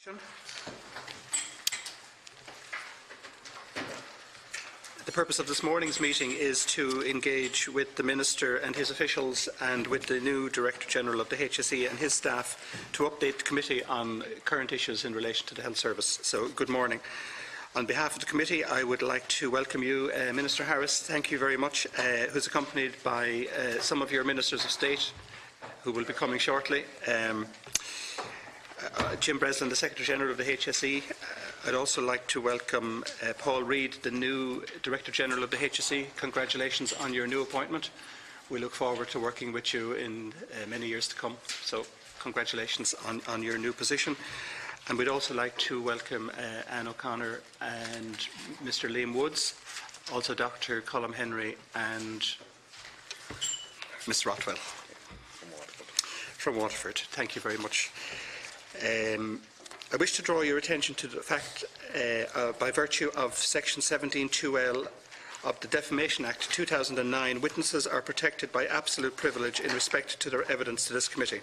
The purpose of this morning's meeting is to engage with the Minister and his officials and with the new Director General of the HSE and his staff to update the committee on current issues in relation to the health service. So, good morning. On behalf of the committee, I would like to welcome you, Minister Harris. Thank you very much, who's accompanied by some of your Ministers of State who will be coming shortly. Jim Breslin, the Secretary-General of the HSE. I'd also like to welcome Paul Reid, the new Director-General of the HSE. Congratulations on your new appointment. We look forward to working with you in many years to come. So, congratulations on your new position. And we'd also like to welcome Anne O'Connor and Mr. Liam Woods, also Dr. Colm Henry and Ms. Rothwell from Waterford. Thank you very much. I wish to draw your attention to the fact, by virtue of Section 17(2)(l) of the Defamation Act 2009, witnesses are protected by absolute privilege in respect to their evidence to this committee.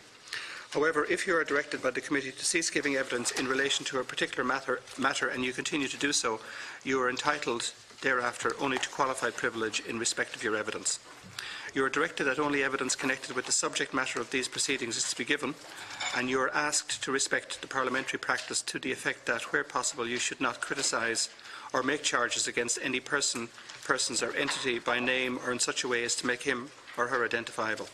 However, if you are directed by the committee to cease giving evidence in relation to a particular matter and you continue to do so, you are entitled thereafter only to qualified privilege in respect of your evidence. You are directed that only evidence connected with the subject matter of these proceedings is to be given, and you are asked to respect the parliamentary practice to the effect that, where possible, you should not criticise or make charges against any persons or entity by name or in such a way as to make him or her identifiable.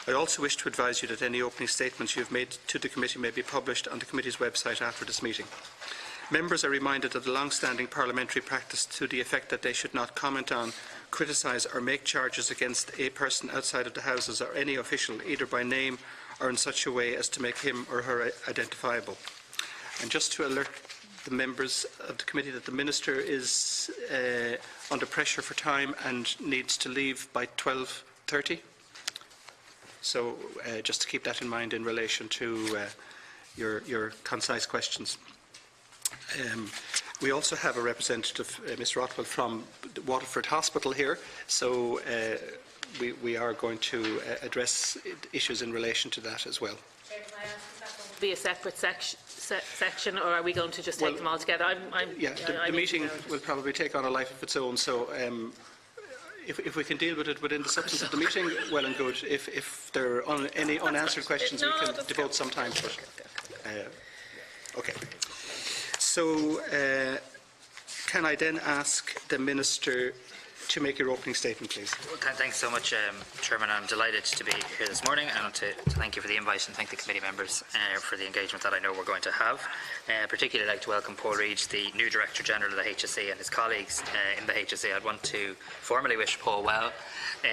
I also wish to advise you that any opening statements you have made to the committee may be published on the committee's website after this meeting. Members are reminded of the long-standing parliamentary practice to the effect that they should not comment on, criticise or make charges against a person outside of the Houses or any official, either by name or in such a way as to make him or her identifiable. And just to alert the members of the committee that the Minister is under pressure for time and needs to leave by 12:30. So just to keep that in mind in relation to your concise questions. We also have a representative, Ms. Rothwell, from Waterford Hospital here, so we are going to address issues in relation to that as well. Chair, can I ask, is that going to be a separate section, or are we going to just take them all together? The meeting will probably take on a life of its own, so if we can deal with it within the substance of the meeting, well and good. If there are any unanswered questions, we can devote some time to it. Okay. So, can I then ask the Minister to make your opening statement, please? Well, thanks so much, Chairman. I'm delighted to be here this morning, and to thank you for the invite and thank the committee members for the engagement that I know we're going to have. Particularly like to welcome Paul Reid, the new Director General of the HSE, and his colleagues in the HSE. I'd want to formally wish Paul well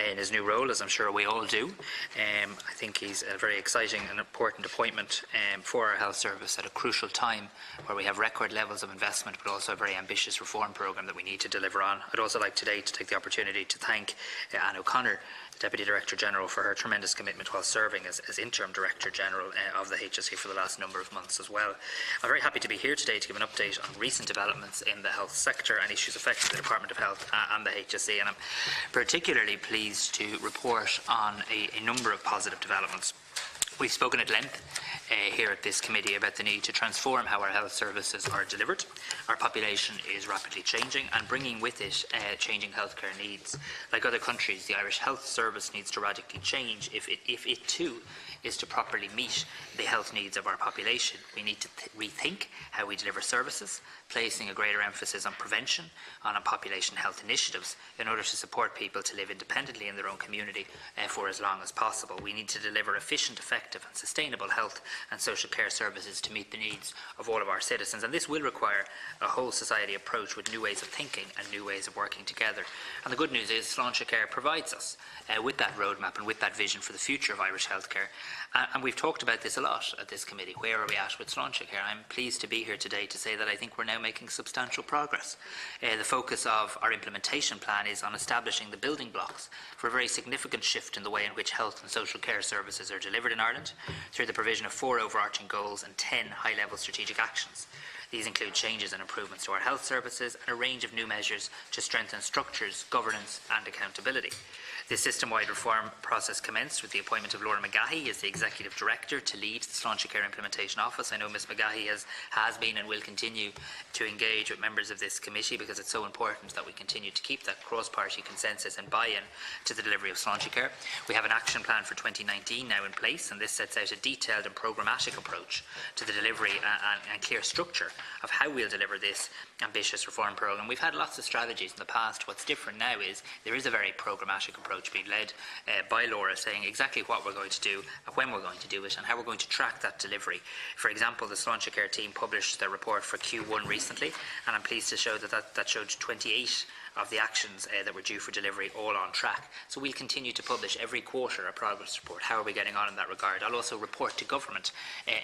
in his new role, as I'm sure we all do. I think he's a very exciting and important appointment for our health service at a crucial time where we have record levels of investment, but also a very ambitious reform programme that we need to deliver on. I'd also like today to take the opportunity to thank Anne O'Connor, the Deputy Director General, for her tremendous commitment while serving as Interim Director General of the HSE for the last number of months as well. I'm very happy to be here today to give an update on recent developments in the health sector and issues affecting the Department of Health and the HSE, and I'm particularly pleased to report on a number of positive developments. We've spoken at length here at this committee about the need to transform how our health services are delivered. Our population is rapidly changing and bringing with it changing healthcare needs. Like other countries, the Irish health service needs to radically change if it too is to properly meet the health needs of our population. We need to rethink how we deliver services, placing a greater emphasis on prevention, on population health initiatives, in order to support people to live independently in their own community for as long as possible. We need to deliver efficient, effective and sustainable health and social care services to meet the needs of all of our citizens, and this will require a whole society approach with new ways of thinking and new ways of working together. And the good news is Sláinte Care provides us with that roadmap and with that vision for the future of Irish healthcare. And we've talked about this a lot at this committee. Where are we at with Sláinte Care? I'm pleased to be here today to say that I think we're now making substantial progress. The focus of our implementation plan is on establishing the building blocks for a very significant shift in the way in which health and social care services are delivered in Ireland through the provision of 4 overarching goals and 10 high-level strategic actions. These include changes and improvements to our health services and a range of new measures to strengthen structures, governance and accountability. This system-wide reform process commenced with the appointment of Laura McGahey as the Executive Executive Director to lead the Sláintecare Implementation Office. I know Ms McGahey has been and will continue to engage with members of this committee because it's so important that we continue to keep that cross-party consensus and buy-in to the delivery of Sláintecare. We have an action plan for 2019 now in place, and this sets out a detailed and programmatic approach to the delivery and clear structure of how we'll deliver this ambitious reform programme. We've had lots of strategies in the past. What's different now is there is a very programmatic approach being led by Laura, saying exactly what we're going to do, when we're going to do it, and how we're going to track that delivery. For example, the Sláintecare team published their report for Q1 recently, and I'm pleased to show that showed 28 of the actions that were due for delivery all on track. So we'll continue to publish every quarter a progress report. How are we getting on in that regard? I'll also report to government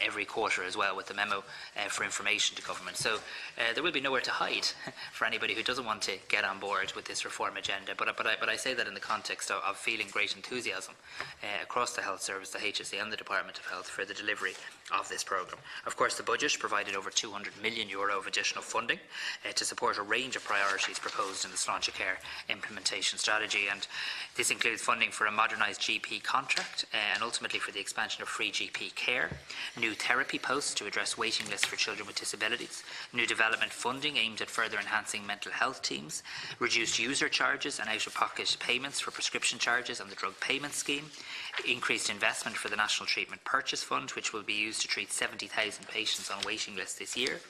every quarter as well with the memo for information to government. So there will be nowhere to hide for anybody who doesn't want to get on board with this reform agenda. But I say that in the context of feeling great enthusiasm across the health service, the HSE and the Department of Health for the delivery of this programme. Of course, the budget provided over €200 million of additional funding to support a range of priorities proposed in the Sláintecare implementation strategy, and this includes funding for a modernised GP contract and ultimately for the expansion of free GP care, new therapy posts to address waiting lists for children with disabilities, new development funding aimed at further enhancing mental health teams, reduced user charges and out-of-pocket payments for prescription charges and the drug payment scheme, increased investment for the National Treatment Purchase Fund, which will be used to treat 70,000 patients on waiting lists this year.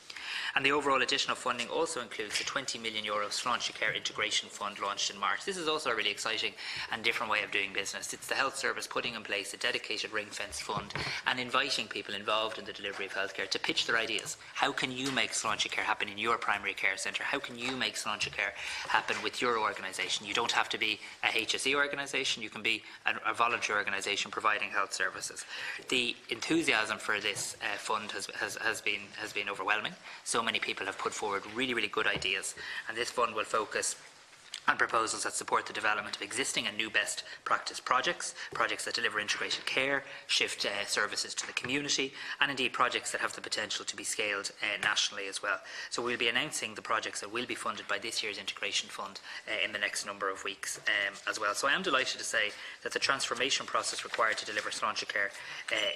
And the overall additional funding also includes a €20 million Sláintecare Integration Fund launched in March. This is also a really exciting and different way of doing business. It's the health service putting in place a dedicated ring-fenced fund and inviting people involved in the delivery of healthcare to pitch their ideas. How can you make Sláintecare happen in your primary care centre? How can you make Sláintecare happen with your organisation? You don't have to be a HSE organisation. You can be a voluntary organisation providing health services. The enthusiasm for this fund has been overwhelming. So many people have put forward really good ideas, and this fund will focus on proposals that support the development of existing and new best practice projects that deliver integrated care, shift services to the community, and indeed projects that have the potential to be scaled nationally as well. So we'll be announcing the projects that will be funded by this year's integration fund in the next number of weeks as well. So I am delighted to say that the transformation process required to deliver Sláintecare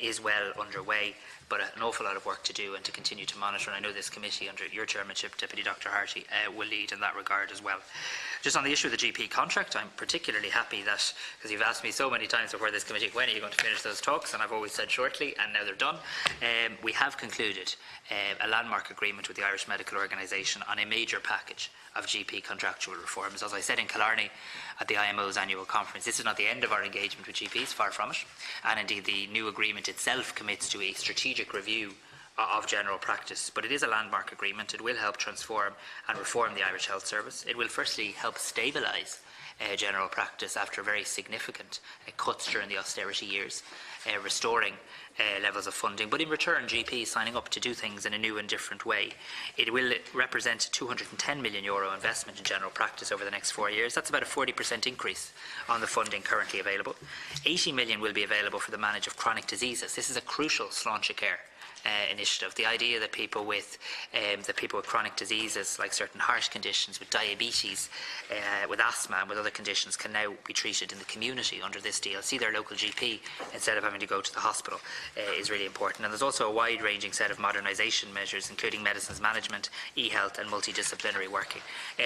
is well underway, but an awful lot of work to do and to continue to monitor. And I know this committee under your chairmanship, Deputy Dr Harty, will lead in that regard as well. Just on the issue of the GP contract, I'm particularly happy that, because you've asked me so many times before this committee, when are you going to finish those talks? And I've always said shortly, and now they're done. We have concluded a landmark agreement with the Irish Medical Organisation on a major package of GP contractual reforms. As I said in Killarney at the IMO's annual conference, this is not the end of our engagement with GPs, far from it. And indeed, the new agreement itself commits to a strategic review of general practice, but it is a landmark agreement. It will help transform and reform the Irish Health Service. It will firstly help stabilise general practice after very significant cuts during the austerity years, restoring levels of funding, but in return GPs signing up to do things in a new and different way. It will represent a €210 million investment in general practice over the next 4 years. That's about a 40% increase on the funding currently available. 80 million will be available for the management of chronic diseases. This is a crucial Sláintecare initiative. The idea that people with chronic diseases like certain heart conditions, with diabetes, with asthma and with other conditions can now be treated in the community under this deal, see their local GP instead of having to go to the hospital is really important. And there's also a wide-ranging set of modernisation measures, including medicines management, e-health and multidisciplinary working.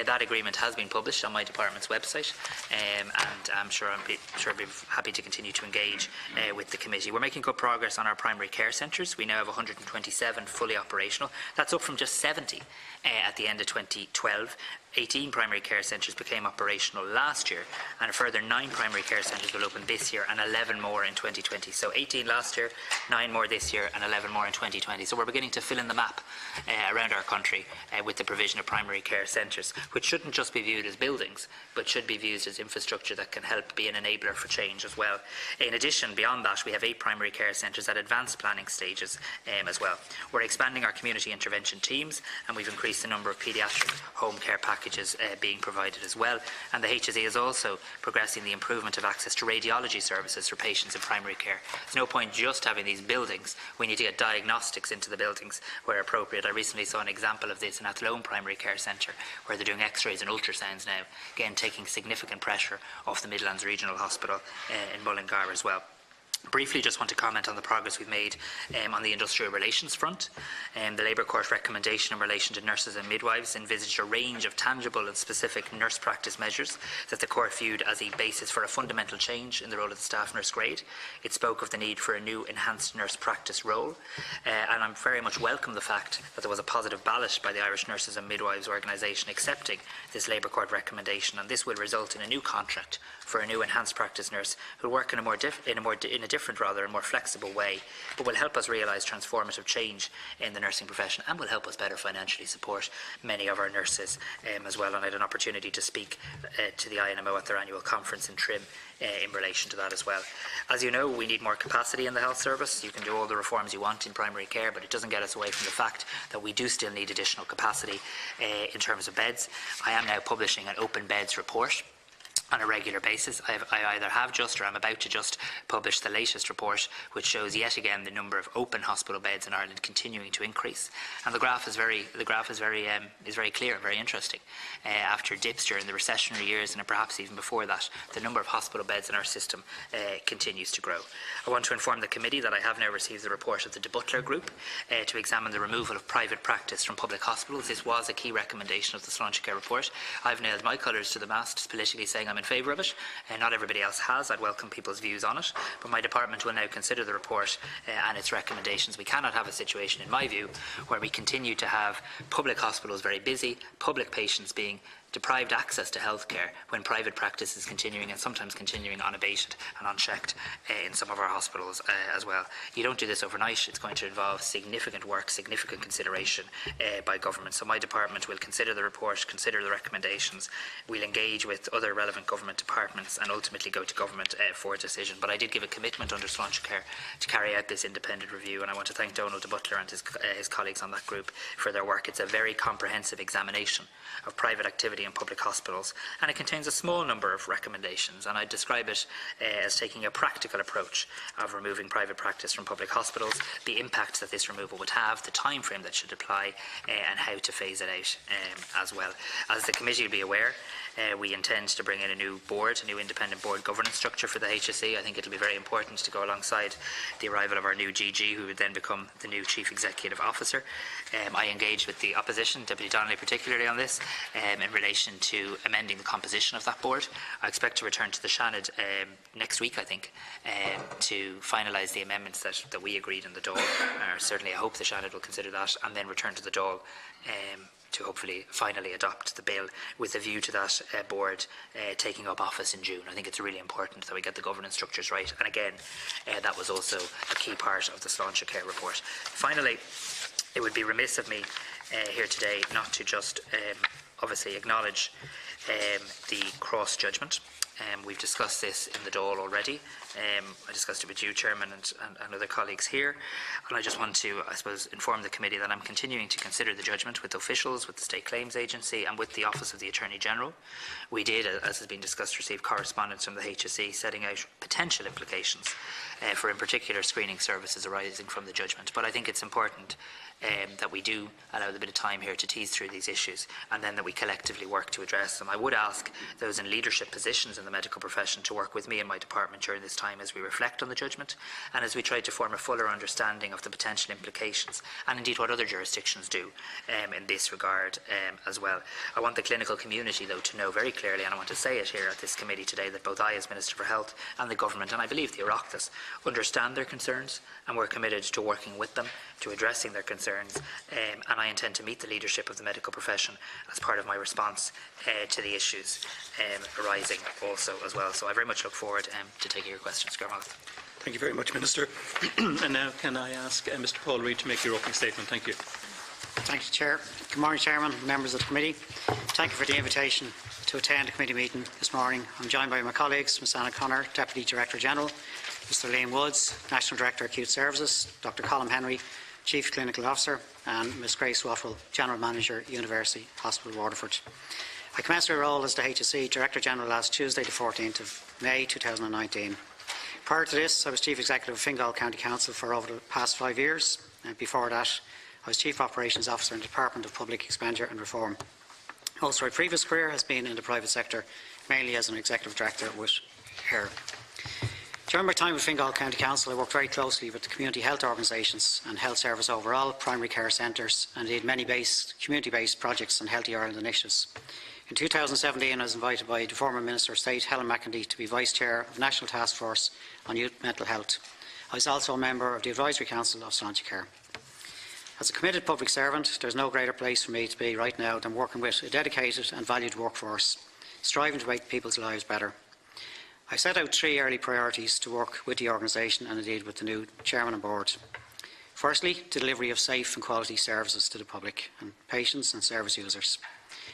That agreement has been published on my department's website, and I'm sure I'll be happy to continue to engage with the committee. We're making good progress on our primary care centres. We now have 127 fully operational. That's up from just 70 at the end of 2012. 18 primary care centres became operational last year, and a further 9 primary care centres will open this year and 11 more in 2020. So 18 last year, 9 more this year and 11 more in 2020. So we're beginning to fill in the map around our country with the provision of primary care centres, which shouldn't just be viewed as buildings, but should be viewed as infrastructure that can help be an enabler for change as well. In addition, beyond that, we have 8 primary care centres at advanced planning stages as well. We're expanding our community intervention teams, and we've increased the number of paediatric home care packages being provided as well. And the HSE is also progressing the improvement of access to radiology services for patients in primary care. There's no point just having these buildings. We need to get diagnostics into the buildings where appropriate. I recently saw an example of this in Athlone Primary Care Centre, where they're doing x-rays and ultrasounds now, again taking significant pressure off the Midlands Regional Hospital in Mullingar as well. Briefly, just want to comment on the progress we've made on the industrial relations front. The Labour Court recommendation in relation to nurses and midwives envisaged a range of tangible and specific nurse practice measures that the Court viewed as a basis for a fundamental change in the role of the staff nurse grade. It spoke of the need for a new enhanced nurse practice role, and I very much welcome the fact that there was a positive ballot by the Irish Nurses and Midwives organisation accepting this Labour Court recommendation, and this will result in a new contract for a new enhanced practice nurse who will work in a different and more flexible way, but will help us realise transformative change in the nursing profession and will help us better financially support many of our nurses as well. And I had an opportunity to speak to the INMO at their annual conference in Trim in relation to that as well. As you know, we need more capacity in the health service. You can do all the reforms you want in primary care, but it doesn't get us away from the fact that we do still need additional capacity in terms of beds. I am now publishing an open beds report on a regular basis. I either have just or I'm about to just publish the latest report, which shows yet again the number of open hospital beds in Ireland continuing to increase, and the graph is very clear and very interesting. After dips during the recessionary years and perhaps even before that, the number of hospital beds in our system continues to grow. I want to inform the committee that I have now received the report of the De Butler Group to examine the removal of private practice from public hospitals. This was a key recommendation of the Swanick report. I've nailed my colours to the mast, politically saying I'm in favour of it, and not everybody else has. I'd welcome people's views on it, but my department will now consider the report and its recommendations. We cannot have a situation, in my view, where we continue to have public hospitals very busy, public patients being deprived access to healthcare when private practice is continuing, and sometimes continuing unabated and unchecked in some of our hospitals as well. You don't do this overnight. It's going to involve significant work, significant consideration by government. So my department will consider the report, consider the recommendations. We'll engage with other relevant government departments and ultimately go to government for a decision. But I did give a commitment under Swanick to carry out this independent review, and I want to thank Donald de Butler and his colleagues on that group for their work. It's a very comprehensive examination of private activity in public hospitals, and it contains a small number of recommendations, and I describe it as taking a practical approach of removing private practice from public hospitals, the impact that this removal would have, the time frame that should apply, and how to phase it out as well. As the committee will be aware, we intend to bring in a new board, a new independent board governance structure for the HSE. I think it will be very important to go alongside the arrival of our new GG, who would then become the new Chief Executive Officer. I engaged with the opposition, Deputy Donnelly particularly, on this in relation to amending the composition of that board. I expect to return to the Seanad next week, I think, to finalise the amendments that we agreed in the Dáil. Certainly I hope the Seanad will consider that, and then return to the Dáil to hopefully finally adopt the bill with a view to that board taking up office in June. I think it's really important that we get the governance structures right, and again that was also a key part of the Sláinte Care report. Finally, it would be remiss of me here today not to just obviously acknowledge the cross judgment. We've discussed this in the Dáil already. I discussed it with you, Chairman, and other colleagues here. And I just want to, I suppose, inform the committee that I'm continuing to consider the judgment with officials, with the State Claims Agency, and with the Office of the Attorney General. We did, as has been discussed, receive correspondence from the HSE setting out potential implications for, in particular, screening services arising from the judgment. But I think it's important that we do allow a bit of time here to tease through these issues, and then that we collectively work to address them. I would ask those in leadership positions in the medical profession to work with me and my department during this time as we reflect on the judgment and as we try to form a fuller understanding of the potential implications, and indeed what other jurisdictions do in this regard as well. I want the clinical community, though, to know very clearly, and I want to say it here at this committee today, that both I as Minister for Health and the Government, and I believe the Oireachtas, understand their concerns, and we're committed to working with them, to addressing their concerns, and I intend to meet the leadership of the medical profession as part of my response to the issues arising also as well. So I very much look forward to taking your questions. Thank you very much, Minister. And now can I ask Mr. Paul Reid to make your opening statement? Thank you. Thank you, Chair. Good morning, Chairman, members of the committee. Thank you for the invitation to attend the committee meeting this morning. I'm joined by my colleagues, Ms Anna Connor, Deputy Director General, Mr Liam Woods, National Director Acute Services, Dr Colm Henry, Chief Clinical Officer, and Ms Grace Waffle, General Manager, University Hospital Waterford. I commenced my role as the HSE Director General last Tuesday, the 14th of May 2019. Prior to this, I was Chief Executive of Fingal County Council for over the past 5 years. Before that, I was Chief Operations Officer in the Department of Public Expenditure and Reform. Also, my previous career has been in the private sector, mainly as an Executive Director with HER. During my time with Fingal County Council, I worked very closely with the community health organisations and health service overall, primary care centres, and indeed many community-based projects and Healthy Ireland initiatives. In 2017, I was invited by the former Minister of State, Helen McEntee, to be Vice Chair of the National Task Force on Youth Mental Health. I was also a member of the Advisory Council of Sláintecare. As a committed public servant, there is no greater place for me to be right now than working with a dedicated and valued workforce, striving to make people's lives better. I set out 3 early priorities to work with the organisation and indeed with the new Chairman and Board. Firstly, the delivery of safe and quality services to the public and patients and service users.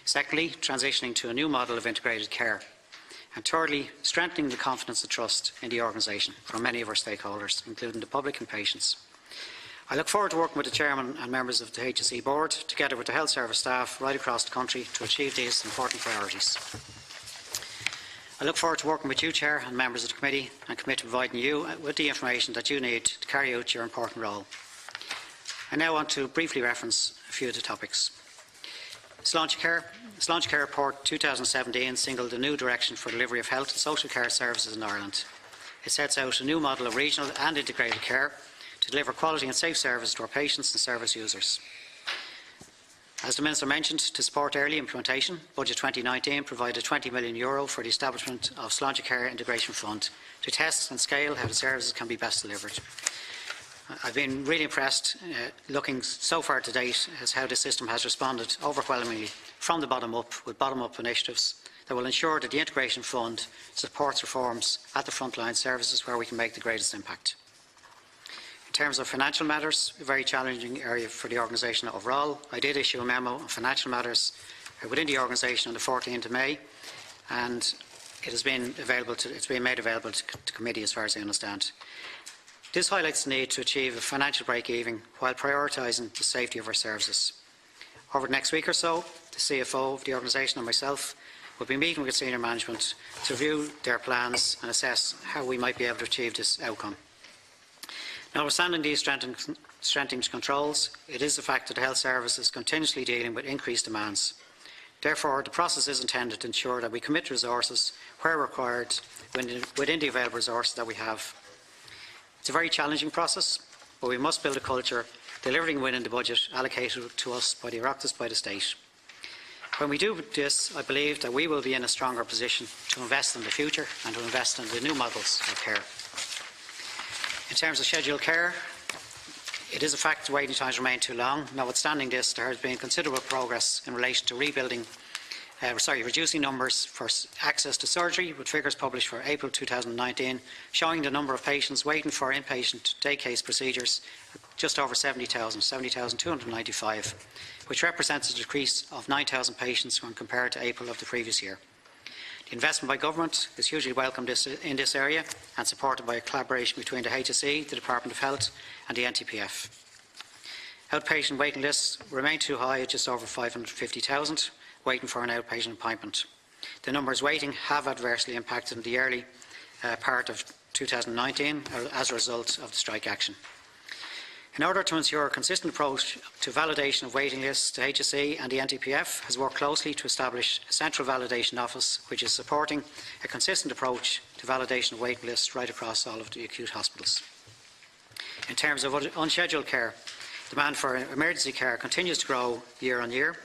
Secondly, transitioning to a new model of integrated care. And thirdly, strengthening the confidence and trust in the organisation from many of our stakeholders, including the public and patients. I look forward to working with the Chairman and members of the HSE Board, together with the health service staff right across the country, to achieve these important priorities. I look forward to working with you, Chair, and members of the committee, and commit to providing you with the information that you need to carry out your important role. I now want to briefly reference a few of the topics. Sláintecare Report 2017 signalled a new direction for delivery of health and social care services in Ireland. It sets out a new model of regional and integrated care to deliver quality and safe service to our patients and service users. As the Minister mentioned, to support early implementation, Budget 2019 provided €20 million for the establishment of Sláintecare Integration Fund to test and scale how the services can be best delivered. I've been really impressed looking so far to date as how the system has responded overwhelmingly from the bottom up with bottom-up initiatives that will ensure that the Integration Fund supports reforms at the frontline services where we can make the greatest impact. In terms of financial matters, a very challenging area for the organisation overall, I did issue a memo on financial matters within the organisation on the 14th of May, and it's been made available to committee as far as I understand. This highlights the need to achieve a financial break-even while prioritising the safety of our services. Over the next week or so, the CFO of the organisation and myself will be meeting with senior management to review their plans and assess how we might be able to achieve this outcome. Notwithstanding these strengthened controls, it is a fact that the health service is continuously dealing with increased demands. Therefore, the process is intended to ensure that we commit resources where required within the available resources that we have. It's a very challenging process, but we must build a culture delivering within the budget allocated to us by the Oireachtas, by the state. When we do this, I believe that we will be in a stronger position to invest in the future and to invest in the new models of care. In terms of scheduled care, it is a fact that waiting times remain too long. Notwithstanding this, there has been considerable progress in relation to reducing numbers for access to surgery, with figures published for April 2019 showing the number of patients waiting for inpatient day case procedures just over 70,295, which represents a decrease of 9,000 patients when compared to April of the previous year. The investment by government is hugely welcomed in this area and supported by a collaboration between the HSE, the Department of Health and the NTPF. Outpatient waiting lists remain too high at just over 550,000, waiting for an outpatient appointment. The numbers waiting have adversely impacted in the early part of 2019 as a result of the strike action. In order to ensure a consistent approach to validation of waiting lists, the HSE and the NTPF has worked closely to establish a central validation office which is supporting a consistent approach to validation of waiting lists right across all of the acute hospitals. In terms of unscheduled care, demand for emergency care continues to grow year on year,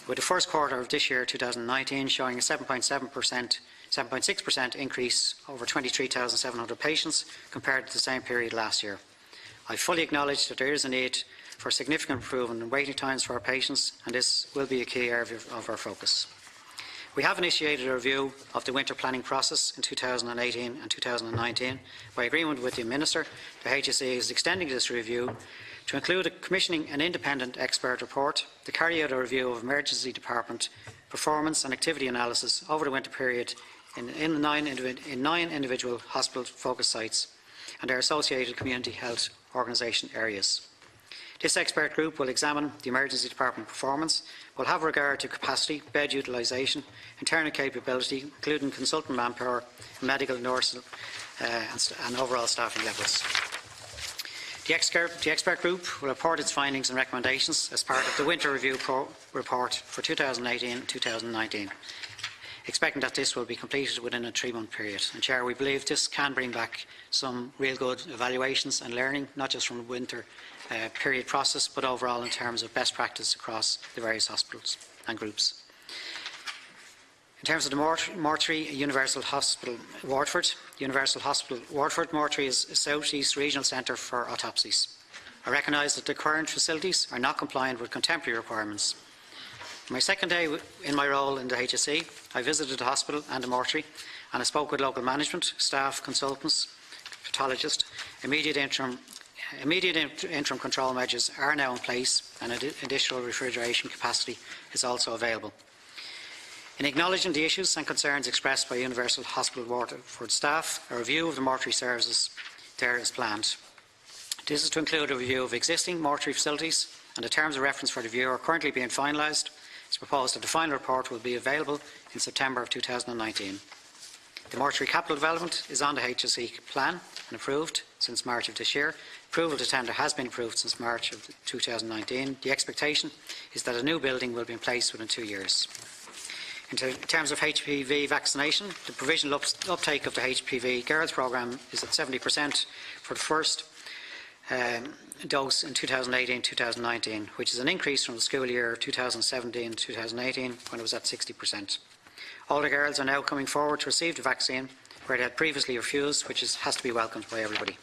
with the first quarter of this year, 2019, showing a 7.6% increase over 23,700 patients compared to the same period last year. I fully acknowledge that there is a need for significant improvement in waiting times for our patients, and this will be a key area of our focus. We have initiated a review of the winter planning process in 2018 and 2019. By agreement with the Minister, the HSE is extending this review to include commissioning an independent expert report to carry out a review of emergency department performance and activity analysis over the winter period in nine individual hospital-focused sites and their associated community health organisation areas. This expert group will examine the emergency department performance, will have regard to capacity, bed utilisation, internal capability, including consultant manpower, medical, nurse and overall staffing levels. The expert group will report its findings and recommendations as part of the winter review report for 2018 and 2019. expecting that this will be completed within a 3-month period. And Chair, we believe this can bring back some real good evaluations and learning, not just from the winter period process, but overall in terms of best practice across the various hospitals and groups. In terms of the mortuary, Universal Hospital Waterford. Universal Hospital Waterford mortuary is a South East Regional Centre for autopsies. I recognise that the current facilities are not compliant with contemporary requirements. On my second day in my role in the HSE, I visited the hospital and the mortuary, and I spoke with local management, staff, consultants, pathologists. Immediate interim control measures are now in place, and additional refrigeration capacity is also available. In acknowledging the issues and concerns expressed by Universal Hospital Waterford staff, a review of the mortuary services there is planned. This is to include a review of existing mortuary facilities, and the terms of reference for the review are currently being finalised. It's proposed that the final report will be available in September of 2019. The mortuary capital development is on the HSE plan and approved since March of this year. Approval to tender has been approved since March of 2019. The expectation is that a new building will be in place within 2 years. In terms of HPV vaccination, the provisional uptake of the HPV girls programme is at 70% for the first dose in 2018-2019, which is an increase from the school year 2017-2018 when it was at 60%. Older girls are now coming forward to receive the vaccine where they had previously refused, which has to be welcomed by everybody.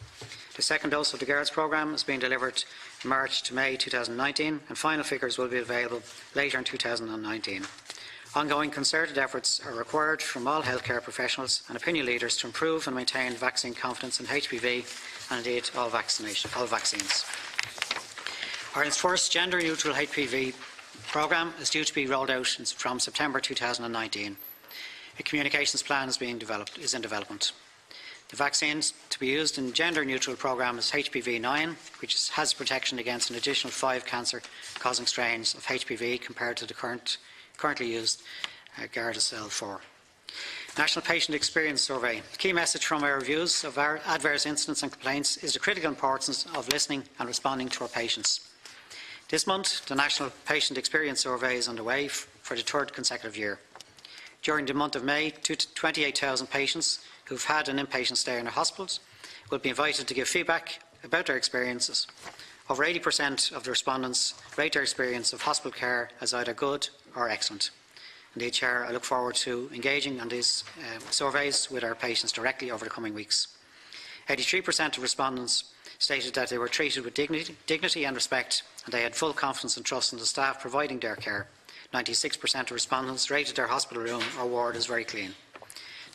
The second dose of the girls programme is being delivered in March to May 2019, and final figures will be available later in 2019. Ongoing concerted efforts are required from all healthcare professionals and opinion leaders to improve and maintain vaccine confidence in HPV and indeed all vaccines. Ireland's first gender-neutral HPV programme is due to be rolled out from September 2019. A communications plan is in development. The vaccines to be used in gender-neutral programme is HPV-9, which has protection against an additional 5 cancer-causing strains of HPV compared to the currently used Gardasil 4. National Patient Experience Survey. The key message from our reviews of our adverse incidents and complaints is the critical importance of listening and responding to our patients. This month, the National Patient Experience Survey is underway for the 3rd consecutive year. During the month of May, 28,000 patients who have had an inpatient stay in our hospitals will be invited to give feedback about their experiences. Over 80% of the respondents rate their experience of hospital care as either good or excellent. Indeed, Chair, I look forward to engaging on these surveys with our patients directly over the coming weeks. 83% of respondents stated that they were treated with dignity and respect, and they had full confidence and trust in the staff providing their care. 96% of respondents rated their hospital room or ward as very clean.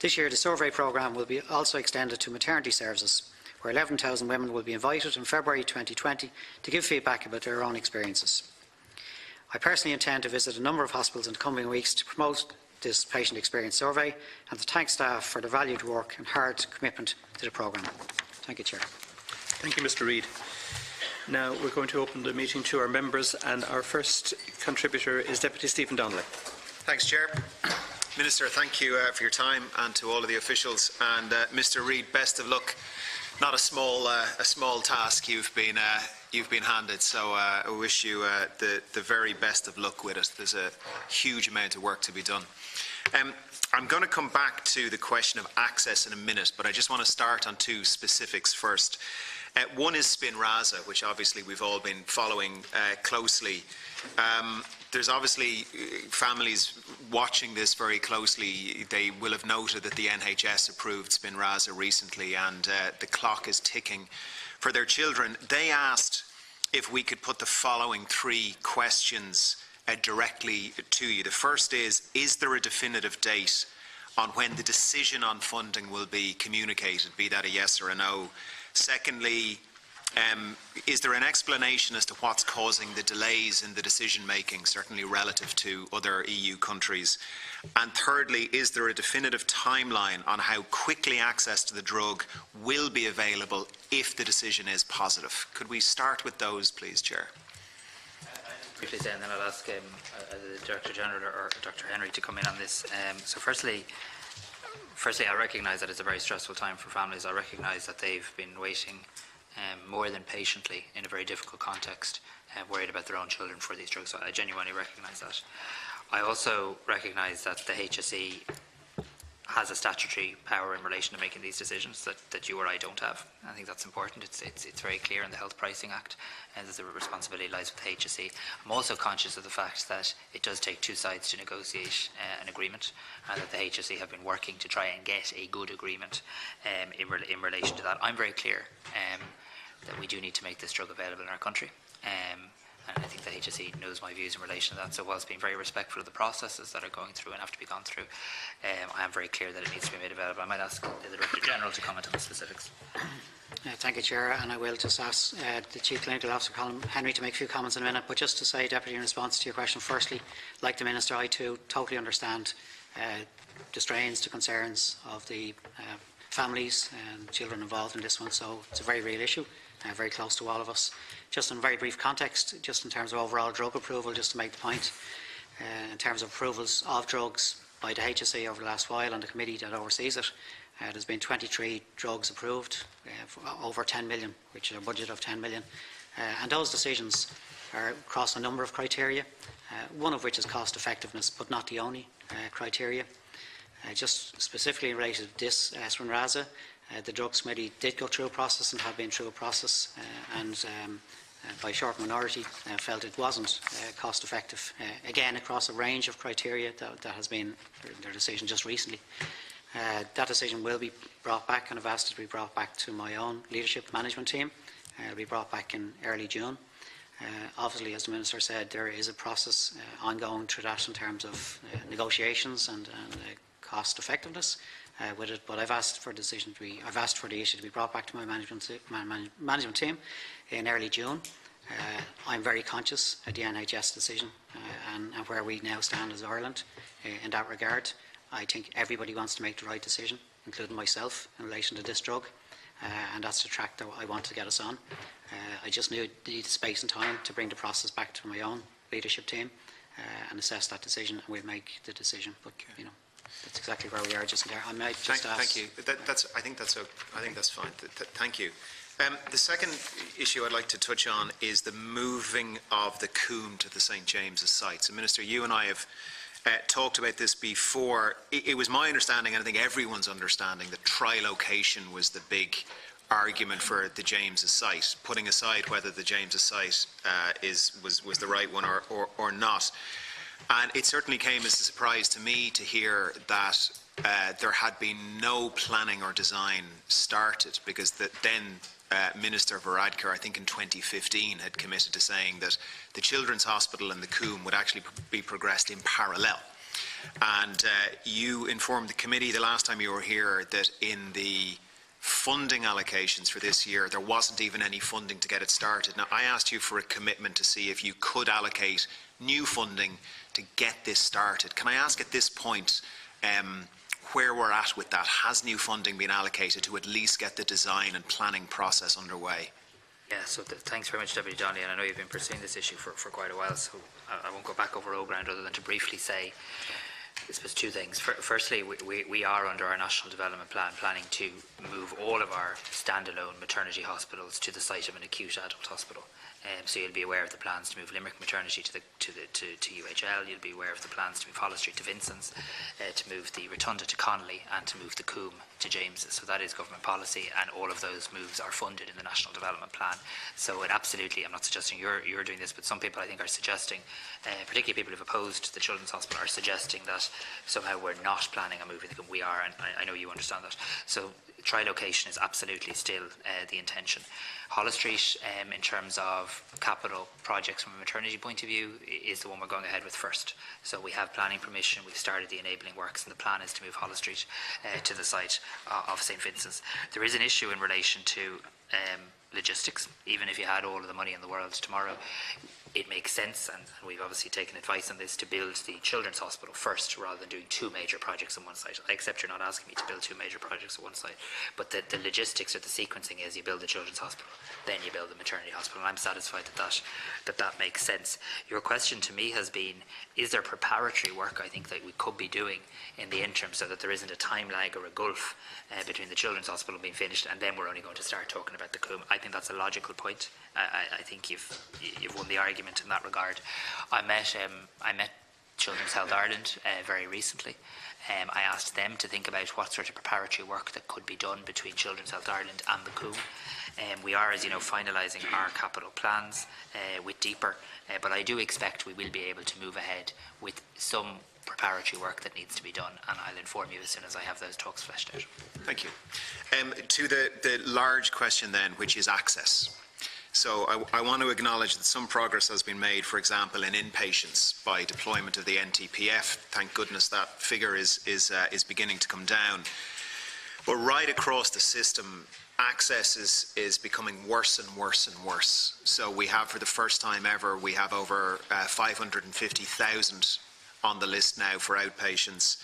This year, the survey programme will be also extended to maternity services, where 11,000 women will be invited in February 2020 to give feedback about their own experiences. I personally intend to visit a number of hospitals in the coming weeks to promote this patient experience survey and to thank staff for their valued work and hard commitment to the programme. Thank you, Chair. Thank you, Mr. Reid. Now we're going to open the meeting to our members, and our first contributor is Deputy Stephen Donnelly. Thanks, Chair. Minister, thank you for your time, and to all of the officials. And Mr. Reid, best of luck. Not a small task you've been handed, so I wish you the very best of luck with it. There's a huge amount of work to be done. I'm going to come back to the question of access in a minute, but I just want to start on 2 specifics first. One is Spinraza, which obviously we've all been following closely. There's obviously families watching this very closely. They will have noted that the NHS approved Spinraza recently, and the clock is ticking for their children. They asked if we could put the following 3 questions directly to you. The first is there a definitive date on when the decision on funding will be communicated, be that a yes or a no? Secondly, is there an explanation as to what's causing the delays in the decision making, certainly relative to other EU countries? And thirdly, is there a definitive timeline on how quickly access to the drug will be available if the decision is positive? Could we start with those, please, Chair? Briefly say, and then I'll ask the Director General or Dr. Henry to come in on this. So firstly, I recognise that it's a very stressful time for families. I recognise that they've been waiting more than patiently in a very difficult context, worried about their own children for these drugs. So I genuinely recognise that. I also recognise that the HSE has a statutory power in relation to making these decisions that you or I don't have. I think that's important. It's very clear in the Health Pricing Act, and that the responsibility lies with the HSE. I'm also conscious of the fact that it does take two sides to negotiate an agreement, and that the HSE have been working to try and get a good agreement in relation to that. I'm very clear that we do need to make this drug available in our country. And I think the HSE knows my views in relation to that. So whilst being very respectful of the processes that are going through and have to be gone through, I am very clear that it needs to be made available. I might ask the Director General to comment on the specifics. Thank you, Chair, and I will just ask the Chief Clinical Officer, Colm Henry, to make a few comments in a minute. But just to say, Deputy, in response to your question, firstly, like the Minister, I too totally understand the strains, the concerns of the families and children involved in this one. So it's a very real issue, very close to all of us. Just in very brief context, just in terms of overall drug approval, just to make the point, in terms of approvals of drugs by the HSE over the last while and the committee that oversees it, there's been 23 drugs approved for over 10 million, which is a budget of 10 million. And those decisions are across a number of criteria, one of which is cost effectiveness, but not the only criteria. Just specifically related to this Spinraza, the Drugs Committee did go through a process and have been through a process, and by a short minority felt it wasn't cost effective. Again, across a range of criteria that has been their decision just recently. That decision will be brought back, and I've asked it to be brought back to my own leadership management team. It will be brought back in early June. Obviously, as the Minister said, there is a process ongoing through that in terms of negotiations and cost effectiveness with it. But I've asked for the issue to be brought back to my management team in early June. I'm very conscious of the NHS decision and where we now stand as Ireland in that regard. I think everybody wants to make the right decision, including myself, in relation to this drug, and that's the track that I want to get us on. I just need space and time to bring the process back to my own leadership team and assess that decision, and we'll make the decision. But you know, that's exactly where we are just there. I might just ask. Thank you. I think that's fine. Thank you. The second issue I'd like to touch on is the moving of the Coombe to the St James's site. So, Minister, you and I have talked about this before. It was my understanding, and I think everyone's understanding, that tri-location was the big argument for the James's site, putting aside whether the James's site was the right one or not. And it certainly came as a surprise to me to hear that there had been no planning or design started, because then Minister Varadkar, I think in 2015, had committed to saying that the Children's Hospital and the Coombe would actually be progressed in parallel. And you informed the committee the last time you were here that in the funding allocations for this year, there wasn't even any funding to get it started. Now, I asked you for a commitment to see if you could allocate new funding to get this started. Can I ask at this point where we're at with that? Has new funding been allocated to at least get the design and planning process underway? Yeah, so thanks very much, Deputy Donnelly, and I know you've been pursuing this issue for quite a while, so I won't go back over old ground other than to briefly say, I suppose, two things. Firstly, we are under our National Development Plan planning to move all of our standalone maternity hospitals to the site of an acute adult hospital. So you'll be aware of the plans to move Limerick Maternity to UHL. You'll be aware of the plans to move Holles Street to Vincent's, to move the Rotunda to Connolly, and to move the Coombe to James's. So that is government policy, and all of those moves are funded in the National Development Plan. So it absolutely, I'm not suggesting you're doing this, but some people I think are suggesting, particularly people who've opposed the Children's Hospital, are suggesting that somehow we're not planning on moving the Coombe. We are, and I know you understand that. So tri-location is absolutely still the intention. Holles Street, in terms of capital projects from a maternity point of view, is the one we're going ahead with first. So we have planning permission, we've started the enabling works, and the plan is to move Holles Street to the site of St Vincent's. There is an issue in relation to logistics. Even if you had all of the money in the world tomorrow, it makes sense, and we've obviously taken advice on this, to build the Children's Hospital first rather than doing two major projects on one site. I accept you're not asking me to build two major projects on one site, but the logistics or the sequencing is you build the Children's Hospital, then you build the maternity hospital, and I'm satisfied that makes sense. Your question to me has been, is there preparatory work I think that we could be doing in the interim so that there isn't a time lag or a gulf between the Children's Hospital being finished and then we're only going to start talking about the Coombe? I think that's a logical point. I think you've won the argument in that regard. I met Children's Health Ireland very recently. I asked them to think about what sort of preparatory work that could be done between Children's Health Ireland and the COOM. We are, as you know, finalising our capital plans with Deeper, but I do expect we will be able to move ahead with some preparatory work that needs to be done, and I'll inform you as soon as I have those talks fleshed out. Thank you. To the large question then, which is access. So I want to acknowledge that some progress has been made, for example, in inpatients by deployment of the NTPF. Thank goodness that figure is beginning to come down. But right across the system, access is becoming worse and worse and worse. So we have, for the first time ever, we have over 550,000 on the list now for outpatients.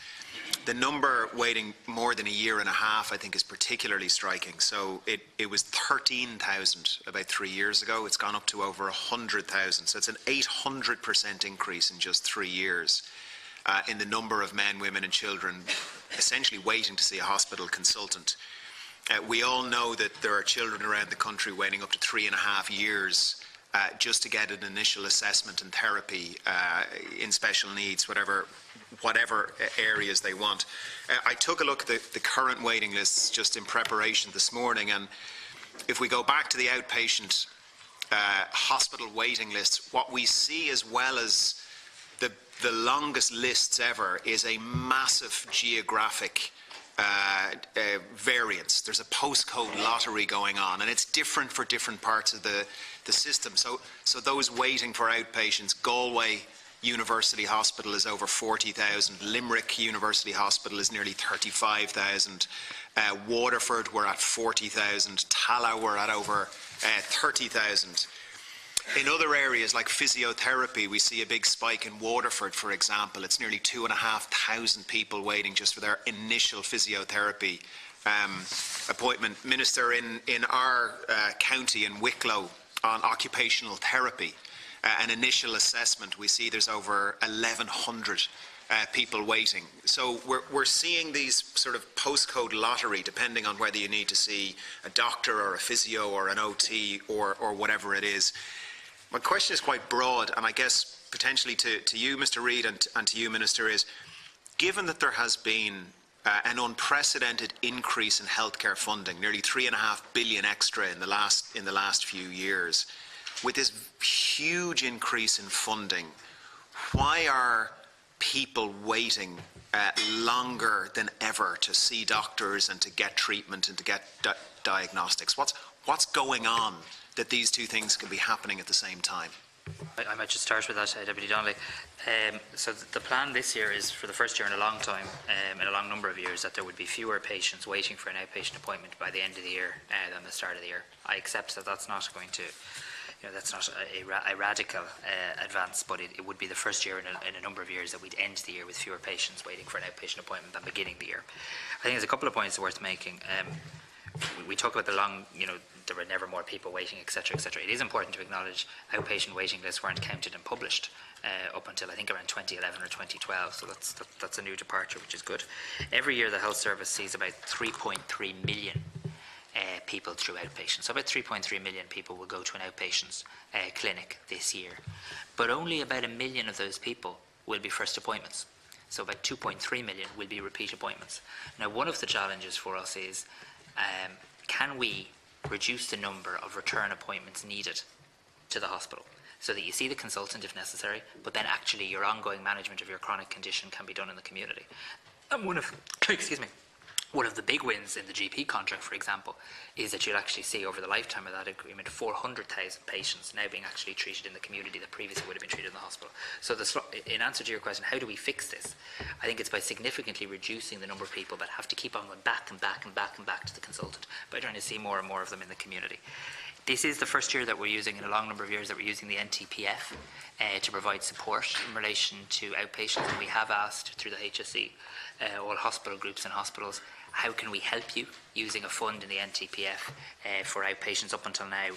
The number waiting more than a year and a half, I think, is particularly striking. So it was 13,000 about 3 years ago. It's gone up to over 100,000. So it's an 800% increase in just 3 years in the number of men, women and children essentially waiting to see a hospital consultant. We all know that there are children around the country waiting up to 3.5 years just to get an initial assessment and therapy in special needs, whatever areas they want. I took a look at the current waiting lists just in preparation this morning, and if we go back to the outpatient hospital waiting lists, what we see, as well as the longest lists ever, is a massive geographic variance. There's a postcode lottery going on, and it's different for different parts of the system. So those waiting for outpatients, Galway University Hospital is over 40,000, Limerick University Hospital is nearly 35,000, Waterford we're at 40,000, Tallaght we're at over 30,000. In other areas like physiotherapy, we see a big spike in Waterford, for example. It's nearly 2,500 people waiting just for their initial physiotherapy appointment. Minister, in our county, in Wicklow, on occupational therapy, an initial assessment, we see there's over 1,100 people waiting. So we're seeing these sort of postcode lottery, depending on whether you need to see a doctor or a physio or an OT or whatever it is. My question is quite broad, and I guess potentially to you, Mr. Reid, and to you, Minister, is given that there has been an unprecedented increase in healthcare funding, nearly $3.5 billion extra in the last few years, with this huge increase in funding, why are people waiting longer than ever to see doctors and to get treatment and to get diagnostics? What's going on that these two things can be happening at the same time? I might just start with that, Deputy Donnelly. So the plan this year is, for the first year in a long time, in a long number of years, that there would be fewer patients waiting for an outpatient appointment by the end of the year than the start of the year. I accept that that's not going to, that's not a radical advance, but it would be the first year in a number of years that we'd end the year with fewer patients waiting for an outpatient appointment than beginning the year. I think there's a couple of points worth making. We talk about the long, there were never more people waiting, etc., etc. It is important to acknowledge outpatient waiting lists weren't counted and published up until I think around 2011 or 2012. So that's a new departure, which is good. Every year the health service sees about 3.3 million people through outpatients. So about 3.3 million people will go to an outpatient clinic this year, but only about 1 million of those people will be first appointments. So about 2.3 million will be repeat appointments. Now, one of the challenges for us is can we reduce the number of return appointments needed to the hospital so that you see the consultant if necessary, but then actually your ongoing management of your chronic condition can be done in the community. And one of the big wins in the GP contract, for example, is that you'll actually see over the lifetime of that agreement 400,000 patients now being actually treated in the community that previously would have been treated in the hospital. So in answer to your question, how do we fix this? I think it's by significantly reducing the number of people that have to keep on going back and back and back and back to the consultant, by trying to see more and more of them in the community. This is the first year that we're using, in a long number of years, that we're using the NTPF to provide support in relation to outpatients, and we have asked through the HSE, all hospital groups and hospitals, how can we help you using a fund in the NTPF for outpatients? Up until now,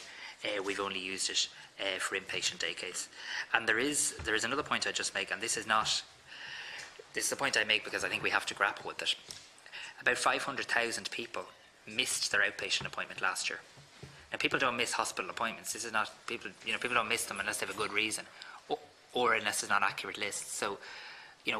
we've only used it for inpatient day case. And there is another point I just make, and this is the point I make because I think we have to grapple with it. About 500,000 people missed their outpatient appointment last year. Now, people don't miss hospital appointments. This is not people. People don't miss them unless they have a good reason, or unless there's not accurate lists. So,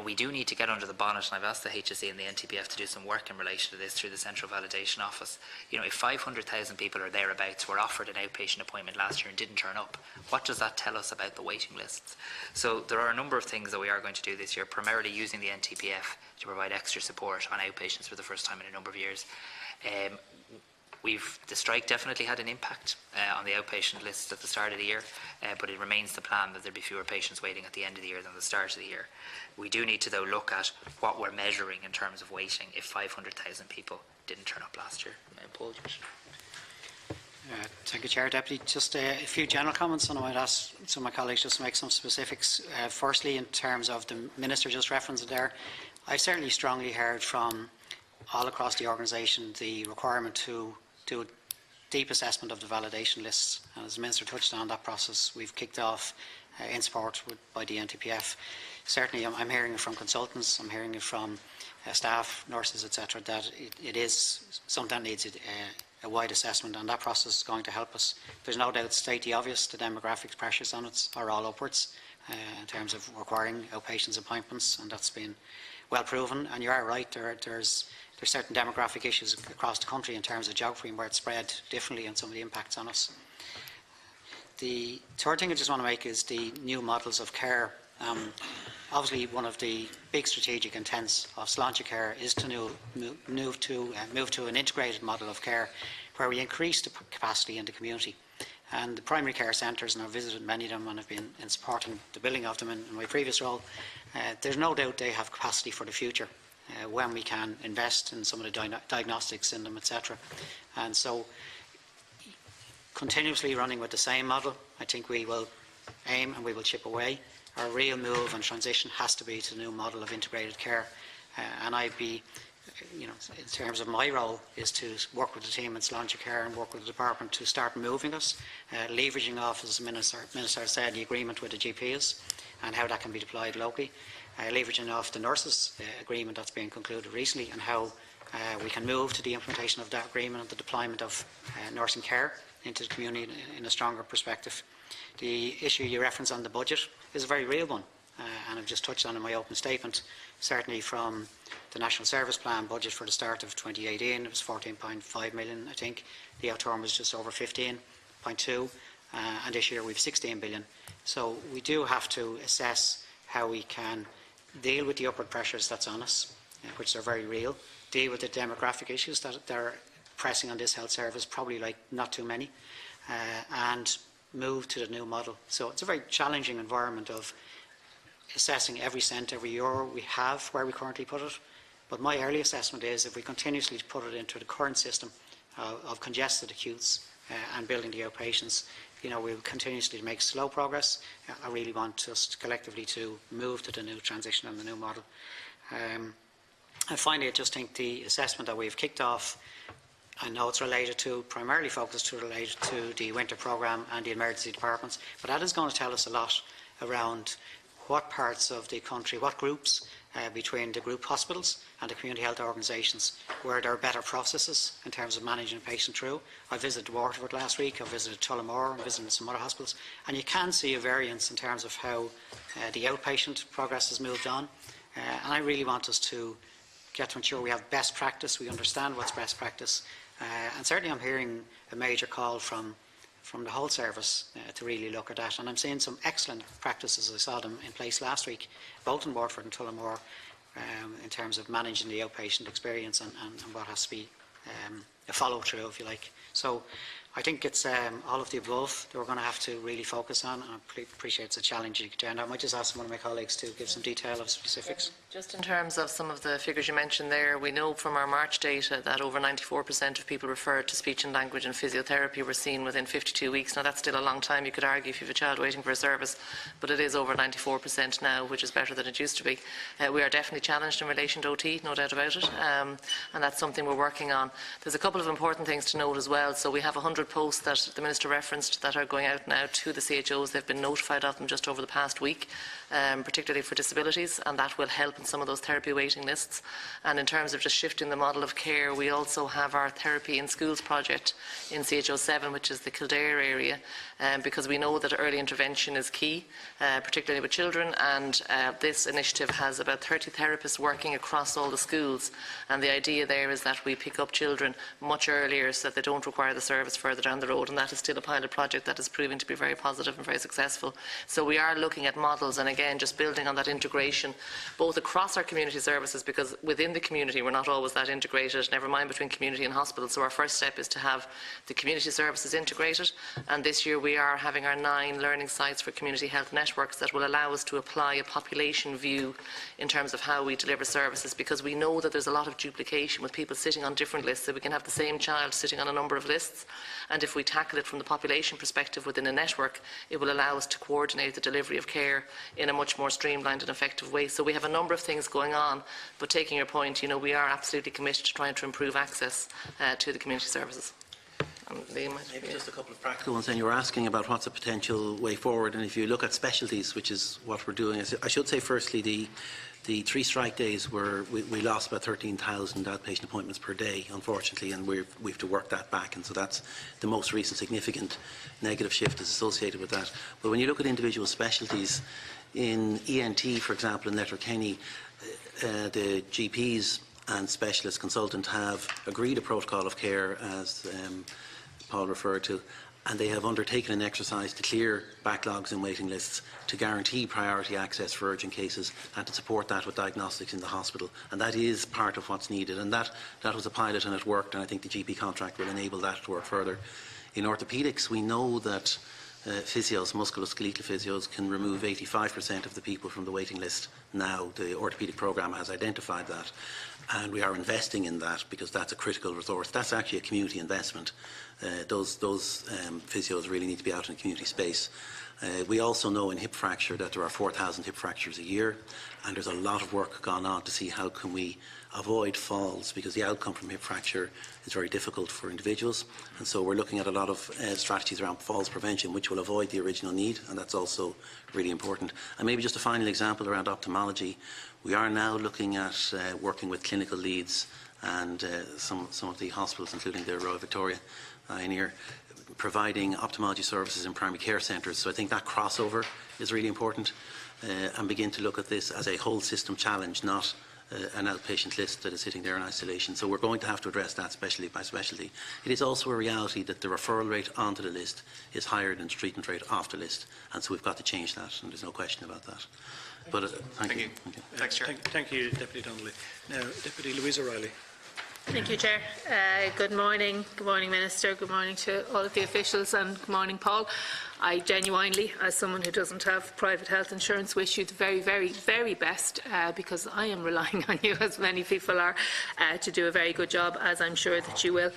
we do need to get under the bonnet, and I've asked the HSE and the NTPF to do some work in relation to this through the Central Validation Office. If 500,000 people or thereabouts were offered an outpatient appointment last year and didn't turn up, what does that tell us about the waiting lists? So there are a number of things that we are going to do this year, primarily using the NTPF to provide extra support on outpatients for the first time in a number of years. The strike definitely had an impact on the outpatient lists at the start of the year, but it remains the plan that there be fewer patients waiting at the end of the year than the start of the year. We do need to, though, look at what we're measuring in terms of waiting if 500,000 people didn't turn up last year. Paul, Thank you, Chair. Deputy, just a few general comments, and I might ask some of my colleagues just to make some specifics. Firstly, in terms of the Minister just referenced there, I've certainly strongly heard from all across the organisation the requirement to do a deep assessment of the validation lists. And as the Minister touched on that process, we've kicked off in support by the NTPF. Certainly, I'm hearing it from consultants, I'm hearing it from staff, nurses, etc., that it is something that needs a wide assessment, and that process is going to help us. There's no doubt, state the obvious, the demographic pressures on it are all upwards in terms of requiring outpatients appointments, and that's been well proven. And you are right, there's certain demographic issues across the country in terms of geography and where it's spread differently and some of the impacts on us. The third thing I just want to make is the new models of care. Obviously, one of the big strategic intents of Sláinte Care is to move to an integrated model of care where we increase the capacity in the community. And the primary care centres, and I've visited many of them and I've been in supporting the building of them in my previous role, there's no doubt they have capacity for the future when we can invest in some of the diagnostics in them, etc. And so, continuously running with the same model, I think we will aim and we will chip away. Our real move and transition has to be to the new model of integrated care. And I'd be, in terms of my role, is to work with the team in Sláinte Care and work with the department to start moving us, leveraging off, as the Minister said, the agreement with the GPs and how that can be deployed locally, leveraging off the nurses agreement that's been concluded recently and how we can move to the implementation of that agreement and the deployment of nursing care into the community in a stronger perspective. The issue you reference on the budget is a very real one, and I've just touched on in my open statement. Certainly from the National Service Plan budget for the start of 2018, it was 14.5 million, I think. The outturn was just over 15.2, and this year we've 16 billion. So we do have to assess how we can deal with the upward pressures that's on us, which are very real, deal with the demographic issues that are pressing on this health service, probably like not too many, and move to the new model. So it's a very challenging environment of assessing every cent, every euro we have, where we currently put it. But my early assessment is if we continuously put it into the current system of congested acutes and building the outpatients, we'll continuously make slow progress. I really want us collectively to move to the new transition and the new model. And finally, I just think the assessment that we've kicked off, I know it's primarily focused related to the winter programme and the emergency departments, but that is going to tell us a lot around what parts of the country, what groups between the group hospitals and the community health organisations, where there are better processes in terms of managing a patient through. I visited Waterford last week, I visited Tullamore, I visited some other hospitals, and you can see a variance in terms of how the outpatient progress has moved on. And I really want us to get to ensure we have best practice, we understand what's best practice. And certainly I'm hearing a major call from the whole service to really look at that. And I'm seeing some excellent practices. I saw them in place last week, both in Waterford and Tullamore, in terms of managing the outpatient experience and what has to be a follow-through, if you like. So I think it's all of the above that we're going to have to really focus on, and I appreciate it's a challenging agenda. I might just ask one of my colleagues to give some detail of specifics. Just in terms of some of the figures you mentioned there, we know from our March data that over 94% of people referred to speech and language and physiotherapy were seen within 52 weeks. Now that's still a long time, you could argue, if you have a child waiting for a service, but it is over 94% now, which is better than it used to be. We are definitely challenged in relation to OT, no doubt about it, and that's something we're working on. There's a couple of important things to note as well. So we have 100 100 posts that the Minister referenced that are going out now to the CHOs. They've been notified of them just over the past week, particularly for disabilities, and that will help in some of those therapy waiting lists. And in terms of just shifting the model of care, we also have our Therapy in Schools project in CHO 7, which is the Kildare area, because we know that early intervention is key, particularly with children, and this initiative has about 30 therapists working across all the schools, and the idea there is that we pick up children much earlier so that they don't require the service further down the road, and that is still a pilot project that is proving to be very positive and very successful. So we are looking at models, and again just building on that integration both across our community services, because within the community we're not always that integrated, never mind between community and hospital. So our first step is to have the community services integrated, and this year we are having our 9 learning sites for community health networks that will allow us to apply a population view in terms of how we deliver services, because we know that there's a lot of duplication with people sitting on different lists. So we can have the same child sitting on a number of lists, and if we tackle it from the population perspective within a network, it will allow us to coordinate the delivery of care in a much more streamlined and effective way. So we have a number of things going on, but taking your point, we are absolutely committed to trying to improve access to the community services. Maybe just a couple of practical ones. And you were asking about what's a potential way forward, and if you look at specialties, which is what we're doing, I should say firstly the 3 strike days were we lost about 13,000 outpatient appointments per day, unfortunately, and we have to work that back, and so that's the most recent significant negative shift is associated with that. But when you look at individual specialties, in ENT, for example, in Letterkenny, the GPs and specialist consultant have agreed a protocol of care, as Paul referred to, and they have undertaken an exercise to clear backlogs and waiting lists, to guarantee priority access for urgent cases, and to support that with diagnostics in the hospital. And that is part of what's needed, and that was a pilot and it worked, and I think the GP contract will enable that to work further. In orthopaedics, we know that physios, musculoskeletal physios, can remove 85% of the people from the waiting list now. The orthopaedic programme has identified that, and we are investing in that because that's a critical resource. That's actually a community investment. Those physios really need to be out in the community space. We also know in hip fracture that there are 4,000 hip fractures a year, and there's a lot of work gone on to see how can we avoid falls, because the outcome from hip fracture is very difficult for individuals, and so we're looking at a lot of strategies around falls prevention which will avoid the original need, and that's also really important. And maybe just a final example around ophthalmology. We are now looking at working with clinical leads and some of the hospitals, including the Royal Victoria in here, providing ophthalmology services in primary care centres. So I think that crossover is really important, and begin to look at this as a whole system challenge, not an outpatient list that is sitting there in isolation. So we're going to have to address that specialty by specialty. It is also a reality that the referral rate onto the list is higher than the treatment rate off the list, and so we've got to change that, and there's no question about that. But thank you. Thanks, Chair. Thank you, Deputy Donnelly. Now, Deputy Louise O'Reilly. Thank you, Chair. Good morning. Good morning, Minister. Good morning to all of the officials, and good morning, Paul. I genuinely, as someone who doesn't have private health insurance, wish you the very, very, very best, because I am relying on you, as many people are, to do a very good job, as I'm sure that you will.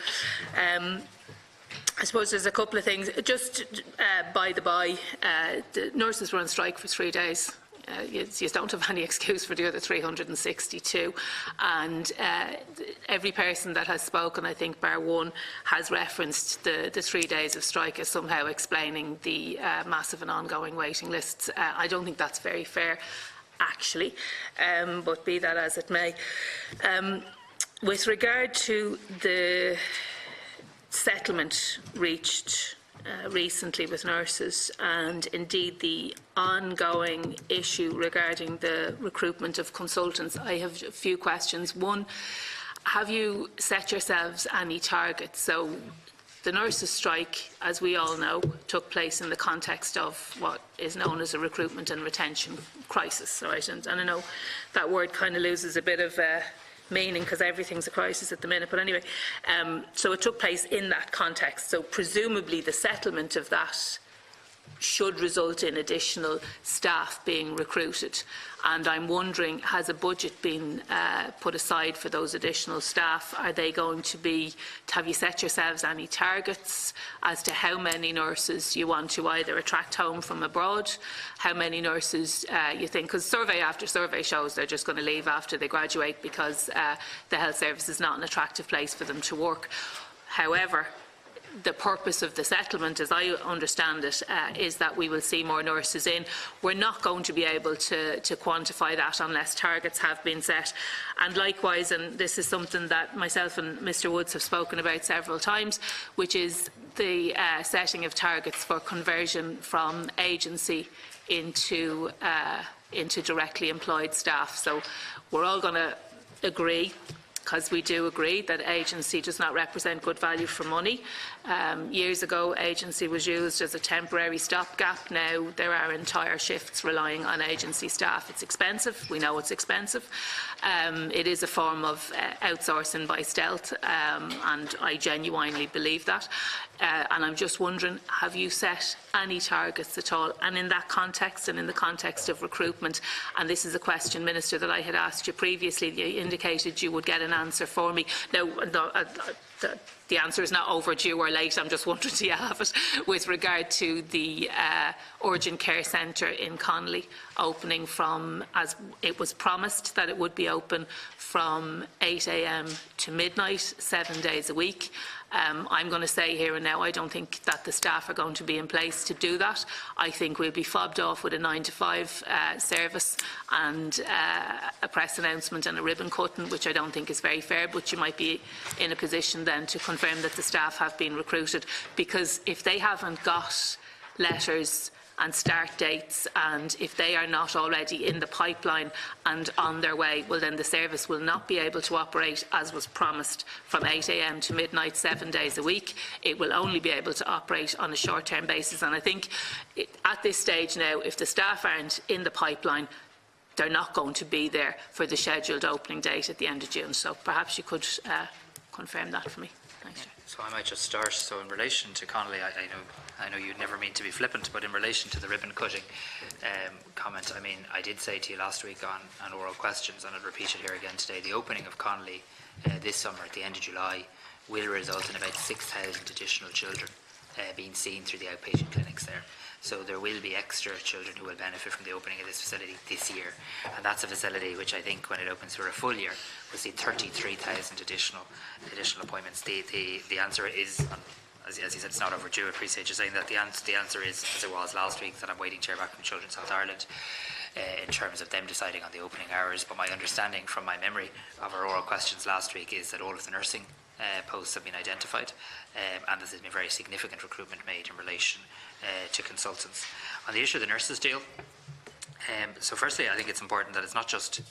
I suppose there's a couple of things. Just by the by, the nurses were on strike for 3 days. You don't have any excuse for the other 362, and every person that has spoken, I think bar one, has referenced the 3 days of strike as somehow explaining the massive and ongoing waiting lists. I don't think that's very fair, actually, but be that as it may. With regard to the settlement reached recently with nurses, and indeed the ongoing issue regarding the recruitment of consultants, I have a few questions. One, have you set yourselves any targets? So the nurses' strike, as we all know, took place in the context of what is known as a recruitment and retention crisis, right? And I know that word kind of loses a bit of meaning because everything's a crisis at the minute, but anyway, so it took place in that context. So presumably the settlement of that should result in additional staff being recruited, and I'm wondering, has a budget been put aside for those additional staff? Are they going to be, have you set yourselves any targets as to how many nurses you want to either attract home from abroad, how many nurses you think, because survey after survey shows they're just going to leave after they graduate because the health service is not an attractive place for them to work. However, the purpose of the settlement, as I understand it, is that we will see more nurses in. We're not going to be able to quantify that unless targets have been set. And likewise, and this is something that myself and Mr Woods have spoken about several times, which is the setting of targets for conversion from agency into directly employed staff. So we're all going to agree, because we do agree, that agency does not represent good value for money. Years ago, agency was used as a temporary stopgap. Now there are entire shifts relying on agency staff. It's expensive. We know it's expensive. It is a form of outsourcing by stealth, and I genuinely believe that. And I'm just wondering, have you set any targets at all? And in that context, and in the context of recruitment, and this is a question, Minister, that I had asked you previously, you indicated you would get an answer for me. Now, the answer is not overdue or late. I'm just wondering, do you have it, with regard to the urgent care centre in Connolly opening from, as it was promised that it would be open, from 8 a.m. to midnight, 7 days a week. I'm going to say here and now, I don't think that the staff are going to be in place to do that. I think we'll be fobbed off with a 9 to 5 service and a press announcement and a ribbon cutting, which I don't think is very fair, but you might be in a position then to confirm that the staff have been recruited, because if they haven't got letters and start dates, and if they are not already in the pipeline and on their way, well then the service will not be able to operate as was promised from 8 a.m. to midnight, 7 days a week. It will only be able to operate on a short-term basis, and I think at this stage now, if the staff aren't in the pipeline, they're not going to be there for the scheduled opening date at the end of June. So perhaps you could confirm that for me. Thanks. So I might just start. So in relation to Connolly, I know you'd never mean to be flippant, but in relation to the ribbon cutting comment, I mean, I did say to you last week on oral questions, and I'll repeat it here again today, the opening of Connolly this summer at the end of July will result in about 6,000 additional children being seen through the outpatient clinics there. So there will be extra children who will benefit from the opening of this facility this year. And that's a facility which I think, when it opens for a full year, will see 33,000 additional appointments. The answer is, as you said, it's not overdue. I appreciate you saying that. The answer is, as it was last week, that I'm waiting to hear back from Children's Health Ireland in terms of them deciding on the opening hours. But my understanding from my memory of our oral questions last week is that all of the nursing posts have been identified, and there's been very significant recruitment made in relation to consultants. On the issue of the nurses deal, so firstly, I think it's important that it's not just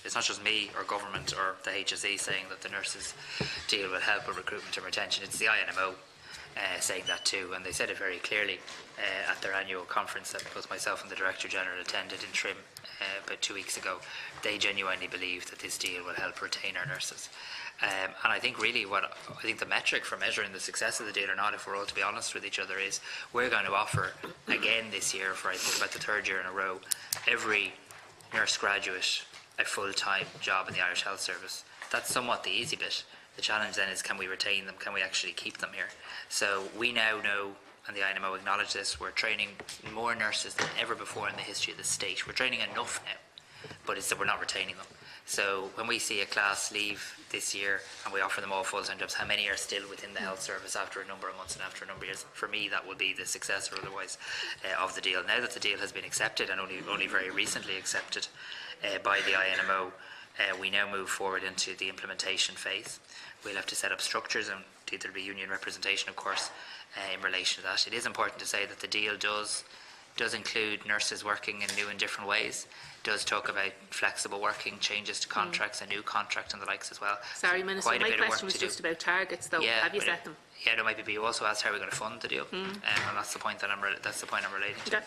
me or government or the HSE saying that the nurses deal will help with recruitment and retention. It's the INMO saying that too, and they said it very clearly at their annual conference that both myself and the Director General attended in Trim about 2 weeks ago. They genuinely believe that this deal will help retain our nurses. And I think really the metric for measuring the success of the deal or not, if we're all to be honest with each other, is we're going to offer again this year, for I think about the third year in a row, every nurse graduate a full-time job in the Irish Health Service. That's somewhat the easy bit. The challenge then is, can we retain them? Can we actually keep them here? So we now know, and the INMO acknowledge this, we're training more nurses than ever before in the history of the state. We're training enough now, but it's that we're not retaining them. So when we see a class leave this year and we offer them all full-time jobs, how many are still within the health service after a number of months and after a number of years? For me, that will be the success or otherwise of the deal. Now that the deal has been accepted, and only very recently accepted by the INMO, we now move forward into the implementation phase. We'll have to set up structures, and there will be union representation, of course, in relation to that. It is important to say that the deal does include nurses working in new and different ways. Does talk about flexible working, changes to contracts, a new contract and the likes as well. Sorry, Minister, my question was just about targets, though. Yeah, have you set them? Yeah, there might be. You also asked how we're going to fund the deal, and that's the point that I'm relating to. Okay.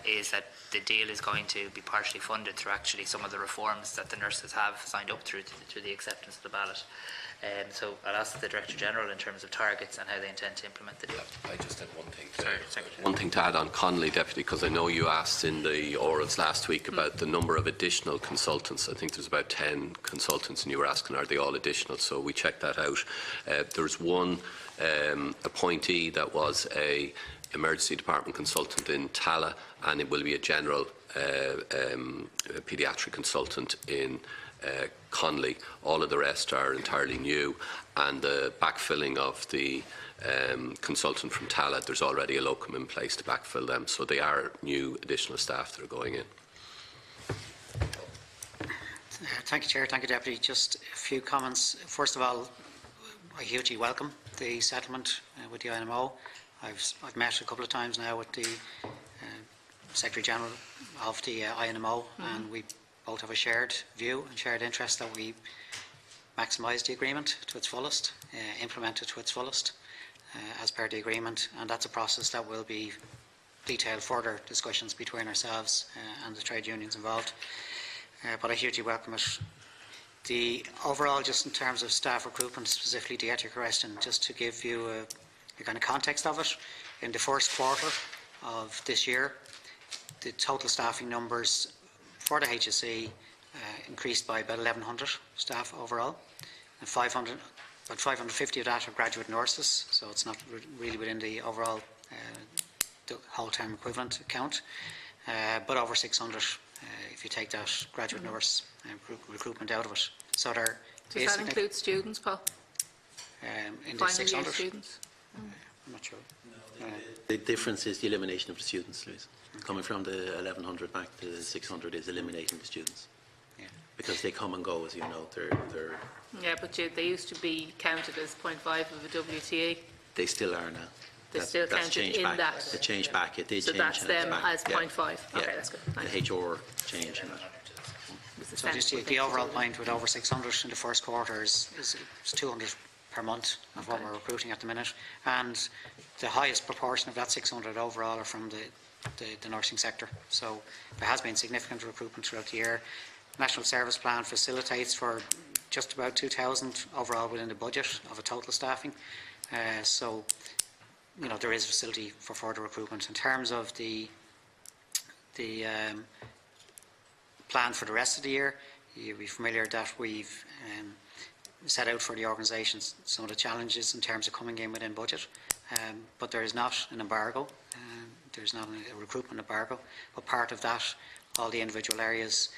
Is that the deal is going to be partially funded through actually some of the reforms that the nurses have signed up through the acceptance of the ballot. So I'll ask the Director General in terms of targets and how they intend to implement the deal. I just had one thing to add on Connolly, Deputy, because I know you asked in the orals last week about the number of additional consultants. I think there's about 10 consultants, and you were asking, are they all additional? So we checked that out. There's one appointee that was a emergency department consultant in Tala, and it will be a general paediatric consultant in Conley. All of the rest are entirely new, and the backfilling of the consultant from Tallaght, there's already a locum in place to backfill them, so they are new additional staff that are going in. Thank you, Chair. Thank you, Deputy. Just a few comments. First of all, I hugely welcome the settlement with the INMO. I've met a couple of times now with the Secretary General of the INMO, and we both have a shared view and shared interest that we maximise the agreement to its fullest, implement it to its fullest as per the agreement, and that's a process that will be detailed further discussions between ourselves and the trade unions involved. But I hugely welcome it. The overall, just in terms of staff recruitment, specifically to answer your question, just to give you a kind of context of it, in the first quarter of this year, the total staffing numbers for the HSE increased by about 1,100 staff overall, and about 550 of that are graduate nurses, so it's not really within the overall the whole-time equivalent count, but over 600 if you take that graduate nurse recruitment out of it. So there does that include students, Paul? In the 600 students? I'm not sure. The difference is the elimination of the students, Louise. Coming from the 1,100 back to the 600 is eliminating the students. Yeah. Because they come and go, as you know. Yeah, but they used to be counted as 0.5 of a WTE. They still are now. They still counted in back. that. It changed back. It did so change. that's them as 0.5. Yeah. Okay, that's good. Thanks. The HR change in that. So just the overall point with over 600 in the first quarter is 200 per month of what we're recruiting at the minute, and the highest proportion of that 600 overall are from the nursing sector. So there has been significant recruitment throughout the year. National Service Plan facilitates for just about 2,000 overall within the budget of a total staffing. So you know there is facility for further recruitment. In terms of the plan for the rest of the year, you'll be familiar that we've set out for the organisations some of the challenges in terms of coming in within budget, but there is not an embargo, there's not a recruitment embargo, but part of that, all the individual areas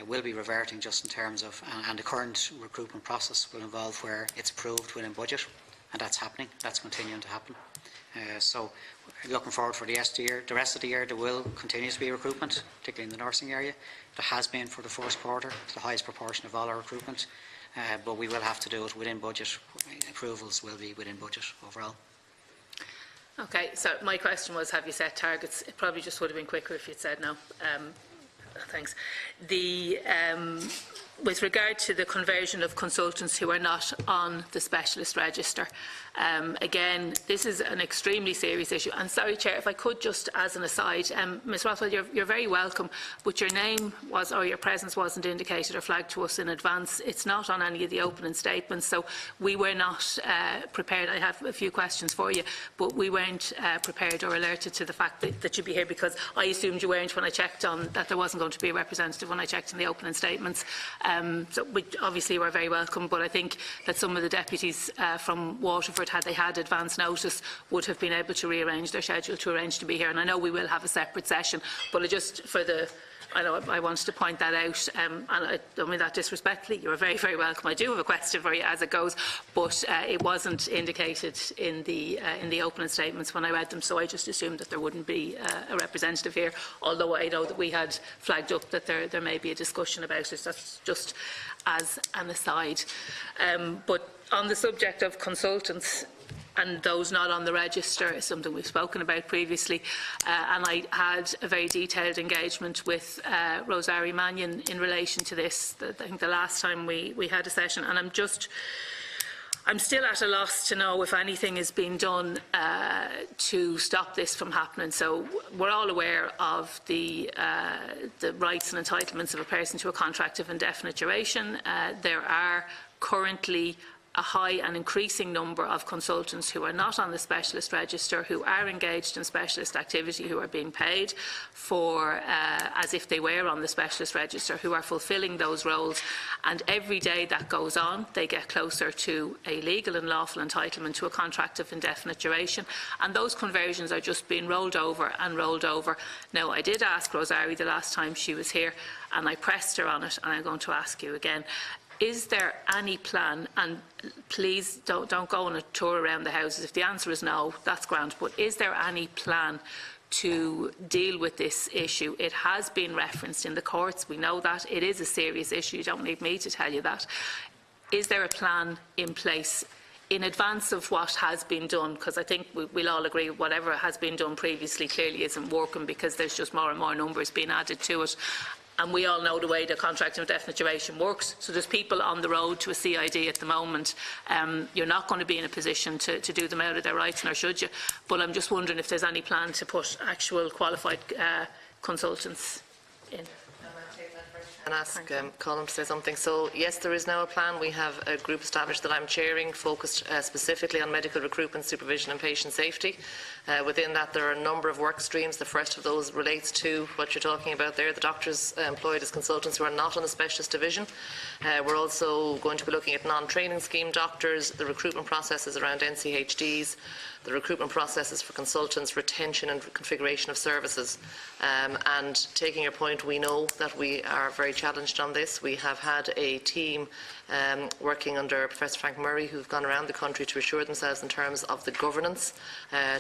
will be reverting just in terms of, and the current recruitment process will involve where it's approved within budget, and that's happening, that's continuing to happen. So looking forward for the rest of the year there will continue to be recruitment, particularly in the nursing area. There has been for the first quarter, it's the highest proportion of all our recruitment, but we will have to do it within budget. Approvals will be within budget overall. Okay, so my question was, have you set targets? It probably just would have been quicker if you'd said no. Thanks. With regard to the conversion of consultants who are not on the specialist register, again, this is an extremely serious issue. And sorry, Chair, if I could just, as an aside, Ms. Rothwell, you're very welcome, but your name was, or your presence wasn't indicated or flagged to us in advance. It's not on any of the opening statements, so we were not prepared. I have a few questions for you, but we weren't prepared or alerted to the fact that you'd be here, because I assumed you weren't when I checked on that there wasn't going to be a representative when I checked in the opening statements. So we obviously were very welcome, but I think that some of the deputies from Waterford, had they had advance notice, would have been able to rearrange their schedule to arrange to be here. And I know we will have a separate session, but I wanted to point that out, and I don't mean that disrespectfully. You're very, very welcome. I do have a question for you as it goes, but it wasn't indicated in the opening statements when I read them, so I just assumed that there wouldn't be a representative here, although I know that we had flagged up that there may be a discussion about it. That's just as an aside. But on the subject of consultants, and those not on the register is something we've spoken about previously, and I had a very detailed engagement with Rosemary Mannion in relation to this. I think the last time we had a session, and I'm still at a loss to know if anything is being done to stop this from happening. So we're all aware of the rights and entitlements of a person to a contract of indefinite duration. There are currently a high and increasing number of consultants who are not on the specialist register, who are engaged in specialist activity, who are being paid for as if they were on the specialist register, who are fulfilling those roles. And every day that goes on, they get closer to a legal and lawful entitlement to a contract of indefinite duration. And those conversions are just being rolled over and rolled over. Now, I did ask Rosarie the last time she was here, and I pressed her on it, and I'm going to ask you again. Is there any plan, and please don't go on a tour around the houses, if the answer is no, that's grand, but is there any plan to deal with this issue? It has been referenced in the courts, we know that. It is a serious issue, you don't need me to tell you that. Is there a plan in place in advance of what has been done? Because I think we'll all agree whatever has been done previously clearly isn't working, because there's just more and more numbers being added to it. And we all know the way the contract of indefinite duration works. So there's people on the road to a CID at the moment. You're not going to be in a position to do them out of their rights, nor should you. But I'm just wondering if there's any plan to put actual qualified consultants in. And ask Colm to say something. So yes, there is now a plan. We have a group established that I'm chairing, focused specifically on medical recruitment, supervision and patient safety. Within that, there are a number of work streams. The first of those relates to what you're talking about there, the doctors employed as consultants who are not on the specialist division. We're also going to be looking at non-training scheme doctors, the recruitment processes around NCHDs, the recruitment processes for consultants, retention and configuration of services. And taking your point, we know that we are very challenged on this. We have had a team working under Professor Frank Murray, who've gone around the country to assure themselves in terms of the governance,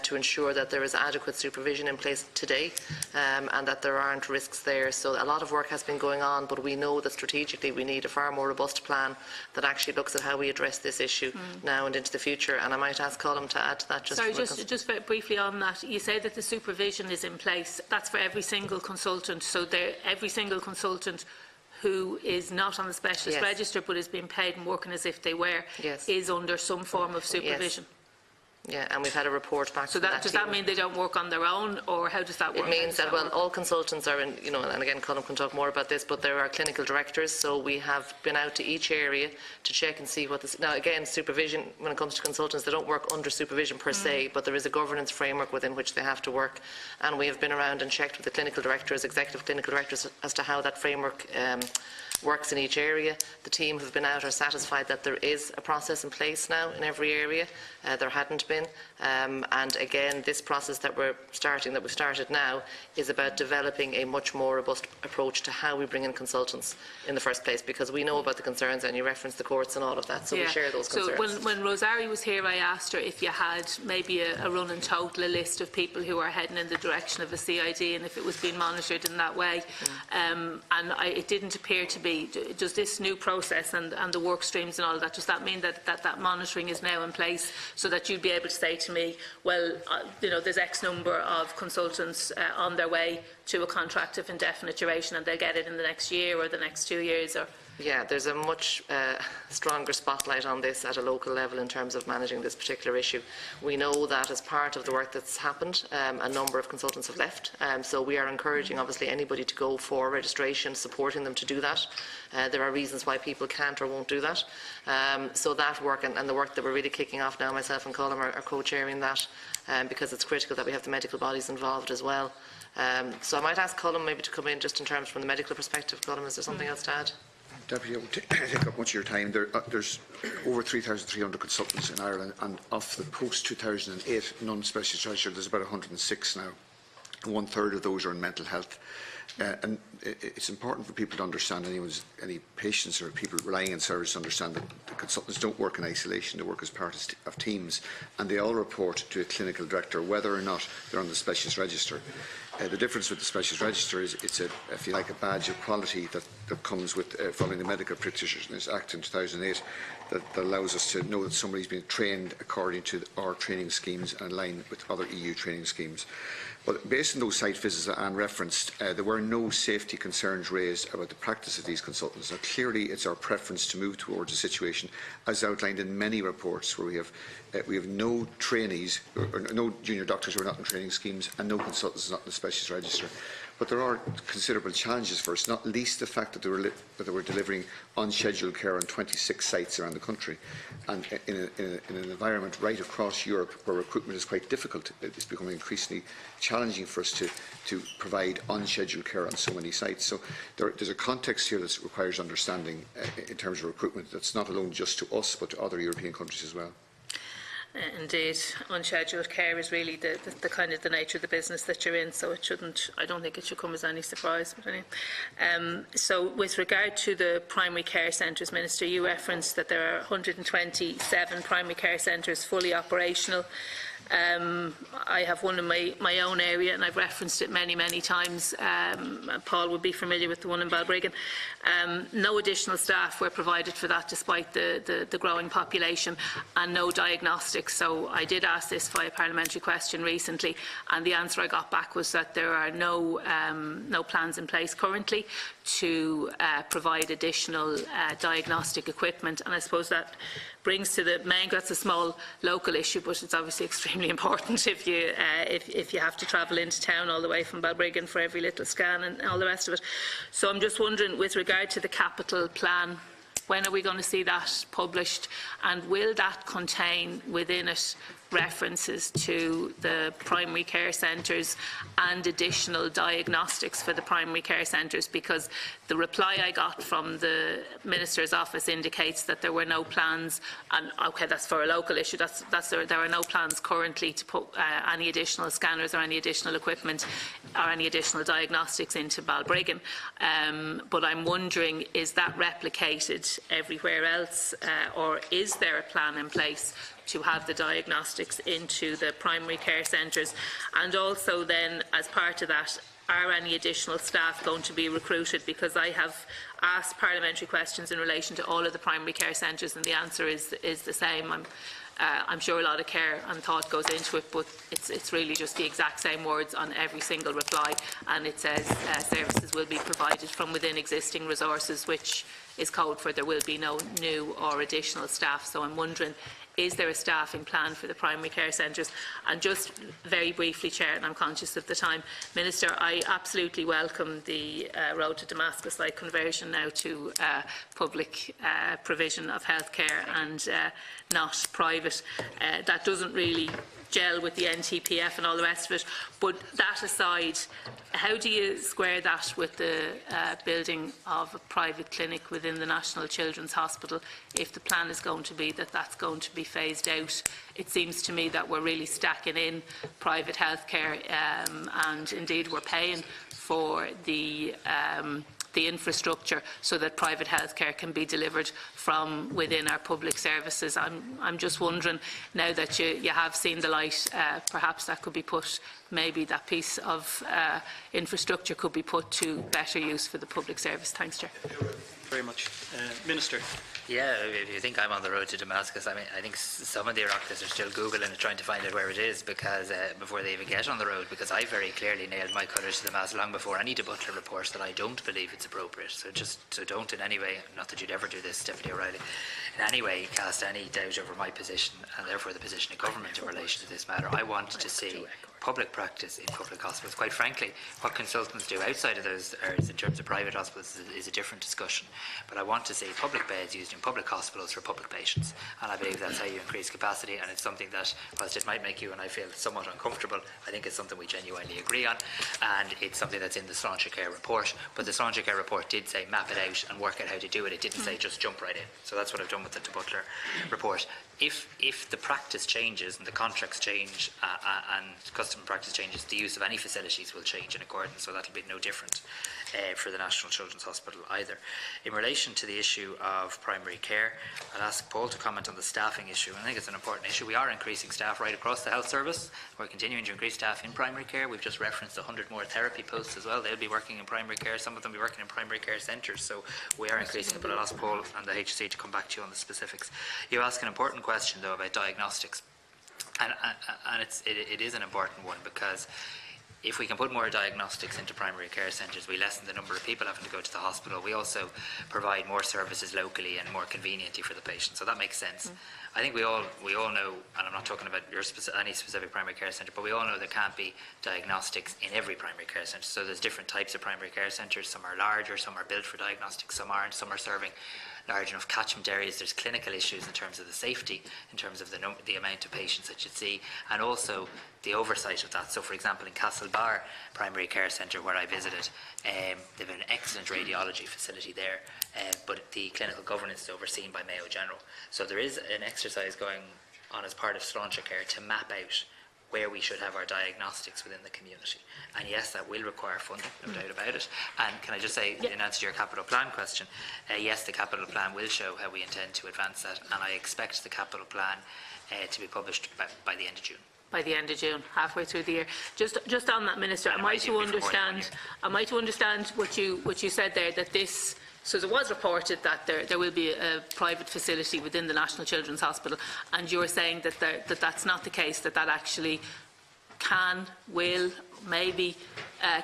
to ensure that there is adequate supervision in place today, and that there aren't risks there. So a lot of work has been going on, but we know that strategically we need a far more robust plan that actually looks at how we address this issue now and into the future. And I might ask Colm to add to that. Sorry, just very briefly on that. You say that the supervision is in place. That's for every single consultant. So every single consultant who is not on the specialist register but is being paid and working as if they were is under some form of supervision. Yeah, and we've had a report back. So does that mean they don't work on their own, or how does that work? It means that, well, all consultants are in, and again, Colm can talk more about this, but there are clinical directors, so we have been out to each area to check and see what this. Now, again, supervision, when it comes to consultants, they don't work under supervision per se, but there is a governance framework within which they have to work. And we have been around and checked with the clinical directors, executive clinical directors, as to how that framework works in each area. The team who've been out are satisfied that there is a process in place now in every area. There hadn't been. And again, this process that we've started now, is about developing a much more robust approach to how we bring in consultants in the first place, because we know about the concerns, and you referenced the courts and all of that, so we share those concerns. So when Rosarie was here, I asked her if you had maybe a running total, a list of people who are heading in the direction of a CID, and if it was being monitored in that way. It didn't appear to be. Does this new process and the work streams and all that, does that mean that monitoring is now in place, so that you'd be able to say to me, well, there's X number of consultants on their way to a contract of indefinite duration, and they'll get it in the next year or the next 2 years? Or yeah, there's a much stronger spotlight on this at a local level in terms of managing this particular issue. We know that as part of the work that's happened, a number of consultants have left. So we are encouraging, obviously, anybody to go for registration, supporting them to do that. There are reasons why people can't or won't do that. So that work and the work that we're really kicking off now, myself and Colm are co-chairing that, because it's critical that we have the medical bodies involved as well. So I might ask Colm maybe to come in just in terms from the medical perspective. Colm, is there something else to add? Deputy, I won't take up much of your time. There's over 3,300 consultants in Ireland, and of the post-2008 non-specialist register, there's about 106 now. 1/3 of those are in mental health. And it's important for people to understand, any patients or people relying on service to understand that the consultants don't work in isolation, they work as part of teams, and they all report to a clinical director whether or not they're on the specialist register. The difference with the specialist register is it's if you like, a badge of quality that comes with following the Medical Practitioners Act in 2008 that allows us to know that somebody's been trained according to our training schemes and in line with other EU training schemes. But based on those site visits that Anne referenced, there were no safety concerns raised about the practice of these consultants. Now, clearly, it's our preference to move towards a situation, as outlined in many reports, where we have no trainees or no junior doctors who are not in training schemes and no consultants not in the specialist register. But there are considerable challenges for us, not least the fact that they were delivering unscheduled care on 26 sites around the country. And in an environment right across Europe where recruitment is quite difficult, it's becoming increasingly challenging for us to provide unscheduled care on so many sites. So there's a context here that requires understanding in terms of recruitment that's not alone just to us but to other European countries as well. Indeed, unscheduled care is really the kind of the nature of the business that you're in, so it shouldn't, I don't think it should come as any surprise. But anyway. So with regard to the primary care centres, Minister, you referenced that there are 127 primary care centres fully operational. I have one in my own area, and I've referenced it many times. Paul would be familiar with the one in Balbriggan. No additional staff were provided for that despite the growing population, and no diagnostics. So I did ask this via parliamentary question recently, and the answer I got back was that there are no plans in place currently to provide additional diagnostic equipment. And I suppose that brings to the main, that's a small local issue, but it's obviously extremely important if you have to travel into town all the way from Balbriggan for every little scan and all the rest of it. So I'm just wondering, with regard to the capital plan, when are we going to see that published, and will that contain within it references to the primary care centres and additional diagnostics for the primary care centres? Because the reply I got from the Minister's office indicates that there were no plans, and okay, that's for a local issue, there are no plans currently to put any additional scanners or any additional equipment or any additional diagnostics into Balbriggan. But I'm wondering, is that replicated everywhere else, or is there a plan in place to have the diagnostics into the primary care centres? And also then, as part of that, are any additional staff going to be recruited? Because I have asked parliamentary questions in relation to all of the primary care centres, and the answer is the same. I'm sure a lot of care and thought goes into it, but it's really just the exact same words on every single reply, and it says services will be provided from within existing resources, which is code for there will be no new or additional staff. So I'm wondering, is there a staffing plan for the primary care centres? And just very briefly, Chair, and I'm conscious of the time, Minister, I absolutely welcome the road to Damascus-like conversion now to public provision of healthcare and not private. That doesn't really gel with the NTPF and all the rest of it. But that aside, how do you square that with the building of a private clinic within the National Children's Hospital if the plan is going to be that that's going to be phased out? It seems to me that we're really stacking in private healthcare, and indeed we're paying for the infrastructure so that private healthcare can be delivered from within our public services. I'm just wondering, now that you have seen the light, perhaps that could be put, maybe that piece of infrastructure could be put to better use for the public service. Thanks, Chair. Very much. Minister. Yeah, if you think I'm on the road to Damascus, I mean, I think some of the Oireachtas are still Googling and trying to find out where it is, because before they even get on the road, because I very clearly nailed my colours to the mast long before any Butler reports that I don't believe it's appropriate. So don't in any way, not that you'd ever do this, Deputy O'Reilly, in any way cast any doubt over my position and therefore the position of government in relation to this matter. I want to see public practice in public hospitals. Quite frankly, what consultants do outside of those areas in terms of private hospitals is a different discussion. But I want to see public beds used in public hospitals for public patients, and I believe that's how you increase capacity, and it's something that, whilst it might make you and I feel somewhat uncomfortable, I think it's something we genuinely agree on, and it's something that's in the Sláinte Care report. But the Sláinte Care report did say map it out and work out how to do it. It didn't say just jump right in. So that's what I've done with the Butler report. If the practice changes and the contracts change and custom practice changes, the use of any facilities will change in accordance, so that'll be no different for the National Children's Hospital either. In relation to the issue of primary care, I'll ask Paul to comment on the staffing issue. I think it's an important issue. We are increasing staff right across the health service. We're continuing to increase staff in primary care. We've just referenced 100 more therapy posts as well. They'll be working in primary care. Some of them will be working in primary care centres. So we are increasing it, but I'll ask Paul and the HSE to come back to you on the specifics. You ask an important question, though, about diagnostics. And it is an important one, because if we can put more diagnostics into primary care centres, we lessen the number of people having to go to the hospital. We also provide more services locally and more conveniently for the patient. So that makes sense. I think we all know, and I'm not talking about any specific primary care centre, but we all know there can't be diagnostics in every primary care centre. So there's different types of primary care centres. Some are larger, some are built for diagnostics, some aren't. Some are serving large enough catchment areas. There's clinical issues in terms of the safety, in terms of the amount of patients that you see, and also the oversight of that. So, for example, in Castlebar Primary Care Centre, where I visited, they've an excellent radiology facility there, but the clinical governance is overseen by Mayo General. So there is an exercise going on as part of Sláinte Care to map out where we should have our diagnostics within the community. And yes, that will require funding, no doubt about it. And can I just say, in answer to your capital plan question, yes, the capital plan will show how we intend to advance that, and I expect the capital plan to be published by the end of June. By the end of June, halfway through the year. Just on that, Minister, am I to understand what you said there, that this, so there was reported that there will be a private facility within the National Children's Hospital, and you're saying that that's not the case, that actually will, maybe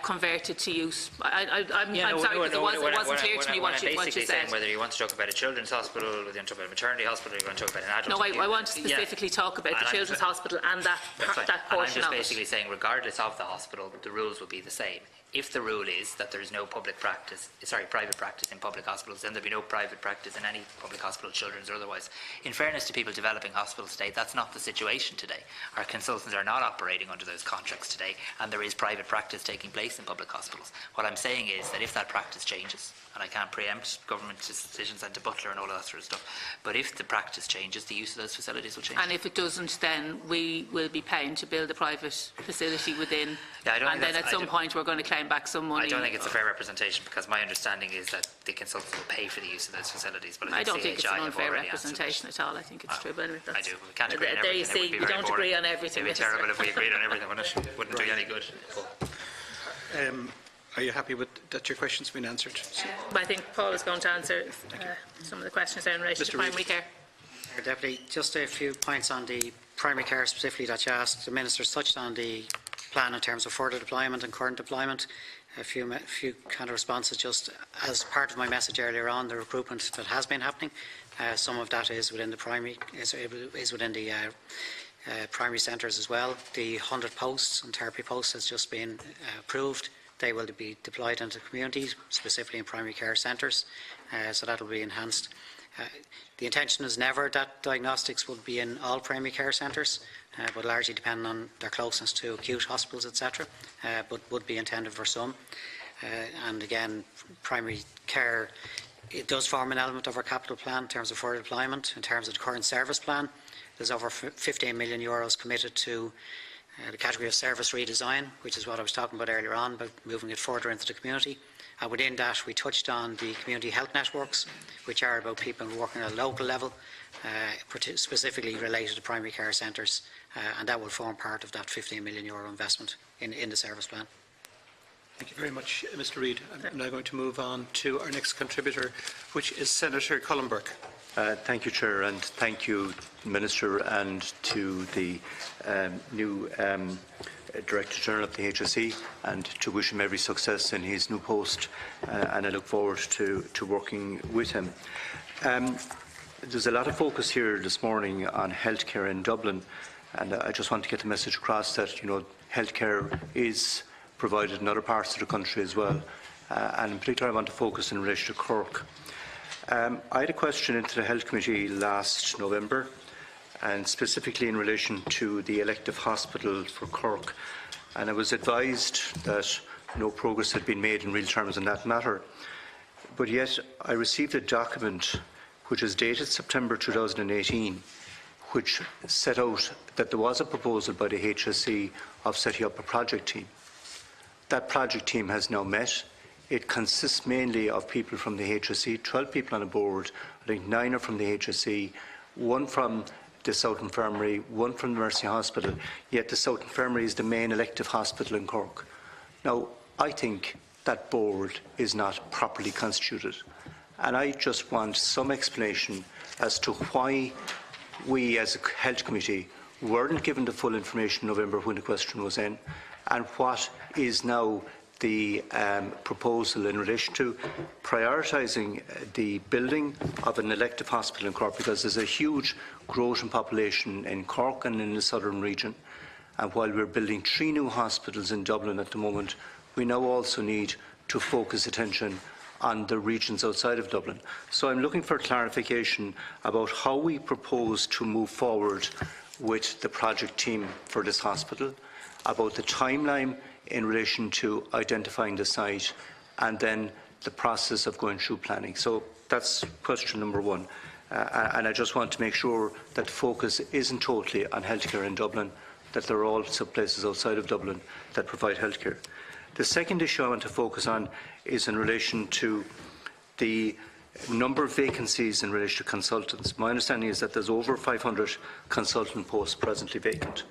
converted to use. I'm sorry, because it wasn't clear to me what you said. Whether you want to talk about a children's hospital, whether you want to talk about a maternity hospital, or you want to talk about an adult. No, I want to specifically talk about the children's hospital and that portion and I'm just basically saying, regardless of the hospital, the rules will be the same. If the rule is that there is no private practice in public hospitals, then there will be no private practice in any public hospital, children's or otherwise. In fairness to people developing hospitals today, that's not the situation today. Our consultants are not operating under those contracts today, and there is private practice taking place in public hospitals. What I'm saying is that if that practice changes, and I can't preempt government decisions and to Butler and all of that sort of stuff, but if the practice changes, the use of those facilities will change. And if it doesn't, then we will be paying to build a private facility within, and then at some point we're going to claim back some money. I don't think it's a fair representation, because my understanding is that the consultants will pay for the use of those facilities. But I don't think it's an unfair representation at all. I think it's true. But anyway, I do. We can't agree on everything. There you see, we don't agree on everything. It would be terrible if we agreed on everything, wouldn't it? Wouldn't do you any good. Are you happy with that your question's been answered? I think Paul is going to answer some of the questions there in relation to primary care. Deputy, just a few points on the primary care specifically that you asked. The Minister's touched on the plan in terms of further deployment and current deployment. A few kind of responses just as part of my message earlier on, the recruitment that has been happening. Some of that is within the primary primary centres as well. The 100 posts and therapy posts has just been approved. They will be deployed into communities, specifically in primary care centres, so that will be enhanced. The intention is never that diagnostics would be in all primary care centres, but largely depending on their closeness to acute hospitals, etc., but would be intended for some. And again, primary care, it does form an element of our capital plan in terms of further deployment. In terms of the current service plan, there's over €15 million committed to the category of service redesign, which is what I was talking about earlier on, about moving it further into the community. And within that, we touched on the community health networks, which are about people working at a local level, specifically related to primary care centres, and that will form part of that €15 million investment in the service plan. Thank you very much, Mr. Reid. I'm now going to move on to our next contributor, which is Senator Colm Burke. Thank you, Chair, and thank you, Minister, and to the new Director General of the HSE, and to wish him every success in his new post, and I look forward to working with him. There's a lot of focus here this morning on healthcare in Dublin, and I just want to get the message across that, healthcare is provided in other parts of the country as well, and in particular I want to focus in relation to Cork. I had a question into the Health Committee last November, and specifically in relation to the elective hospital for Cork, and I was advised that no progress had been made in real terms on that matter. But yet I received a document which is dated September 2018, which set out that there was a proposal by the HSE of setting up a project team. That project team has now met. It consists mainly of people from the HSE, 12 people on a board. I think 9 are from the HSE, 1 from the South Infirmary, 1 from the Mercy Hospital, yet the South Infirmary is the main elective hospital in Cork. Now, I think that board is not properly constituted, and I just want some explanation as to why we as a Health Committee weren't given the full information in November when the question was in, and what is now the proposal in relation to prioritising the building of an elective hospital in Cork, because there's a huge growth in population in Cork and in the southern region. And while we're building 3 new hospitals in Dublin at the moment, we now also need to focus attention on the regions outside of Dublin. So I'm looking for clarification about how we propose to move forward with the project team for this hospital, about the timeline in relation to identifying the site, and then the process of going through planning. So that's question number 1. And I just want to make sure that focus isn't totally on healthcare in Dublin, that there are also places outside of Dublin that provide healthcare. The second issue I want to focus on is in relation to the number of vacancies in relation to consultants. My understanding is that there's over 500 consultant posts presently vacant.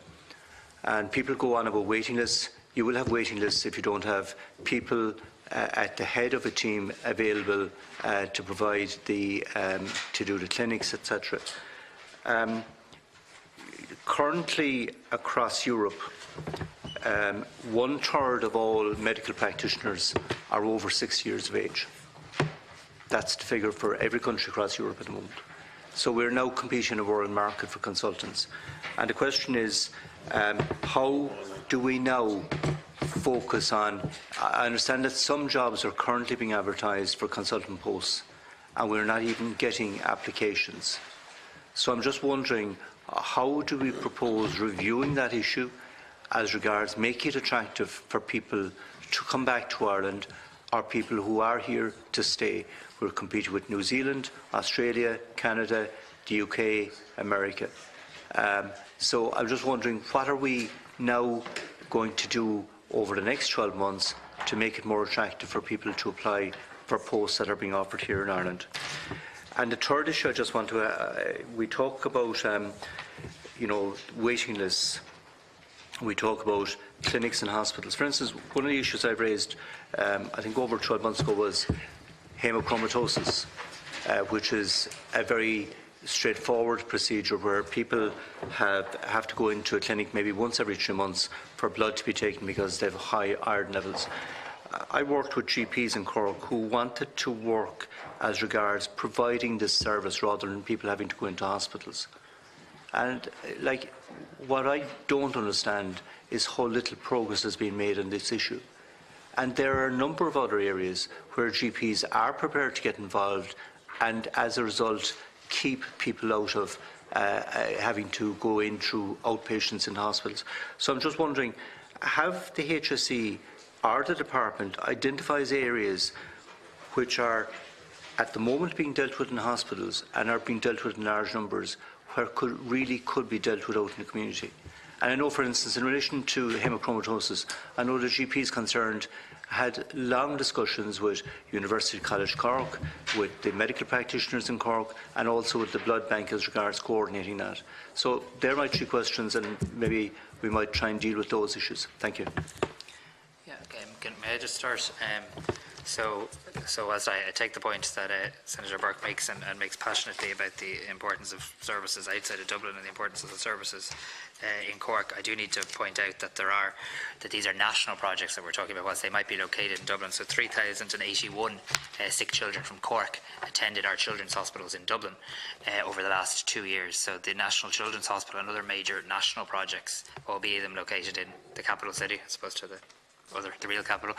And people go on about waiting lists. You will have waiting lists if you don't have people at the head of a team available to provide the to do the clinics, etc. Currently, across Europe, 1/3 of all medical practitioners are over 60 years of age. That's the figure for every country across Europe at the moment. So we're now competing in a world market for consultants. And the question is, how do we now focus on? I understand that some jobs are currently being advertised for consultant posts, and we're not even getting applications. So I'm just wondering, how do we propose reviewing that issue as regards making it attractive for people to come back to Ireland, or people who are here to stay? We're competing with New Zealand, Australia, Canada, the UK, America. So I'm just wondering, what are we now going to do over the next 12 months to make it more attractive for people to apply for posts that are being offered here in Ireland? And the third issue I just want to, we talk about, waiting lists. We talk about clinics and hospitals. For instance, one of the issues I've raised, I think over 12 months ago, was hemochromatosis, which is a very straightforward procedure where people have to go into a clinic maybe once every 3 months for blood to be taken because they have high iron levels. I worked with GPs in Cork who wanted to work as regards providing this service rather than people having to go into hospitals. And what I don't understand is how little progress has been made on this issue. And there are a number of other areas where GPs are prepared to get involved and, as a result, keep people out of having to go in through outpatients in hospitals. So I'm just wondering, have the HSE or the department identifies areas which are at the moment being dealt with in hospitals and are being dealt with in large numbers where could be dealt with out in the community? And I know, for instance, in relation to hemochromatosis, I know the GPs concerned had long discussions with University College Cork, with the medical practitioners in Cork, and also with the blood bank as regards coordinating that. So there are my 3 questions, and maybe we might try and deal with those issues. Thank you. Yeah, okay. May I just start? So as I take the point that Senator Burke makes and makes passionately about the importance of services outside of Dublin and the importance of the services in Cork, I do need to point out that these are national projects that we're talking about, whilst they might be located in Dublin. So 3,081 sick children from Cork attended our children's hospitals in Dublin over the last 2 years. So the National Children's Hospital and other major national projects, albeit them located in the capital city as opposed to the real capital,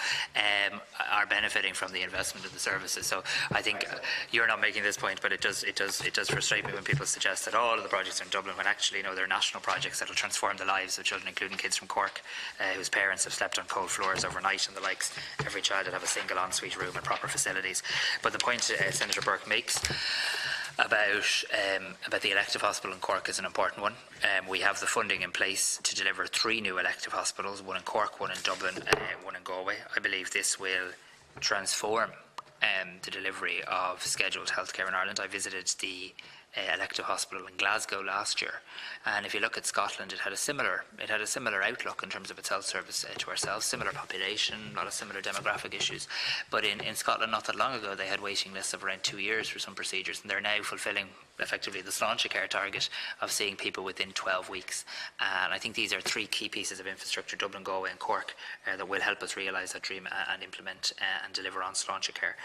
are benefiting from the investment in the services. So I think you're not making this point, but it does frustrate me when people suggest that all of the projects are in Dublin, when actually, they're national projects that will transform the lives of children, including kids from Cork, whose parents have slept on cold floors overnight and the likes. Every child will have a single ensuite room and proper facilities. But the point Senator Burke makes about the elective hospital in Cork is an important one. We have the funding in place to deliver 3 new elective hospitals, one in Cork, one in Dublin, one in Galway. I believe this will transform the delivery of scheduled healthcare in Ireland. I visited the elective hospital in Glasgow last year. And if you look at Scotland, it had a similar outlook in terms of its health service to ourselves, similar population, a lot of similar demographic issues. But in Scotland, not that long ago, they had waiting lists of around 2 years for some procedures, and they're now fulfilling effectively the Sláinte care target of seeing people within 12 weeks. And I think these are 3 key pieces of infrastructure, Dublin, Galway and Cork, that will help us realise that dream and implement and deliver on Sláinte care.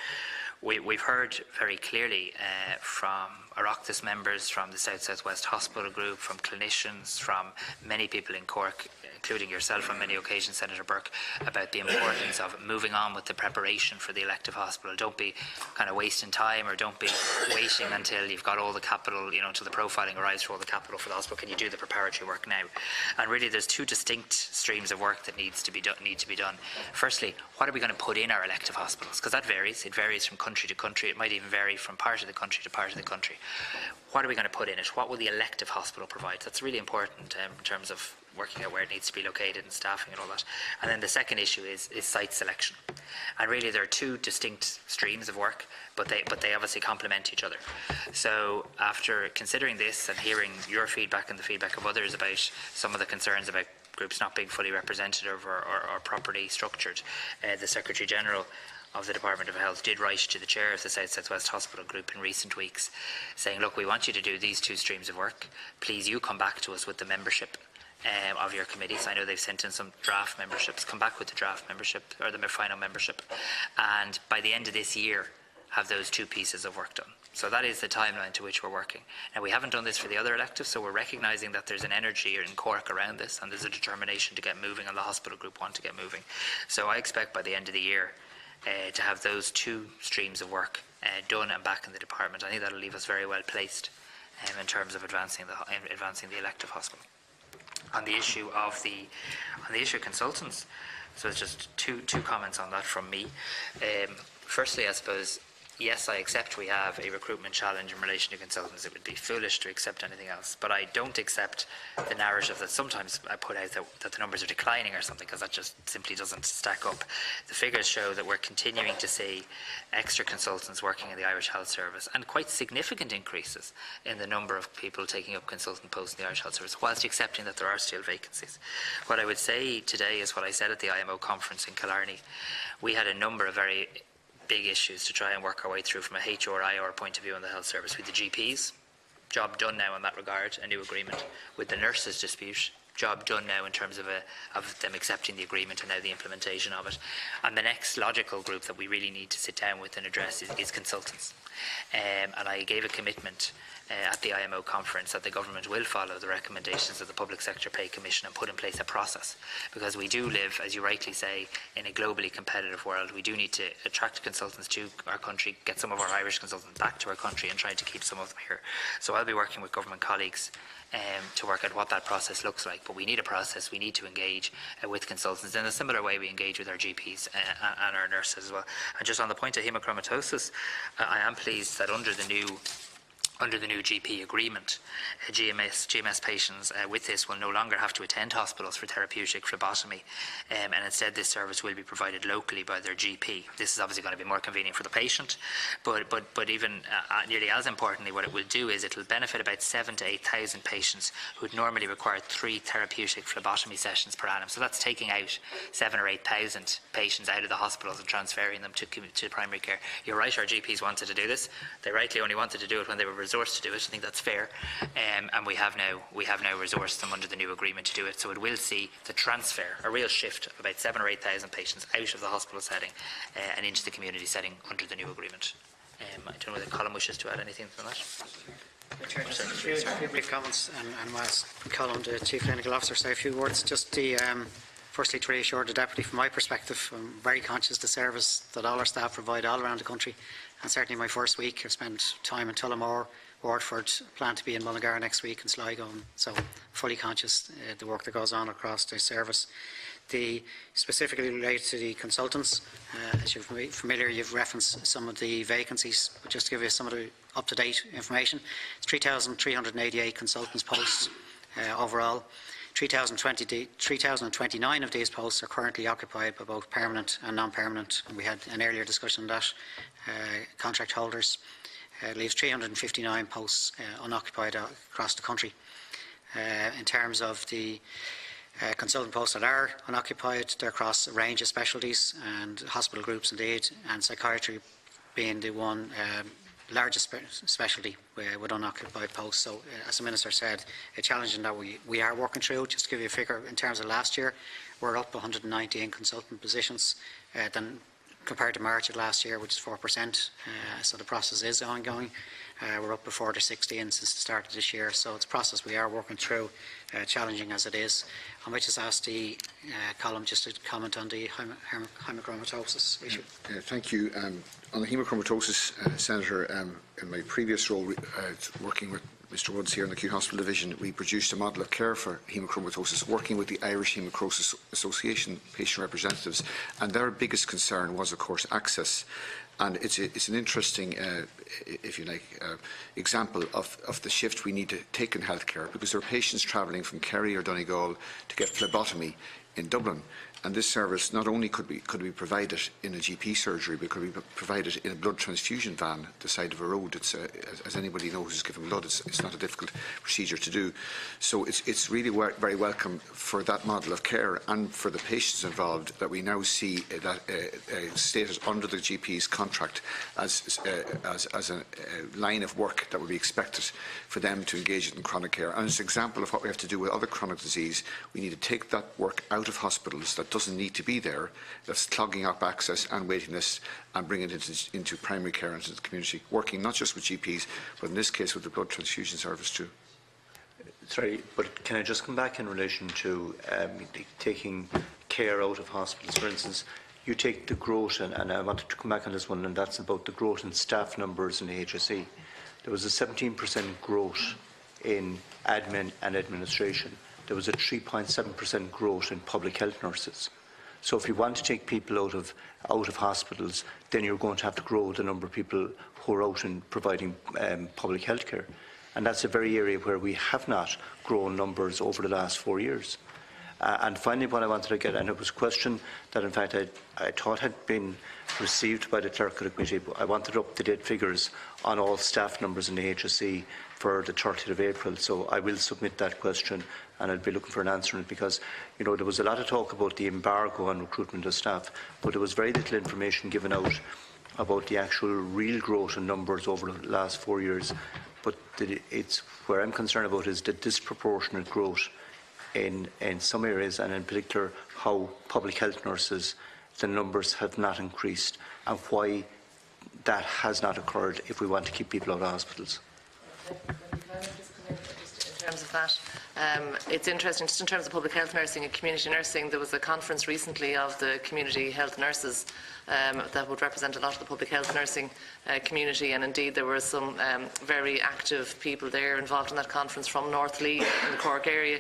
We've heard very clearly from Oireachtas members, from the South West Hospital Group, from clinicians, from many people in Cork, including yourself on many occasions, Senator Burke, about the importance of moving on with the preparation for the elective hospital. Don't be kind of wasting time, or don't be waiting until you've got all the capital, until the profiling arrives for all the capital for the hospital. Can you do the preparatory work now? And really, there's 2 distinct streams of work that need to be done. Firstly, what are we going to put in our elective hospitals? Because that varies. It varies from country to country. It might even vary from part of the country to part of the country. What are we going to put in it? What will the elective hospital provide? That's really important in terms of working out where it needs to be located and staffing and all that. And then the second issue is site selection. And really, there are 2 distinct streams of work, but they obviously complement each other. So after considering this and hearing your feedback and the feedback of others about some of the concerns about groups not being fully representative or properly structured, the Secretary General of the Department of Health did write to the chair of the South West Hospital Group in recent weeks, saying, look, we want you to do these 2 streams of work. Please, you come back to us with the membership of your committees. I know they've sent in some draft memberships. Come back with the draft membership, or the final membership, and by the end of this year have those 2 pieces of work done. So that is the timeline to which we're working. And we haven't done this for the other electives, so we're recognising that there's an energy in Cork around this, and there's a determination to get moving, and the hospital group want to get moving. So I expect by the end of the year to have those 2 streams of work done and back in the department. I think that'll leave us very well placed in terms of advancing the elective hospital. On the issue of consultants, so it's just two comments on that from me. Firstly, I suppose, yes, I accept we have a recruitment challenge in relation to consultants. It would be foolish to accept anything else. But I don't accept the narrative that sometimes I put out that the numbers are declining or something, because that just simply doesn't stack up. The figures show that we're continuing to see extra consultants working in the Irish Health Service, and quite significant increases in the number of people taking up consultant posts in the Irish Health Service, whilst accepting that there are still vacancies. What I would say today is what I said at the IMO conference in Killarney. We had a number of very big issues to try and work our way through from a HR/IR point of view in the health service. With the GPs, job done now in that regard, a new agreement. With the nurses dispute, job done now in terms of them accepting the agreement and now the implementation of it. And the next logical group that we really need to sit down with and address is consultants. And I gave a commitment at the IMO conference that the government will follow the recommendations of the Public Sector Pay Commission and put in place a process, because we do live, as you rightly say, in a globally competitive world. We do need to attract consultants to our country, get some of our Irish consultants back to our country, and try to keep some of them here. So I'll be working with government colleagues to work out what that process looks like. But we need a process. We need to engage with consultants in a similar way we engage with our GPs and our nurses as well. And just on the point of hemochromatosis, I am pleased that under the new GP agreement, GMS patients with this will no longer have to attend hospitals for therapeutic phlebotomy, and instead this service will be provided locally by their GP. This is obviously going to be more convenient for the patient, but even nearly as importantly, what it will do is it will benefit about 7,000 to 8,000 patients who would normally require 3 therapeutic phlebotomy sessions per annum. So that's taking out 7,000 or 8,000 patients out of the hospitals and transferring them to primary care. You're right, our GPs wanted to do this. They rightly only wanted to do it when they were resourced to do it. I think that's fair, and we have now resourced them under the new agreement to do it. So it will see the transfer, a real shift of about 7,000 or 8,000 patients out of the hospital setting and into the community setting under the new agreement. I don't know whether Colm wishes to add anything to that. A few brief comments, and I'll ask Colm, the Chief Clinical Officer, say a few words. Just firstly, to reassure the Deputy, from my perspective, I'm very conscious of the service that all our staff provide all around the country. And certainly my first week, I've spent time in Tullamore, Waterford, plan to be in Mullingar next week, and Sligo. So fully conscious the work that goes on across the service. Specifically related to the consultants, as you're familiar, you've referenced some of the vacancies, but just to give you some of the up-to-date information, it's 3,388 consultants posts overall. 3,029 of these posts are currently occupied by both permanent and non-permanent, and we had an earlier discussion on that, contract holders. leaves 359 posts unoccupied across the country. In terms of the consultant posts that are unoccupied, they're across a range of specialties and hospital groups indeed, and psychiatry being the one largest specialty with unoccupied posts. So, as the Minister said, a challenge that we are working through. Just to give you a figure, in terms of last year, we're up 119 consultant positions than compared to March of last year, which is 4%. So the process is ongoing. We're up before the 16 since the start of this year. So it's a process we are working through, challenging as it is. I might just ask the Colm just to comment on the hemochromatosis issue. Thank you. On the hemochromatosis, Senator, in my previous role working with Mr Woods here in the Acute Hospital Division, we produced a model of care for hemochromatosis, working with the Irish Hemochromatosis Association patient representatives, and their biggest concern was, of course, access. And it's an interesting, if you like, example of the shift we need to take in healthcare, because there are patients travelling from Kerry or Donegal to get phlebotomy in Dublin. And this service not only could be provided in a GP surgery, but could be provided in a blood transfusion van at the side of a road. It's, as anybody knows who's giving blood, it's not a difficult procedure to do. So it's really very welcome for that model of care and for the patients involved that we now see that stated under the GP's contract as a line of work that would be expected for them to engage in chronic care. And it's an example of what we have to do with other chronic disease. We need to take that work out of hospitals that doesn't need to be there, that's clogging up access and waiting lists, and bring it into primary care and into the community, working not just with GPs, but in this case with the blood transfusion service too. Sorry, but can I just come back in relation to taking care out of hospitals? For instance, you take the growth, and I wanted to come back on this one, and that's about the growth in staff numbers in the HSE. There was a 17% growth in admin and administration. There was a 3.7% growth in public health nurses. So if you want to take people out of hospitals, then you're going to have to grow the number of people who are out and providing public health care. And that's a very area where we have not grown numbers over the last 4 years. And finally, what I wanted to get, and it was a question that in fact I thought had been received by the Clerk of the Committee, but I wanted up-to-date figures on all staff numbers in the HSE for the 30th of April. So I will submit that question, and I'll be looking for an answer on it, because there was a lot of talk about the embargo on recruitment of staff, but there was very little information given out about the actual real growth in numbers over the last 4 years. But it's where I'm concerned about is the disproportionate growth in some areas, and in particular how public health nurses, the numbers have not increased, and why that has not occurred if we want to keep people out of hospitals. In terms of that, it's interesting, just in terms of public health nursing and community nursing, there was a conference recently of the community health nurses that would represent a lot of the public health nursing community, and indeed there were some very active people there involved in that conference from North Lee in the Cork area,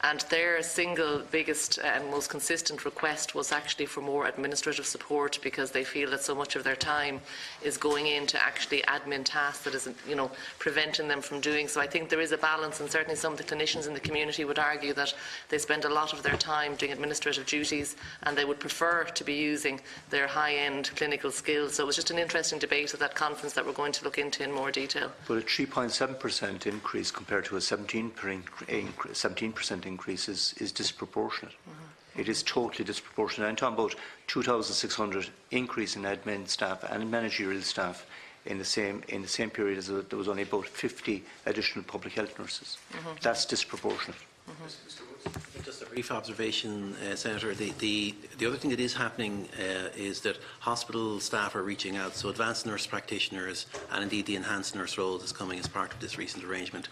and their single biggest and most consistent request was actually for more administrative support, because they feel that so much of their time is going into actually admin tasks that isn't, preventing them from doing so. I think there is a balance, and certainly some of the clinicians in the community would argue that they spend a lot of their time doing administrative duties, and they would prefer to be using their high-end clinical skills. So it was just an interesting debate at that conference that we're going to look into in more detail. But a 3.7% increase compared to a 17% increase is disproportionate. Mm-hmm. It is totally disproportionate. I'm talking about 2,600 increase in admin staff and managerial staff in the same period as there was only about 50 additional public health nurses. Mm-hmm. That's disproportionate. Mm-hmm. Just a brief observation, Senator. The other thing that is happening is that hospital staff are reaching out. So advanced nurse practitioners and indeed the enhanced nurse role is coming as part of this recent arrangement.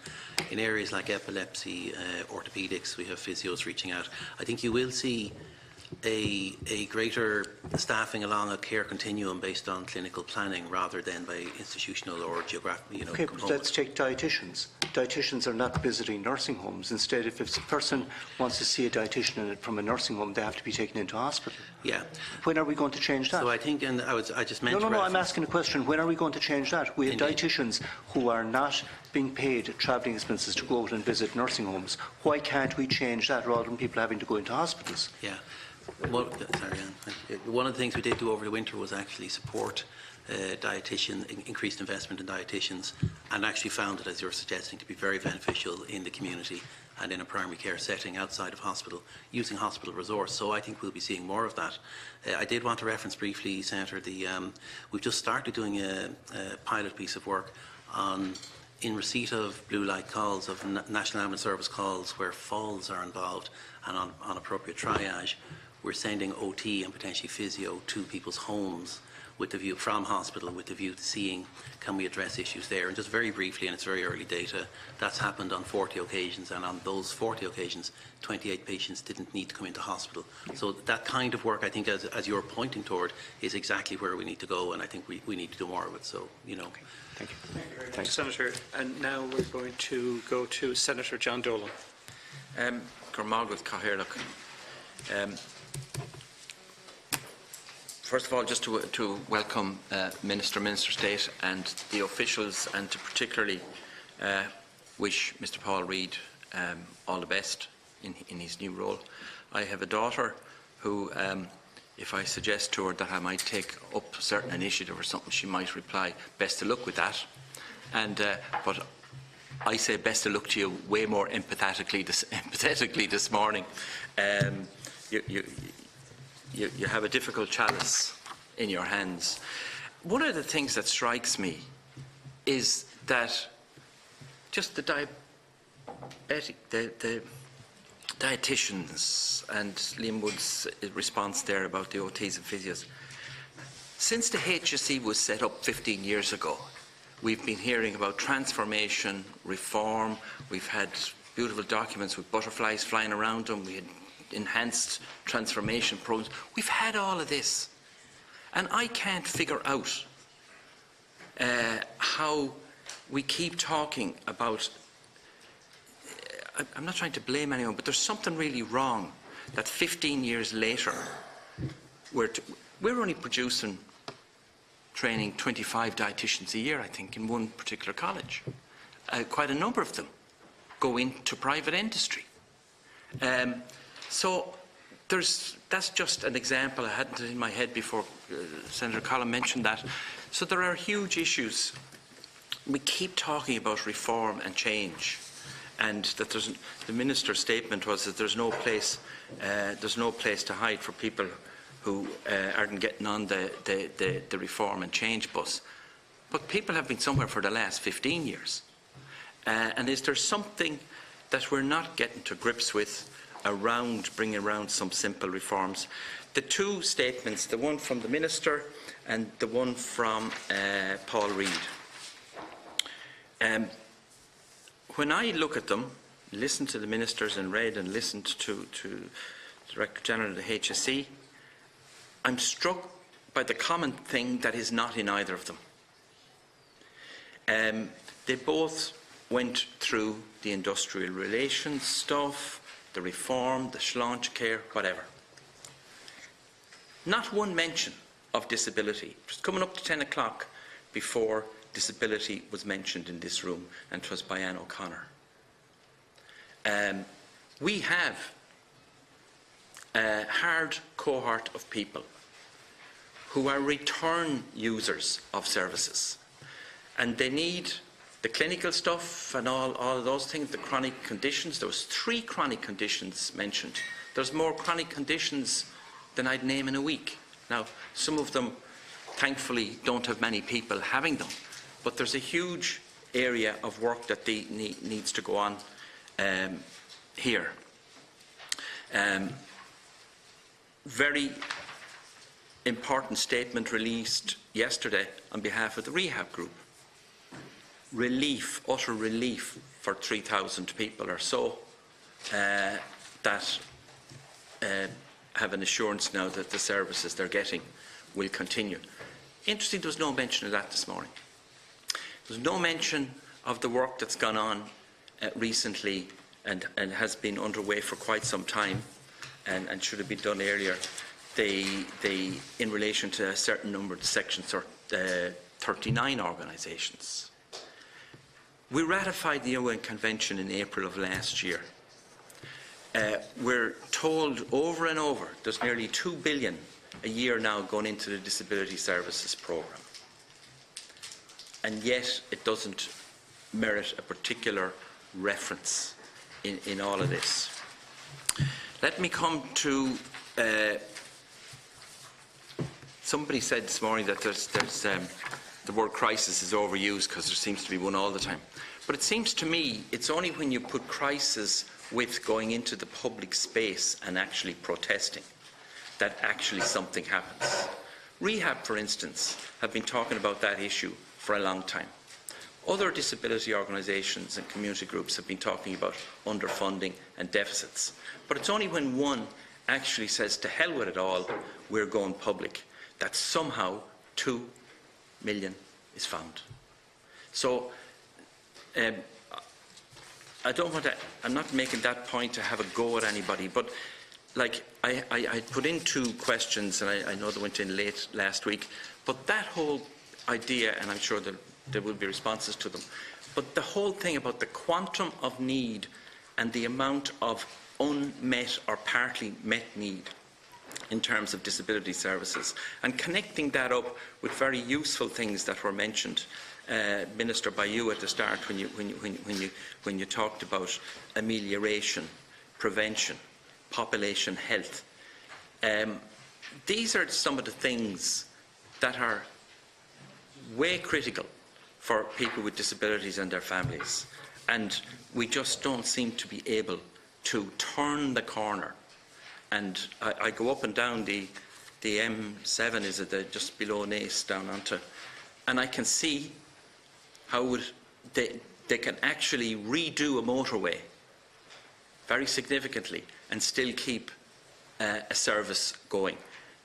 In areas like epilepsy, orthopaedics, we have physios reaching out. I think you will see a greater staffing along a care continuum based on clinical planning rather than by institutional or geographic. Okay, but let's take dietitians. Dietitians are not visiting nursing homes. Instead, if a person wants to see a dietitian from a nursing home, they have to be taken into hospital. Yeah. When are we going to change that? So I think, and I just mentioned. No, I'm asking a question. When are we going to change that? We have dietitians who are not being paid travelling expenses to go out and visit nursing homes. Why can't we change that rather than people having to go into hospitals? Yeah. One of the things we did do over the winter was actually support increased investment in dietitians, and actually found it, as you're suggesting, to be very beneficial in the community and in a primary care setting outside of hospital, using hospital resource. So I think we'll be seeing more of that. I did want to reference briefly, Senator, we've just started doing a pilot piece of work on, in receipt of blue light calls, of National Ambulance Service calls where falls are involved, and on appropriate triage, we're sending OT and potentially physio to people's homes with the view, from hospital, with the view to seeing can we address issues there. And just very briefly, and it's very early data, that's happened on 40 occasions, and on those 40 occasions, 28 patients didn't need to come into hospital. So that kind of work, I think, as you're pointing toward, is exactly where we need to go, and I think we need to do more of it. So, you know. Okay. Thank you. Thank you very much, Senator. And now we're going to go to Senator John Dolan. Margaret, first of all, just to welcome Minister State and the officials, and to particularly wish Mr Paul Reid all the best in his new role. I have a daughter who, if I suggest to her that I might take up a certain initiative or something, she might reply, "Best of luck with that." And but I say best of luck to you way more empathetically this morning. You have a difficult chalice in your hands. One of the things that strikes me is that just the dietitians, and Liam Wood's response there about the OTs and physios. Since the HSE was set up 15 years ago, we've been hearing about transformation, reform. We've had beautiful documents with butterflies flying around them. We had enhanced transformation programs. We've had all of this. And I can't figure out how we keep talking about, I'm not trying to blame anyone, but there's something really wrong that 15 years later, we're only producing, training 25 dietitians a year, I think, in one particular college. Quite a number of them go into private industry. So that's just an example. I hadn't it in my head before Senator Colm mentioned that. So there are huge issues. We keep talking about reform and change, and that the minister's statement was that there's no place to hide for people who aren't getting on the reform and change bus. But people have been somewhere for the last 15 years. And is there something that we're not getting to grips with around bringing around some simple reforms? The two statements, the one from the Minister and the one from Paul Reid. When I look at them, listen to the ministers and read and listened to the Director General of the HSE, I'm struck by the common thing that is not in either of them. They both went through the industrial relations stuff, the reform, the Sláinte care, whatever. Not one mention of disability. It was coming up to 10 o'clock before disability was mentioned in this room, and it was by Anne O'Connor. We have a hard cohort of people who are return users of services, and they need the clinical stuff and all of those things, the chronic conditions. There was 3 chronic conditions mentioned. There's more chronic conditions than I'd name in a week. Now, some of them, thankfully, don't have many people having them, but there's a huge area of work that needs to go on here. Very important statement released yesterday on behalf of the rehab group. Relief, utter relief for 3,000 people or so that have an assurance now that the services they're getting will continue. Interesting, there was no mention of that this morning. There's no mention of the work that's gone on recently and has been underway for quite some time and should have been done earlier. In relation to a certain number of Section 39 organisations. We ratified the UN Convention in April of last year. We're told over and over there's nearly $2 billion a year now going into the Disability Services Programme. and yet it doesn't merit a particular reference in all of this. Let me come to somebody said this morning that the word crisis is overused because there seems to be one all the time. But it seems to me it's only when you put crisis with going into the public space and actually protesting that actually something happens. Rehab, for instance, have been talking about that issue for a long time. Other disability organisations and community groups have been talking about underfunding and deficits. But it's only when one actually says, to hell with it all, we're going public, that somehow 2 million is found. So I don't want to, I'm not making that point to have a go at anybody, but like I put in 2 questions, and I know they went in late last week, but that whole idea, and I'm sure that there will be responses to them, but the whole thing about the quantum of need and the amount of unmet or partly met need in terms of disability services, and connecting that up with very useful things that were mentioned, Minister, by you at the start when you talked about amelioration, prevention, population health. These are some of the things that are way critical for people with disabilities and their families, and we just don't seem to be able to turn the corner. And I go up and down the M7, is it just below Naas, down onto, and I can see how they can actually redo a motorway very significantly and still keep a service going.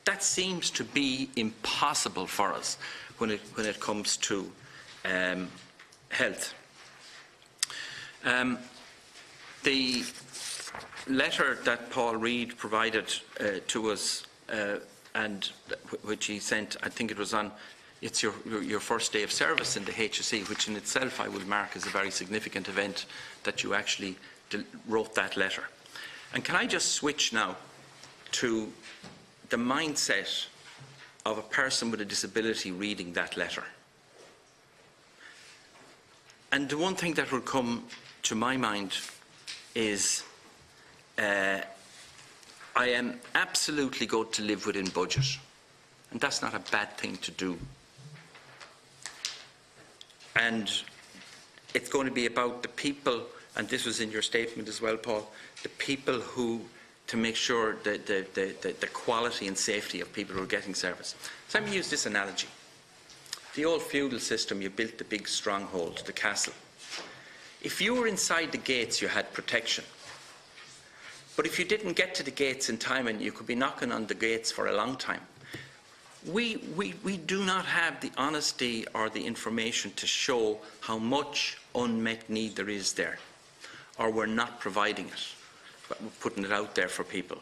That sees to be impossible for us when it comes to health. The letter that Paul Reid provided to us, and which he sent, I think it was on, it's your first day of service in the HSE, which in itself I will mark as a very significant event that you actually wrote that letter. And can I just switch now to the mindset of a person with a disability reading that letter? And the one thing that will come to my mind is I am absolutely going to live within budget, and that's not a bad thing to do. And it's going to be about the people, and this was in your statement as well, Paul, the people who, to make sure that the quality and safety of people who are getting service. So let me use this analogy. The old feudal system, you built the big stronghold, the castle. If you were inside the gates, you had protection. But if you didn't get to the gates in time, and you could be knocking on the gates for a long time, we do not have the honesty or the information to show how much unmet need there is there, or we're not providing it, but we're putting it out there for people.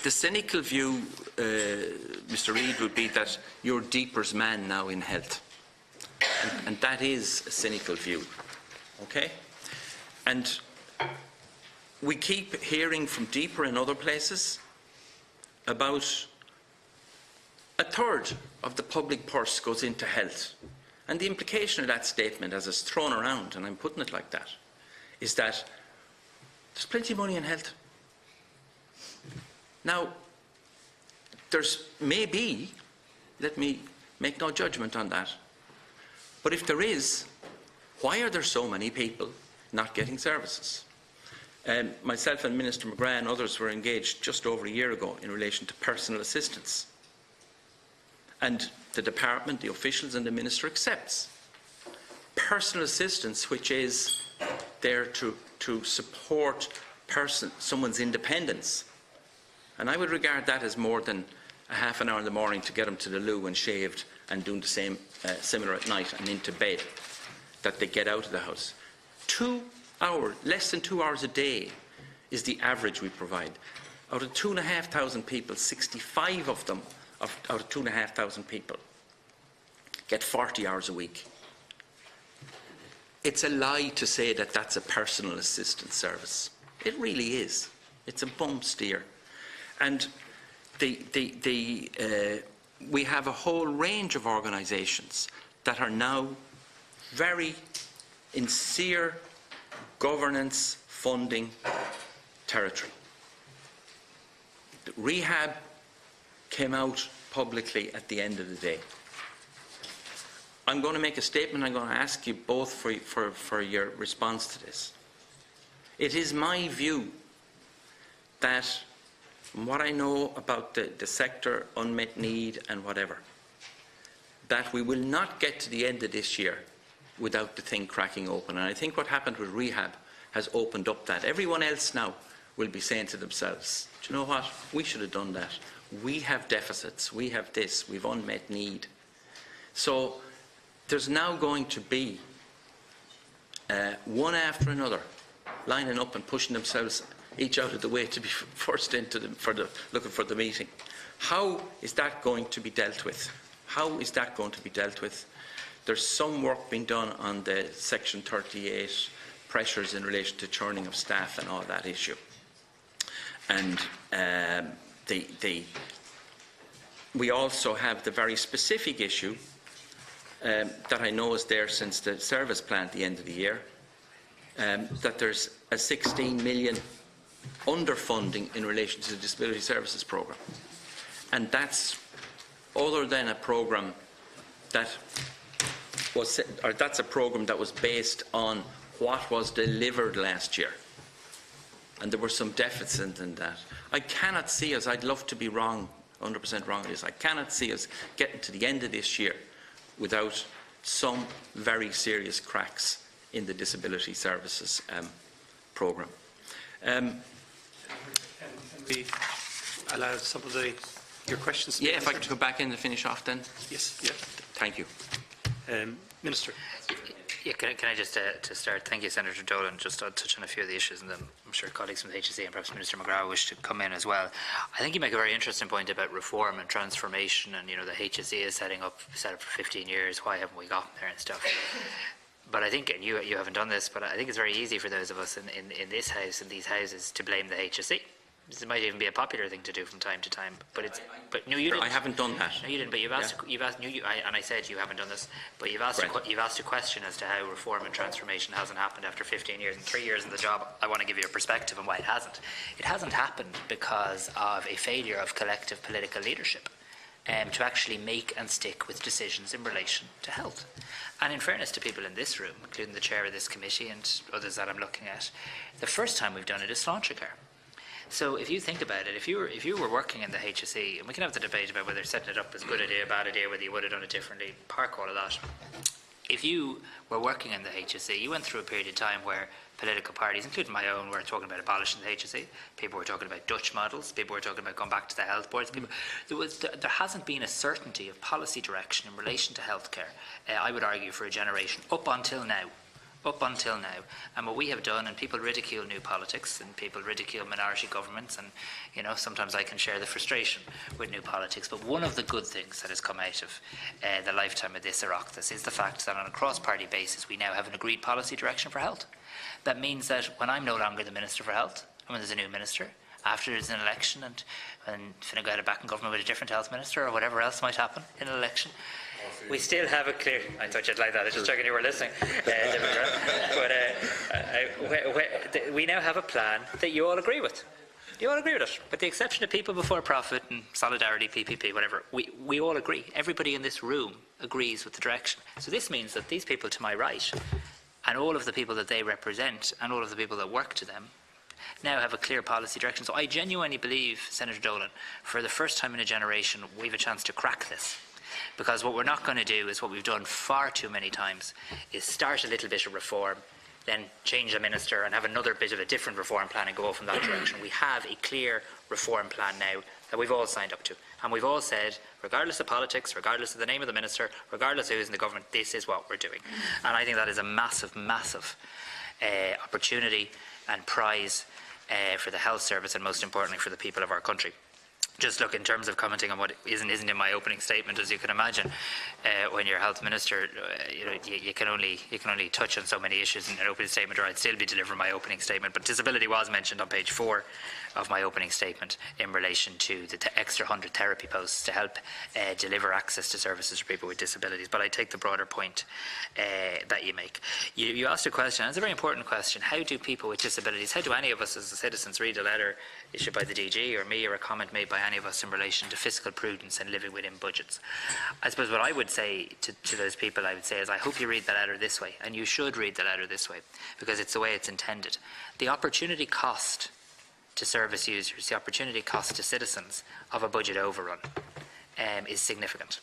The cynical view, Mr. Reid, would be that you're Deeper's man now in health, and that is a cynical view, okay? And we keep hearing from Deeper in other places about a third of the public purse goes into health. And the implication of that statement, as it's thrown around, and I'm putting it like that, is that there's plenty of money in health. Now, there's maybe, let me make no judgment on that, but if there is, why are there so many people not getting services? Myself and Minister McGrath and others were engaged just over a year ago in relation to personal assistance. And the department, the officials and the minister accepts personal assistance, which is there to support someone's independence. And I would regard that as more than a half an hour in the morning to get them to the loo and shaved and doing the same, similar at night and into bed, that they get out of the house. 2 hours, less than 2 hours a day is the average we provide. Out of 2,500 people, 65 of them, out of 2,500 people, get 40 hours a week. It's a lie to say that that's a personal assistance service. It really is. It's a bum steer. And we have a whole range of organisations that are now very sincere governance funding territory. The rehab came out publicly at the end of the day. I'm going to make a statement. I'm going to ask you both for your response to this. It is my view that, from what I know about the sector, unmet need and whatever, that we will not get to the end of this year without the thing cracking open. And I think what happened with rehab has opened up that. Everyone else now will be saying to themselves, do you know what, we should have done that. We have deficits, we have this, we've unmet need. So there's now going to be one after another lining up and pushing themselves each out of the way to be first into looking for the meeting. How is that going to be dealt with? How is that going to be dealt with? There's some work being done on the Section 38 pressures in relation to churning of staff and all that issue. And we also have the very specific issue that I know is there since the service plan at the end of the year, that there's a 16 million underfunding in relation to the Disability Services Programme. And that's other than a programme that was, or that's a programme that was based on what was delivered last year. And there were some deficits in that. I cannot see us, I'd love to be wrong, 100% wrong on this, I cannot see us getting to the end of this year without some very serious cracks in the Disability Services programme. Can we allow some of your questions to be Yeah, if I answered? could go back in and finish off then. Yes, yeah. Thank you. Minister. Yeah, can I just, to start, thank you, Senator Dolan, just to touch on a few of the issues, and then I'm sure colleagues from the HSE and perhaps Minister McGrath wish to come in as well. I think you make a very interesting point about reform and transformation, and, you know, the HSE is set up for 15 years, why haven't we gotten there and stuff? But I think, and you haven't done this, but I think it's very easy for those of us in this house, in these houses, to blame the HSE. This might even be a popular thing to do from time to time, but it's. But no, you didn't. I haven't done that. No, you didn't. But you've asked. Yeah. You've asked. And I said you haven't done this. But you've asked. Right. You've asked a question as to how reform and transformation hasn't happened after 15 years and 3 years in the job. I want to give you a perspective on why it hasn't. It hasn't happened because of a failure of collective political leadership to actually make and stick with decisions in relation to health. And in fairness to people in this room, including the chair of this committee and others that I'm looking at, the first time we've done it is Sláintreacha. So if you think about it, if you were working in the HSE, and we can have the debate about whether setting it up is a good idea, bad idea, whether you would have done it differently, park all of that. If you were working in the HSE, you went through a period of time where political parties, including my own, were talking about abolishing the HSE. People were talking about Dutch models. People were talking about going back to the health boards. There hasn't been a certainty of policy direction in relation to healthcare, I would argue, for a generation up until now. And what we have done, and people ridicule new politics and people ridicule minority governments, and, you know, sometimes I can share the frustration with new politics, but one of the good things that has come out of the lifetime of this Oireachtas is the fact that on a cross-party basis we now have an agreed policy direction for health. That means that when I'm no longer the Minister for Health, and when there's a new minister, after there's an election, and when Fine Gael are back in government with a different health minister or whatever else might happen in an election, we still have a clear. I thought you'd like that. I was just checking you were listening. We now have a plan that you all agree with. You all agree with it, with the exception of People Before Profit and Solidarity, PPP, whatever. We all agree. Everybody in this room agrees with the direction. So this means that these people to my right, and all of the people that they represent, and all of the people that work to them, now have a clear policy direction. So I genuinely believe, Senator Dolan, for the first time in a generation, we have a chance to crack this. Because what we're not going to do is what we've done far too many times, is start a little bit of reform, then change a minister and have another bit of a different reform plan and go off in that direction. We have a clear reform plan now that we've all signed up to. And we've all said, regardless of politics, regardless of the name of the minister, regardless of who's in the government, this is what we're doing. And I think that is a massive, massive opportunity and prize for the health service, and most importantly for the people of our country. Just look, in terms of commenting on what isn't in my opening statement, as you can imagine, when you're health minister, you can only touch on so many issues in an opening statement, or I'd still be delivering my opening statement. But disability was mentioned on page 4 of my opening statement in relation to the extra 100 therapy posts to help deliver access to services for people with disabilities. But I take the broader point that you make. You asked a question, and it's a very important question. How do people with disabilities, how do any of us as citizens read a letter issued by the DG or me, or a comment made by any of us in relation to fiscal prudence and living within budgets? I suppose what I would say to those people, I would say, is I hope you read the letter this way, and you should read the letter this way, because it's the way it's intended. The opportunity cost to service users, the opportunity cost to citizens of a budget overrun is significant.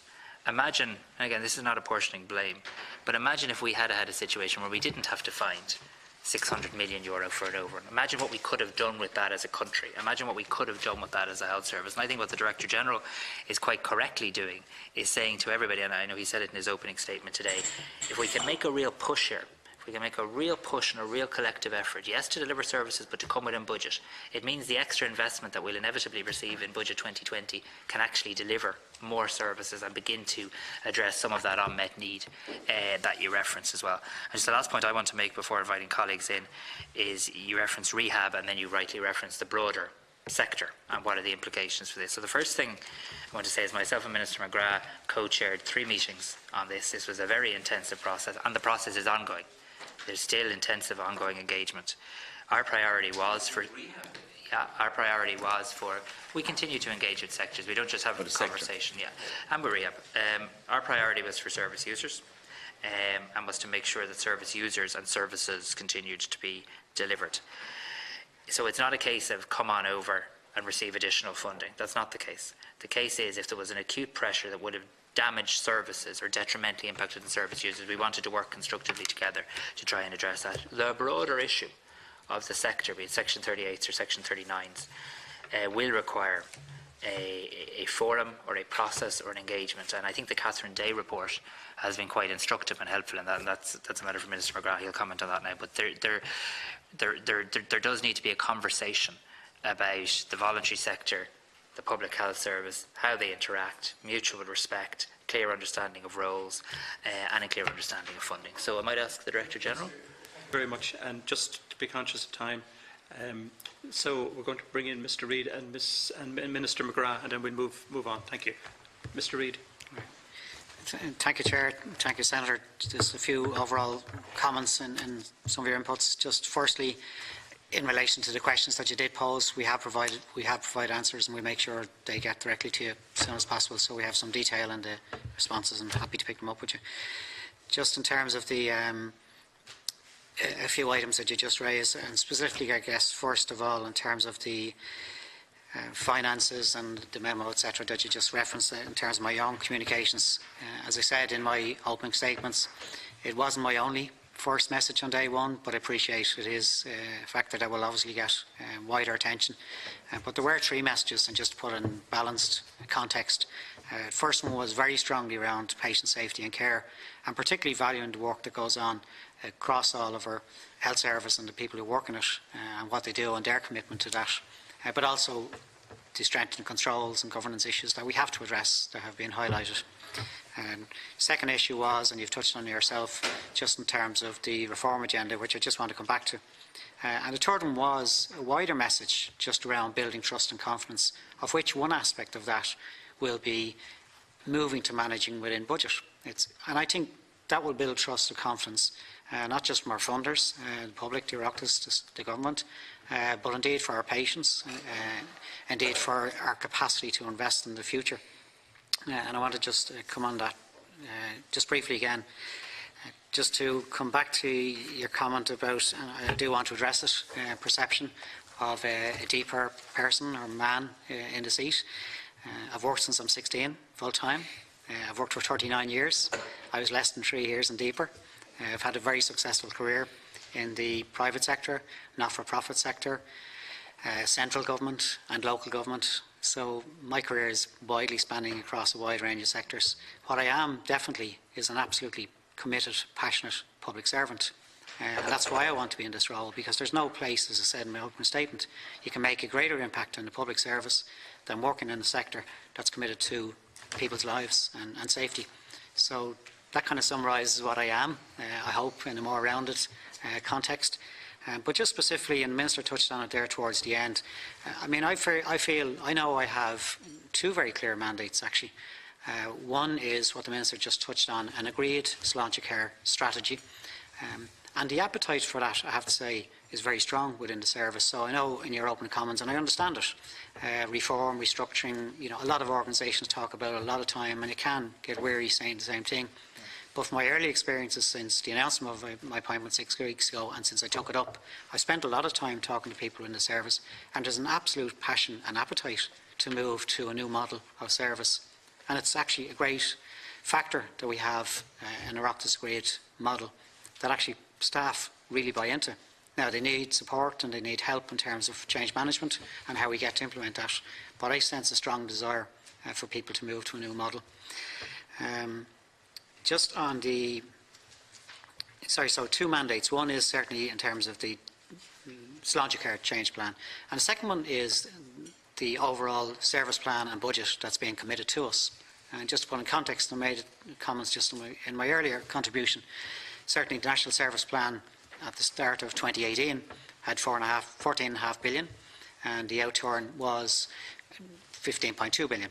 Imagine, and again, this is not apportioning blame, but imagine if we had a situation where we didn't have to find €600 million for an overrun. Imagine what we could have done with that as a country. Imagine what we could have done with that as a health service. And I think what the Director General is quite correctly doing is saying to everybody, and I know he said it in his opening statement today, if we can make a real push here, if we can make a real push and a real collective effort, yes, to deliver services, but to come within budget, it means the extra investment that we'll inevitably receive in Budget 2020 can actually deliver more services and begin to address some of that unmet need that you referenced as well. And just the last point I want to make before inviting colleagues in is you referenced rehab, and then you rightly referenced the broader sector and what are the implications for this. So the first thing I want to say is myself and Minister McGrath co-chaired 3 meetings on this. This was a very intensive process, and the process is ongoing. There's still intensive ongoing engagement. Our priority was for we continue to engage with sectors. We don't just have a conversation, and we're rehab. Our priority was for service users, and was to make sure that service users and services continued to be delivered. So it's not a case of come on over and receive additional funding. That's not the case. The case is if there was an acute pressure that would have damaged services or detrimentally impacted the service users, we wanted to work constructively together to try and address that. The broader issue of the sector, be it Section 38s or Section 39s, will require a forum or a process or an engagement. And I think the Catherine Day report has been quite instructive and helpful in that, and that's a matter for Minister McGrath. He'll comment on that now. But there does need to be a conversation about the voluntary sector, the public health service, how they interact, mutual respect, clear understanding of roles, and a clear understanding of funding. So I might ask the Director General. Very much, and just to be conscious of time, so we're going to bring in Mr. Reid and Minister McGrath, and then we'll move on. Thank you. Mr. Reid. Thank you, Chair. Thank you, Senator. Just a few overall comments and some of your inputs. Just firstly, in relation to the questions that you did pose, we have provided answers, and we make sure they get directly to you as soon as possible. So we have some detail in the responses, and happy to pick them up with you. Just in terms of the a few items that you just raised, and specifically, I guess, first of all, in terms of the finances and the memo, etc., that you just referenced in terms of my own communications. As I said in my opening statements, it wasn't my only first message on day one, but I appreciate it is a factor that will obviously get wider attention. But there were 3 messages, and just to put in balanced context. First one was very strongly around patient safety and care, and particularly valuing the work that goes on across all of our health service and the people who work in it, and what they do and their commitment to that. But also the strengthening controls and governance issues that we have to address that have been highlighted. Second issue was, and you've touched on yourself, just in terms of the reform agenda, which I just want to come back to. And the third one was a wider message just around building trust and confidence, of which one aspect of that will be moving to managing within budget. And I think that will build trust and confidence, not just from our funders, the public, the Oireachtas, the government, but indeed for our patients, indeed for our capacity to invest in the future. And I want to just come on that just briefly again, just to come back to your comment about, and I do want to address it, perception of a deeper person or man in the seat. I've worked since I'm 16, full-time. I've worked for 39 years. I was less than 3 years in deeper. I've had a very successful career in the private sector, not-for-profit sector, central government and local government. So my career is widely spanning across a wide range of sectors. What I am definitely is an absolutely committed, passionate public servant. And that's why I want to be in this role, because there's no place, as I said in my opening statement, you can make a greater impact on the public service than working in a sector that's committed to people's lives and safety. So that kind of summarises what I am, I hope, in a more rounded context. But just specifically, and the Minister touched on it there towards the end, I mean, I know I have two very clear mandates, actually. One is what the Minister just touched on, an agreed Sláinte Care strategy. And the appetite for that, I have to say, is very strong within the service. So I know in your opening comments, and I understand it, reform, restructuring, you know, a lot of organisations talk about it a lot of time, and it can get weary saying the same thing. But from my early experiences since the announcement of my appointment 6 weeks ago, and since I took it up, I've spent a lot of time talking to people in the service, and there's an absolute passion and appetite to move to a new model of service. And it's actually a great factor that we have an Oireachtas agreed model that actually staff really buy into. Now, they need support and they need help in terms of change management and how we get to implement that, but I sense a strong desire for people to move to a new model. Just on the, so two mandates. One is certainly in terms of the Sláinte Care change plan, and the second one is the overall service plan and budget that's being committed to us. And just to put in context, I made comments just in my earlier contribution. Certainly the National Service Plan at the start of 2018 had 14.5 billion, and the outturn was 15.2 billion.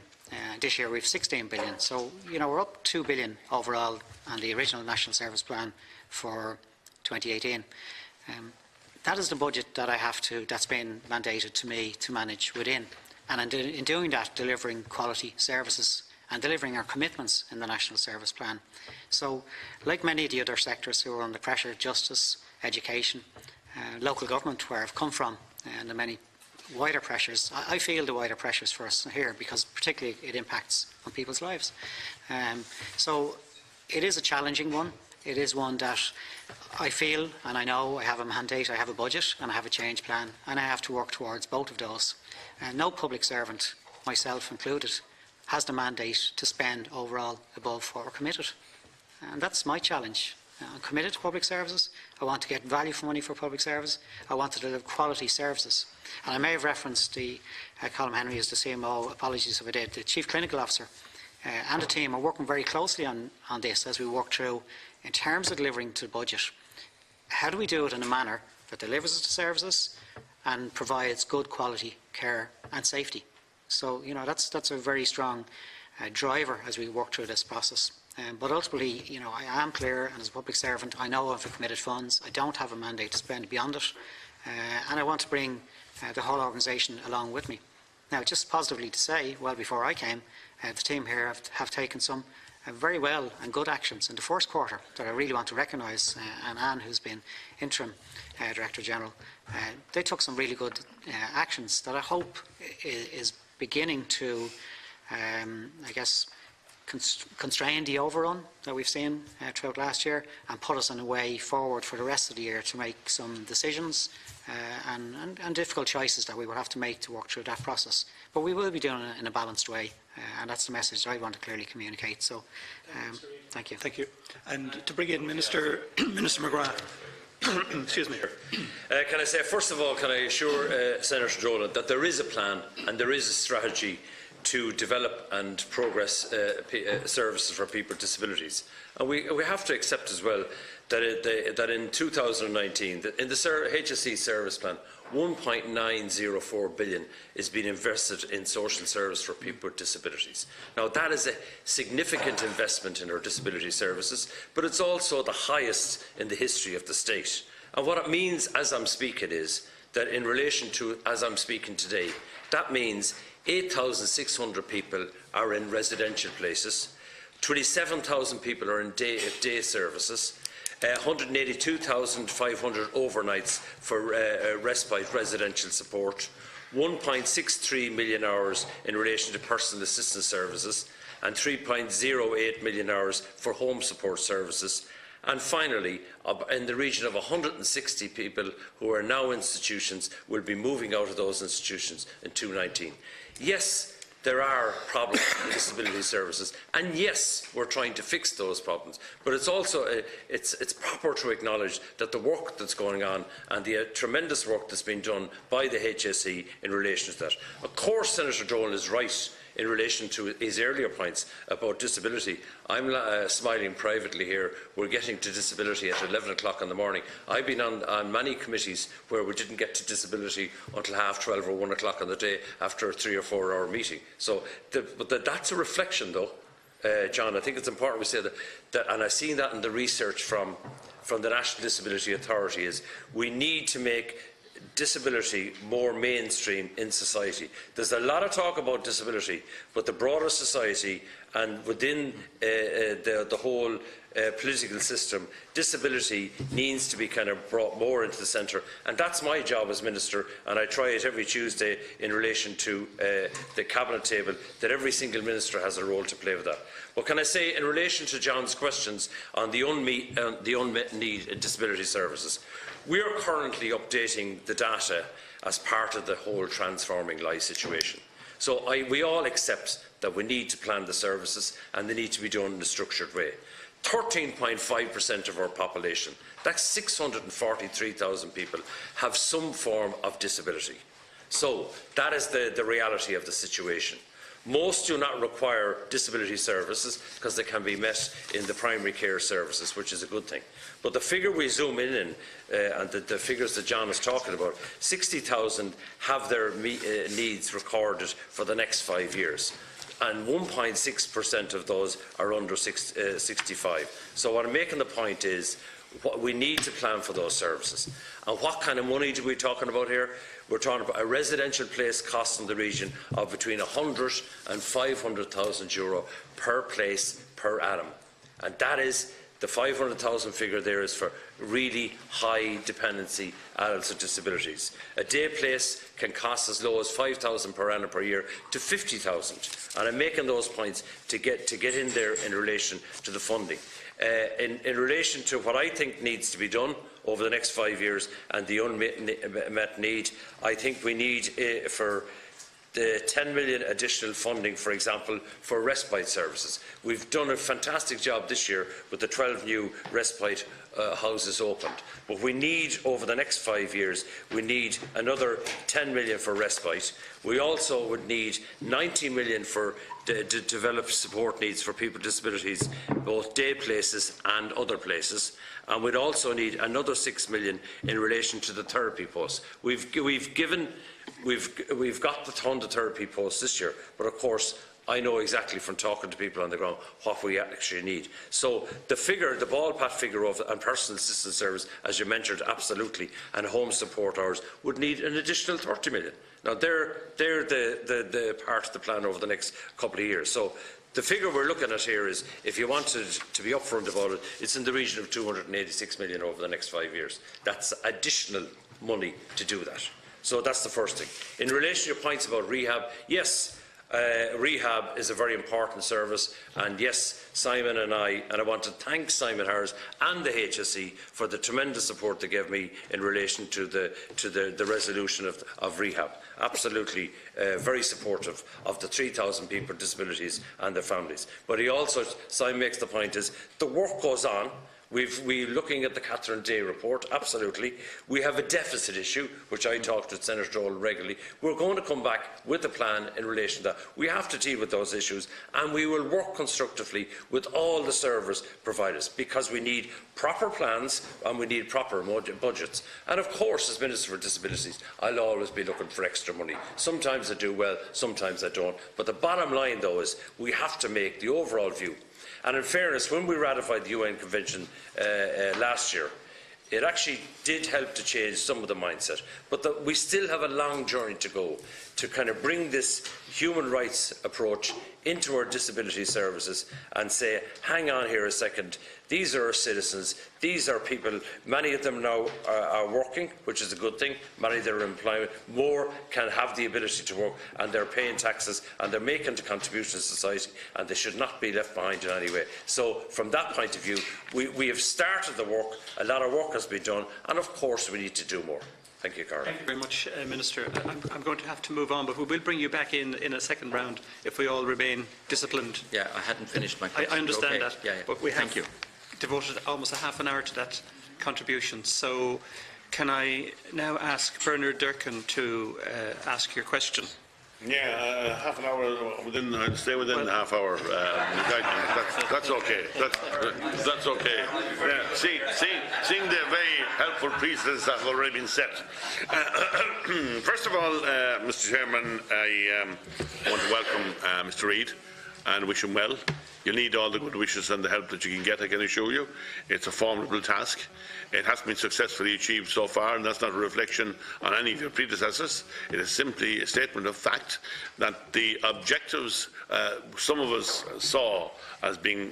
This year we have 16 billion. So, you know, we're up 2 billion overall on the original National Service Plan for 2018. That is the budget that that's been mandated to me to manage within. And in doing that, delivering quality services and delivering our commitments in the National Service Plan. So, like many of the other sectors who are under pressure, justice, education, local government, where I've come from, and the many wider pressures, I feel the wider pressures for us here, because particularly it impacts on people's lives. So it is a challenging one. It is one that I feel, and I know I have a mandate, I have a budget, and I have a change plan, and I have to work towards both of those. No public servant, myself included, has the mandate to spend overall above what we're committed. And that's my challenge. I'm committed to public services. I want to get value for money for public service. I want to deliver quality services. And I may have referenced the Colm Henry as the CMO, apologies if I did, the Chief Clinical Officer and the team are working very closely on this as we work through, in terms of delivering to the budget. How do we do it in a manner that delivers the services and provides good quality care and safety? So, you know, that's a very strong driver as we work through this process. But ultimately, you know, I am clear, and as a public servant, I know of the committed funds. I don't have a mandate to spend beyond it, and I want to bring the whole organisation along with me. Now, just positively to say, well before I came, the team here have taken some very well and good actions in the first quarter that I really want to recognise, and Anne, who's been interim Director General, they took some really good actions that I hope is beginning to, I guess, constrain the overrun that we've seen throughout last year, and put us on a way forward for the rest of the year to make some decisions and difficult choices that we will have to make to work through that process. But we will be doing it in a balanced way, and that's the message I want to clearly communicate. So, thank you. Thank you. And to bring in Minister McGrath. Excuse me. Can I say, first of all, can I assure Senator Dolan that there is a plan and there is a strategy to develop and progress services for people with disabilities. And we have to accept as well that in 2019, in the HSE service plan, 1.904 billion is being invested in social service for people with disabilities. Now, that is a significant investment in our disability services, but it's also the highest in the history of the state. And what it means as I'm speaking is that in relation to as I'm speaking today, that means 8,600 people are in residential places, 27,000 people are in day services, 182,500 overnights for respite residential support, 1.63 million hours in relation to personal assistance services, and 3.08 million hours for home support services. And finally, in the region of 160 people who are now in institutions will be moving out of those institutions in 2019. Yes, there are problems in disability services, and yes, we're trying to fix those problems. But it's also it's proper to acknowledge that the work that's going on and the tremendous work that's been done by the HSE in relation to that. Of course, Senator Dolan is right in relation to his earlier points about disability. I'm smiling privately here. We're getting to disability at 11 o'clock in the morning. I've been on many committees where we didn't get to disability until 12:30 or 1 o'clock on the day after a 3 or 4 hour meeting. So, that's a reflection, though, John. I think it's important we say that, and I've seen that in the research from the National Disability Authority, is we need to make disability more mainstream in society. There's a lot of talk about disability, but the broader society and within the whole political system, disability needs to be kind of brought more into the centre, and that's my job as Minister, and I try it every Tuesday in relation to the Cabinet table, that every single Minister has a role to play with that. But can I say, in relation to John's questions on the unmet need in disability services, we are currently updating the data as part of the whole transforming life situation. So we all accept that we need to plan the services and they need to be done in a structured way. 13.5% of our population, that's 643,000 people, have some form of disability. So that is the reality of the situation. Most do not require disability services because they can be met in the primary care services, which is a good thing. But the figure we zoom in and the figures that John is talking about, 60,000 have their needs recorded for the next 5 years. And 1.6% of those are under 65. So what I'm making the point is, we need to plan for those services. And what kind of money are we talking about here? We're talking about a residential place cost in the region of between 100 and 500,000 euro per place per annum. And that is, the 500,000 figure there is for really high dependency adults with disabilities. A day place can cost as low as 5,000 per annum per year to 50,000. And I'm making those points to get in there in relation to the funding. In relation to what I think needs to be done over the next 5 years and the unmet need, I think we need for the 10 million additional funding, for example, for respite services. We've done a fantastic job this year with the 12 new respite houses opened. But we need, over the next 5 years, we need another 10 million for respite. We also would need 90 million for to develop support needs for people with disabilities, both day places and other places. And we'd also need another 6 million in relation to the therapy posts. We've got the 100 therapy posts this year, but of course I know exactly from talking to people on the ground what we actually need. So the figure, the ballpark figure of and personal assistance service, as you mentioned, absolutely, and home support hours would need an additional 30 million. Now they're the part of the plan over the next couple of years. So the figure we're looking at here is, if you wanted to be upfront about it, it's in the region of 286 million over the next 5 years. That's additional money to do that. So that's the first thing. In relation to your points about rehab, yes, rehab is a very important service, and yes, Simon and I want to thank Simon Harris and the HSE for the tremendous support they gave me in relation to the resolution of rehab. Absolutely very supportive of the 3,000 people with disabilities and their families. But Simon makes the point is, the work goes on. We're looking at the Catherine Day report, absolutely. We have a deficit issue, which I talk to Senator Dolan regularly. We're going to come back with a plan in relation to that. We have to deal with those issues, and we will work constructively with all the service providers, because we need proper plans and we need proper budgets. And of course, as Minister for Disabilities, I'll always be looking for extra money. Sometimes I do well, sometimes I don't. But the bottom line, though, is we have to make the overall view. And in fairness, when we ratified the UN Convention last year, it actually did help to change some of the mindset. But we still have a long journey to go to kind of bring this human rights approach into our disability services and say, hang on here a second, these are our citizens, these are people, many of them now are working, which is a good thing, many of them are in employment, more can have the ability to work, and they're paying taxes and they're making a contribution to society, and they should not be left behind in any way. So from that point of view, we have started the work, a lot of work has been done, and of course we need to do more. Thank you, Carl. Thank you very much, Minister. I'm going to have to move on, but we will bring you back in a second round if we all remain disciplined. Yeah, I hadn't finished my I question. understand Okay. that, Yeah, yeah. but we have Thank you. devoted almost a half an hour to that contribution. So can I now ask Bernard Durkan to ask your question? Yeah, half an hour within. I'd stay within the half hour. That's okay. That's okay. Yeah, seeing the very helpful pieces that have already been set. First of all, Mr. Chairman, I want to welcome Mr. Reid and wish him well. You need all the good wishes and the help that you can get, I can assure you. It's a formidable task. It has been successfully achieved so far, and that's not a reflection on any of your predecessors. It is simply a statement of fact that the objectives some of us saw as being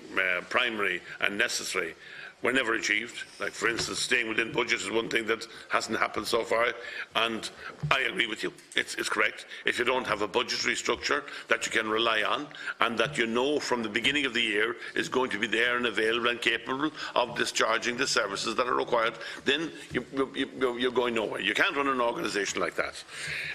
primary and necessary were never achieved. Like, for instance, staying within budget is one thing that hasn't happened so far, and I agree with you. It's correct. If you don't have a budgetary structure that you can rely on, and that you know from the beginning of the year is going to be there and available and capable of discharging the services that are required, then you're going nowhere. You can't run an organisation like that.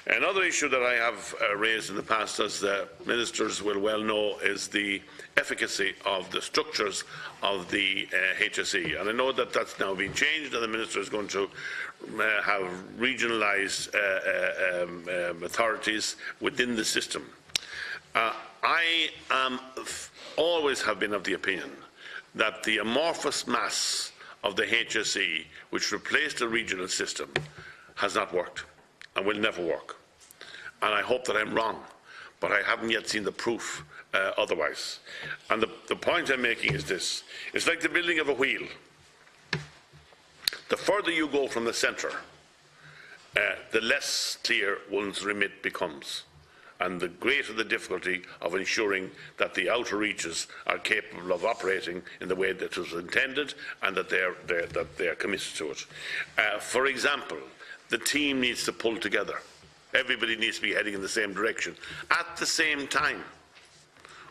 Another issue that I have raised in the past, as the ministers will well know, is the efficacy of the structures of the HSE. And I know that that's now been changed, and the Minister is going to have regionalised authorities within the system. I always have been of the opinion that the amorphous mass of the HSE, which replaced the regional system, has not worked and will never work. And I hope that I'm wrong, but I haven't yet seen the proof otherwise. And the point I'm making is this. It's like the building of a wheel. The further you go from the centre, the less clear one's remit becomes, and the greater the difficulty of ensuring that the outer reaches are capable of operating in the way that it was intended, and that they are committed to it. For example, the team needs to pull together. Everybody needs to be heading in the same direction. At the same time,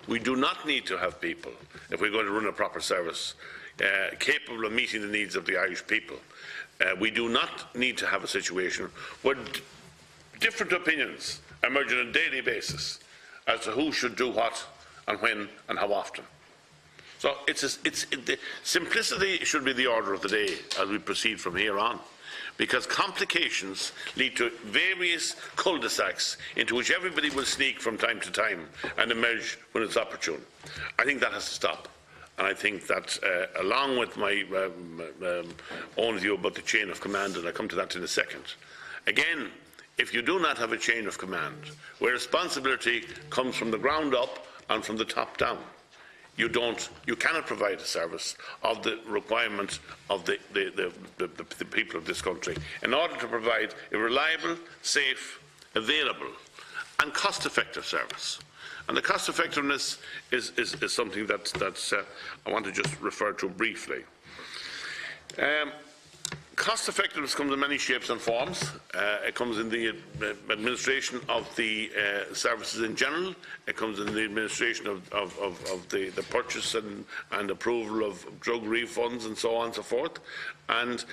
we do not need to have people, if we're going to run a proper service, capable of meeting the needs of the Irish people. We do not need to have a situation where different opinions emerge on a daily basis as to who should do what and when and how often. So the simplicity should be the order of the day as we proceed from here on, because complications lead to various cul-de-sacs into which everybody will sneak from time to time and emerge when it's opportune. I think that has to stop. And I think that, along with my own view about the chain of command, and I'll come to that in a second, again, if you do not have a chain of command where responsibility comes from the ground up and from the top down, you cannot provide a service of the requirement of the people of this country in order to provide a reliable, safe, available and cost-effective service. And the cost effectiveness is something that I want to just refer to briefly. Cost effectiveness comes in many shapes and forms. It comes in the administration of the services in general. It comes in the administration of the purchase and approval of drug refunds and so on and so forth. And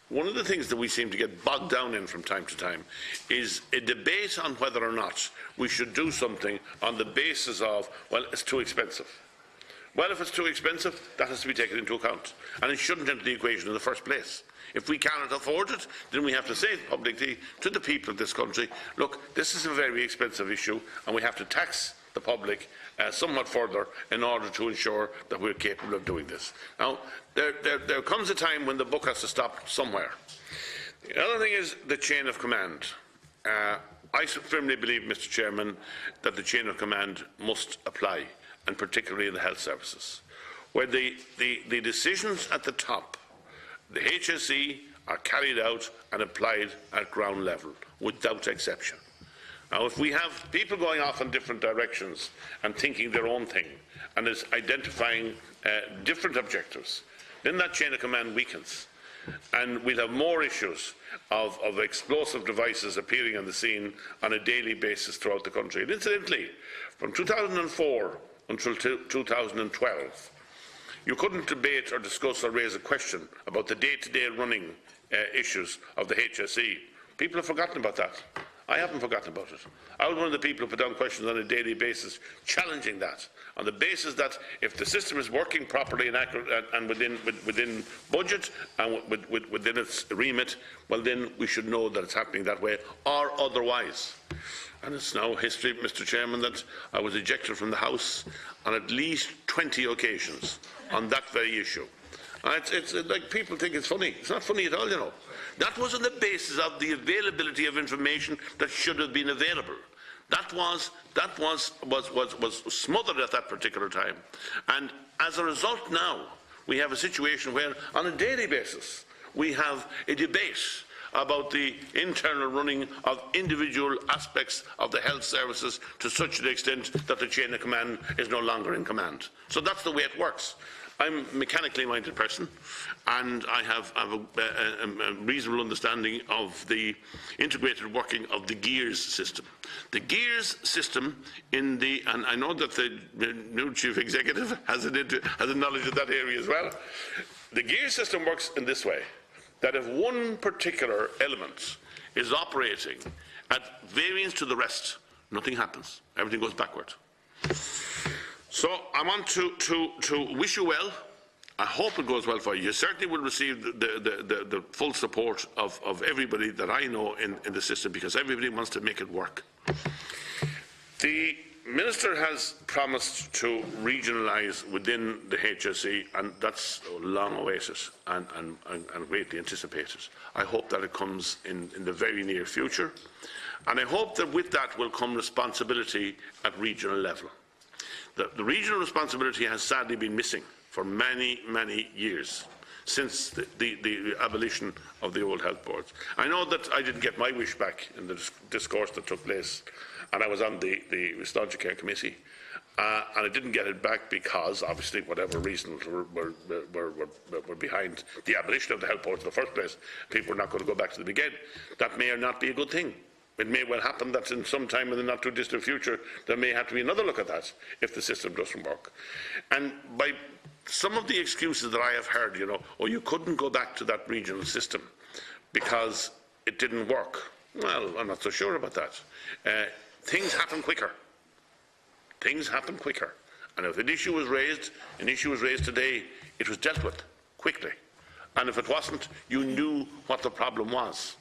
one of the things that we seem to get bogged down in from time to time is a debate on whether or not we should do something on the basis of, well, it's too expensive. Well, if it's too expensive, that has to be taken into account, and it shouldn't enter the equation in the first place. If we cannot afford it, then we have to say publicly to the people of this country, look, this is a very expensive issue, and we have to tax the public somewhat further in order to ensure that we're capable of doing this. Now, there comes a time when the buck has to stop somewhere. The other thing is the chain of command. I firmly believe, Mr. Chairman, that the chain of command must apply, and particularly in the health services, where the decisions at the top, the HSE, are carried out and applied at ground level without exception. Now, if we have people going off in different directions and thinking their own thing and is identifying different objectives, then that chain of command weakens, and we'll have more issues of explosive devices appearing on the scene on a daily basis throughout the country. And incidentally, from 2004 until 2012, you couldn't debate or discuss or raise a question about the day-to-day running issues of the HSE People have forgotten about that. I haven't forgotten about it. I was one of the people who put down questions on a daily basis, challenging that, on the basis that if the system is working properly and accurate and within budget and within its remit, well then we should know that it's happening that way, or otherwise. And it's now history, Mr. Chairman, that I was ejected from the House on at least 20 occasions on that very issue. It's like people think it's funny. It's not funny at all, you know. That was on the basis of the availability of information that should have been available. That was smothered at that particular time. And as a result now, we have a situation where, on a daily basis, we have a debate about the internal running of individual aspects of the health services to such an extent that the chain of command is no longer in command. So that's the way it works. I'm a mechanically minded person, and I have a reasonable understanding of the integrated working of the gears system. The gears system and I know that the new chief executive has a knowledge of that area as well. The gears system works in this way, that if one particular element is operating at variance to the rest, nothing happens. Everything goes backward. So I want to wish you well. I hope it goes well for you. You certainly will receive the full support of everybody that I know in the system, because everybody wants to make it work. The Minister has promised to regionalise within the HSE, and that's long awaited and greatly anticipated. I hope that it comes in the very near future, and I hope that with that will come responsibility at regional level. The regional responsibility has sadly been missing for many, many years, since the abolition of the old health boards. I know that I didn't get my wish back in the discourse that took place, and I was on the Nostalgia Care Committee, and I didn't get it back because, obviously, whatever reasons were behind the abolition of the health boards in the first place, people were not going to go back to them again. That may or not be a good thing. It may well happen that in some time in the not too distant future there may have to be another look at that if the system doesn't work. And by some of the excuses that I have heard, you know, oh, you couldn't go back to that regional system because it didn't work. Well, I'm not so sure about that. Things happen quicker. Things happen quicker. And if an issue was raised today, it was dealt with quickly. And if it wasn't, you knew what the problem was.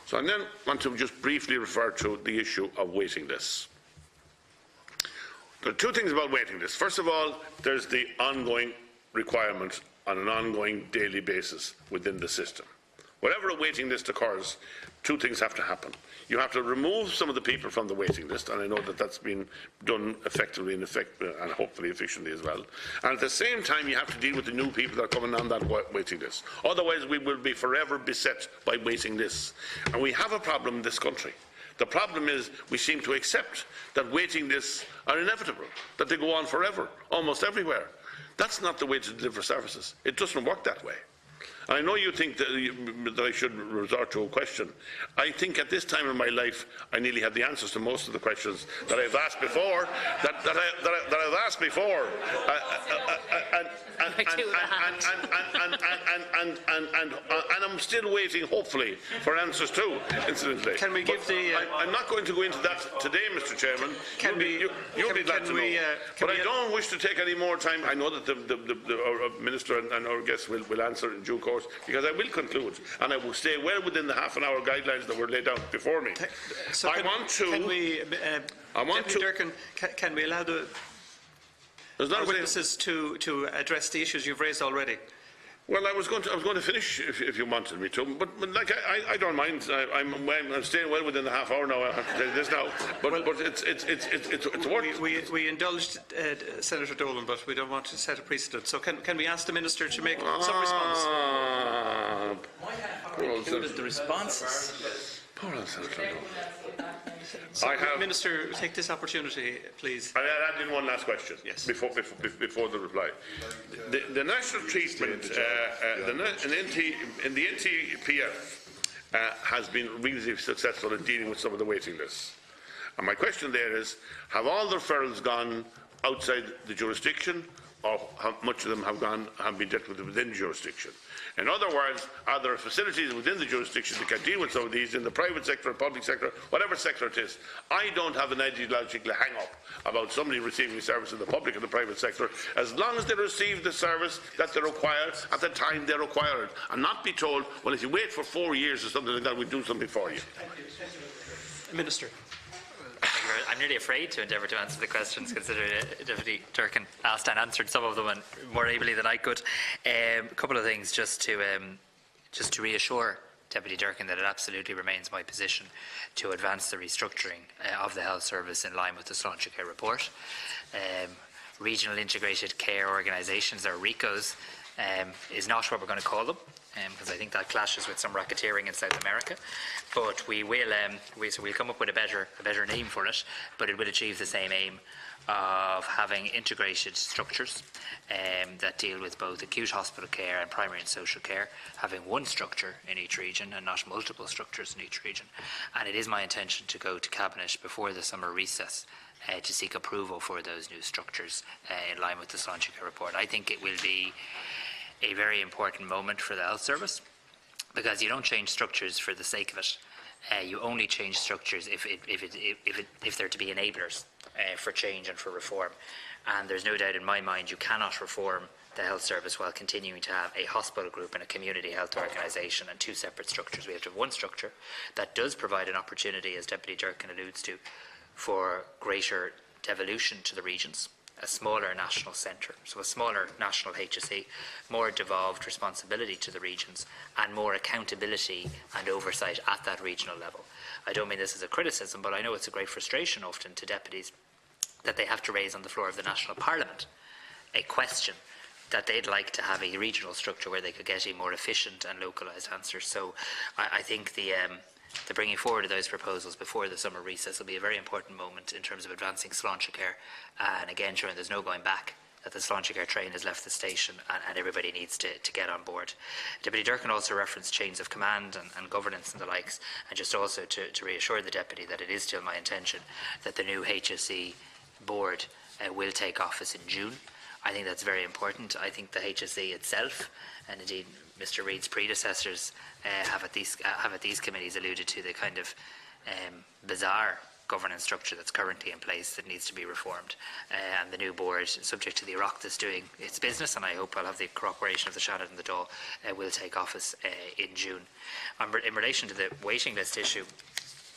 So I then want to just briefly refer to the issue of waiting lists. There are two things about waiting lists. First of all, there's the ongoing requirement on an ongoing daily basis within the system. Whenever a waiting list occurs, two things have to happen. You have to remove some of the people from the waiting list, and I know that that's been done effectively and hopefully efficiently as well. And at the same time, you have to deal with the new people that are coming on that waiting list. Otherwise, we will be forever beset by waiting lists. And we have a problem in this country. The problem is we seem to accept that waiting lists are inevitable, that they go on forever, almost everywhere. That's not the way to deliver services. It doesn't work that way. I know you think that I should resort to a question. I think at this time in my life, I nearly have the answers to most of the questions that I've asked before. And I'm still waiting, hopefully, for answers too. Incidentally, can we give the? I'm not going to go into that today, Mr. Chairman. You'll be glad to know. But I don't wish to take any more time. I know that our Minister and our guests will answer in due course, because I will conclude, and I will stay well within the half-an-hour guidelines that were laid out before me. So Durkan, can we allow the witnesses to address the issues you've raised already? Well, I was going to finish if you wanted me to, but like I don't mind. I'm staying well within the half hour now. I have to tell this now, but it's worth. We indulged Senator Dolan, but we don't want to set a precedent. So can we ask the Minister to make some response? Why have you included the responses? Poor old Senator Dolan. So Minister, take this opportunity, please. I add in one last question. Yes. Before the reply. The national treatment in the NTPF has been really successful in dealing with some of the waiting lists. And my question there is, have all the referrals gone outside the jurisdiction, or how much of them have been dealt with within the jurisdiction? In other words, are there facilities within the jurisdiction that can deal with some of these in the private sector, public sector, whatever sector it is? I don't have an ideological hang-up about somebody receiving service in the public and the private sector, as long as they receive the service that they require at the time they require it, and not be told, well, if you wait for 4 years or something like that, we'll do something for you. Minister. I'm nearly afraid to endeavour to answer the questions, considering Deputy Durkan asked and answered some of them and more ably than I could. A couple of things just to reassure Deputy Durkan that it absolutely remains my position to advance the restructuring of the health service in line with the Sláinte Care report. Regional Integrated Care Organisations, or RICOs, is not what we're going to call them, because I think that clashes with some racketeering in South America. But we will we'll come up with a better name for it, but it will achieve the same aim of having integrated structures that deal with both acute hospital care and primary and social care, having one structure in each region and not multiple structures in each region. And it is my intention to go to Cabinet before the summer recess to seek approval for those new structures in line with the Sláinte Care report. I think it will be a very important moment for the health service, because you don't change structures for the sake of it. You only change structures if they're to be enablers for change and for reform. And there's no doubt in my mind you cannot reform the health service while continuing to have a hospital group and a community health organisation and two separate structures. We have to have one structure that does provide an opportunity, as Deputy Durkan alludes to, for greater devolution to the regions, a smaller national centre, so a smaller national HSE, more devolved responsibility to the regions, and more accountability and oversight at that regional level. I don't mean this as a criticism, but I know it's a great frustration often to deputies that they have to raise on the floor of the National Parliament a question that they'd like to have a regional structure where they could get a more efficient and localised answer. So I think the bringing forward of those proposals before the summer recess will be a very important moment in terms of advancing Sláinte Care, and again showing there's no going back, that the Sláinte Care train has left the station and everybody needs to get on board. Deputy Durkan also referenced chains of command and governance and the likes, and just also to reassure the Deputy that it is still my intention that the new HSE board will take office in June. I think that's very important. I think the HSE itself, and indeed Mr. Reid's predecessors, have at these committees alluded to the kind of bizarre governance structure that's currently in place that needs to be reformed. And the new board, subject to the Oireachtas doing its business, and I hope I'll have the cooperation of the Shannon and the Dáil, will take office in June. In relation to the waiting list issue,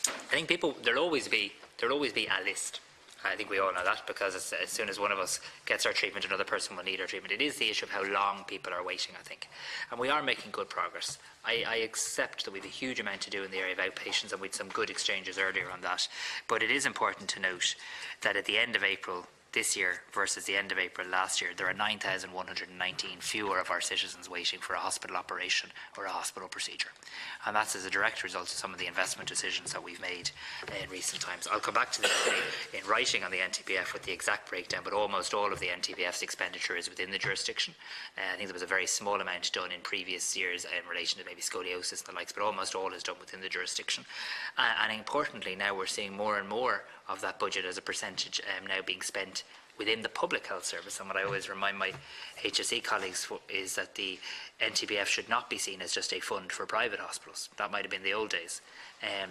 I think there'll always be a list. I think we all know that, because as soon as one of us gets our treatment, another person will need our treatment. It is the issue of how long people are waiting, I think. And we are making good progress. I accept that we have a huge amount to do in the area of outpatients, and we had some good exchanges earlier on that. But it is important to note that at the end of April this year versus the end of April last year, there are 9,119 fewer of our citizens waiting for a hospital operation or a hospital procedure. And that's as a direct result of some of the investment decisions that we've made in recent times. I'll come back to the in writing on the NTPF with the exact breakdown, but almost all of the NTPF's expenditure is within the jurisdiction. I think there was a very small amount done in previous years in relation to maybe scoliosis and the likes, but almost all is done within the jurisdiction. And importantly, now we're seeing more and more of that budget as a percentage now being spent within the public health service. And what I always remind my HSE colleagues is that the NTPF should not be seen as just a fund for private hospitals. That might have been the old days.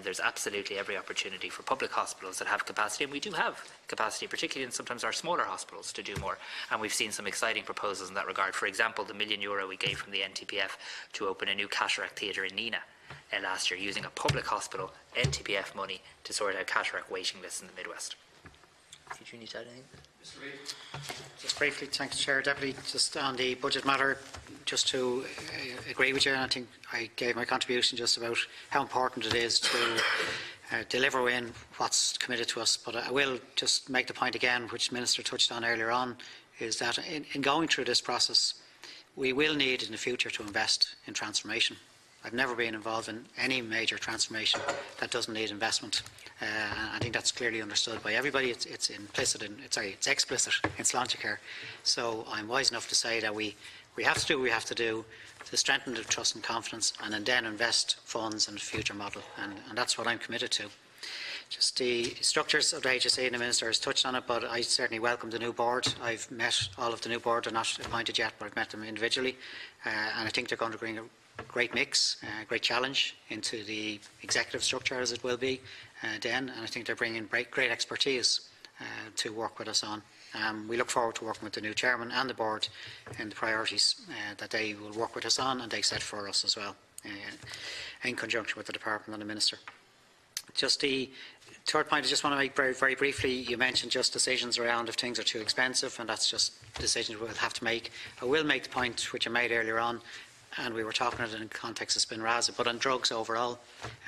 There's absolutely every opportunity for public hospitals that have capacity, and we do have capacity, particularly in sometimes our smaller hospitals, to do more. And we've seen some exciting proposals in that regard. For example, the €1 million we gave from the NTPF to open a new cataract theatre in Nina last year, using a public hospital, NTPF money, to sort out cataract waiting lists in the Midwest. Did you need to add anything? Mr. Reid. Just briefly, thanks, Chair. Deputy, just on the budget matter, just to agree with you, and I think I gave my contribution just about how important it is to deliver in what's committed to us. But I will just make the point again, which the Minister touched on earlier on, is that in going through this process, we will need in the future to invest in transformation. I've never been involved in any major transformation that doesn't need investment. I think that's clearly understood by everybody. It's explicit in Sláinte Care. So I'm wise enough to say that we have to do what we have to do to strengthen the trust and confidence, and then invest funds in the future model. And that's what I'm committed to. Just the structures of the HSE, and the Minister has touched on it, but I certainly welcome the new board. I've met all of the new board. They're not appointed yet, but I've met them individually. And I think they're going to bring a great mix, great challenge into the executive structure, as it will be then. And I think they're bringing great expertise to work with us on. We look forward to working with the new chairman and the board in the priorities that they will work with us on, and they set for us as well, in conjunction with the department and the Minister. Just the third point I just want to make very briefly, you mentioned just decisions around if things are too expensive, and that's just decisions we'll have to make. I will make the point which I made earlier on, and we were talking about it in the context of Spinraza, but on drugs overall.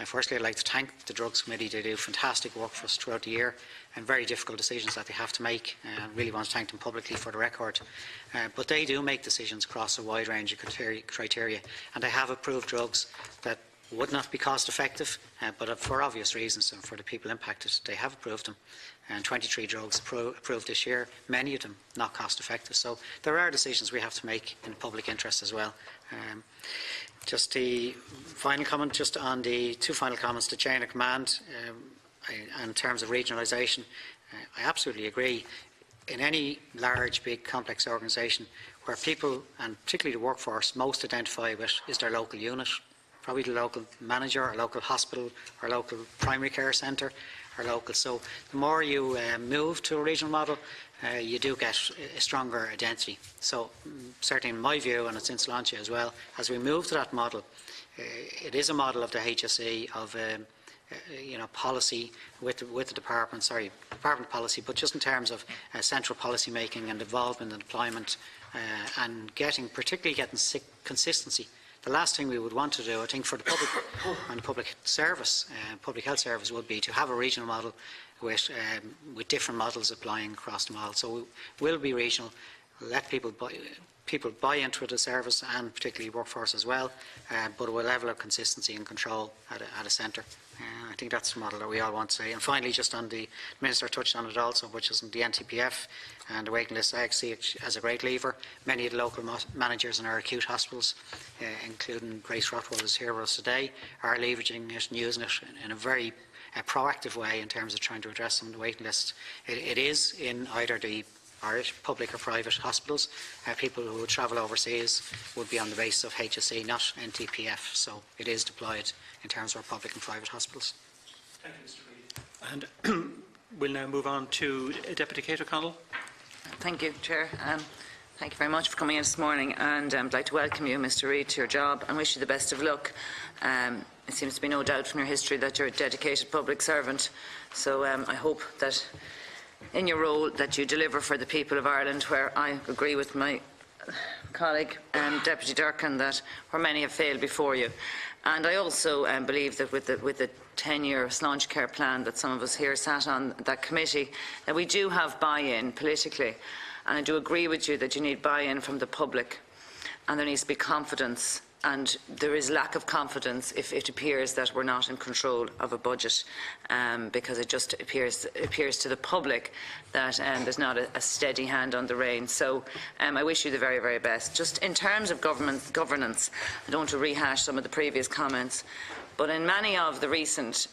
Firstly, I'd like to thank the Drugs Committee. They do fantastic work for us throughout the year, and very difficult decisions that they have to make. I really want to thank them publicly for the record. But they do make decisions across a wide range of criteria, and they have approved drugs that would not be cost effective, but for obvious reasons and for the people impacted, they have approved them. And 23 drugs approved this year, many of them not cost effective. So there are decisions we have to make in the public interest as well. Just the final comment, just on the two final comments, the chain of command, in terms of regionalisation, I absolutely agree. In any large, big, complex organisation where people, and particularly the workforce, most identify with is their local unit, probably the local manager, or local hospital, or local primary care centre, or local. So the more you move to a regional model, you do get a stronger identity. So certainly in my view, and it's in Sláinte as well, as we move to that model, it is a model of the HSE, of policy with the department, department policy, but just in terms of central policy making and involvement and deployment, and particularly getting consistency. The last thing we would want to do, I think, for the public and the public service, public health service, would be to have a regional model with different models applying across the model. So we'll be regional, let people buy into the service, and particularly workforce as well, but with a level of consistency and control at a centre. I think that's the model that we all want to see. And finally, just on the Minister touched on it also, which is the NTPF and the waiting list, I see it as a great lever. Many of the local managers in our acute hospitals, including Grace Rothwell is here with us today, are leveraging it and using it in a very proactive way in terms of trying to address some of the waiting lists. It is in either the Irish public or private hospitals. People who would travel overseas would be on the basis of HSE, not NTPF. So it is deployed in terms of our public and private hospitals. Thank you, Mr. Reid. And we'll now move on to Deputy Kate O'Connell. Thank you, Chair. Thank you very much for coming in this morning, and I'd like to welcome you, Mr. Reid, to your job and wish you the best of luck. It seems to be no doubt from your history that you're a dedicated public servant, so I hope that in your role that you deliver for the people of Ireland, where I agree with my colleague, Deputy Durkan, that where many have failed before you. And I also believe that with the 10-year Sláinte Care plan that some of us here sat on that committee, that we do have buy-in politically. And I do agree with you that you need buy-in from the public, and there needs to be confidence. And there is lack of confidence if it appears that we're not in control of a budget, because it just appears to the public that there's not a steady hand on the reins. So I wish you the very, very best. Just in terms of governance, I don't want to rehash some of the previous comments, but in many of the recent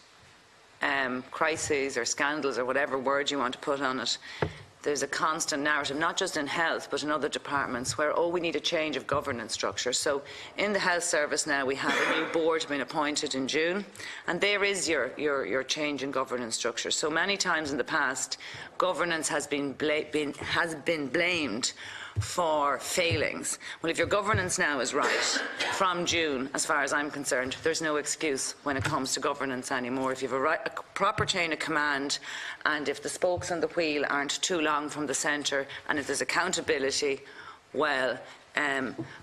crises or scandals or whatever word you want to put on it, there's a constant narrative, not just in health, but in other departments, where, we need a change of governance structure. So in the health service now, we have a new board being appointed in June, and there is your change in governance structure. So many times in the past, governance has been blamed for failings. Well, if your governance now is right, from June, as far as I'm concerned, there's no excuse when it comes to governance anymore. If you have a proper chain of command, and if the spokes on the wheel aren't too long from the centre, and if there's accountability, well,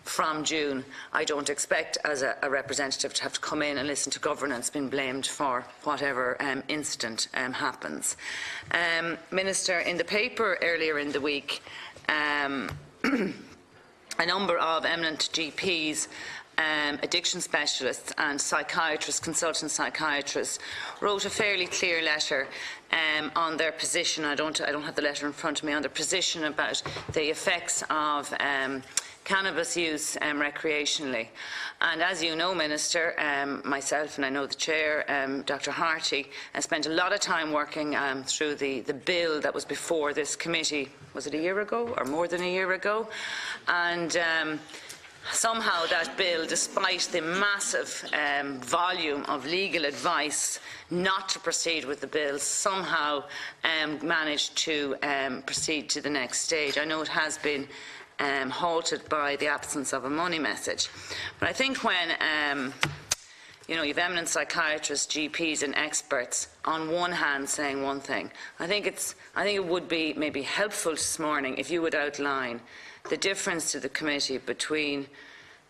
from June, I don't expect as a representative to have to come in and listen to governance being blamed for whatever incident happens. Minister, in the paper earlier in the week, a number of eminent GPs, addiction specialists and psychiatrists, consultant psychiatrists, wrote a fairly clear letter on their position. I don't have the letter in front of me, on their position about the effects of cannabis use recreationally. And as you know, Minister, myself and I know the Chair, Dr Harty, spent a lot of time working through the bill that was before this committee, was it a year ago or more than a year ago? And somehow that bill, despite the massive volume of legal advice not to proceed with the bill, somehow managed to proceed to the next stage. I know it has been halted by the absence of a money message. But I think when you've eminent psychiatrists, GPs and experts on one hand saying one thing, I think it would be maybe helpful this morning if you would outline the difference to the committee between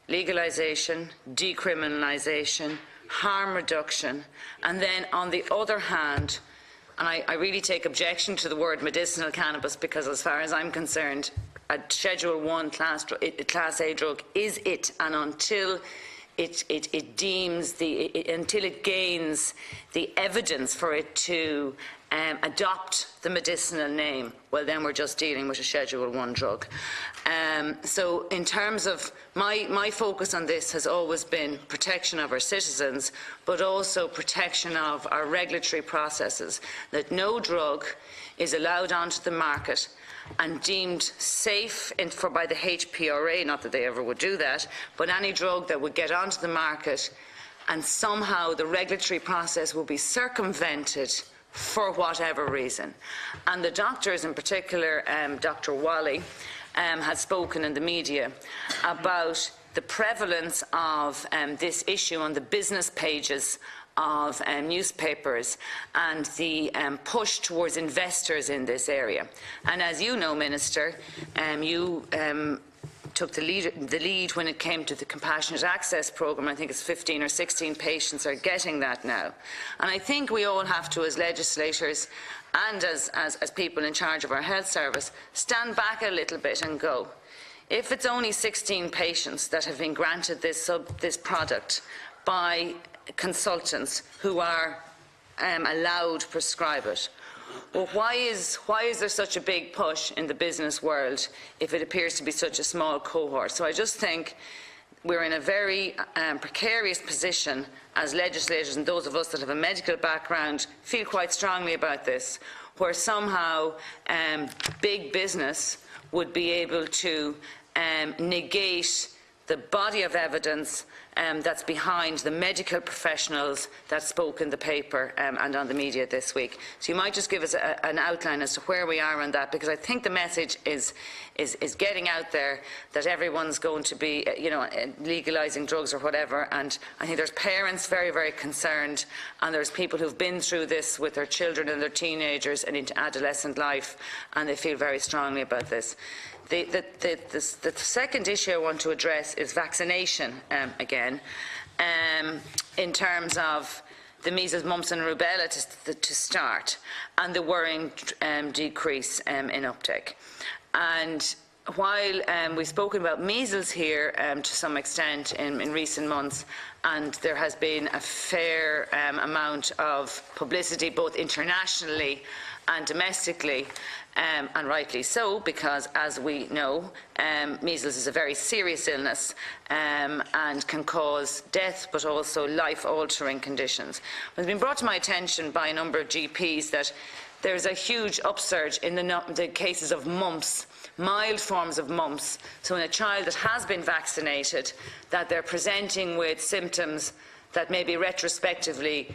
legalisation, decriminalisation, harm reduction, and then on the other hand, and I really take objection to the word medicinal cannabis, because as far as I'm concerned, a Schedule 1 Class A drug is it, and until it gains the evidence for it to adopt the medicinal name, well then we're just dealing with a Schedule 1 drug. So in terms of my focus on this has always been protection of our citizens, but also protection of our regulatory processes, that no drug is allowed onto the market and deemed safe by the HPRA, not that they ever would do that, but any drug that would get onto the market and somehow the regulatory process will be circumvented for whatever reason. And the doctors, in particular, Dr. Wally, has spoken in the media about the prevalence of this issue on the business pages of newspapers and the push towards investors in this area. And as you know, Minister, you took the lead when it came to the Compassionate Access Programme. I think it's 15 or 16 patients are getting that now. And I think we all have to, as legislators and as people in charge of our health service, stand back a little bit and go, if it's only 16 patients that have been granted this product by consultants who are allowed to prescribe it, well, why is there such a big push in the business world if it appears to be such a small cohort? So I just think we're in a very precarious position as legislators, and those of us that have a medical background feel quite strongly about this, where somehow big business would be able to negate the body of evidence that's behind the medical professionals that spoke in the paper and on the media this week. So you might just give us an outline as to where we are on that, because I think the message is getting out there that everyone's going to be, legalising drugs or whatever. And I think there's parents very, very concerned, and there's people who've been through this with their children and their teenagers and into adolescent life, and they feel very strongly about this. The second issue I want to address is vaccination again, in terms of the measles, mumps and rubella to start, and the worrying decrease in uptake. And while we've spoken about measles here to some extent in recent months, and there has been a fair amount of publicity both internationally and domestically, and rightly so, because as we know, measles is a very serious illness and can cause death but also life-altering conditions. It's been brought to my attention by a number of GPs that there's a huge upsurge in the cases of mumps, mild forms of mumps. So in a child that has been vaccinated, that they're presenting with symptoms that maybe retrospectively,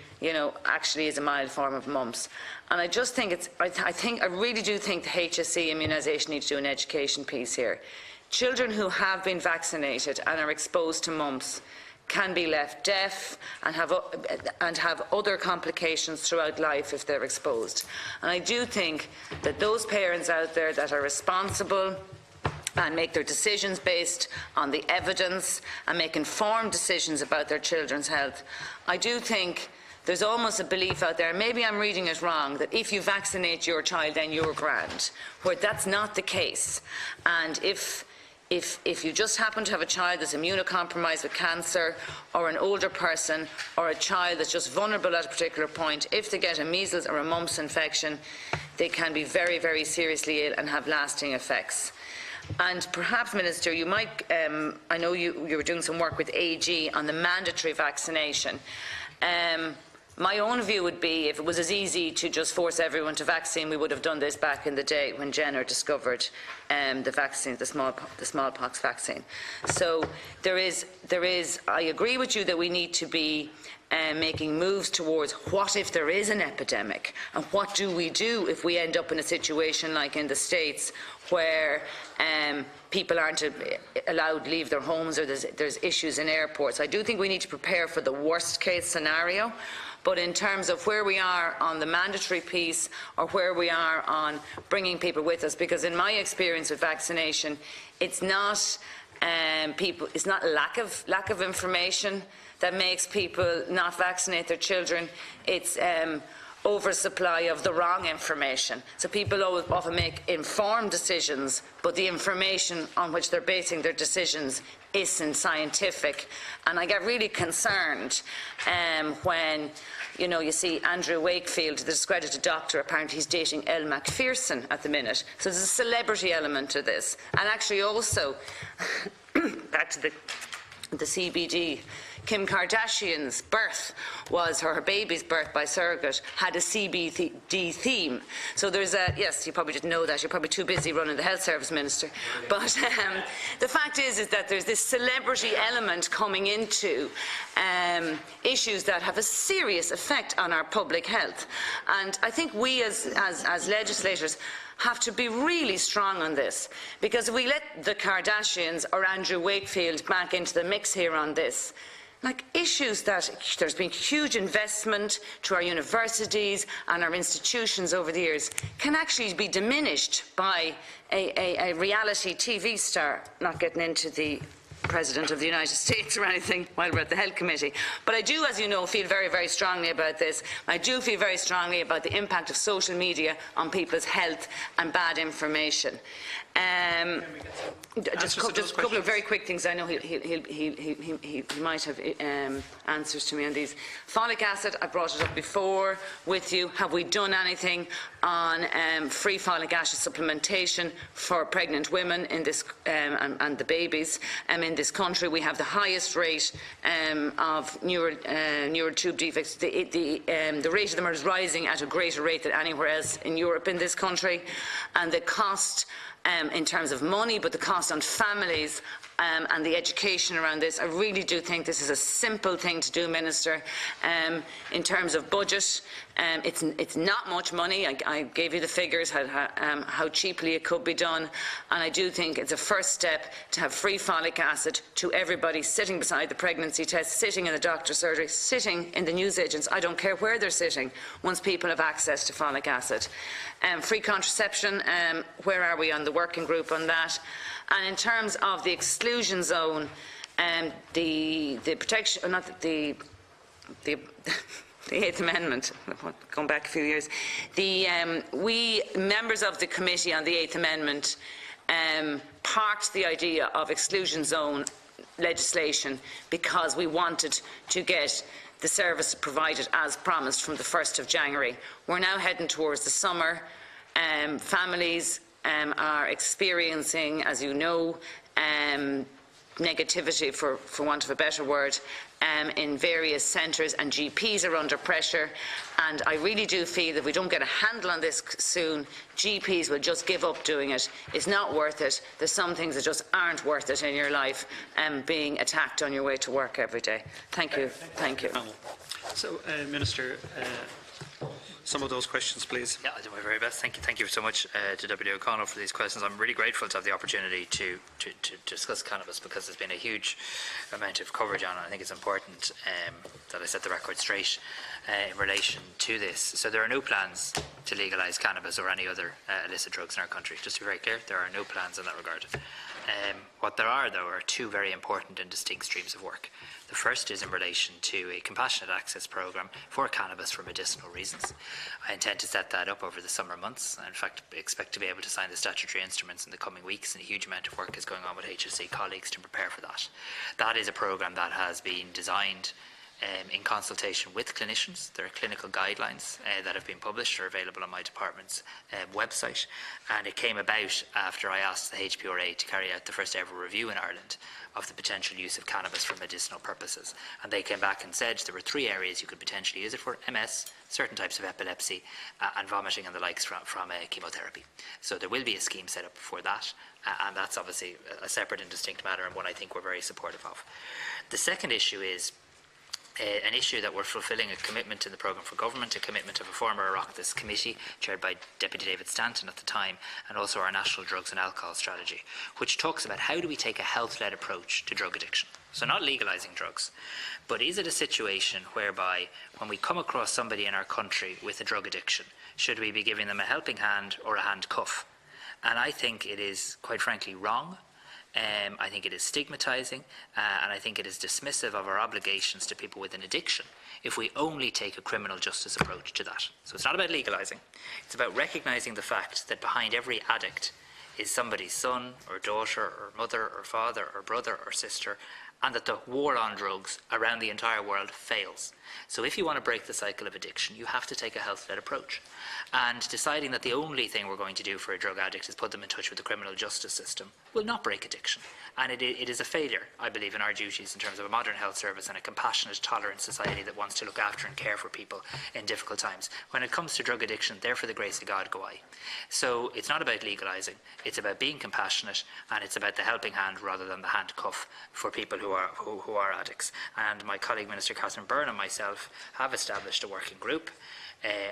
actually is a mild form of mumps. And I just think I really do think the HSE immunisation needs to do an education piece here. Children who have been vaccinated and are exposed to mumps can be left deaf and have other complications throughout life if they're exposed. And I do think that those parents out there that are responsible and make their decisions based on the evidence and make informed decisions about their children's health, I do think there's almost a belief out there, maybe I'm reading it wrong, that if you vaccinate your child then you're grand, where that's not the case. And if you just happen to have a child that's immunocompromised with cancer, or an older person, or a child that's just vulnerable at a particular point, if they get a measles or a mumps infection, they can be very, very seriously ill and have lasting effects. And perhaps, Minister, you might, I know you were doing some work with AG on the mandatory vaccination. My own view would be, if it was as easy to just force everyone to vaccine, we would have done this back in the day when Jenner discovered the vaccine, the smallpox vaccine. So there is, I agree with you that we need to be making moves towards what if there is an epidemic, and what do we do if we end up in a situation like in the States where people aren't allowed to leave their homes, or there's issues in airports. I do think we need to prepare for the worst case scenario. But in terms of where we are on the mandatory piece, or where we are on bringing people with us, because in my experience with vaccination, it's not it's not lack of information that makes people not vaccinate their children. It's oversupply of the wrong information. So people often make informed decisions, but the information on which they're basing their decisions isn't scientific. And I get really concerned when you see Andrew Wakefield, the discredited doctor, apparently he's dating Elle Macpherson at the minute. So there's a celebrity element to this. And actually also, back to the CBD, Kim Kardashian's birth was, her baby's birth by surrogate, had a CBD theme. So there's a, yes, you probably didn't know that, you're probably too busy running the health service, Minister. But the fact is that there's this celebrity element coming into issues that have a serious effect on our public health. And I think we as legislators have to be really strong on this, because if we let the Kardashians or Andrew Wakefield back into the mix here on this, like issues that there's been huge investment to our universities and our institutions over the years can actually be diminished by a reality TV star, not getting into the President of the United States or anything while we're at the Health Committee. But I do, as you know, feel very, very strongly about this. I do feel very strongly about the impact of social media on people's health and bad information. Just a couple of very quick things. I know he might have answers to me on these. Folic acid, I brought it up before with you. Have we done anything on free folic acid supplementation for pregnant women in this and the babies in this country? We have the highest rate of neural tube defects. The rate of them is rising at a greater rate than anywhere else in Europe in this country, and the cost in terms of money, but the cost on families and the education around this, I really do think this is a simple thing to do, Minister. In terms of budget, it's not much money. I gave you the figures, how cheaply it could be done, and I do think it's a first step to have free folic acid to everybody sitting beside the pregnancy test, sitting in the doctor's surgery, sitting in the newsagents. I don't care where they're sitting, once people have access to folic acid. Free contraception, where are we on the working group on that? And in terms of the exclusion zone, the protection, not the Eighth Amendment, going back a few years, we members of the committee on the Eighth Amendment parked the idea of exclusion zone legislation because we wanted to get the service provided as promised from the 1st of January. We're now heading towards the summer. Families are experiencing, as you know, negativity, for want of a better word, in various centres, and GPs are under pressure. And I really do feel that if we don't get a handle on this soon, GPs will just give up doing it. It's not worth it. There's some things that just aren't worth it in your life, being attacked on your way to work every day. Thank you. Thank you. So, Minister, some of those questions, please. Yeah, I'll do my very best. Thank you so much to Deputy O'Connell for these questions. I'm really grateful to have the opportunity to discuss cannabis, because there's been a huge amount of coverage on it. I think it's important that I set the record straight in relation to this. So there are no plans to legalise cannabis or any other illicit drugs in our country. Just to be very clear, there are no plans in that regard. What there are, though, are two very important and distinct streams of work. The first is in relation to a compassionate access programme for cannabis for medicinal reasons. I intend to set that up over the summer months. I, in fact, expect to be able to sign the statutory instruments in the coming weeks, and a huge amount of work is going on with HSE colleagues to prepare for that. That is a programme that has been designed in consultation with clinicians. There are clinical guidelines that have been published, are available on my department's website, and it came about after I asked the HPRA to carry out the first ever review in Ireland of the potential use of cannabis for medicinal purposes. And they came back and said there were 3 areas you could potentially use it for: MS, certain types of epilepsy, and vomiting and the likes from chemotherapy. So there will be a scheme set up for that, and that's obviously a separate and distinct matter, and one I think we're very supportive of. The second issue is an issue that we're fulfilling a commitment in the programme for government, a commitment of a former Oireachtas committee chaired by Deputy David Stanton at the time, and also our National Drugs and Alcohol Strategy, which talks about how do we take a health-led approach to drug addiction. So not legalising drugs, but is it a situation whereby when we come across somebody in our country with a drug addiction, should we be giving them a helping hand or a handcuff? And I think it is, quite frankly, wrong. I think it is stigmatising, and I think it is dismissive of our obligations to people with an addiction if we only take a criminal justice approach to that. So it's not about legalising, it's about recognising the fact that behind every addict is somebody's son or daughter or mother or father or brother or sister, and that the war on drugs around the entire world fails. So if you want to break the cycle of addiction, you have to take a health-led approach. And deciding that the only thing we're going to do for a drug addict is put them in touch with the criminal justice system will not break addiction. And it is a failure, I believe, in our duties in terms of a modern health service and a compassionate, tolerant society that wants to look after and care for people in difficult times. When it comes to drug addiction, there for the grace of God go I. So it's not about legalising, it's about being compassionate, and it's about the helping hand rather than the handcuff for people who are addicts. And my colleague Minister Catherine Byrne and myself have established a working group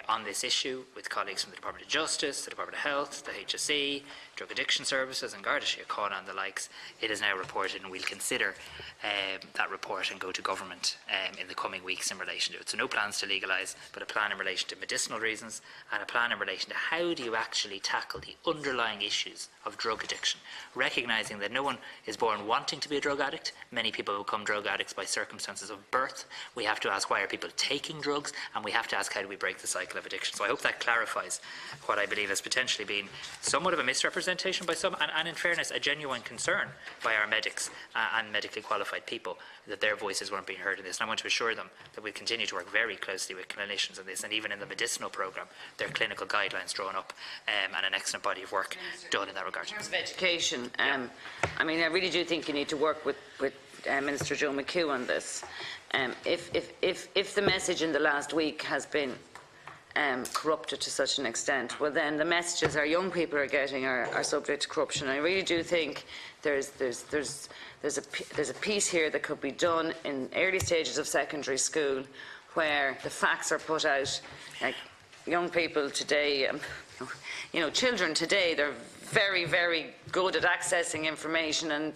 on this issue with colleagues from the Department of Justice, the Department of Health, the HSE, Drug Addiction Services and Garda Síochána and the likes. It is now reported, and we'll consider that report and go to government in the coming weeks in relation to it. So no plans to legalise, but a plan in relation to medicinal reasons and a plan in relation to how do you actually tackle the underlying issues of drug addiction, recognising that no one is born wanting to be a drug addict. Many people become drug addicts by circumstances of birth. We have to ask, why are people taking drugs? And we have to ask, how do we break the cycle of addiction? So I hope that clarifies what I believe has potentially been somewhat of a misrepresentation by some, and in fairness, a genuine concern by our medics and medically qualified people that their voices weren't being heard in this. And I want to assure them that we'll continue to work very closely with clinicians on this, and even in the medicinal programme, there are clinical guidelines drawn up and an excellent body of work done in that regard. In terms of education, I mean, I really do think you need to work with Minister Joe McHugh on this. If the message in the last week has been corrupted to such an extent, well then the messages our young people are getting are subject to corruption. I really do think there's a piece here that could be done in early stages of secondary school where the facts are put out. Like young people today, children today, they're very, very good at accessing information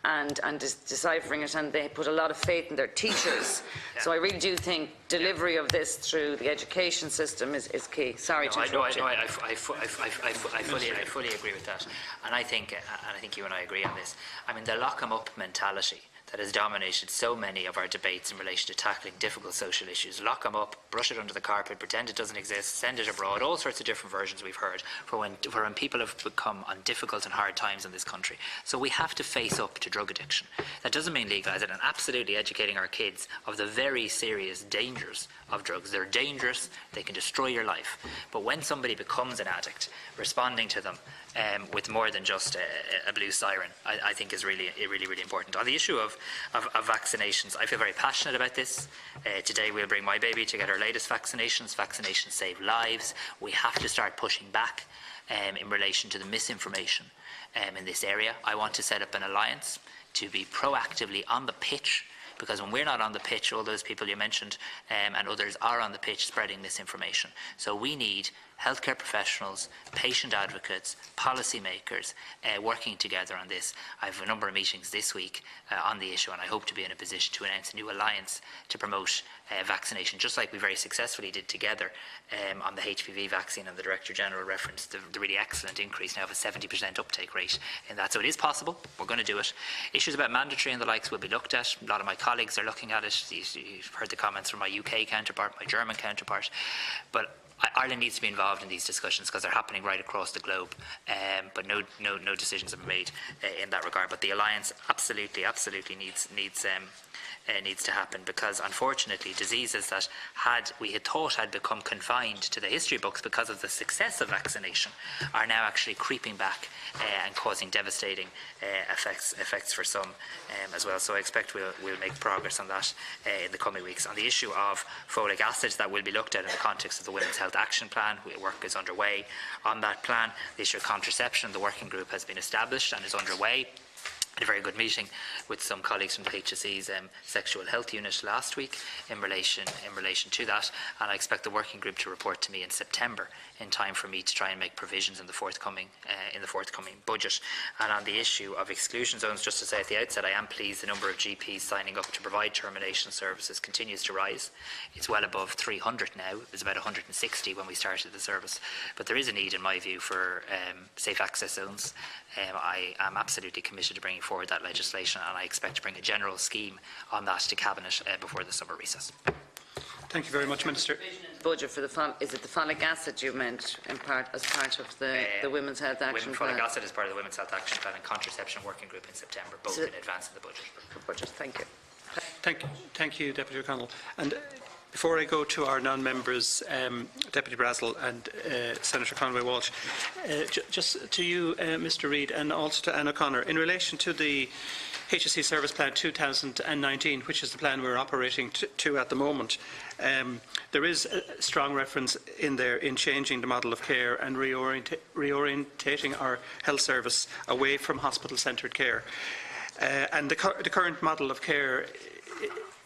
and deciphering it, and they put a lot of faith in their teachers. Yeah. So I really do think delivery of this through the education system is key. Sorry to interrupt you. I fully agree with that, and I think you and I agree on this. I mean, the lock 'em up mentality that has dominated so many of our debates in relation to tackling difficult social issues. Lock them up, brush it under the carpet, pretend it doesn't exist, send it abroad, all sorts of different versions we've heard for when people have become on difficult and hard times in this country. So we have to face up to drug addiction. That doesn't mean legalising and absolutely educating our kids of the very serious dangers of drugs. They're dangerous, they can destroy your life. But when somebody becomes an addict, responding to them with more than just a blue siren, I think is really important. On the issue of vaccinations, I feel very passionate about this. Today we'll bring my baby to get her latest vaccinations. Vaccinations save lives. We have to start pushing back in relation to the misinformation in this area. I want to set up an alliance to be proactively on the pitch, because when we're not on the pitch, all those people you mentioned and others are on the pitch spreading misinformation. So we need healthcare professionals, patient advocates, policymakers working together on this. I have a number of meetings this week on the issue, and I hope to be in a position to announce a new alliance to promote vaccination, just like we very successfully did together on the HPV vaccine, and the Director General referenced the really excellent increase now of a 70% uptake rate in that. So it is possible. We're going to do it. Issues about mandatory and the likes will be looked at. A lot of my colleagues are looking at it. You've heard the comments from my UK counterpart, my German counterpart. But Ireland needs to be involved in these discussions because they're happening right across the globe, but no decisions have been made in that regard. But the alliance absolutely needs needs to happen, because unfortunately diseases that we had thought had become confined to the history books because of the success of vaccination are now actually creeping back and causing devastating effects for some as well. So I expect we'll make progress on that in the coming weeks. On the issue of folic acid, that will be looked at in the context of the Women's Health Action Plan. Work is underway on that plan. The issue of contraception, the working group has been established and is underway. Had a very good meeting with some colleagues from the HSE's sexual health unit last week in relation to that, and I expect the working group to report to me in September, in time for me to try and make provisions in the forthcoming budget. And on the issue of exclusion zones, just to say at the outset, I am pleased the number of GPs signing up to provide termination services continues to rise. It's well above 300 now. It was about 160 when we started the service, but there is a need, in my view, for safe access zones. I am absolutely committed to bringing forward that legislation, and I expect to bring a general scheme on that to Cabinet before the summer recess. Thank you very much, Minister. Budget for is it the folic acid you meant as part of the Women's Health Action Plan? Folic acid is part of the Women's Health Action Plan and contraception working group in September, both in advance of the budget. Thank you. Thank you, Deputy O'Connell. And before I go to our non-members, Deputy Brazel and Senator Conway-Walsh, just to you, Mr Reid, and also to Anne O'Connor, in relation to the HSE Service Plan 2019, which is the plan we're operating to at the moment, there is a strong reference in there in changing the model of care and reorientating our health service away from hospital-centred care. And the current model of care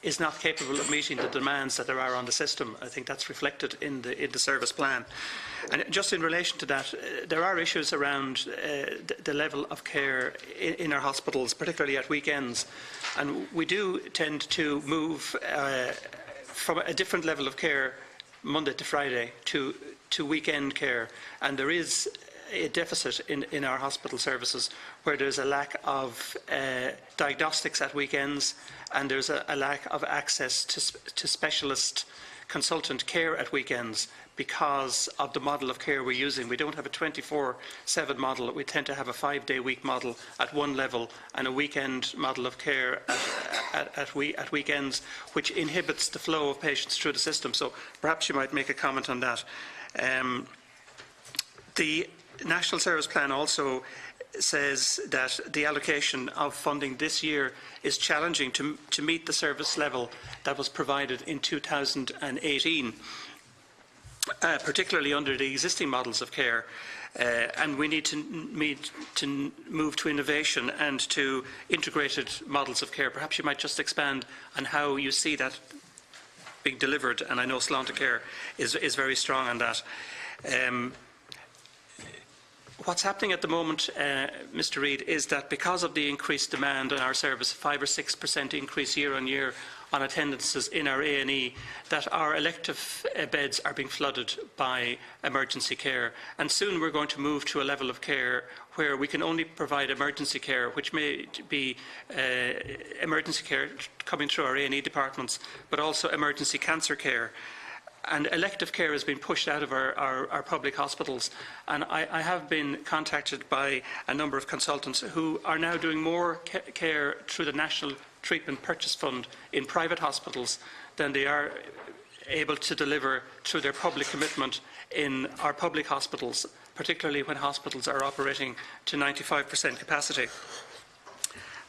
is not capable of meeting the demands that there are on the system. I think that's reflected in the service plan. And just in relation to that, there are issues around the level of care in our hospitals, particularly at weekends. And we do tend to move from a different level of care Monday to Friday to weekend care. And there is a deficit in our hospital services where there's a lack of diagnostics at weekends, and there's a lack of access to specialist consultant care at weekends because of the model of care we're using. We don't have a 24/7 model. We tend to have a 5-day-week model at one level and a weekend model of care at weekends, which inhibits the flow of patients through the system. So perhaps you might make a comment on that. The National Service Plan also says that the allocation of funding this year is challenging to meet the service level that was provided in 2018, particularly under the existing models of care. And we need to move to innovation and to integrated models of care. Perhaps you might just expand on how you see that being delivered, and I know Sláinte Care is very strong on that. What's happening at the moment, Mr Reid, is that because of the increased demand on our service, 5 or 6% increase year on year on attendances in our A&E, that our elective beds are being flooded by emergency care. And soon we're going to move to a level of care where we can only provide emergency care, which may be emergency care coming through our A&E departments, but also emergency cancer care. And elective care has been pushed out of our public hospitals. And I have been contacted by a number of consultants who are now doing more care through the National Treatment Purchase Fund in private hospitals than they are able to deliver through their public commitment in our public hospitals, particularly when hospitals are operating to 95% capacity.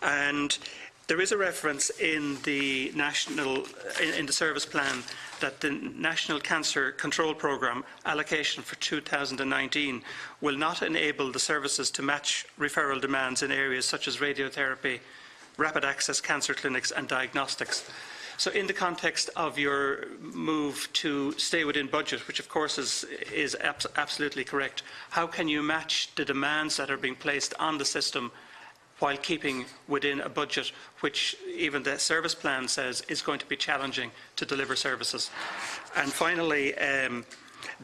And there is a reference in the service plan that the National Cancer Control Programme allocation for 2019 will not enable the services to match referral demands in areas such as radiotherapy, rapid access cancer clinics and diagnostics. So in the context of your move to stay within budget, which of course is absolutely correct, how can you match the demands that are being placed on the system while keeping within a budget which even the service plan says is going to be challenging to deliver services? And finally,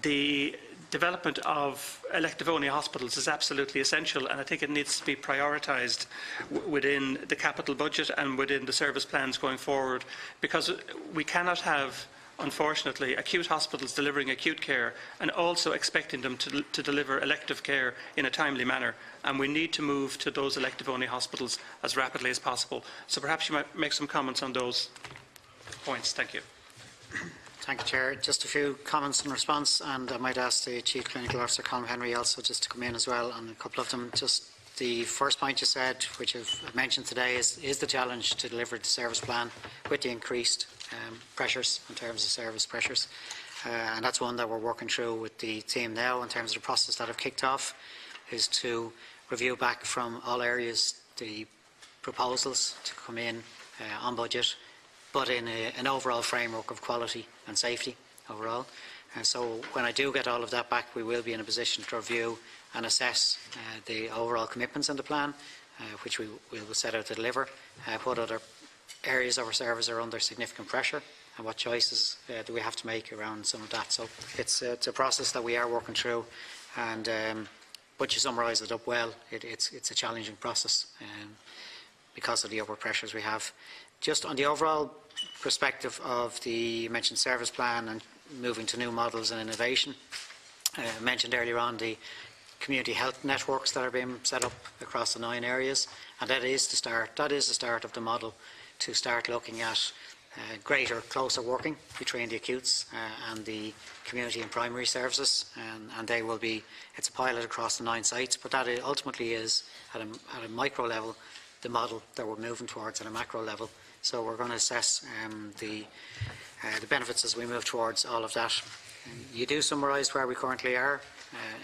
the development of elective-only hospitals is absolutely essential, and I think it needs to be prioritised within the capital budget and within the service plans going forward, because we cannot have unfortunately, acute hospitals delivering acute care and also expecting them to deliver elective care in a timely manner. And we need to move to those elective-only hospitals as rapidly as possible. So perhaps you might make some comments on those points. Thank you. Thank you, Chair. Just a few comments in response, and I might ask the Chief Clinical Officer, Colm Henry, also just to come in as well on a couple of them. Just the first point you said, which I've mentioned today, is the challenge to deliver the service plan with the increased pressures in terms of service pressures. And that's one that we're working through with the team now in terms of the process that I've kicked off, is to review back from all areas the proposals to come in on budget, but in an overall framework of quality and safety overall. So when I do get all of that back, we will be in a position to review and assess the overall commitments in the plan, which we will set out to deliver, what other areas of our service are under significant pressure, and what choices do we have to make around some of that. So it's a process that we are working through, and but you summarise it up well. It's a challenging process because of the upward pressures we have. Just on the overall perspective of the you mentioned service plan and moving to new models and innovation, I mentioned earlier on the community health networks that are being set up across the 9 areas, and that is the start of the model to start looking at greater, closer working between the acutes and the community and primary services, and they will be, it's a pilot across the 9 sites, but that ultimately is at a micro level the model that we're moving towards at a macro level. So we're going to assess the benefits as we move towards all of that. You do summarise where we currently are,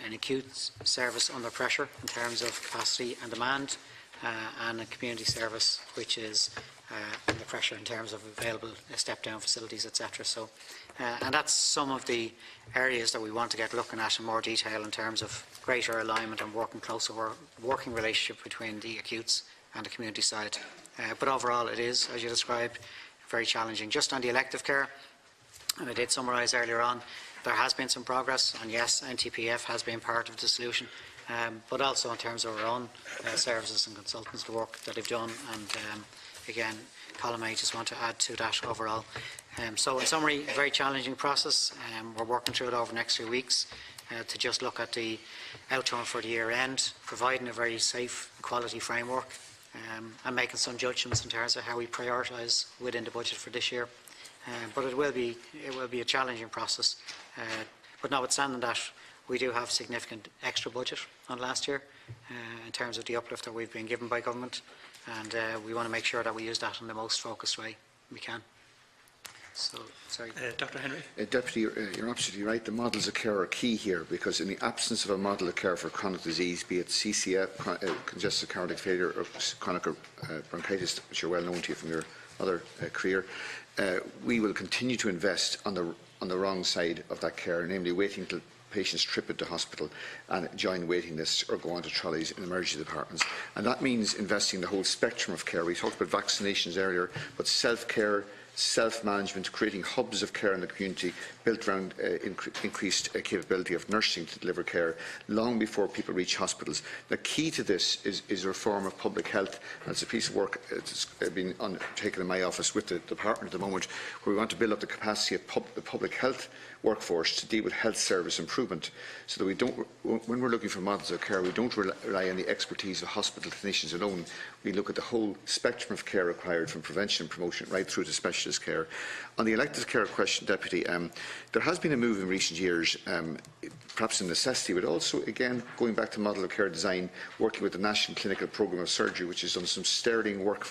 an acute service under pressure in terms of capacity and demand, and a community service which is under pressure in terms of available step-down facilities, etc. So, and that's some of the areas that we want to get looking at in more detail in terms of greater alignment and working relationship between the acutes and the community side. But overall, it is, as you described, very challenging. Just on the elective care, and I did summarise earlier on, there has been some progress, and yes, NTPF has been part of the solution, but also in terms of our own services and consultants, the work that they've done, and again, Colm, I just want to add to that overall. So in summary, a very challenging process. We're working through it over the next few weeks to just look at the outcome for the year end, providing a very safe quality framework, and making some judgments in terms of how we prioritise within the budget for this year. But it will be a challenging process. But notwithstanding that, we do have significant extra budget on last year in terms of the uplift that we've been given by government, and we want to make sure that we use that in the most focused way we can. So, sorry. Dr. Henry. Deputy, you're absolutely right. The models of care are key here, because in the absence of a model of care for chronic disease, be it CCF, congestive cardiac failure, or chronic bronchitis, which are well known to you from your other career, we will continue to invest on the wrong side of that care, namely waiting till patients trip into hospital and join waiting lists or go on to trolleys in emergency departments. And that means investing in the whole spectrum of care. We talked about vaccinations earlier, but self-care, self-management, creating hubs of care in the community built around increased capability of nursing to deliver care long before people reach hospitals. The key to this is reform of public health, and it's a piece of work that's been undertaken in my office with the department at the moment, where we want to build up the capacity of the public health workforce to deal with health service improvement, so that we don't, when we're looking for models of care, we don't rely on the expertise of hospital clinicians alone. We look at the whole spectrum of care required, from prevention and promotion right through to specialist care. On the elective care question, Deputy, there has been a move in recent years, perhaps a necessity, but also, again, going back to model of care design, working with the National Clinical Programme of Surgery, which has done some sterling work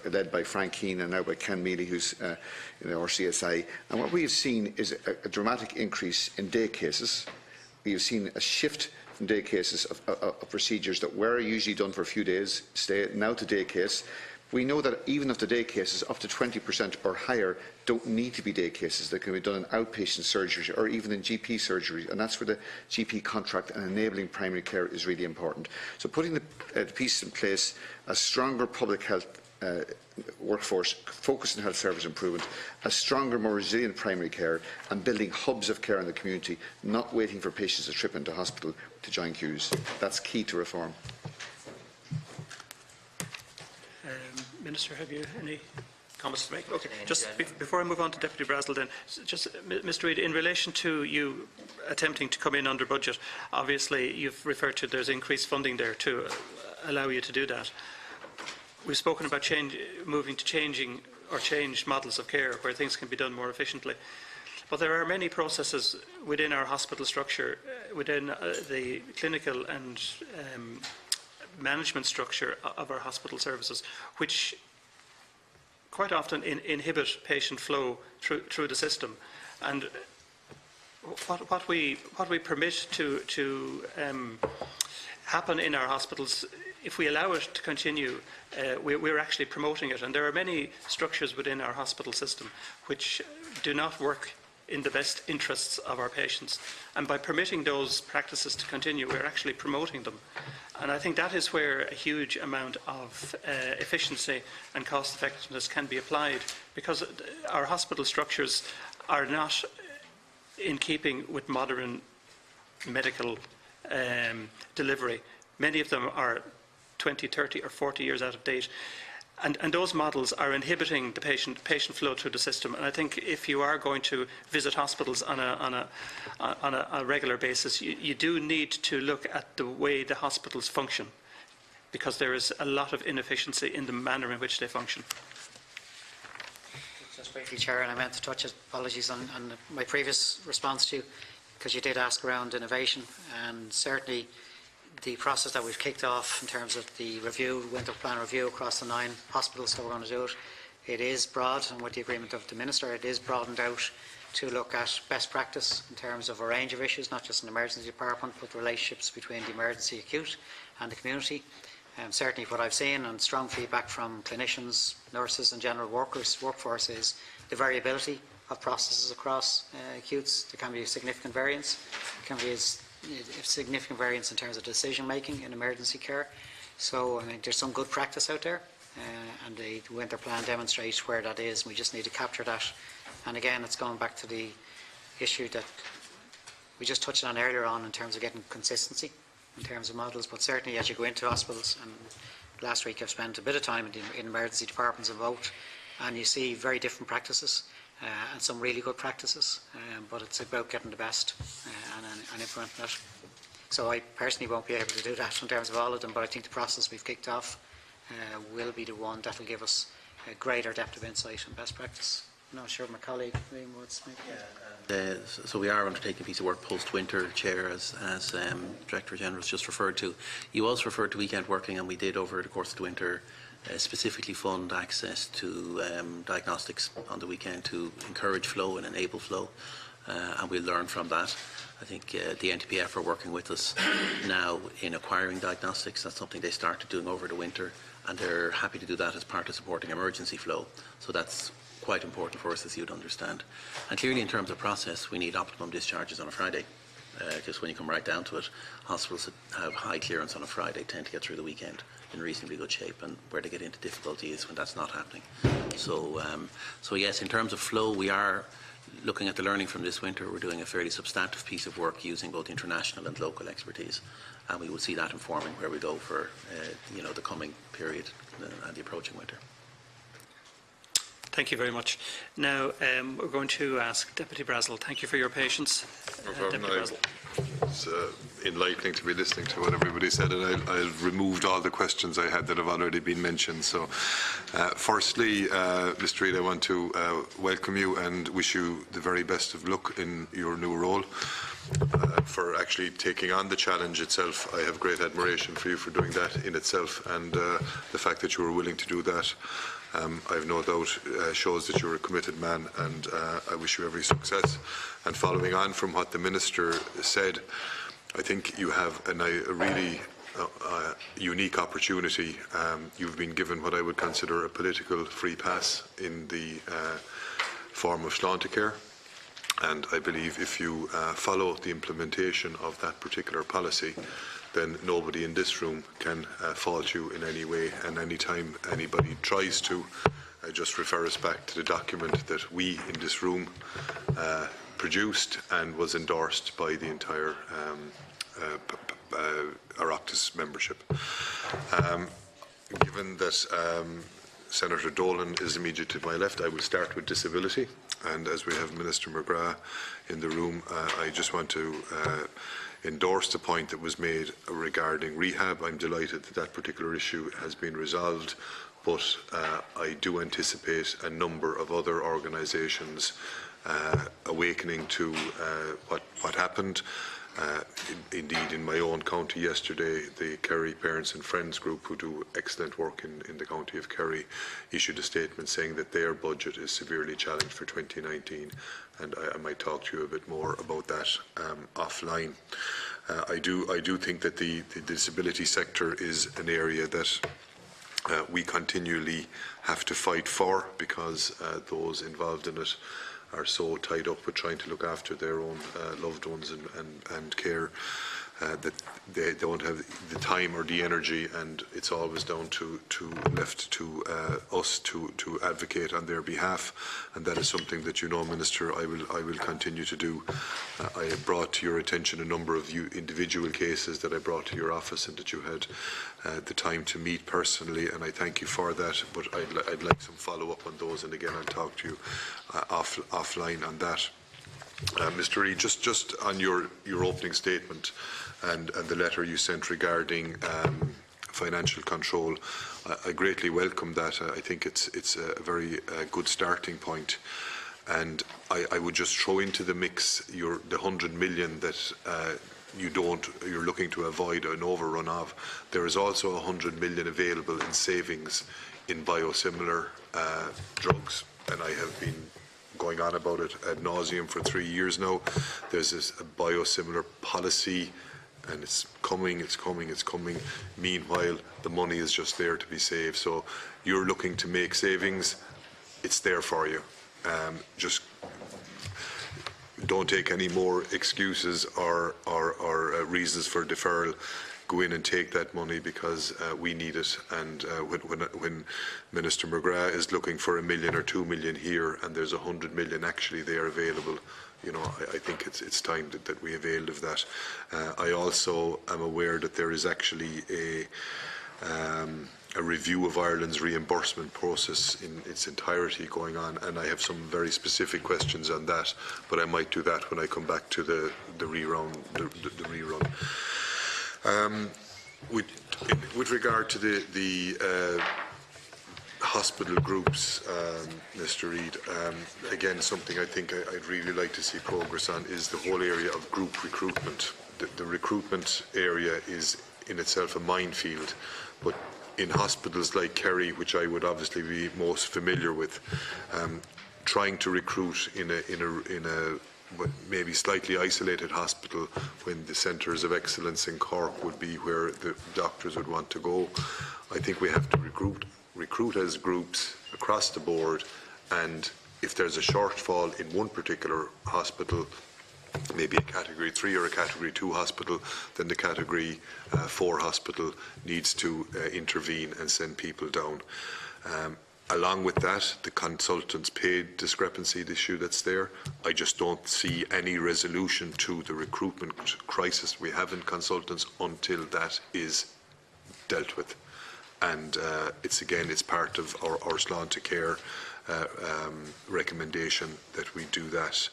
led by Frank Keane and now by Ken Mealy, who's in our CSI. And what we have seen is a dramatic increase in day cases. We have seen a shift from day cases of procedures that were usually done for a few days, stay now to day case. We know that even if the day cases, up to 20% or higher, don't need to be day cases. They can be done in outpatient surgery or even in GP surgery, and that's where the GP contract and enabling primary care is really important. So putting the pieces in place, a stronger public health workforce focused on health service improvement, a stronger, more resilient primary care, and building hubs of care in the community, not waiting for patients to trip into hospital to join queues. That's key to reform. Minister, have you any comments to make? Okay. Just before I move on to Deputy Brazel, then, just Mr. Reid, in relation to you attempting to come in under budget, obviously you've referred to there's increased funding there to allow you to do that. We've spoken about moving to change models of care where things can be done more efficiently. But there are many processes within our hospital structure, within the clinical and management structure of our hospital services, which quite often inhibit patient flow through the system. And what we permit to happen in our hospitals, if we allow it to continue, we're actually promoting it. And there are many structures within our hospital system which do not work in the best interests of our patients. And by permitting those practices to continue, we're actually promoting them. And I think that is where a huge amount of efficiency and cost effectiveness can be applied, because our hospital structures are not in keeping with modern medical delivery. Many of them are 20, 30 or 40 years out of date. And those models are inhibiting the patient flow through the system. And I think if you are going to visit hospitals on a regular basis, you do need to look at the way the hospitals function, because there is a lot of inefficiency in the manner in which they function. Just briefly, Chair, and I meant to touch, apologies on my previous response to you, because you did ask around innovation, and certainly the process that we've kicked off in terms of the review, winter plan review across the 9 hospitals that we're going to do it, it is broad, and with the agreement of the Minister, it is broadened out to look at best practice in terms of a range of issues, not just in the emergency department, but the relationships between the emergency acute and the community. Certainly what I've seen, and strong feedback from clinicians, nurses and general workforce, is the variability of processes across acutes. There can be a significant variance. There can be a significant variance in terms of decision making in emergency care. So I mean, there's some good practice out there, and the winter plan demonstrates where that is. We just need to capture that. And again, it's going back to the issue that we just touched on earlier on in terms of getting consistency in terms of models. But certainly as you go into hospitals, and last week I've spent a bit of time in emergency departments and vote, and you see very different practices and some really good practices, but it's about getting the best and implementing that. So I personally won't be able to do that in terms of all of them, but I think the process we've kicked off will be the one that will give us a greater depth of insight and best practice. I'm not sure my colleague Liam Woods maybe. So we are undertaking a piece of work post-winter, Chair, as Director General has just referred to. You also referred to weekend working, and we did over the course of the winter specifically fund access to diagnostics on the weekend to encourage flow and enable flow, and we'll learn from that. I think the NTPF are working with us now in acquiring diagnostics. That's something they started doing over the winter, and they're happy to do that as part of supporting emergency flow. So that's quite important for us, as you'd understand. And clearly in terms of process, we need optimum discharges on a Friday, because when you come right down to it, hospitals that have high clearance on a Friday tend to get through the weekend in reasonably good shape, and where they get into difficulty is when that's not happening. So, so yes, in terms of flow, we are looking at the learning from this winter. We're doing a fairly substantive piece of work using both international and local expertise, and we will see that informing where we go for the coming period and the approaching winter. Thank you very much. Now we're going to ask Deputy Brazel. Thank you for your patience. No problem. Deputy Brazel. It's enlightening to be listening to what everybody said, and I've removed all the questions I had that have already been mentioned. So, firstly, Mr. Reid, I want to welcome you and wish you the very best of luck in your new role. For actually taking on the challenge itself, I have great admiration for you for doing that in itself, and the fact that you were willing to do that, I have no doubt shows that you're a committed man, and I wish you every success. And following on from what the Minister said, I think you have a really unique opportunity. You've been given what I would consider a political free pass in the form of Sláintecare, and I believe if you follow the implementation of that particular policy, then nobody in this room can fault you in any way, and any time anybody tries to, just refer us back to the document that we in this room produced and was endorsed by the entire Oireachtas membership. Given that Senator Dolan is immediately to my left. I will start with disability. And as we have Minister McGrath in the room, I just want to endorse the point that was made regarding rehab. I'm delighted that that particular issue has been resolved, but I do anticipate a number of other organisations awakening to what happened. Indeed, in my own county yesterday, the Kerry Parents and Friends group, who do excellent work in the county of Kerry, issued a statement saying that their budget is severely challenged for 2019, and I might talk to you a bit more about that offline. I do think that the disability sector is an area that we continually have to fight for, because those involved in it are so tied up with trying to look after their own loved ones and care that they don't have the time or the energy, and it's always down to left to us to advocate on their behalf, and that is something that, you know, Minister, I will continue to do. I have brought to your attention a number of individual cases that I brought to your office and that you had the time to meet personally, and I thank you for that, but I'd like some follow-up on those, and again I'll talk to you offline on that. Mr. Reid, just on your opening statement and the letter you sent regarding financial control, I greatly welcome that. I think it's a very good starting point, and I would just throw into the mix the 100 million that you're looking to avoid an overrun of. There is also 100 million available in savings in biosimilar drugs, and I have been going on about it ad nauseum for 3 years now. There's a biosimilar policy, and it's coming. Meanwhile, the money is just there to be saved. So you're looking to make savings, it's there for you. Just don't take any more excuses or reasons for deferral. Go in and take that money, because we need it. And when Minister McGrath is looking for $1 million or $2 million here, and there's 100 million actually there available, you know, I think it's time that we availed of that. I also am aware that there is actually a review of Ireland's reimbursement process in its entirety going on, and I have some very specific questions on that, but I might do that when I come back to the rerun. With regard to the hospital groups, Mr. Reid, again, something I think I'd really like to see progress on is the whole area of group recruitment. The recruitment area is in itself a minefield, but in hospitals like Kerry, which I would obviously be most familiar with, trying to recruit in a maybe slightly isolated hospital, when the centres of excellence in Cork would be where the doctors would want to go. I think we have to recruit as groups across the board, and if there's a shortfall in one particular hospital, maybe a Category 3 or a Category 2 hospital, then the Category 4 hospital needs to intervene and send people down. Along with that, the consultants' paid discrepancy issue that's there, I just don't see any resolution to the recruitment crisis we have in consultants until that is dealt with. And it's part of our Slán to Care recommendation that we do that.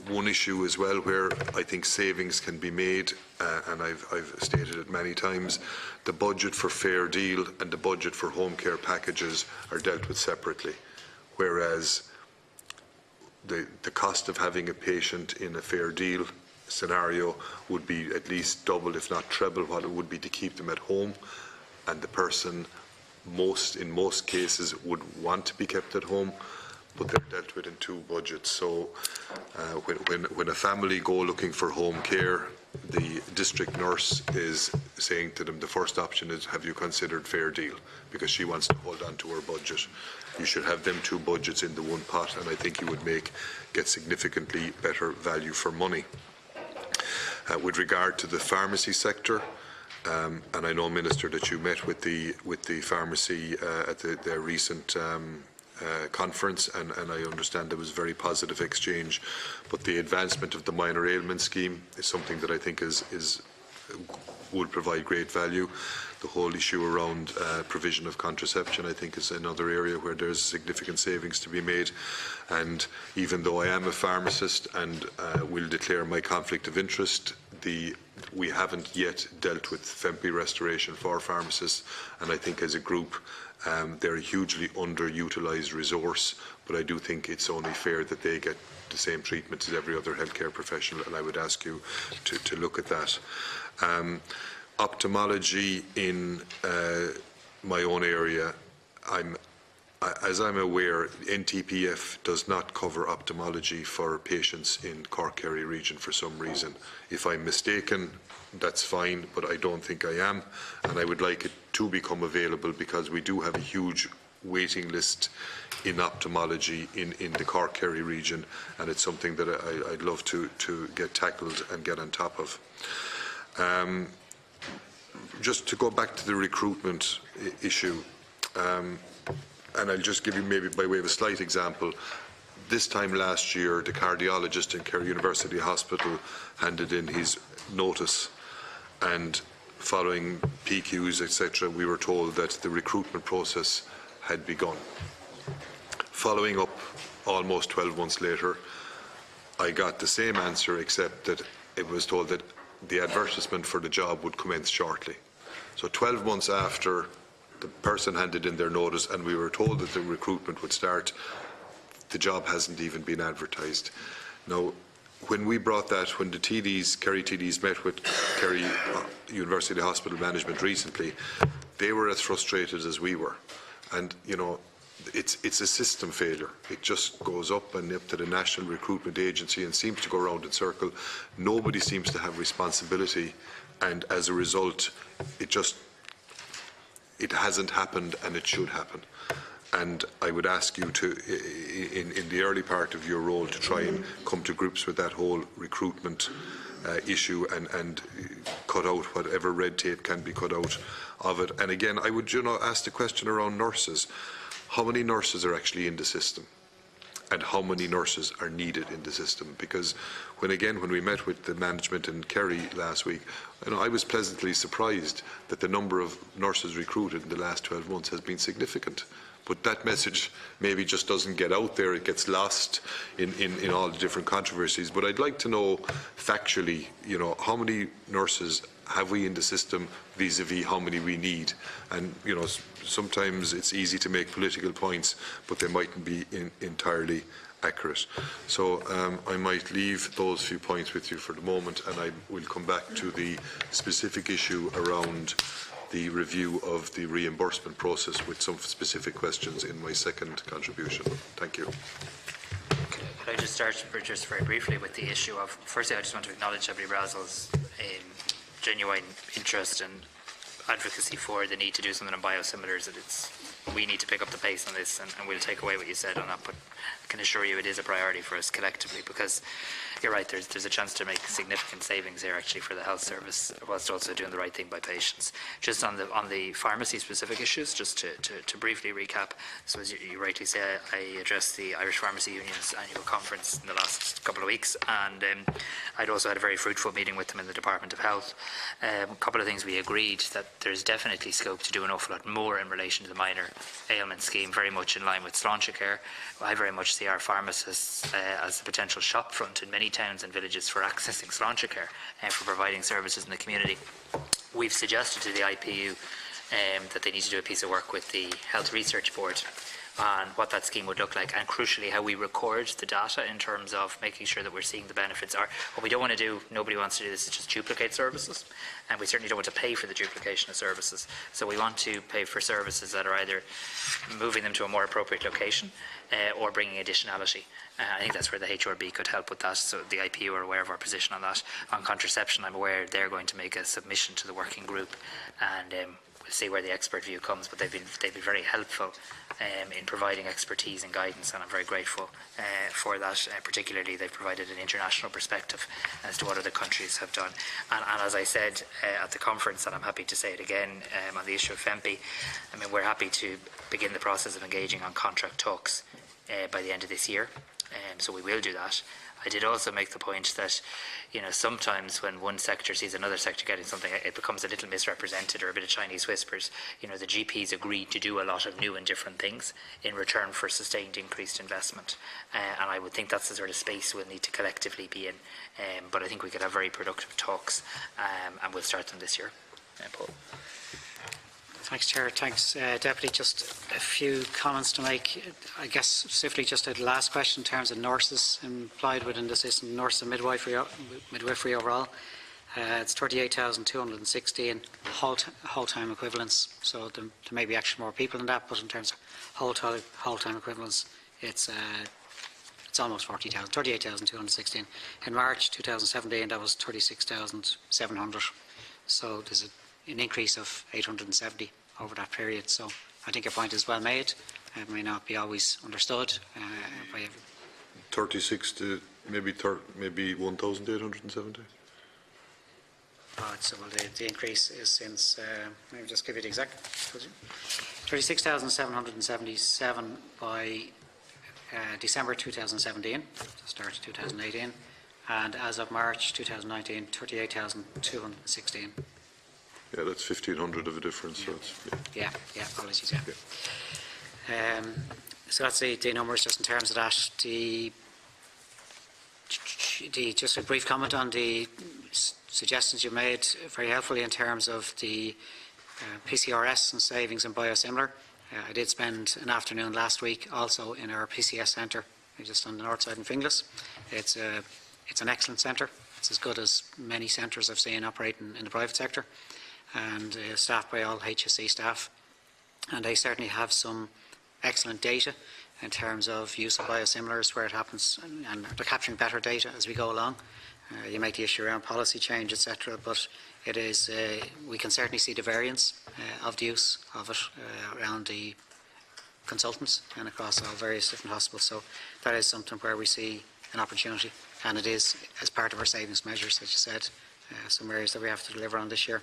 One issue as well where I think savings can be made, and I've stated it many times, the budget for Fair Deal and the budget for home care packages are dealt with separately, whereas the cost of having a patient in a Fair Deal scenario would be at least double, if not treble, what it would be to keep them at home, and the person in most cases would want to be kept at home, but they're dealt with in two budgets. So when a family go looking for home care, the district nurse is saying to them, the first option is, have you considered Fair Deal? Because she wants to hold on to her budget. You should have them two budgets in the one pot, and I think you would get significantly better value for money. With regard to the pharmacy sector, and I know, Minister, that you met with the pharmacy at the recent conference, and I understand there was very positive exchange. But the advancement of the minor ailment scheme is something that I think is would provide great value. The whole issue around provision of contraception, I think, is another area where there's significant savings to be made. And even though I am a pharmacist and will declare my conflict of interest, we haven't yet dealt with FEMPI restoration for pharmacists, and I think as a group they're a hugely underutilised resource, but I do think it's only fair that they get the same treatment as every other healthcare professional, and I would ask you to look at that. Ophthalmology in my own area, as I'm aware, NTPF does not cover ophthalmology for patients in Cork Kerry region for some reason. If I'm mistaken, that's fine, but I don't think I am, and I would like it to become available because we do have a huge waiting list in ophthalmology in the Cork Kerry region, and it's something that I'd love to get tackled and get on top of. Just to go back to the recruitment issue, and I'll just give you maybe by way of a slight example. This time last year, the cardiologist in Kerry University Hospital handed in his notice, and following PQs, etc., we were told that the recruitment process had begun. Following up almost 12 months later, I got the same answer, except that it was told that the advertisement for the job would commence shortly. So 12 months after the person handed in their notice and we were told that the recruitment would start, the job hasn't even been advertised. Now, when we brought that, when the TDs, Kerry TDs met with Kerry University Hospital management recently, they were as frustrated as we were. And, you know, it's a system failure. It just goes up and up to the National Recruitment Agency and seems to go around in circle. Nobody seems to have responsibility, and as a result, it hasn't happened, and it should happen. And I would ask you to, in the early part of your role, to try and come to grips with that whole recruitment issue and cut out whatever red tape can be cut out of it. And again, I would ask the question around nurses. How many nurses are actually in the system? And how many nurses are needed in the system? Because when we met with the management in Kerry last week, I was pleasantly surprised that the number of nurses recruited in the last 12 months has been significant. But that message maybe just doesn't get out there. It gets lost in all the different controversies. But I'd like to know factually, how many nurses have we in the system vis-a-vis how many we need? And, sometimes it's easy to make political points, but they mightn't be entirely accurate. So I might leave those few points with you for the moment, and I will come back to the specific issue around the review of the reimbursement process with some specific questions in my second contribution. Thank you. Could I just start just very briefly with the issue of, firstly, I just want to acknowledge Deputy Brazel's genuine interest and advocacy for the need to do something on biosimilars, that we need to pick up the pace on this, and we'll take away what you said on that, but I can assure you it is a priority for us collectively, because you're right, there's a chance to make significant savings here actually for the health service, whilst also doing the right thing by patients. Just on the pharmacy specific issues, just to briefly recap, so as you rightly say, I addressed the Irish Pharmacy Union's annual conference in the last couple of weeks, and I'd also had a very fruitful meeting with them in the Department of Health. A couple of things we agreed, that there's definitely scope to do an awful lot more in relation to the minor ailment scheme, very much in line with Sláinte Care. I very much see our pharmacists as a potential shop front in many towns and villages for accessing Sláinte Care and for providing services in the community. We've suggested to the IPU that they need to do a piece of work with the Health Research Board on what that scheme would look like, and crucially how we record the data in terms of making sure that we're seeing the benefits. What we don't want to do, nobody wants to do this, is just duplicate services, and we certainly don't want to pay for the duplication of services. So we want to pay for services that are either moving them to a more appropriate location or bringing additionality. I think that's where the HRB could help with that, so the IPU are aware of our position on that. On contraception, I'm aware they're going to make a submission to the working group, and we'll see where the expert view comes, but they've been very helpful in providing expertise and guidance, and I'm very grateful for that. Particularly, they've provided an international perspective as to what other countries have done. And as I said at the conference, and I'm happy to say it again on the issue of FEMPI, we're happy to begin the process of engaging on contract talks by the end of this year. So we will do that. I did also make the point that, you know, sometimes when one sector sees another sector getting something, it becomes a little misrepresented or a bit of Chinese whispers. You know, the GPs agreed to do a lot of new and different things in return for sustained increased investment. And I would think that's the sort of space we'll need to collectively be in. But I think we could have very productive talks, and we'll start them this year. Paul. Thanks, Chair. Thanks, Deputy. Just a few comments to make. I guess specifically just to the last question in terms of nurses employed within the system, nurses and midwifery overall. It's 38,216 whole-time equivalents. So there may be actually more people than that, but in terms of whole-time equivalents, it's almost 40,000, 38,216. In March 2017, that was 36,700. So there's an increase of 870 over that period. So I think your point is well made. It may not be always understood by everyone. 36 to maybe 1,870. So well, the increase is since, let me just give you the exact, 36,777 by December 2017, the start of 2018, and as of March 2019, 38,216. Yeah, that's 1,500 of a difference. So it's, yeah, apologies. Yeah. So that's the numbers just in terms of that. Just a brief comment on the suggestions you made, very helpfully in terms of the PCRS and savings and biosimilar. I did spend an afternoon last week also in our PCS centre, just on the north side in Finglas. It's an excellent centre. It's as good as many centres I've seen operating in the private sector, and staffed by all HSE staff. And they certainly have some excellent data in terms of use of biosimilars where it happens, and they're capturing better data as we go along. You make the issue around policy change, etc., but it is, we can certainly see the variance of the use of it around the consultants and across all various different hospitals. So that is something where we see an opportunity, and it is as part of our savings measures, as you said, some areas that we have to deliver on this year.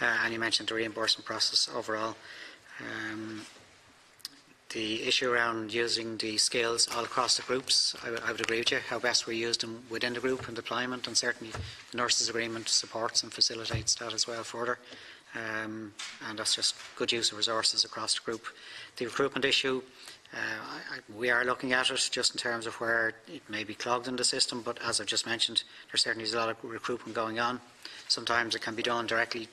And you mentioned the reimbursement process overall. The issue around using the skills all across the groups, I would agree with you, how best we use them within the group and deployment, and certainly the nurses agreement supports and facilitates that as well further. And that's just good use of resources across the group. The recruitment issue, we are looking at it just in terms of where it may be clogged in the system, but as I've just mentioned, there certainly is a lot of recruitment going on. Sometimes it can be done directly,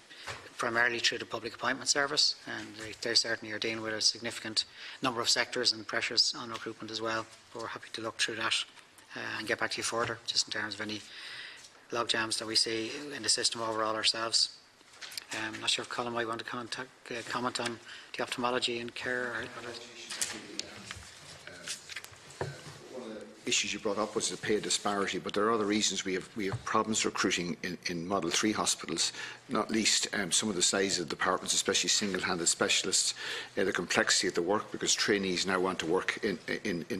primarily through the public appointment service, and they certainly are dealing with a significant number of sectors and pressures on recruitment as well. But we're happy to look through that and get back to you further, just in terms of any log jams that we see in the system overall ourselves. I'm not sure if Colm might want to comment on the ophthalmology and care. Issues you brought up was the pay disparity, but there are other reasons we have problems recruiting in Model 3 hospitals, not least some of the size of the departments, especially single-handed specialists, the complexity of the work, because trainees now want to work in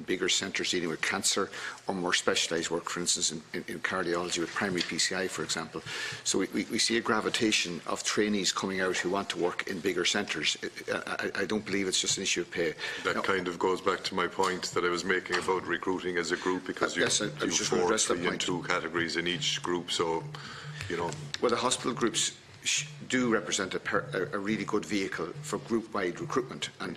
bigger centres dealing with cancer or more specialised work, for instance, in cardiology with primary PCI, for example. So we see a gravitation of trainees coming out who want to work in bigger centres. I don't believe it's just an issue of pay. That kind of goes back to my point that I was making about recruiting as a group, because you have 4, 3 and 2 categories in each group, so, you know. Well, the hospital groups do represent a really good vehicle for group-wide recruitment, and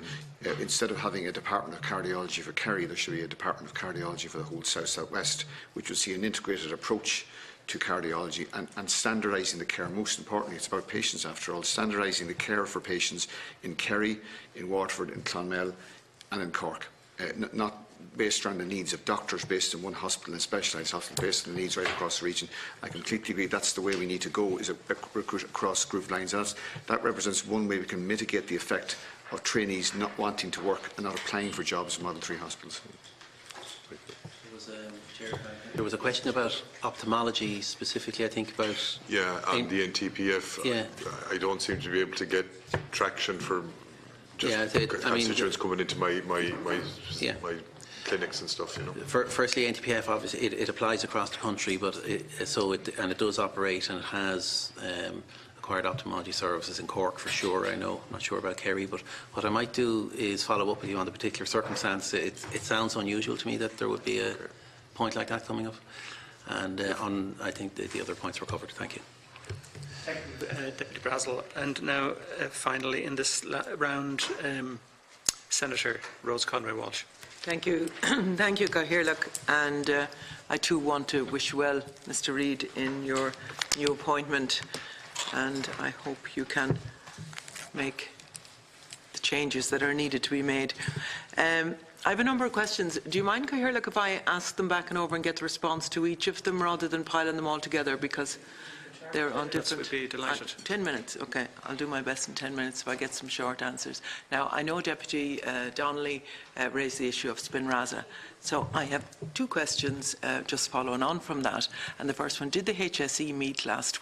instead of having a department of cardiology for Kerry, there should be a department of cardiology for the whole South-South-West, which will see an integrated approach to cardiology and standardising the care. Most importantly, it's about patients after all, standardising the care for patients in Kerry, in Waterford, in Clonmel and in Cork, not based around the needs of doctors based in one hospital and specialised hospital based on the needs right across the region. I completely agree that's the way we need to go, is a recruit across group lines. And that represents one way we can mitigate the effect of trainees not wanting to work and not applying for jobs in Model 3 hospitals. There was a question about ophthalmology specifically, I think, about... Yeah, on the NTPF, yeah. I don't seem to be able to get traction for just constituents coming into my clinics and stuff, you know. Firstly, NTPF, obviously, it applies across the country, but it does operate, and it has acquired ophthalmology services in Cork for sure. I know, I'm not sure about Kerry, but what I might do is follow up with you on the particular circumstance. It sounds unusual to me that there would be point like that coming up. And I think the other points were covered. Thank you. Thank you, Deputy Brazel. And now, finally, in this round, Senator Rose Conway-Walsh. Thank you. Thank you, Cathaoirleach. And I too want to wish you well, Mr. Reid, in your new appointment. And I hope you can make the changes that are needed to be made. I have a number of questions. Do you mind, Cathaoirleach, if I ask them back and over and get the response to each of them rather than piling them all together, because they're on different... Would be delighted. 10 minutes, OK. I'll do my best in 10 minutes if I get some short answers. Now, I know Deputy Donnelly raised the issue of Spinraza. So I have two questions just following on from that. And the first one, did the HSE meet last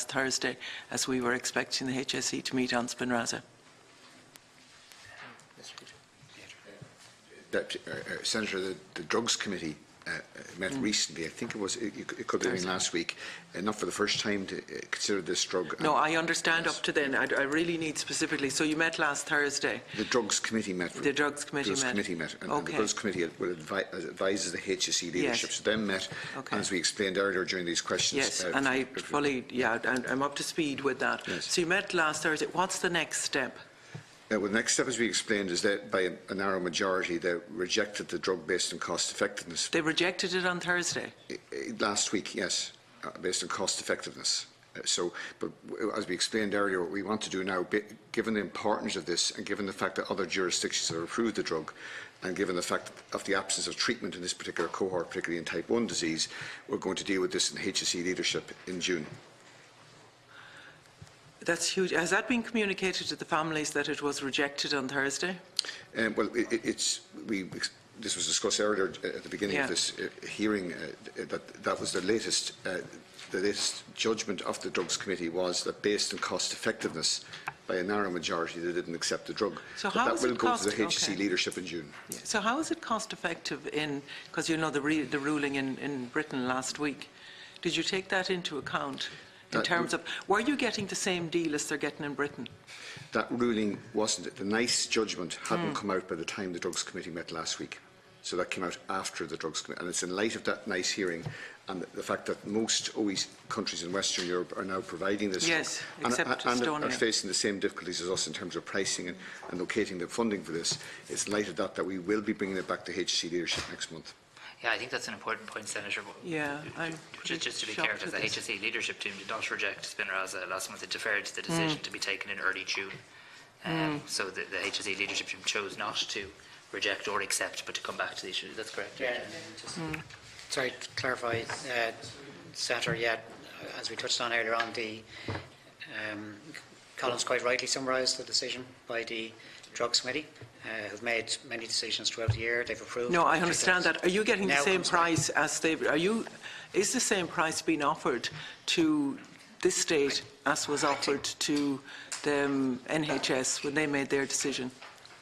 Thursday, as we were expecting the HSE to meet on Spinraza? Senator, the Drugs Committee met recently. I think it could have been last week, not for the first time to consider this drug. No, I understand up to then. I really need specifically. So you met last Thursday. The Drugs Committee met. The Drugs Committee met. And the Drugs Committee advises the HSE leadership. Yes. So them met, and as we explained earlier during these questions. Yes, and I fully, I'm up to speed with that. Yes. So you met last Thursday. What's the next step? Well, the next step, as we explained, is that by a narrow majority, they rejected the drug based on cost effectiveness. They rejected it on Thursday? Last week, yes, based on cost effectiveness. But as we explained earlier, what we want to do now, given the importance of this and given the fact that other jurisdictions have approved the drug, and given the fact of the absence of treatment in this particular cohort, particularly in type 1 disease, we're going to deal with this in HSE leadership in June. That's huge. Has that been communicated to the families that it was rejected on Thursday? Well, this was discussed earlier at the beginning of this hearing. That was the latest judgment of the Drugs Committee, was that based on cost effectiveness, by a narrow majority, they didn't accept the drug. So but that will go to the HSE leadership in June. Yeah. So how is it cost effective because you know the ruling in Britain last week? Did you take that into account? In terms of, were you getting the same deal as they're getting in Britain? That ruling wasn't. The NICE judgment hadn't come out by the time the Drugs Committee met last week. So that came out after the Drugs Committee. And it's in light of that NICE hearing and the fact that most OECD countries in Western Europe are now providing this and are facing the same difficulties as us in terms of pricing and locating the funding for this. It's in light of that we will be bringing it back to HSE leadership next month. Yeah, I think that's an important point, Senator. Just to be clear, because the HSE leadership team did not reject Spinraza last month. It deferred to the decision to be taken in early June. So the HSE leadership team chose not to reject or accept, but to come back to the issue. That's correct. Yeah. Sorry to clarify, Senator. Yeah, as we touched on earlier on, Colin's quite rightly summarised the decision by the Drugs Committee, who've made many decisions throughout the year. They've approved. No, I understand that. Are you getting the same price as they've? Is the same price being offered to this state as was offered to the NHS when they made their decision?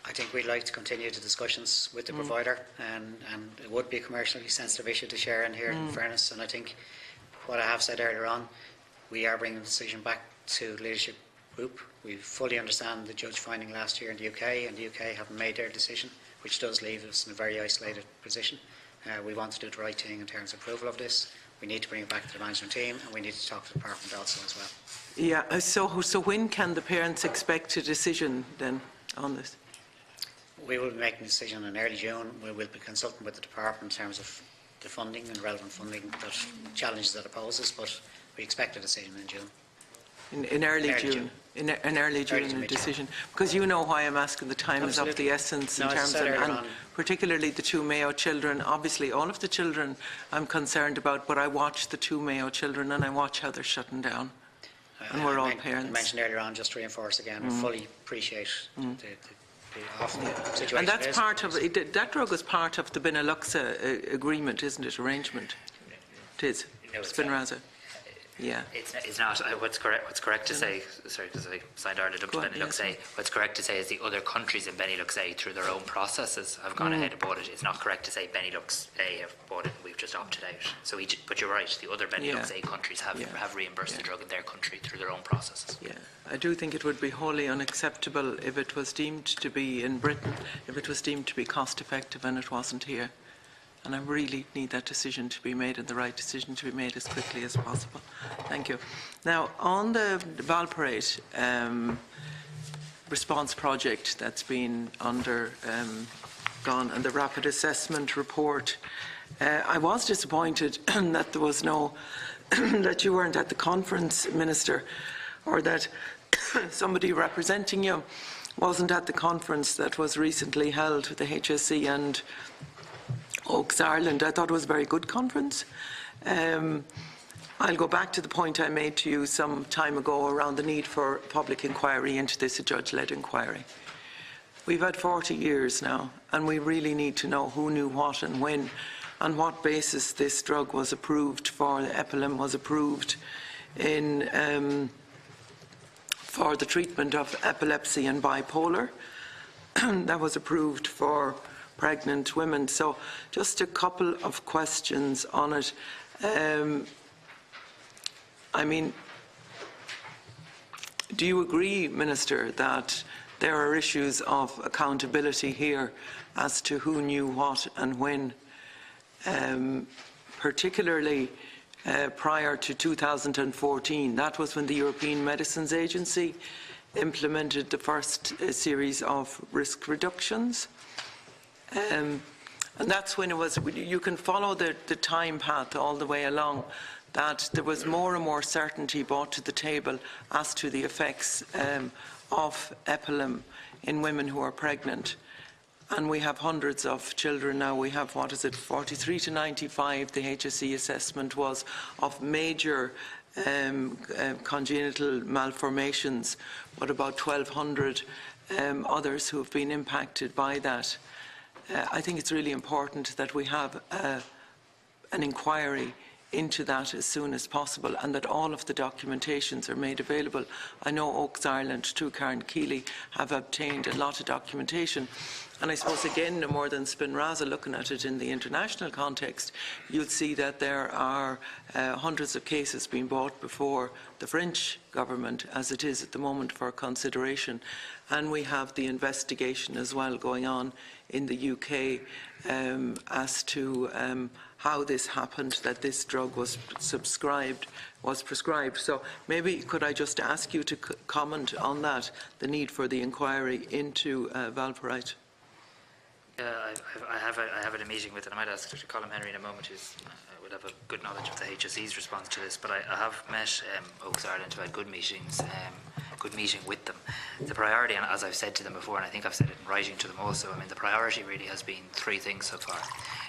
I think we'd like to continue the discussions with the provider, and it would be a commercially sensitive issue to share in here, in fairness. And I think what I have said earlier on, we are bringing the decision back to the leadership group. We fully understand the judge finding last year in the UK, and the UK haven't made their decision, which does leave us in a very isolated position. We want to do the right thing in terms of approval of this. We need to bring it back to the management team, and we need to talk to the department also as well. Yeah. So when can the parents expect a decision then on this? We will be making a decision in early June. We will be consulting with the department in terms of the funding and relevant funding, that challenges that it poses, but we expect a decision in June. In early June. In early June, a decision. Because you know why I'm asking. The time is of the essence in terms of, and particularly the two Mayo children. Obviously, all of the children I'm concerned about, but I watch the two Mayo children and I watch how they're shutting down. And we're all parents. I mentioned earlier on, just to reinforce again, we fully appreciate the awful situation. And that's part of that drug is part of the Benelux agreement, isn't it? Arrangement. It is. Spinraza. Yeah. It's not. What's correct to say, sorry, because I signed Ireland up to Benelux A, what's correct to say is the other countries in Benelux A, through their own processes, have gone ahead and bought it. It's not correct to say Benelux A have bought it and we've just opted out. So but you're right, the other Benelux A countries have reimbursed the drug in their country through their own processes. Yeah. I do think it would be wholly unacceptable if it was deemed to be in Britain, if it was deemed to be cost effective and it wasn't here. And I really need that decision to be made, and the right decision to be made as quickly as possible. Thank you. Now, on the Valparaiso response project that's been undergone and the rapid assessment report, I was disappointed that there was no, that you weren't at the conference, Minister, or that somebody representing you wasn't at the conference that was recently held with the HSE and Oaks Ireland. I thought it was a very good conference. I'll go back to the point I made to you some time ago around the need for public inquiry into this, a judge-led inquiry. We've had 40 years now, and we really need to know who knew what and when, on what basis this drug was approved for, the Epilim was approved in, for the treatment of epilepsy and bipolar. That was approved for pregnant women. So just a couple of questions on it. I mean, do you agree, Minister, that there are issues of accountability here as to who knew what and when, particularly prior to 2014? That was when the European Medicines Agency implemented the first series of risk reductions. And that's when it was, you can follow the time path all the way along, that there was more and more certainty brought to the table as to the effects of Epilim in women who are pregnant. And we have hundreds of children now. We have, what is it, 43 to 95, the HSE assessment was, of major congenital malformations, but about 1,200 others who have been impacted by that. I think it's really important that we have an inquiry into that as soon as possible, and that all of the documentations are made available. I know Oaks Ireland, Durkan and Keeley have obtained a lot of documentation, and I suppose again, no more than Spinraza, looking at it in the international context, you'd see that there are hundreds of cases being brought before the French government, as it is at the moment, for consideration. And we have the investigation as well going on in the UK as to how this happened, that this drug was prescribed. So maybe could I just ask you to comment on that, the need for the inquiry into Valparaiso? I have a meeting with, and I might ask Dr. Colm Henry in a moment, who's would have a good knowledge of the HSE's response to this, but I have met Oaks Ireland, who had good meetings, good meeting with them. The priority, and as I've said to them before, and I think I've said it in writing to them also, I mean, the priority really has been three things so far.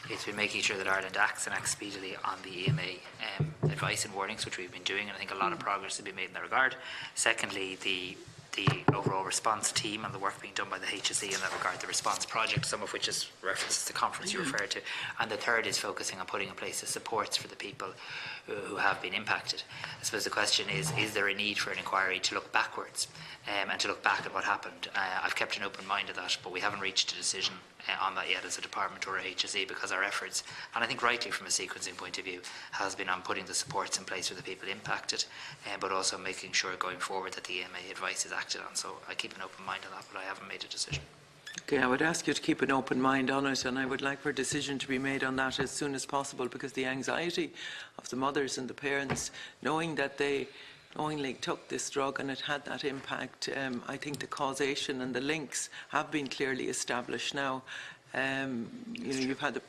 It's been making sure that Ireland acts and acts speedily on the EMA advice and warnings, which we've been doing, and I think a lot of progress has been made in that regard. Secondly, the overall response team and the work being done by the HSE in that regard, the response project, some of which is references to the conference you referred to. And the third is focusing on putting in place the supports for the people who have been impacted. I suppose the question is there a need for an inquiry to look backwards and to look back at what happened? I've kept an open mind to that, but we haven't reached a decision on that yet as a department or a HSE, because our efforts, and I think rightly from a sequencing point of view, has been on putting the supports in place for the people impacted, but also making sure going forward that the EMA advice is acted on. So I keep an open mind on that, but I haven't made a decision. Okay, I would ask you to keep an open mind on it, and I would like for a decision to be made on that as soon as possible, because the anxiety of the mothers and the parents, knowing that they knowingly took this drug and it had that impact, I think the causation and the links have been clearly established now. You know, you've had the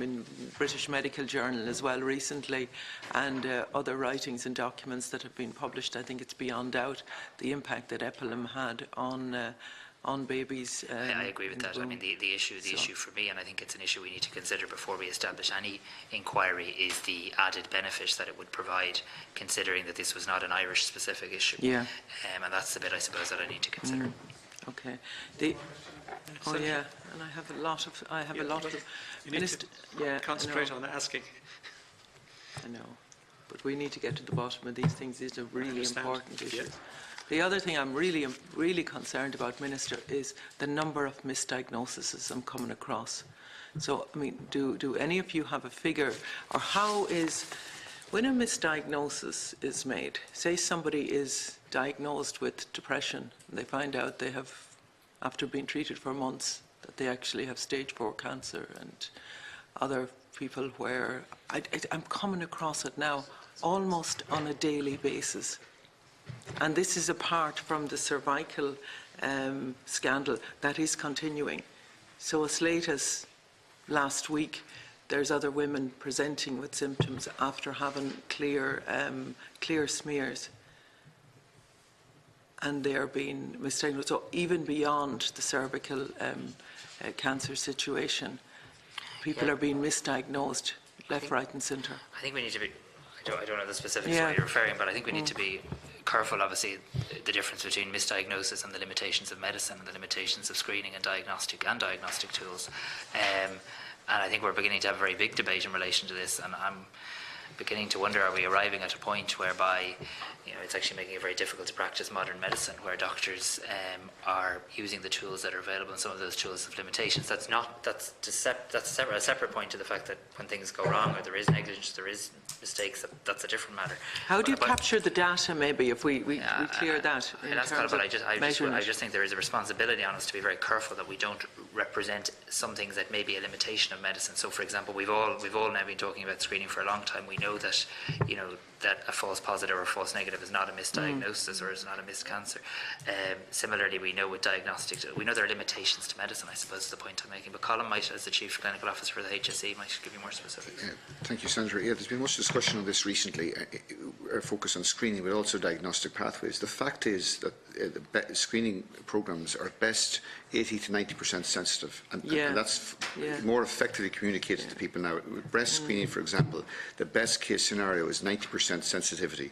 in British Medical Journal as well recently, and other writings and documents that have been published. I think it's beyond doubt the impact that Epilim had on babies. I agree with that. I mean, the issue for me, and I think it's an issue we need to consider before we establish any inquiry, is the added benefit that it would provide, considering that this was not an Irish-specific issue. Yeah. And that's the bit, I suppose, that I need to consider. Okay. Oh yeah, and I have a lot of. You need to concentrate on asking. I know, but we need to get to the bottom of these things. These are really important issues. Yeah. The other thing I'm really concerned about, Minister, is the number of misdiagnoses I'm coming across. So, I mean, do any of you have a figure, or how is, when a misdiagnosis is made, say somebody is diagnosed with depression, and they find out they have, after being treated for months, that they actually have stage 4 cancer, and other people where I'm coming across it now almost on a daily basis. And this is apart from the cervical scandal that is continuing. So as late as last week, there's other women presenting with symptoms after having clear smears. And they're being misdiagnosed. So even beyond the cervical cancer situation, people are being misdiagnosed left, right and centre. I think we need to be, I don't know the specifics of what you're referring, but I think we need to be careful, obviously, the difference between misdiagnosis and the limitations of medicine and the limitations of screening and diagnostic tools. And I think we're beginning to have a very big debate in relation to this, and I'm beginning to wonder, are we arriving at a point whereby it's actually making it very difficult to practice modern medicine, where doctors are using the tools that are available, and some of those tools have limitations. That's a separate point to the fact that when things go wrong, or there is negligence, there is mistakes, that's a different matter. How do you capture the data, maybe, if we clear that? That's kind of what I just think there is a responsibility on us to be very careful that we don't represent some things that may be a limitation of medicine. So, for example, we've all now been talking about screening for a long time. We know that that a false positive or a false negative is not a misdiagnosis or is not a missed cancer. Similarly, we know with diagnostics, we know there are limitations to medicine, I suppose is the point I'm making. But Colm might, as the Chief Clinical Officer for the HSE, might give you more specifics. Thank you, Senator. There's been much discussion on this recently, our focus on screening, but also diagnostic pathways. The fact is that the screening programmes are at best 80 to 90% sensitive, and that's more effectively communicated to people now. With breast screening, for example, the best case scenario is 90% sensitivity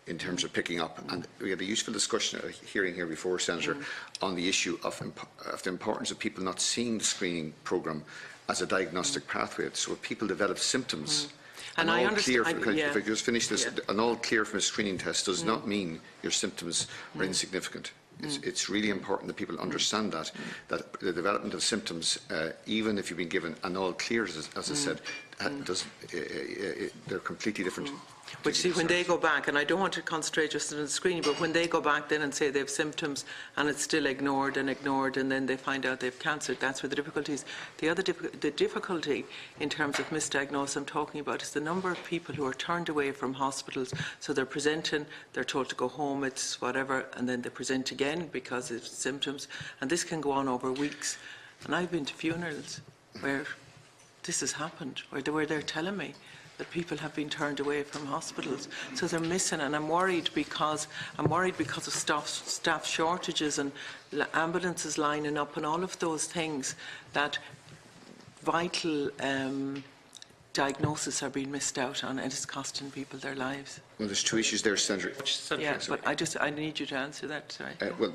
in terms of picking up. And we had a useful discussion at a hearing here before, Senator, on the issue of the importance of people not seeing the screening programme as a diagnostic pathway. So if people develop symptoms, and I understand, if I could just finish this, an all clear from a screening test does not mean your symptoms are insignificant. It's really important that people understand that the development of symptoms, even if you've been given an all clear, as I said, they're completely different. But see, when they go back, and I don't want to concentrate just on the screening, but when they go back then and say they have symptoms and it's still ignored, and then they find out they have cancer, that's where the difficulty is. The difficulty in terms of misdiagnosis I'm talking about is the number of people who are turned away from hospitals. So they're presenting, they're told to go home, it's whatever, and then they present again because it's symptoms. And this can go on over weeks. And I've been to funerals where this has happened, where they're telling me that people have been turned away from hospitals. So they're missing, and I'm worried because of staff shortages and ambulances lining up and all of those things, that vital diagnosis are being missed out on, and it's costing people their lives. Well, there's two issues there, Senator. Yeah, but I need you to answer that. Sorry. Well,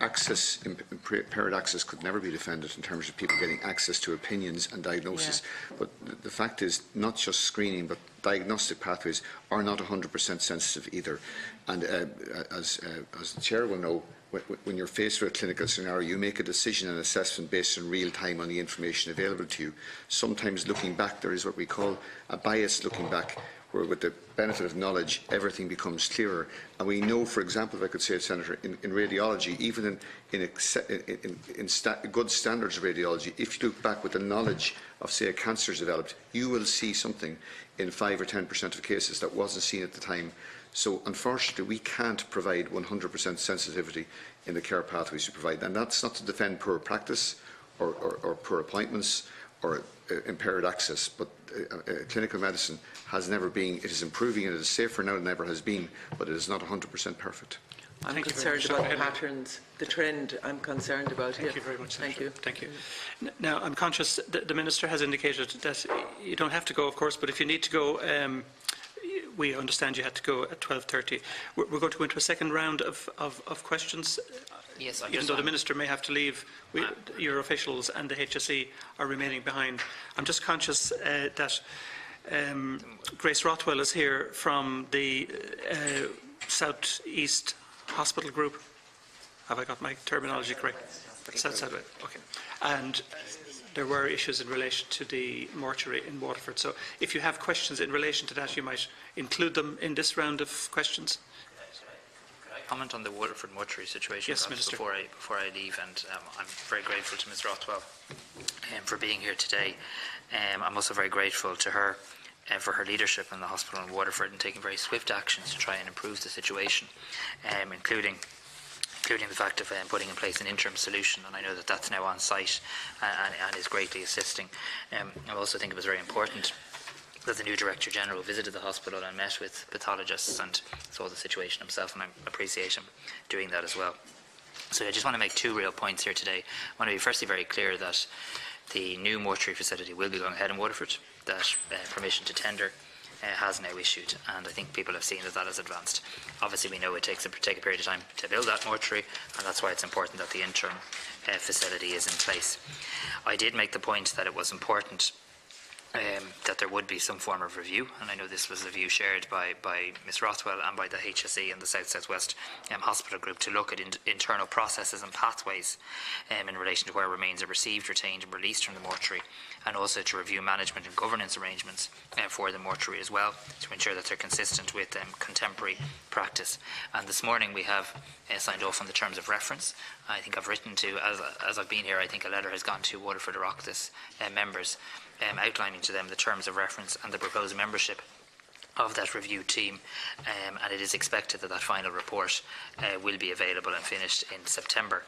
access, impaired access could never be defended in terms of people getting access to opinions and diagnosis. But the fact is, not just screening, but diagnostic pathways are not 100% sensitive either. And as the Chair will know, when you're faced with a clinical scenario, you make a decision and assessment based in real time on the information available to you. Sometimes looking back, there is what we call a bias looking back, where with the benefit of knowledge, everything becomes clearer. And we know, for example, if I could say, Senator, in radiology, even in good standards of radiology, if you look back with the knowledge of, say, a cancer is developed, you will see something in 5 or 10% of cases that wasn't seen at the time. So, unfortunately, we can't provide 100% sensitivity in the care pathways we provide. And that's not to defend poor practice or poor appointments or impaired access, but clinical medicine has never been, it is improving and it is safer now than ever has been, but it is not 100% perfect. I'm concerned about the patterns, the trend I'm concerned about here. Thank you very much. Thank you. Thank you. Now, I'm conscious that the Minister has indicated that you don't have to go, of course, but if you need to go, we understand you had to go at 12:30. We're going to go into a second round of questions. Yes, even though the Minister may have to leave, your officials and the HSE are remaining behind. I'm just conscious that Grace Rothwell is here from the South East Hospital Group. Have I got my terminology correct? South okay. And there were issues in relation to the mortuary in Waterford. So if you have questions in relation to that, you might include them in this round of questions. Comment on the Waterford mortuary situation, yes, Minister. Before I leave, and I'm very grateful to Ms Rothwell for being here today. I'm also very grateful to her for her leadership in the hospital in Waterford and taking very swift actions to try and improve the situation, including the fact of putting in place an interim solution, and I know that that's now on site and is greatly assisting. I also think it was very important that the new Director General visited the hospital and met with pathologists and saw the situation himself, and I appreciate him doing that as well. So I just want to make two real points here today. I want to be firstly very clear that the new mortuary facility will be going ahead in Waterford, that permission to tender has now issued, and I think people have seen that that has advanced. Obviously we know it takes a period of time to build that mortuary, and that's why it's important that the interim facility is in place. I did make the point that it was important that there would be some form of review, and I know this was a view shared by Ms Rothwell and by the HSE and the South West Hospital Group, to look at internal processes and pathways in relation to where remains are received, retained and released from the mortuary, and also to review management and governance arrangements for the mortuary as well, to ensure that they're consistent with contemporary practice. And this morning we have signed off on the terms of reference. I think I've written to, as I've been here, I think a letter has gone to Waterford Oireachtas members outlining to them the terms of reference and the proposed membership of that review team, and it is expected that that final report will be available and finished in September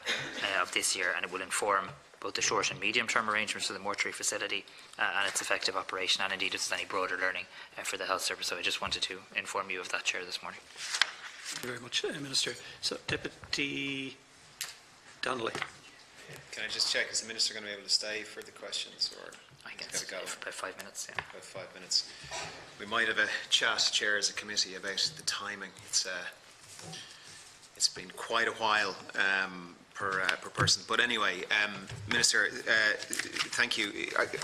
of this year, and it will inform both the short and medium term arrangements for the mortuary facility and its effective operation, and indeed if there's any broader learning for the health service. So I just wanted to inform you of that, Chair, this morning. Thank you very much, Minister. So, Deputy Donnelly. Can I just check, is the Minister going to be able to stay for the questions, or I guess go? for about 5 minutes, yeah. About 5 minutes. We might have a chat, Chair, as a committee about the timing. It's been quite a while per person. But anyway, Minister, thank you.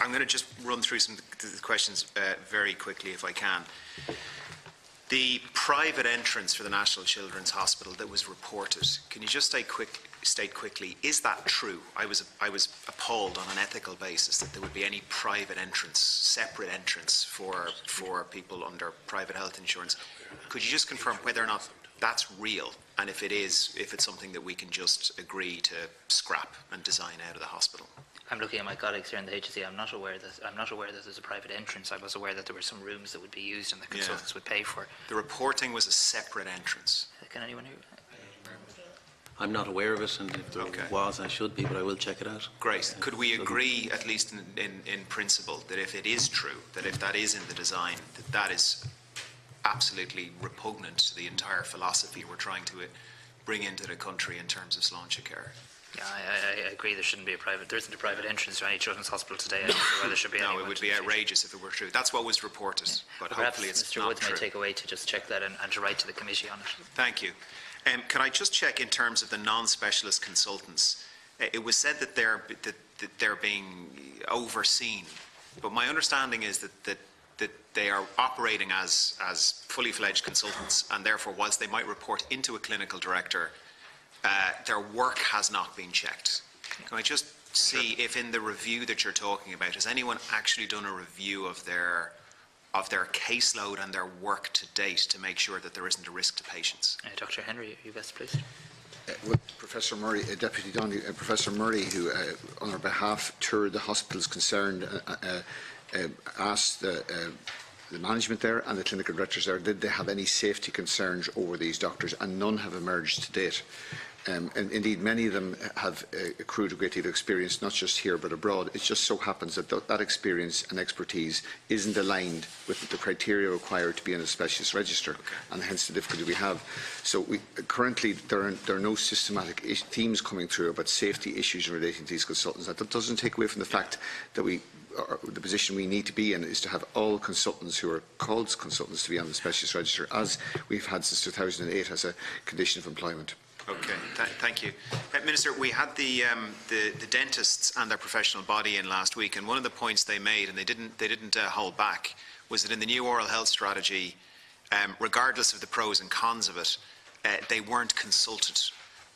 I'm going to just run through some of the questions very quickly, if I can. The private entrance for the National Children's Hospital that was reported, can you just state quickly, is that true? I was appalled on an ethical basis that there would be any private entrance, separate entrance for people under private health insurance. Could you just confirm whether or not that's real, and if it is, if it's something that we can just agree to scrap and design out of the hospital? I'm looking at my colleagues here in the HSE. I'm not aware that there's a private entrance. I was aware that there were some rooms that would be used and the consultants would pay for. The reporting was a separate entrance. Can anyone hear? I'm not aware of it, and if there was, I should be, but I will check it out. Great. Could we agree, at least in principle, that if it is true, that if that is in the design, that is absolutely repugnant to the entire philosophy we're trying to bring into the country in terms of sláinte care? Yeah, I agree. There isn't a private entrance to any children's hospital today. I don't know whether there should be. No, it would be outrageous if it were true. That's what was reported, but hopefully it's Mr. not Woods true. may take away to just check that and to write to the committee on it. Thank you. Can I just check in terms of the non-specialist consultants? It was said that they're being overseen, but my understanding is that they are operating as fully fledged consultants, and therefore, whilst they might report into a clinical director, their work has not been checked. Can I just see if in the review that you're talking about, has anyone actually done a review of their caseload and their work to date to make sure that there isn't a risk to patients? Dr. Henry, you best, please. Well, Professor Murray, Deputy Donnelly, Professor Murray, who on our behalf toured the hospitals concerned, asked the management there and the clinical directors there, did they have any safety concerns over these doctors, and none have emerged to date. And indeed, many of them have accrued a great deal of experience, not just here but abroad. It just so happens that that experience and expertise isn't aligned with the criteria required to be in a specialist register, and hence the difficulty we have. So currently there are no systematic themes coming through about safety issues relating to these consultants. That doesn't take away from the fact that the position we need to be in is to have all consultants who are called consultants to be on the specialist register, as we've had since 2008 as a condition of employment. Okay, thank you. Minister, we had the dentists and their professional body in last week, and one of the points they made, and they didn't hold back, was that in the new oral health strategy, regardless of the pros and cons of it, they weren't consulted.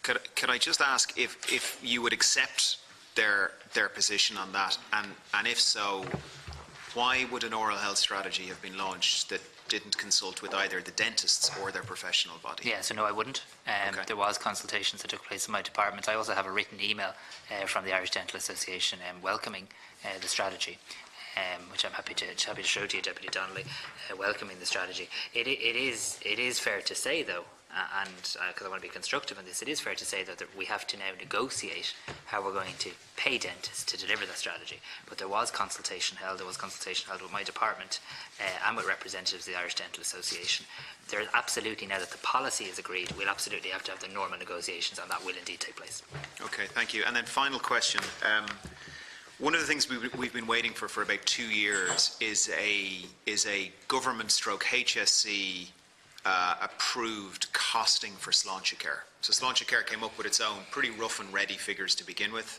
Could I just ask if you would accept their position on that, and if so, why would an oral health strategy have been launched that didn't consult with either the dentists or their professional body? Yeah, so no, I wouldn't. Okay. There was consultations that took place in my department. I also have a written email from the Irish Dental Association welcoming the strategy. Which I'm happy to show to you, Deputy Donnelly, welcoming the strategy. It is fair to say, though, and because I want to be constructive on this, it is fair to say that we have to now negotiate how we're going to pay dentists to deliver the strategy. But there was consultation held. There was consultation held with my department and with representatives of the Irish Dental Association. There is absolutely, now that the policy is agreed, we'll absolutely have to have the normal negotiations, and that will indeed take place. Okay, thank you. And then final question. One of the things we've been waiting for about 2 years is a government stroke HSE approved costing for Sláinte Care. So Sláinte Care came up with its own pretty rough and ready figures to begin with.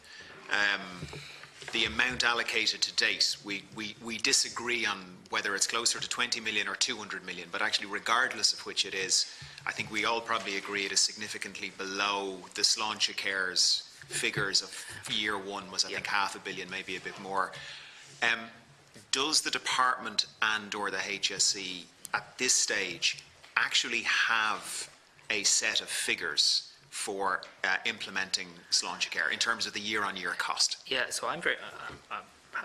The amount allocated to date, we disagree on whether it's closer to 20 million or 200 million, but actually regardless of which it is, I think we all probably agree it is significantly below the Sláinte Care's figures of year one was, I think, £500 million, maybe a bit more. Does the department and or the HSE at this stage actually have a set of figures for implementing Sláinte Care in terms of the year-on-year cost? Yeah, so I'm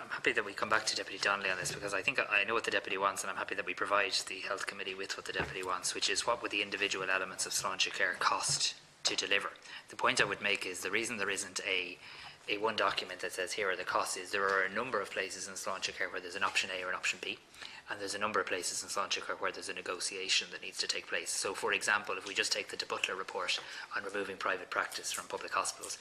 happy that we come back to Deputy Donnelly on this, because I think I know what the Deputy wants, and I'm happy that we provide the Health Committee with what the Deputy wants, which is what would the individual elements of Sláinte Care cost to deliver. The point I would make is the reason there isn't a one document that says here are the costs is there are a number of places in Sláinte Care where there's an option A or an option B, and there's a number of places in Sláinte Care where there's a negotiation that needs to take place. So, for example, if we just take the De Butler report on removing private practice from public hospitals,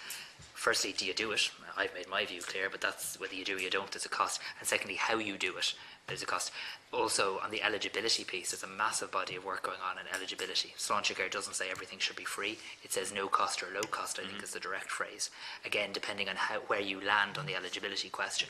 firstly, do you do it? I've made my view clear, but that's whether you do or you don't, there's a cost. And secondly, how you do it, there's a cost. Also, on the eligibility piece, there's a massive body of work going on in eligibility. Sláinte Care doesn't say everything should be free. It says no cost or low cost, I think is the direct phrase. Again, depending on where you land on the eligibility question.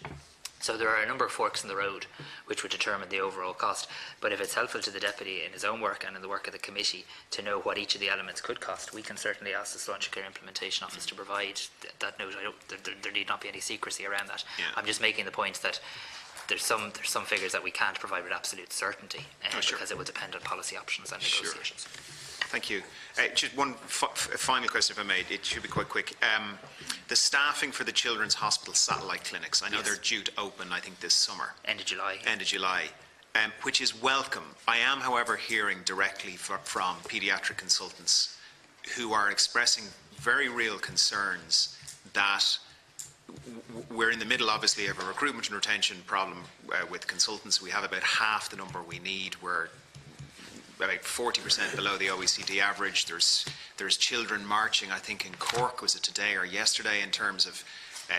So there are a number of forks in the road which would determine the overall cost. But if it's helpful to the Deputy in his own work and in the work of the committee to know what each of the elements could cost, we can certainly ask the Sláinte Care Implementation Office to provide that note. There need not be any secrecy around that. Yeah. I'm just making the point that there's some figures that we can't provide with absolute certainty because it will depend on policy options and negotiations. Sure. Thank you. Just one final question, if I may. It should be quite quick. The staffing for the Children's Hospital satellite clinics, I know they're due to open, I think, this summer. End of July. End of July, which is welcome. I am, however, hearing directly from paediatric consultants who are expressing very real concerns that we're in the middle, obviously, of a recruitment and retention problem with consultants. We have about half the number we need. We're about 40% below the OECD average. There's children marching, I think in Cork, was it today or yesterday, in terms of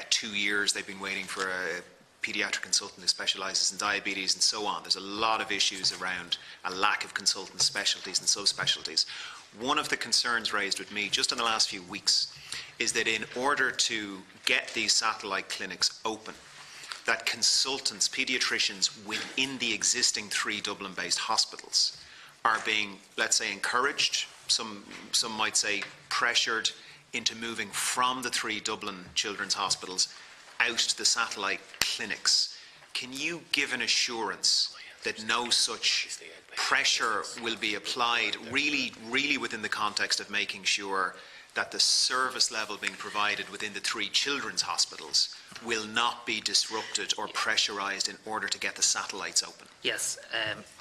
2 years they've been waiting for a paediatric consultant who specialises in diabetes and so on. There's a lot of issues around a lack of consultant specialties and subspecialties. One of the concerns raised with me just in the last few weeks is that in order to get these satellite clinics open, that consultants, paediatricians within the existing 3 Dublin-based hospitals are being, let's say, encouraged, some might say pressured into moving from the 3 Dublin children's hospitals out to the satellite clinics. Can you give an assurance that no such pressure will be applied, really within the context of making sure that the service level being provided within the 3 children's hospitals will not be disrupted or pressurised in order to get the satellites open? Yes,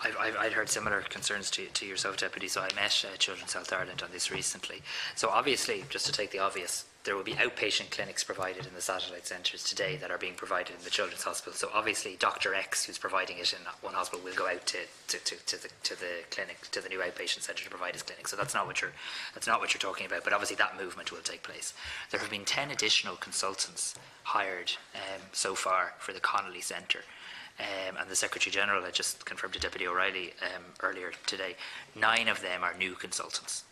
I'd heard similar concerns to yourself, Deputy, so I met Children's Health Ireland on this recently. So obviously, just to take the obvious, there will be outpatient clinics provided in the satellite centres today that are being provided in the Children's Hospital. So obviously, Dr. X, who's providing it in one hospital, will go out to the clinic, to the new outpatient centre to provide his clinic. So that's not what you're talking about. But obviously, that movement will take place. There have been 10 additional consultants hired so far for the Connolly Centre. And the Secretary General had just confirmed to Deputy O'Reilly earlier today, 9 of them are new consultants.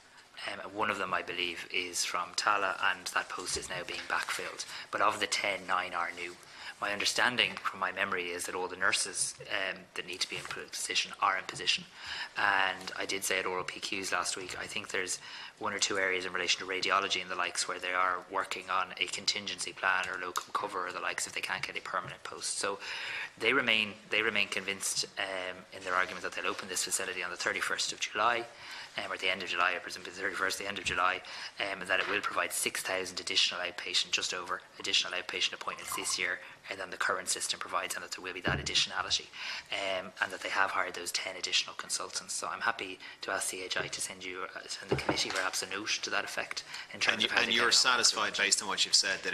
One of them, I believe, is from Tala, and that post is now being backfilled. But of the 10, 9 are new. My understanding from my memory is that all the nurses that need to be in position are in position. And I did say at oral PQs last week, I think there's 1 or 2 areas in relation to radiology and the likes where they are working on a contingency plan or locum cover or the likes if they can't get a permanent post. So They remain convinced in their argument that they'll open this facility on the 31st of July, or the end of July, I presume the 31st, the end of July, that it will provide 6,000 additional outpatient, just over additional outpatient appointments this year than the current system provides, and that there will be that additionality, and that they have hired those 10 additional consultants. So I'm happy to ask CHI to send the committee perhaps a note to that effect. In terms of how and you're satisfied, based on what you've said, that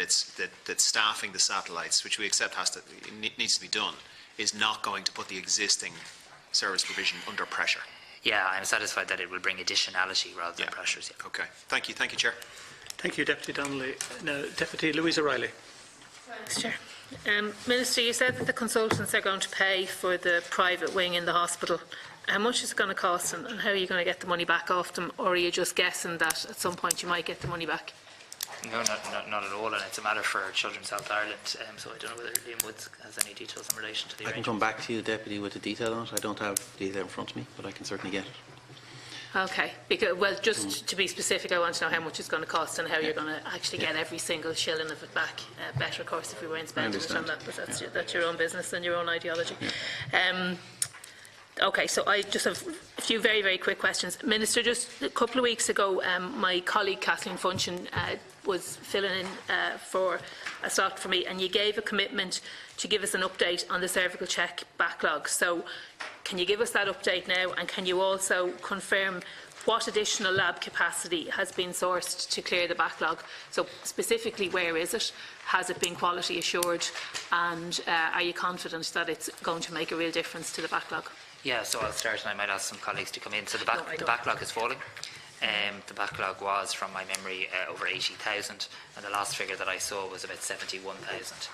that staffing the satellites, which we accept needs to be done, is not going to put the existing service provision under pressure? Yeah, I'm satisfied that it will bring additionality rather than pressures. Yeah. Okay. Thank you, Chair. Thank you, Deputy Donnelly. Now, Deputy Louise O'Reilly. Thanks, Chair. Minister, you said that the consultants are going to pay for the private wing in the hospital. How much is it going to cost, and how are you going to get the money back off them, or are you just guessing that at some point you might get the money back? No, not at all, and it's a matter for Children's Health Ireland, so I don't know whether Liam Woods has any details in relation to the I can come back to you, Deputy, with the detail on it. I don't have the detail in front of me, but I can certainly get it. Okay, because, well, just to be specific, I want to know how much it's going to cost and how you're going to actually get every single shilling of it back. Better, of course, if we weren't spending it on that, but that's your own business and your own ideology. Okay, so I just have a few very, very quick questions. Minister, just a couple of weeks ago, my colleague Kathleen Funchion was filling in for a slot for me, and you gave a commitment to give us an update on the cervical check backlog. So can you give us that update now, and can you also confirm what additional lab capacity has been sourced to clear the backlog? So specifically, where is it? Has it been quality assured? And are you confident that it's going to make a real difference to the backlog? Yeah, so I'll start, and I might ask some colleagues to come in. So the backlog is falling. The backlog was, from my memory, over 80,000, and the last figure that I saw was about 71,000.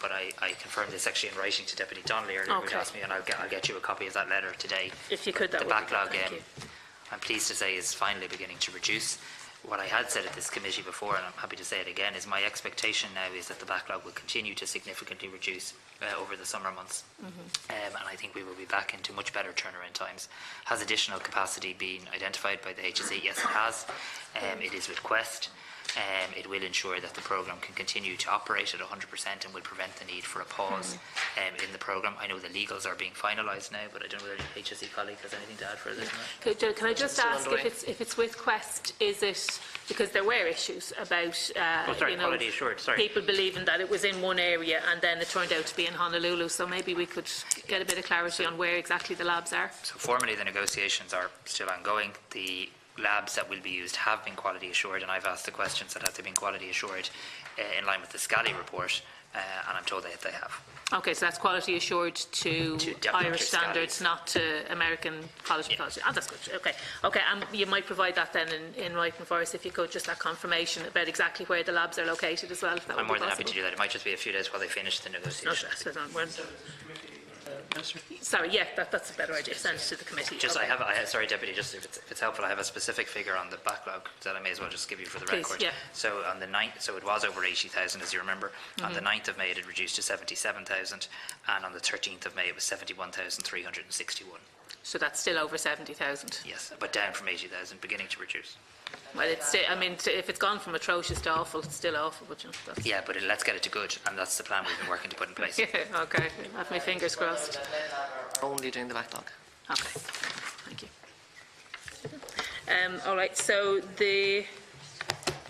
But I confirmed this actually in writing to Deputy Donnelly earlier, who asked me, and I'll get you a copy of that letter today. If you could, that the would backlog, be good. Thank you. I'm pleased to say, is finally beginning to reduce. What I had said at this committee before, and I'm happy to say it again, is my expectation now is that the backlog will continue to significantly reduce over the summer months. And I think we will be back into much better turnaround times. Has additional capacity been identified by the HSE? Yes, it has. It is with Quest. It will ensure that the programme can continue to operate at 100% and will prevent the need for a pause in the programme. I know the legals are being finalised now, but I don't know whether the HSE colleague has anything to add further than that. Can I just ask if it's with Quest, is it, because there were issues about quality assured, people believing that it was in one area and then it turned out to be in Honolulu, so maybe we could get a bit of clarity on where exactly the labs are. So formally the negotiations are still ongoing. The labs that will be used have been quality assured, and I've asked the questions that have they been quality assured in line with the Scally report, and I'm told that they have. Okay, so that's quality assured to Irish standards, not to American quality. Oh, that's good. Okay, and you might provide that then in writing for us, if you could, just that confirmation about exactly where the labs are located as well. If that I'm would more be than possible. happy to do that. It might just be a few days while they finish the negotiations. Sorry, yeah, that's a better idea. Send it to the committee. Just, okay. Sorry, Deputy, just if it's helpful, I have a specific figure on the backlog that I may as well just give you for the record. Yeah. So on the 9th, so it was over 80,000, as you remember. On the 9th of May, it had reduced to 77,000, and on the 13th of May, it was 71,361. So that's still over 70,000. Yes, but down from 80,000, beginning to reduce. Well, it's still, I mean, if it's gone from atrocious to awful, it's still awful. But that's... Yeah, but let's get it to good, and that's the plan we've been working to put in place. Yeah, okay, I have my fingers crossed. Only doing the backlog. Okay, thank you. All right, so the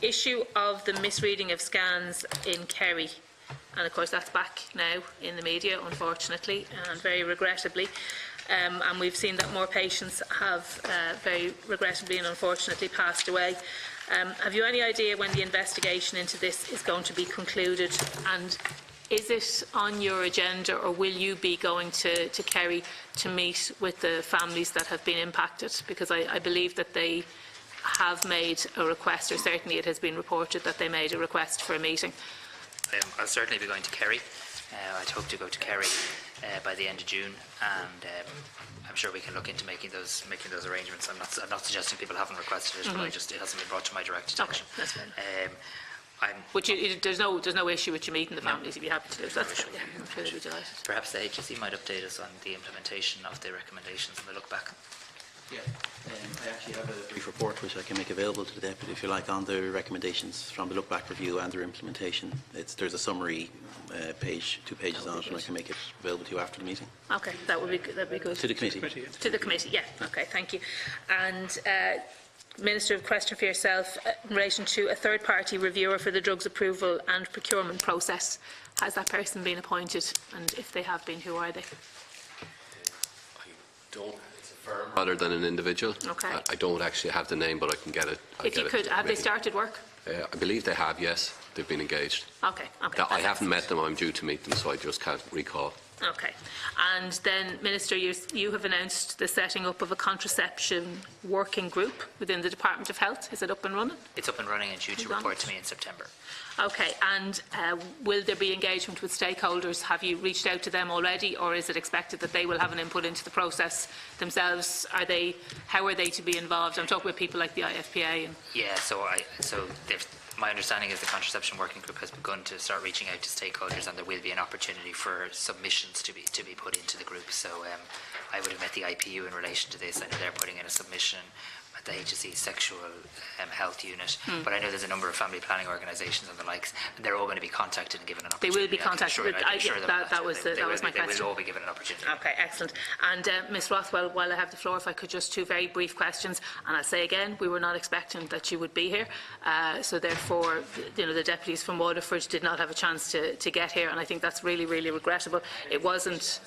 issue of the misreading of scans in Kerry, and of course that's back now in the media, unfortunately, and very regrettably. And we've seen that more patients have very regrettably and unfortunately passed away. Have you any idea when the investigation into this is going to be concluded, and is it on your agenda, or will you be going to Kerry to meet with the families that have been impacted? Because I believe that they have made a request, or certainly it has been reported that they made a request for a meeting. I'll certainly be going to Kerry. I'd hope to go to Kerry by the end of June, and I'm sure we can look into making those arrangements. I'm not suggesting people haven't requested it, but it hasn't been brought to my direct attention. Okay, that's fine. There's no issue with you meeting the families. You'd be happy to do so. That's fine. Yeah, I'm sure they'd be delighted. Perhaps the HSE might update us on the implementation of the recommendations and the look back. Yeah. I actually have a brief report which I can make available to the Deputy, if you like, on the recommendations from the look-back review and their implementation. There's a summary page, 2 pages on it, and I can make it available to you after the meeting. Okay, that'd be good. To the committee. To the committee, yeah. Okay, thank you. And Minister, a question for yourself in relation to a third-party reviewer for the drugs approval and procurement process. Has that person been appointed? And if they have been, who are they? I don't. It's a firm rather than an individual. Okay. I don't actually have the name, but I can get it. If you could, have they started work? I believe they have, yes. They've been engaged. Okay. Okay. I haven't met them. I'm due to meet them, so I just can't recall. Okay. And then, Minister, you have announced the setting up of a contraception working group within the Department of Health. Is it up and running? It's up and running and due to report to me in September. Okay. And will there be engagement with stakeholders? Have you reached out to them already, or is it expected that they will have an input into the process themselves? How are they to be involved? I'm talking with people like the IFPA. And Yeah. My understanding is the contraception working group has begun to start reaching out to stakeholders, and there will be an opportunity for submissions to be put into the group. So I would have met the IPU in relation to this. I know they're putting in a submission at the HSE sexual health unit, but I know there's a number of family planning organisations and the likes, and they're all going to be contacted and given an opportunity. they will be contacted. That was my question. They will all be given an opportunity. Okay, excellent. And Ms Rothwell, while I have the floor, if I could just 2 very brief questions. And I'll say again, we were not expecting that you would be here. So therefore, the deputies from Waterford did not have a chance to get here, and I think that's really, really regrettable. It wasn't...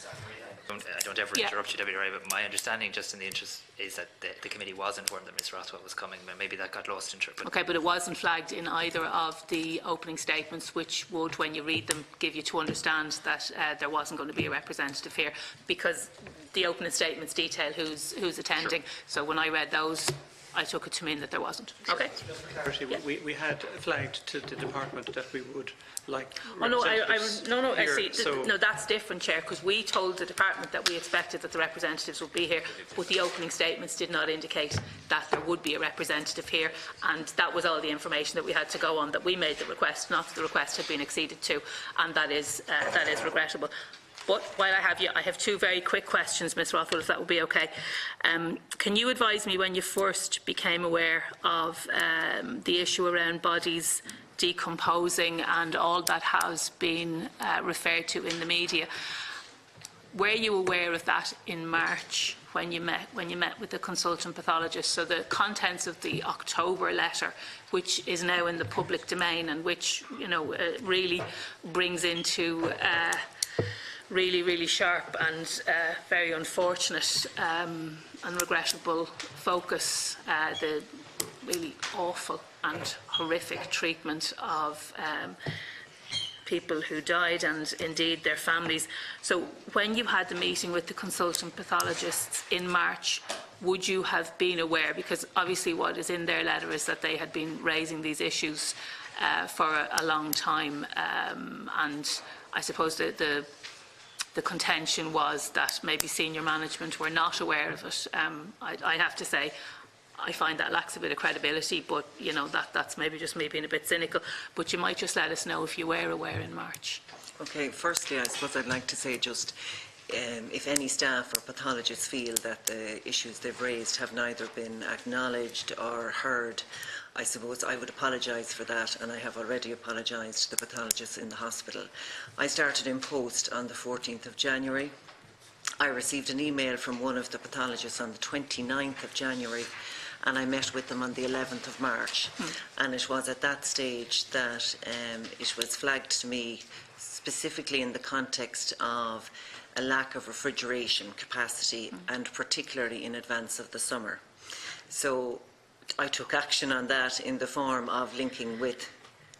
I don't ever interrupt you, Deputy Ray, but my understanding, just in the interest, is that the committee was informed that Ms Rothwell was coming. Maybe that got lost in trip. Okay, but it wasn't flagged in either of the opening statements, which would, when you read them, give you to understand that there wasn't going to be a representative here, because the opening statements detail who's attending. Sure. So when I read those, I took it to mean that there wasn't. Okay. Just for clarity, yeah. we had flagged to the department that we would like. Oh no, I see. So no, that's different, Chair, because we told the department that we expected that the representatives would be here, but the opening statements did not indicate that there would be a representative here, and that was all the information that we had to go on. That we made the request, not that the request had been acceded to, and that is regrettable. But while I have you, I have 2 very quick questions, Ms Rothwell, if that would be okay. Can you advise me when you first became aware of the issue around bodies decomposing and all that has been referred to in the media? Were you aware of that in March when you met with the consultant pathologist? So the contents of the October letter, which is now in the public domain and which really brings into really, really sharp and very unfortunate and regrettable focus the really awful and horrific treatment of people who died and indeed their families. So when you had the meeting with the consultant pathologists in March, would you have been aware, because obviously what is in their letter is that they had been raising these issues for a long time, and I suppose the contention was that maybe senior management were not aware of it. I have to say, I find that lacks a bit of credibility, but that's maybe just me being a bit cynical. But you might just let us know if you were aware in March. Okay, firstly, I suppose I'd like to say just if any staff or pathologists feel that the issues they've raised have neither been acknowledged or heard, I suppose I would apologise for that, and I have already apologised to the pathologists in the hospital. I started in post on the 14th of January. I received an email from one of the pathologists on the 29th of January, and I met with them on the 11th of March. And it was at that stage that it was flagged to me, specifically in the context of a lack of refrigeration capacity, and particularly in advance of the summer. So I took action on that in the form of linking with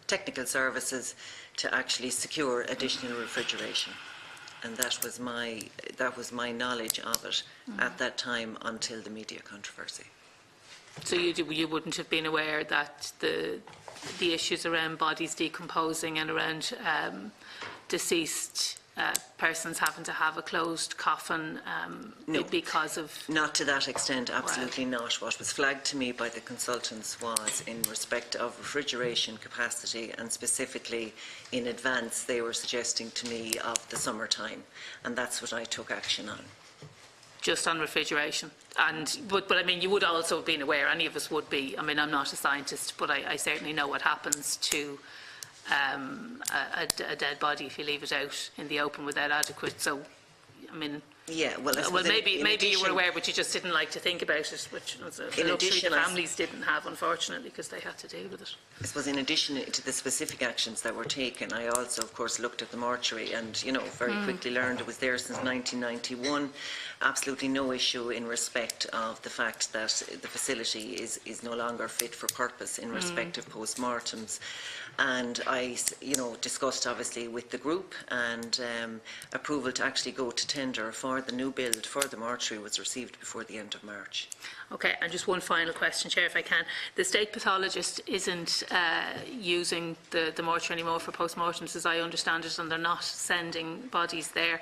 technical services to actually secure additional refrigeration. And that was my knowledge of it at that time until the media controversy. So you wouldn't have been aware that the issues around bodies decomposing and around deceased persons having to have a closed coffin no, because of... Not to that extent, absolutely not. What was flagged to me by the consultants was in respect of refrigeration capacity, and specifically in advance they were suggesting to me of the summertime, and that's what I took action on. just on refrigeration. But I mean, you would also have been aware, any of us would be, I mean, I'm not a scientist, but I certainly know what happens to a dead body if you leave it out in the open without adequate. So, I mean, yeah, well, maybe you were aware, but you just didn't like to think about it, which was a luxury the families didn't have, unfortunately, because they had to deal with it. I suppose in addition to the specific actions that were taken, I also, of course, looked at the mortuary and, you know, very quickly learned it was there since 1991. Absolutely no issue in respect of the fact that the facility is no longer fit for purpose in respect of post-mortems. And I, you know, discussed obviously with the group, and approval to actually go to tender for the new build for the mortuary was received before the end of March. Okay, and just one final question, Chair, if I can. The state pathologist isn't using the mortuary anymore for post-mortems, as I understand it, and they're not sending bodies there.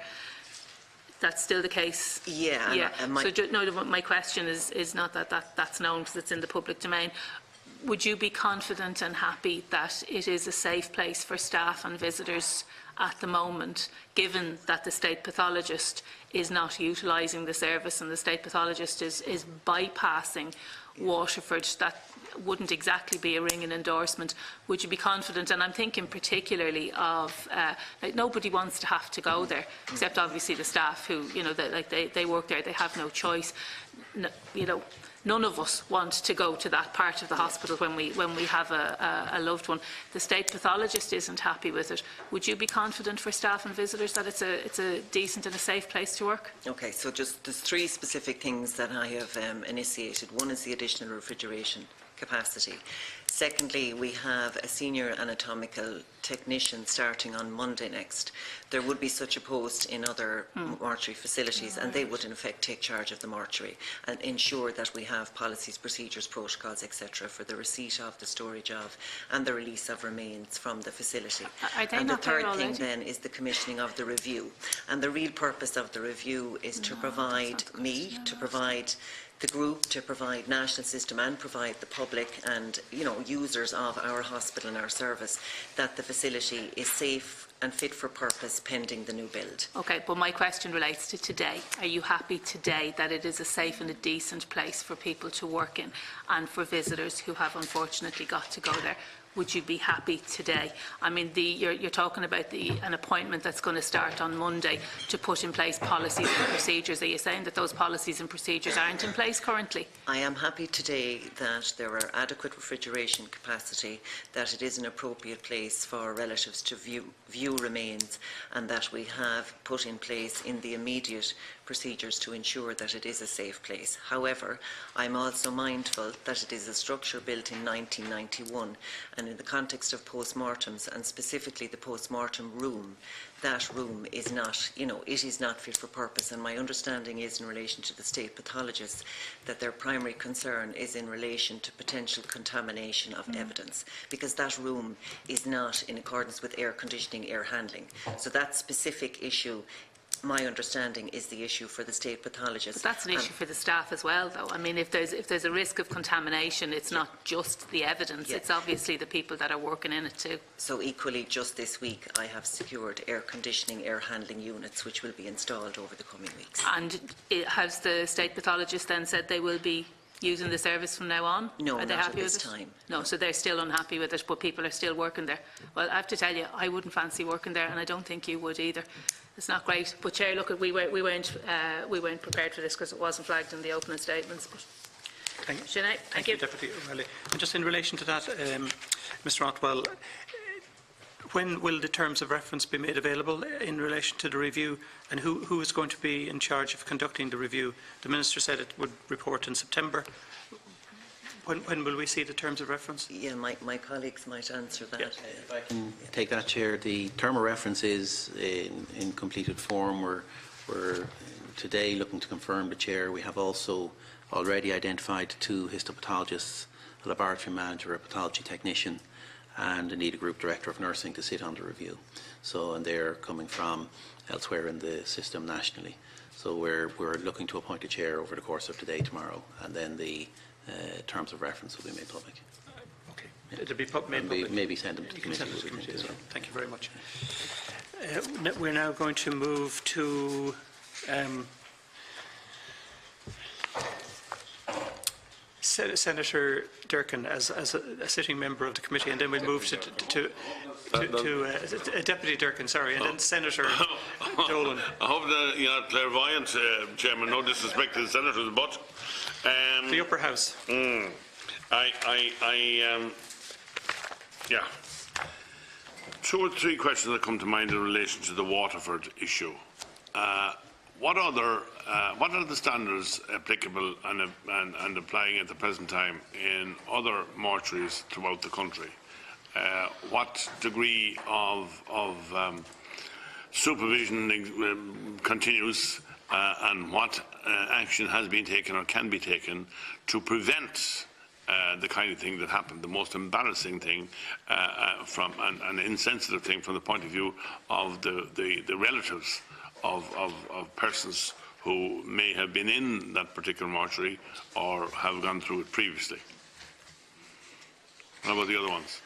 That's still the case? Yeah. Yeah. My question is not that's known because it's in the public domain. Would you be confident and happy that it is a safe place for staff and visitors at the moment, given that the state pathologist is not utilising the service and the state pathologist is bypassing Waterford? That wouldn't exactly be a ringing endorsement. Would you be confident? And I'm thinking particularly of, like, nobody wants to have to go there, except obviously the staff who, you know, they work there, they have no choice. No, you know, none of us want to go to that part of the hospital when we have a loved one. The state pathologist isn't happy with it. Would you be confident for staff and visitors that it's a decent and a safe place to work? Okay, so just there's three specific things that I have initiated. One is the additional refrigeration capacity. Secondly, we have a senior anatomical technician starting on Monday next. There would be such a post in other mortuary facilities, and they would in effect take charge of the mortuary and ensure that we have policies, procedures, protocols, etc. for the receipt of, the storage of and the release of remains from the facility. And the third thing then is the commissioning of the review. And the real purpose of the review is to provide me, to provide the group, to provide national system and provide the public and, you know, users of our hospital and our service that the facility is safe and fit for purpose pending the new build. Okay, but my question relates to today. Are you happy today that it is a safe and a decent place for people to work in and for visitors who have unfortunately got to go there? Would you be happy today? I mean, you're talking about an appointment that's going to start on Monday to put in place policies and procedures. Are you saying that those policies and procedures aren't in place currently? I am happy today that there are adequate refrigeration capacity, that it is an appropriate place for relatives to view remains, and that we have put in place in the immediate procedures to ensure that it is a safe place. However, I'm also mindful that it is a structure built in 1991, and in the context of post-mortems, and specifically the post-mortem room, that room is not, you know, it is not fit for purpose. And my understanding is, in relation to the state pathologists, that their primary concern is in relation to potential contamination of evidence, because that room is not in accordance with air conditioning, air handling. So that specific issue, my understanding, is the issue for the state pathologist. But that's an issue for the staff as well, though. I mean, if there's a risk of contamination, it's not just the evidence, it's obviously the people that are working in it too. So equally, just this week, I have secured air conditioning, air handling units, which will be installed over the coming weeks. And has the state pathologist then said they will be using the service from now on? No, are they not happy at this with it? time. No, so they're still unhappy with it, but people are still working there. Well, I have to tell you, I wouldn't fancy working there, and I don't think you would either. It's not great. But Chair, look, we weren't prepared for this because it wasn't flagged in the opening statements. But Sinead, thank you, Deputy O'Reilly. And just in relation to that, Mr. Otwell, when will the terms of reference be made available in relation to the review, and who is going to be in charge of conducting the review? The Minister said it would report in September. When will we see the terms of reference? Yeah, my colleagues might answer that. If I can take that, Chair. The term of reference is in completed form. We're today looking to confirm the Chair. We have also already identified 2 histopathologists, a laboratory manager, a pathology technician, and indeed a group director of nursing to sit on the review. So, and they're coming from elsewhere in the system nationally. So we're looking to appoint a chair over the course of today, tomorrow, and then the terms of reference will be made public. Okay. Yeah. It'll be made public. Maybe send them to the committee. As well. Thank you very much. We're now going to move to Senator Durkan as a sitting member of the committee, and then we'll move to Deputy Durkan, sorry, and then Senator Dolan. I hope that you're not clairvoyant, Chairman. No disrespect to the senators, but the upper house. Yeah. 2 or 3 questions that come to mind in relation to the Waterford issue. What are the standards applicable and applying at the present time in other mortuaries throughout the country? What degree of supervision continues, and what action has been taken or can be taken to prevent the kind of thing that happened, the most embarrassing thing from an insensitive thing from the point of view of the relatives of persons who may have been in that particular mortuary or have gone through it previously. What about the other ones?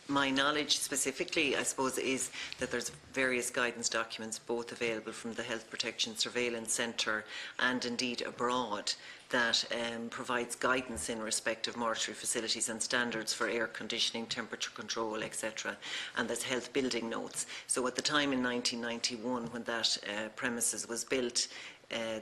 My knowledge specifically, I suppose, is that there's various guidance documents, both available from the Health Protection Surveillance Centre and indeed abroad, that provides guidance in respect of mortuary facilities and standards for air conditioning, temperature control, etc. And there's health building notes. So at the time in 1991, when that premises was built,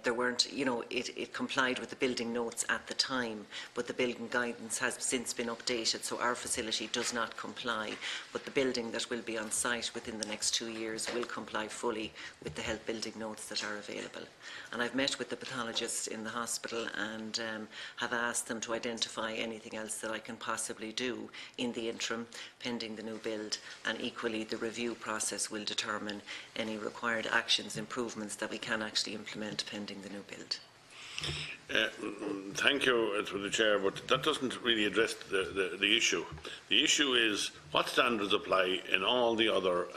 there weren't, it complied with the building notes at the time, but the building guidance has since been updated, so our facility does not comply. But the building that will be on site within the next 2 years will comply fully with the health building notes that are available. And I've met with the pathologists in the hospital and have asked them to identify anything else that I can possibly do in the interim, pending the new build, and equally the review process will determine any required actions, improvements that we can actually implement pending the new build. Thank you to the Chair, but that doesn't really address the issue. The issue is what standards apply in all the other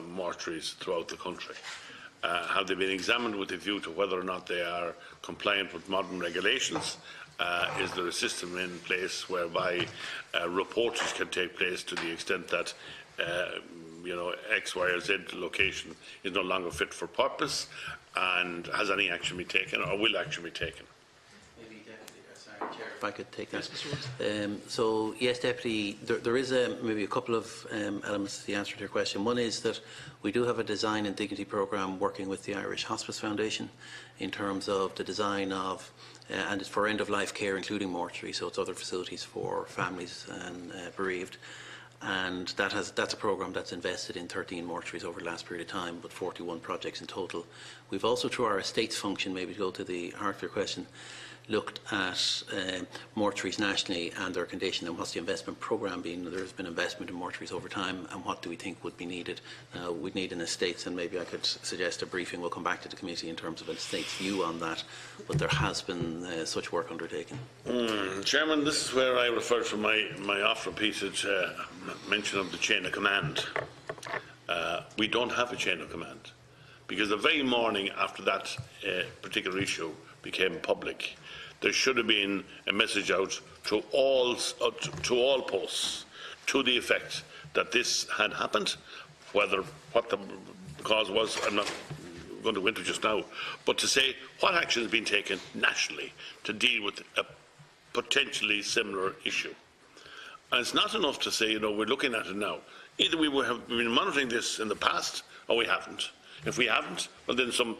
mortuaries throughout the country. Have they been examined with a view to whether or not they are compliant with modern regulations? Is there a system in place whereby reports can take place to the extent that X, Y or Z location is no longer fit for purpose, and has any action been taken or will action be taken? Maybe Deputy, Chair, if I could take that. So yes, Deputy, there is maybe a couple of elements to the answer to your question. One is that we do have a design and dignity programme working with the Irish Hospice Foundation in terms of the design of and it's for end-of-life care, including mortuary, so it's other facilities for families and bereaved. And that's a programme that's invested in 13 mortuaries over the last period of time, but 41 projects in total. We've also, through our estates function, maybe to go to the heart of your question, looked at mortuaries nationally and their condition and what's the investment programme been. There's been investment in mortuaries over time, and what do we think would be needed? We'd need an estates, and maybe I could suggest a briefing. We'll come back to the committee in terms of an estates view on that, but there has been such work undertaken. Chairman, this is where I refer to my oft-repeated mention of the chain of command. We don't have a chain of command, because the very morning after that particular issue became public, there should have been a message out to all posts to the effect that this had happened. What the cause was, I'm not going to go into just now, but to say what action has been taken nationally to deal with a potentially similar issue. And it's not enough to say, we're looking at it now. Either we have been monitoring this in the past, or we haven't. If we haven't, well, then some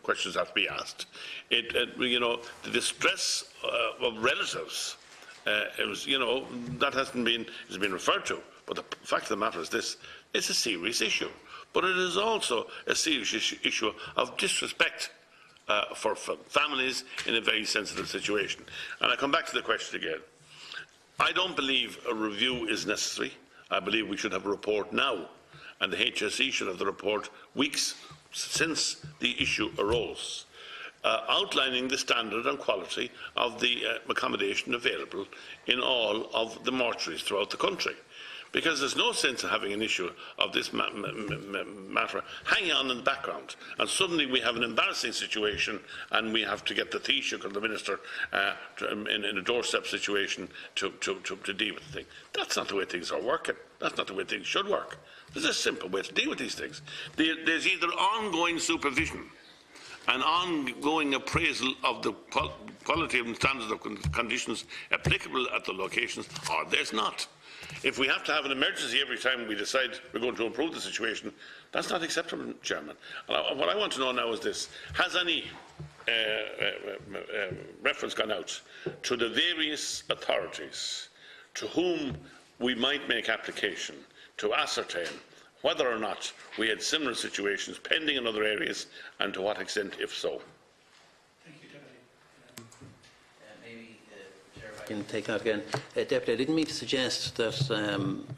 questions have to be asked. The distress of relatives, that hasn't been referred to. But the fact of the matter is this: it's a serious issue, but it is also a serious issue of disrespect for families in a very sensitive situation. And I come back to the question again. I don't believe a review is necessary. I believe we should have a report now, and the HSE should have the report weeks since the issue arose, outlining the standard and quality of the accommodation available in all of the mortuaries throughout the country. Because there's no sense in having an issue of this matter hanging on in the background, and suddenly we have an embarrassing situation and we have to get the Taoiseach or the Minister in a doorstep situation to deal with the thing. That's not the way things are working. That's not the way things should work. There's a simple way to deal with these things. There's either ongoing supervision an ongoing appraisal of the quality and standards of conditions applicable at the locations, or there's not. If we have to have an emergency every time we decide we're going to improve the situation, that's not acceptable, Chairman. And what I want to know now is this: has any reference gone out to the various authorities to whom we might make application to ascertain whether or not we had similar situations pending in other areas, and to what extent, if so? I can take that again. Deputy, I didn't mean to suggest that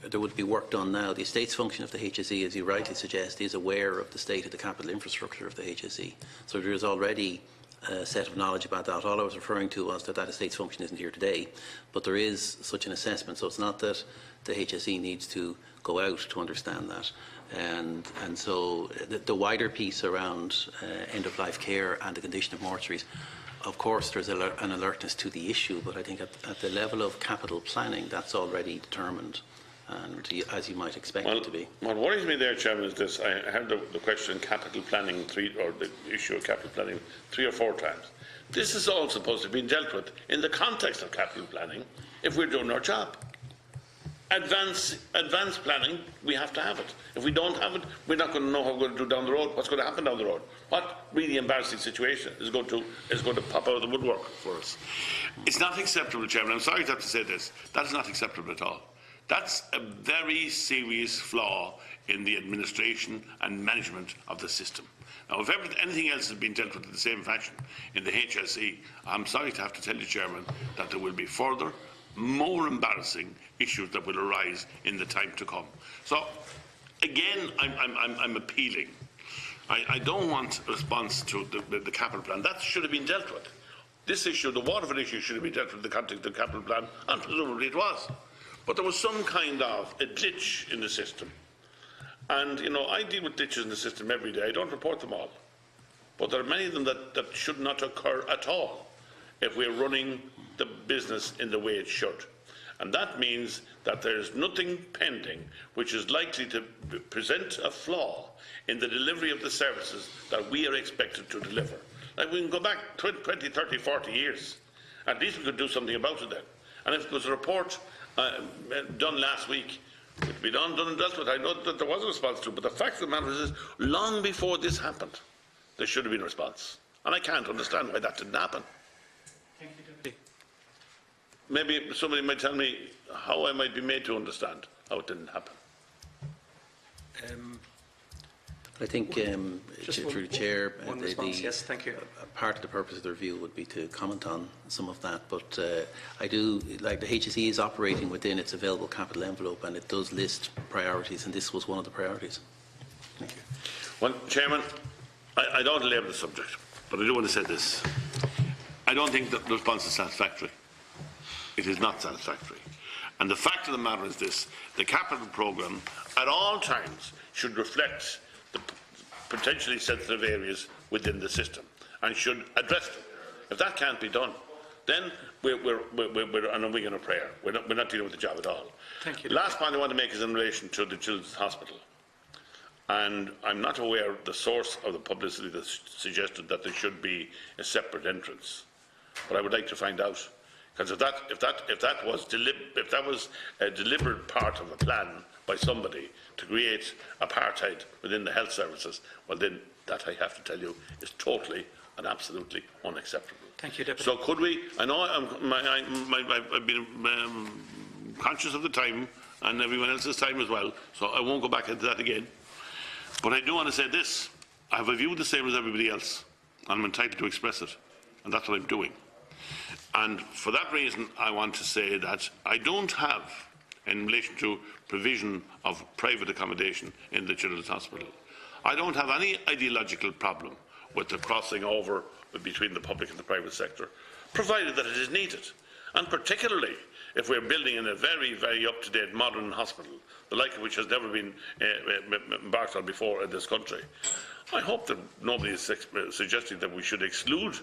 there would be work done now. The estates function of the HSE, as you rightly suggest, is aware of the state of the capital infrastructure of the HSE. So there is already a set of knowledge about that. All I was referring to was that estates function isn't here today, but there is such an assessment. So it's not that the HSE needs to go out to understand that. And so the wider piece around end-of-life care and the condition of mortuaries, of course, there's an alertness to the issue, but I think at the level of capital planning, that's already determined, and as you might expect it to be. What worries me there, Chairman, is this. I heard the question capital planning or the issue of capital planning 3 or 4 times. This is all supposed to be dealt with in the context of capital planning if we're doing our job. Advanced planning, we have to have it. If we don't have it, we're not going to know how we're going to do down the road, what's going to happen down the road. What really embarrassing situation is going to pop out of the woodwork for us. It's not acceptable, Chairman. I'm sorry to have to say this. That is not acceptable at all. That's a very serious flaw in the administration and management of the system. Now, if anything else has been dealt with in the same fashion in the HSE, I'm sorry to have to tell you, Chairman, that there will be further, more embarrassing issues that will arise in the time to come. So, again, I'm appealing. I don't want a response to the capital plan. That should have been dealt with. This issue, the Waterford issue, should have been dealt with in the context of the capital plan, and presumably it was. But there was some kind of a glitch in the system. And, you know, I deal with glitches in the system every day. I don't report them all. But there are many of them that should not occur at all if we're running the business in the way it should. And that means that there is nothing pending which is likely to present a flaw in the delivery of the services that we are expected to deliver. Like, we can go back 20, 30, 40 years. At least we could do something about it then. And if there was a report done last week, it would be done and dealt with. I know that there was a response to it, but the fact of the matter is, long before this happened, there should have been a response. And I can't understand why that didn't happen. Thank you, Deputy. Maybe somebody might tell me how I might be made to understand how it didn't happen. I think, through the Chair, yes, thank you. Part of the purpose of the review would be to comment on some of that, but I do, like, the HSE is operating within its available capital envelope, and it does list priorities, and this was one of the priorities. Thank you. Well, Chairman, I don't labour the subject, but I do want to say this. I don't think that the response is satisfactory. It is not satisfactory. And the fact of the matter is this: the capital programme at all times should reflect the potentially sensitive areas within the system and should address them. If that can't be done, then we're on a wing and a prayer. We're not dealing with the job at all. Thank you. Last point I want to make is in relation to the Children's Hospital. And I'm not aware of the source of the publicity that suggested that there should be a separate entrance. But I would like to find out. Because if that was a deliberate part of a plan by somebody to create apartheid within the health services, well then that, I have to tell you, is totally and absolutely unacceptable. Thank you, Deputy. So could we? I know I've been conscious of the time and everyone else's time as well, so I won't go back into that again. But I do want to say this: I have a view the same as everybody else, and I'm entitled to express it, and that's what I'm doing. And for that reason, I want to say that I don't have, in relation to provision of private accommodation in the Children's Hospital, I don't have any ideological problem with the crossing over between the public and the private sector, provided that it is needed. And particularly if we're building in a very, very up-to-date modern hospital, the like of which has never been embarked on before in this country. I hope that nobody is suggesting that we should exclude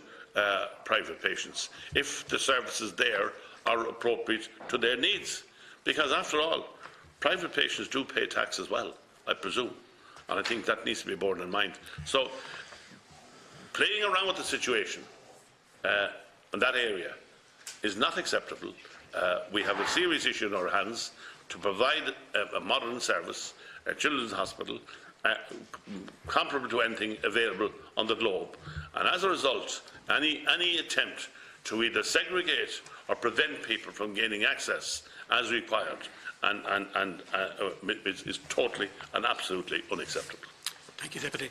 private patients if the services there are appropriate to their needs. Because after all, private patients do pay tax as well, I presume. And I think that needs to be borne in mind. So playing around with the situation in that area is not acceptable. We have a serious issue in our hands to provide a modern service, a children's hospital, comparable to anything available on the globe. And as a result, any attempt to either segregate or prevent people from gaining access as required is totally and absolutely unacceptable. Thank you, Deputy.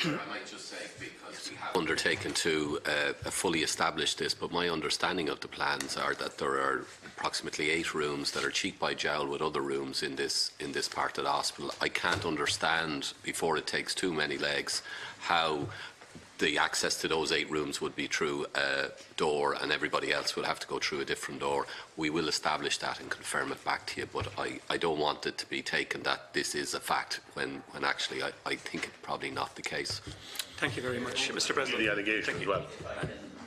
I might just say, because we have undertaken to fully establish this, but my understanding of the plans are that there are approximately 8 rooms that are cheek by jowl with other rooms in this part of the hospital. I can't understand, before it takes too many legs, how the access to those 8 rooms would be through a door and everybody else will have to go through a different door. We will establish that and confirm it back to you, but I don't want it to be taken that this is a fact when actually I think it's probably not the case. Thank you very much, Mr. President. The allegation as well.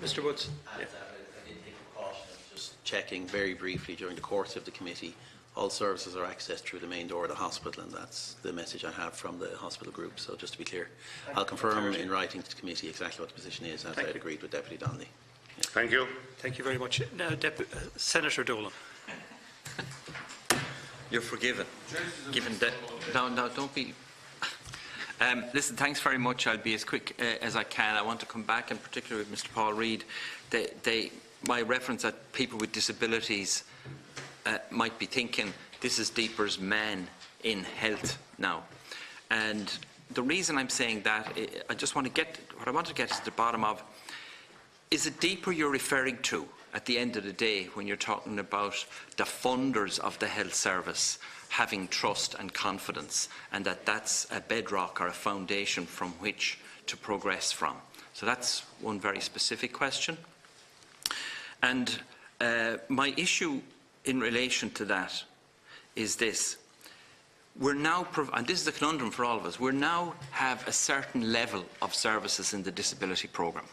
Mr. Woods. Yeah. Just checking very briefly during the course of the committee, all services are accessed through the main door of the hospital, and that's the message I have from the hospital group. So just to be clear, I'll confirm in writing to the committee exactly what the position is, as I had agreed with Deputy Donnelly. Yeah. Thank you. Thank you very much. Now, Senator Dolan. You're forgiven. Given that, no, don't be. Listen, thanks very much. I'll be as quick as I can. I want to come back, in particular with Mr. Paul Reid. My reference that people with disabilities might be thinking this is Deeper's man in health now, and the reason I'm saying that, I just want to get what I want to get to the bottom of. Is it Deeper you're referring to at the end of the day when you're talking about the funders of the health service having trust and confidence, and that's a bedrock or a foundation from which to progress from? So that's one very specific question. And my issue in relation to that is this. We're now, and this is a conundrum for all of us, we now have a certain level of services in the disability programme.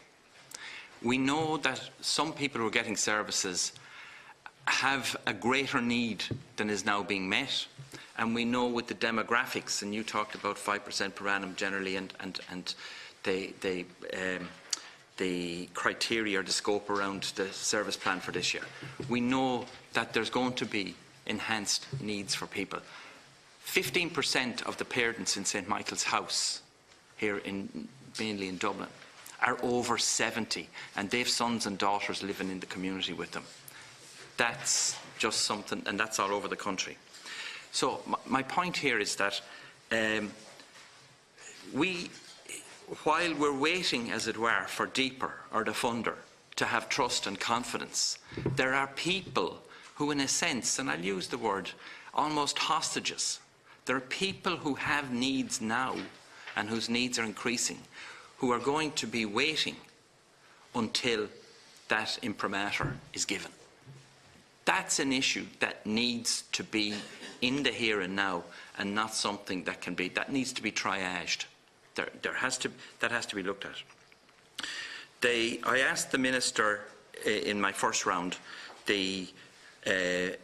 We know that some people who are getting services have a greater need than is now being met, and we know with the demographics, and you talked about 5% per annum generally, and the criteria or the scope around the service plan for this year. We know that there's going to be enhanced needs for people. 15% of the parents in St Michael's House, here mainly in Dublin, are over 70, and they have sons and daughters living in the community with them. That's just something, and that's all over the country. So my point here is that while we're waiting, as it were, for Deeper or the funder to have trust and confidence, there are people who, in a sense, and I'll use the word, almost hostages. There are people who have needs now and whose needs are increasing, who are going to be waiting until that imprimatur is given. That's an issue that needs to be in the here and now, and not something that needs to be triaged. That has to be looked at. I asked the Minister in my first round in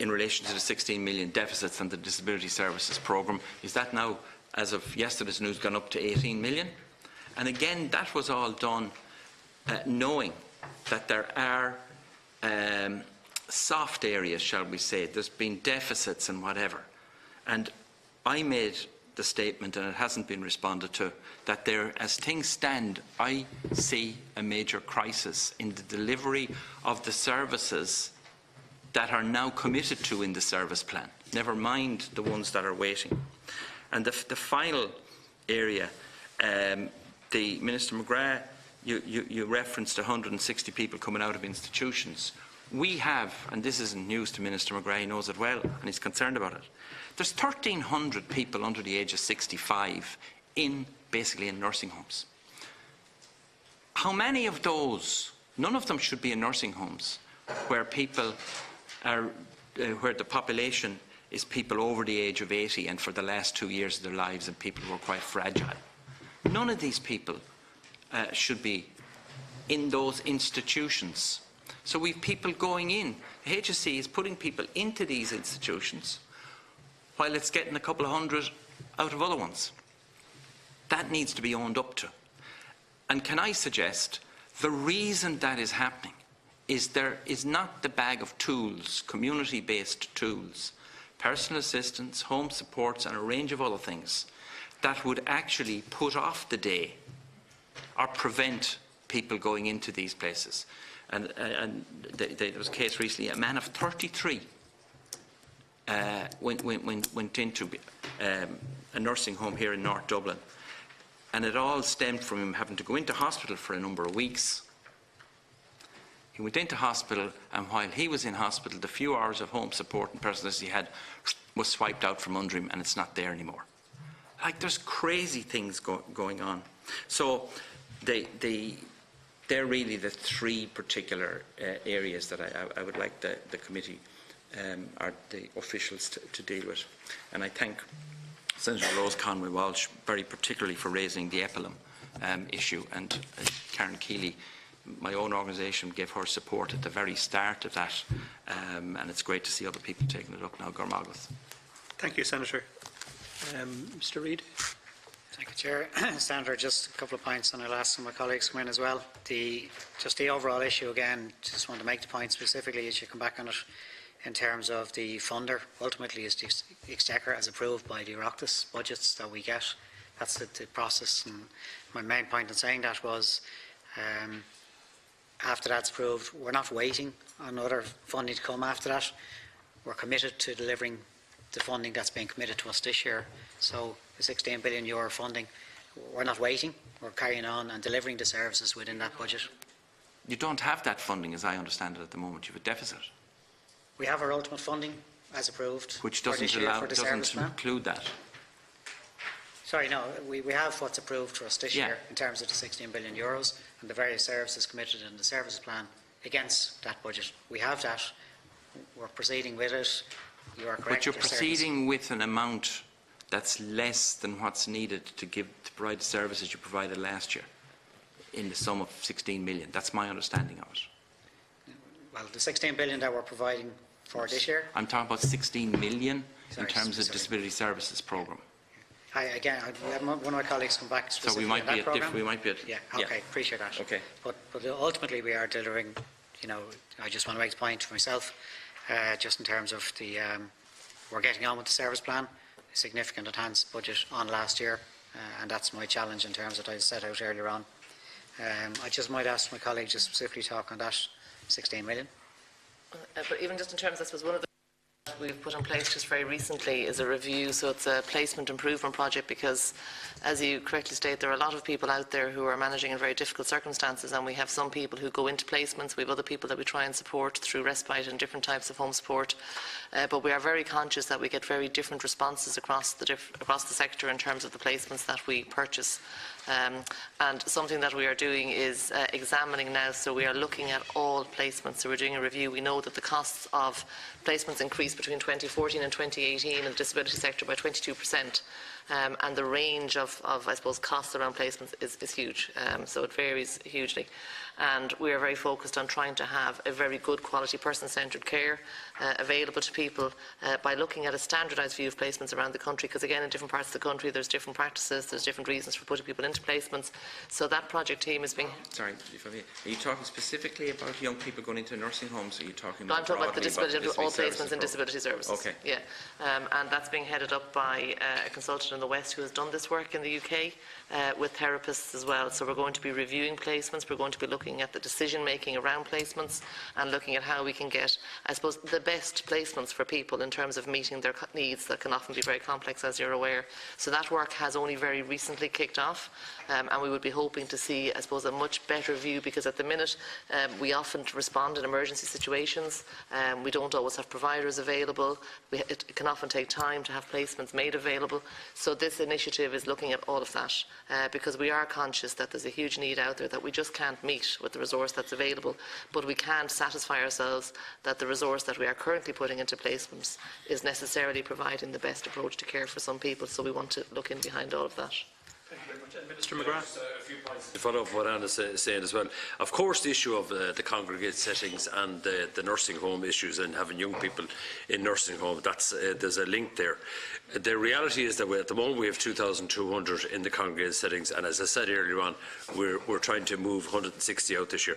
relation to the 16 million deficits and the Disability Services Programme. Is that now, as of yesterday's news, gone up to 18 million? And again, that was all done knowing that there are soft areas, shall we say. There's been deficits and whatever. And I made the statement, and it hasn't been responded to, that there, as things stand, I see a major crisis in the delivery of the services that are now committed to in the service plan, never mind the ones that are waiting. And the final area, the Minister McGrath, you referenced 160 people coming out of institutions. We have, and this isn't news to Minister McGrath, he knows it well, and he's concerned about it. There's 1,300 people under the age of 65 basically in nursing homes. How many of those, none of them should be in nursing homes where people are, where the population is people over the age of 80 and for the last 2 years of their lives, and people who are quite fragile. None of these people should be in those institutions. So we've people going in. The HSE is putting people into these institutions while it's getting a couple of hundred out of other ones. That needs to be owned up to. And can I suggest the reason that is happening is there is not the bag of tools, community-based tools, personal assistance, home supports and a range of other things that would actually put off the day or prevent people going into these places. And there was a case recently, a man of 33 went into a nursing home here in North Dublin, and it all stemmed from him having to go into hospital for a number of weeks. He went into hospital, and while he was in hospital, the few hours of home support and personal assistance he had was swiped out from under him, and it's not there anymore. Like, there's crazy things going on. So they're really the three particular areas that I would like the committee or the officials to deal with. And I thank Senator Rose Conway-Walsh very particularly for raising the Epilum issue, and Karen Keeley, my own organisation, gave her support at the very start of that, and it's great to see other people taking it up now. Gormagus. Thank you, Senator. Mr. Reid. Thank you, Chair. Senator, just a couple of points, and I'll ask some of my colleagues to come in as well. Just the overall issue again, just want to make the point specifically as you come back on it in terms of the funder. Ultimately, is the Exchequer as approved by the Oireachtas budgets that we get. That's the process. And my main point in saying that was, after that's approved, we're not waiting on other funding to come after that. We're committed to delivering the funding that's been committed to us this year. So the €16 billion funding, we're not waiting. We're carrying on and delivering the services within that budget. You don't have that funding, as I understand it, at the moment. You have a deficit. We have our ultimate funding as approved, which doesn't include that. Sorry, no, we have what's approved for us this year in terms of the €16 billion and the various services committed in the services plan against that budget. We have that. We're proceeding with it. You are correct. But you're proceeding with an amount that's less than what's needed to provide the services you provided last year, in the sum of 16 million. That's my understanding of it. Well, the 16 billion that we're providing for this year. I'm talking about 16 million in terms of disability services programme. Again, one of my colleagues come back specifically on that programme. We might be at yeah, okay, appreciate that. Okay. But ultimately we are delivering, you know, I just want to make the point for myself, just in terms of the, we're getting on with the service plan, a significant enhanced budget on last year, and that's my challenge in terms of what I set out earlier on. I just might ask my colleagues to specifically talk on that 16 million. But even just in terms, I suppose, one of the we've put in place just very recently is a review, so it's a placement improvement project, because as you correctly state, there are a lot of people out there who are managing in very difficult circumstances, and we have some people who go into placements, we have other people that we try and support through respite and different types of home support, but we are very conscious that we get very different responses across the sector in terms of the placements that we purchase. And something that we are doing is examining now, so we are looking at all placements, so we're doing a review. We know that the costs of placements increased between 2014 and 2018 in the disability sector by 22%, and the range of I suppose, costs around placements is huge, so it varies hugely. And we are very focused on trying to have a very good quality person-centred care available to people by looking at a standardised view of placements around the country, because again in different parts of the country there's different practices, there's different reasons for putting people into placements. So that project team is being... Sorry, are you talking specifically about young people going into nursing homes, or are you talking about... No, I'm talking about the disability, all placements in disability services. Okay. Yeah, and that's being headed up by a consultant in the West who has done this work in the UK with therapists as well. So we're going to be reviewing placements, we're going to be looking at the decision making around placements and looking at how we can get, I suppose, the best placements for people in terms of meeting their needs that can often be very complex, as you're aware. So that work has only very recently kicked off, and we would be hoping to see, I suppose, a much better view, because at the minute we often respond in emergency situations, we don't always have providers available, it can often take time to have placements made available. So this initiative is looking at all of that, because we are conscious that there's a huge need out there that we just can't meet with the resource that's available, but we can't satisfy ourselves that the resource that we are currently putting into placements is necessarily providing the best approach to care for some people, so we want to look in behind all of that. Minister McGrath. To follow up what Anna is saying as well, of course the issue of the congregate settings and the nursing home issues and having young people in nursing home, there's a link there. The reality is that at the moment we have 2,200 in the congregate settings, and as I said earlier on, we're trying to move 160 out this year.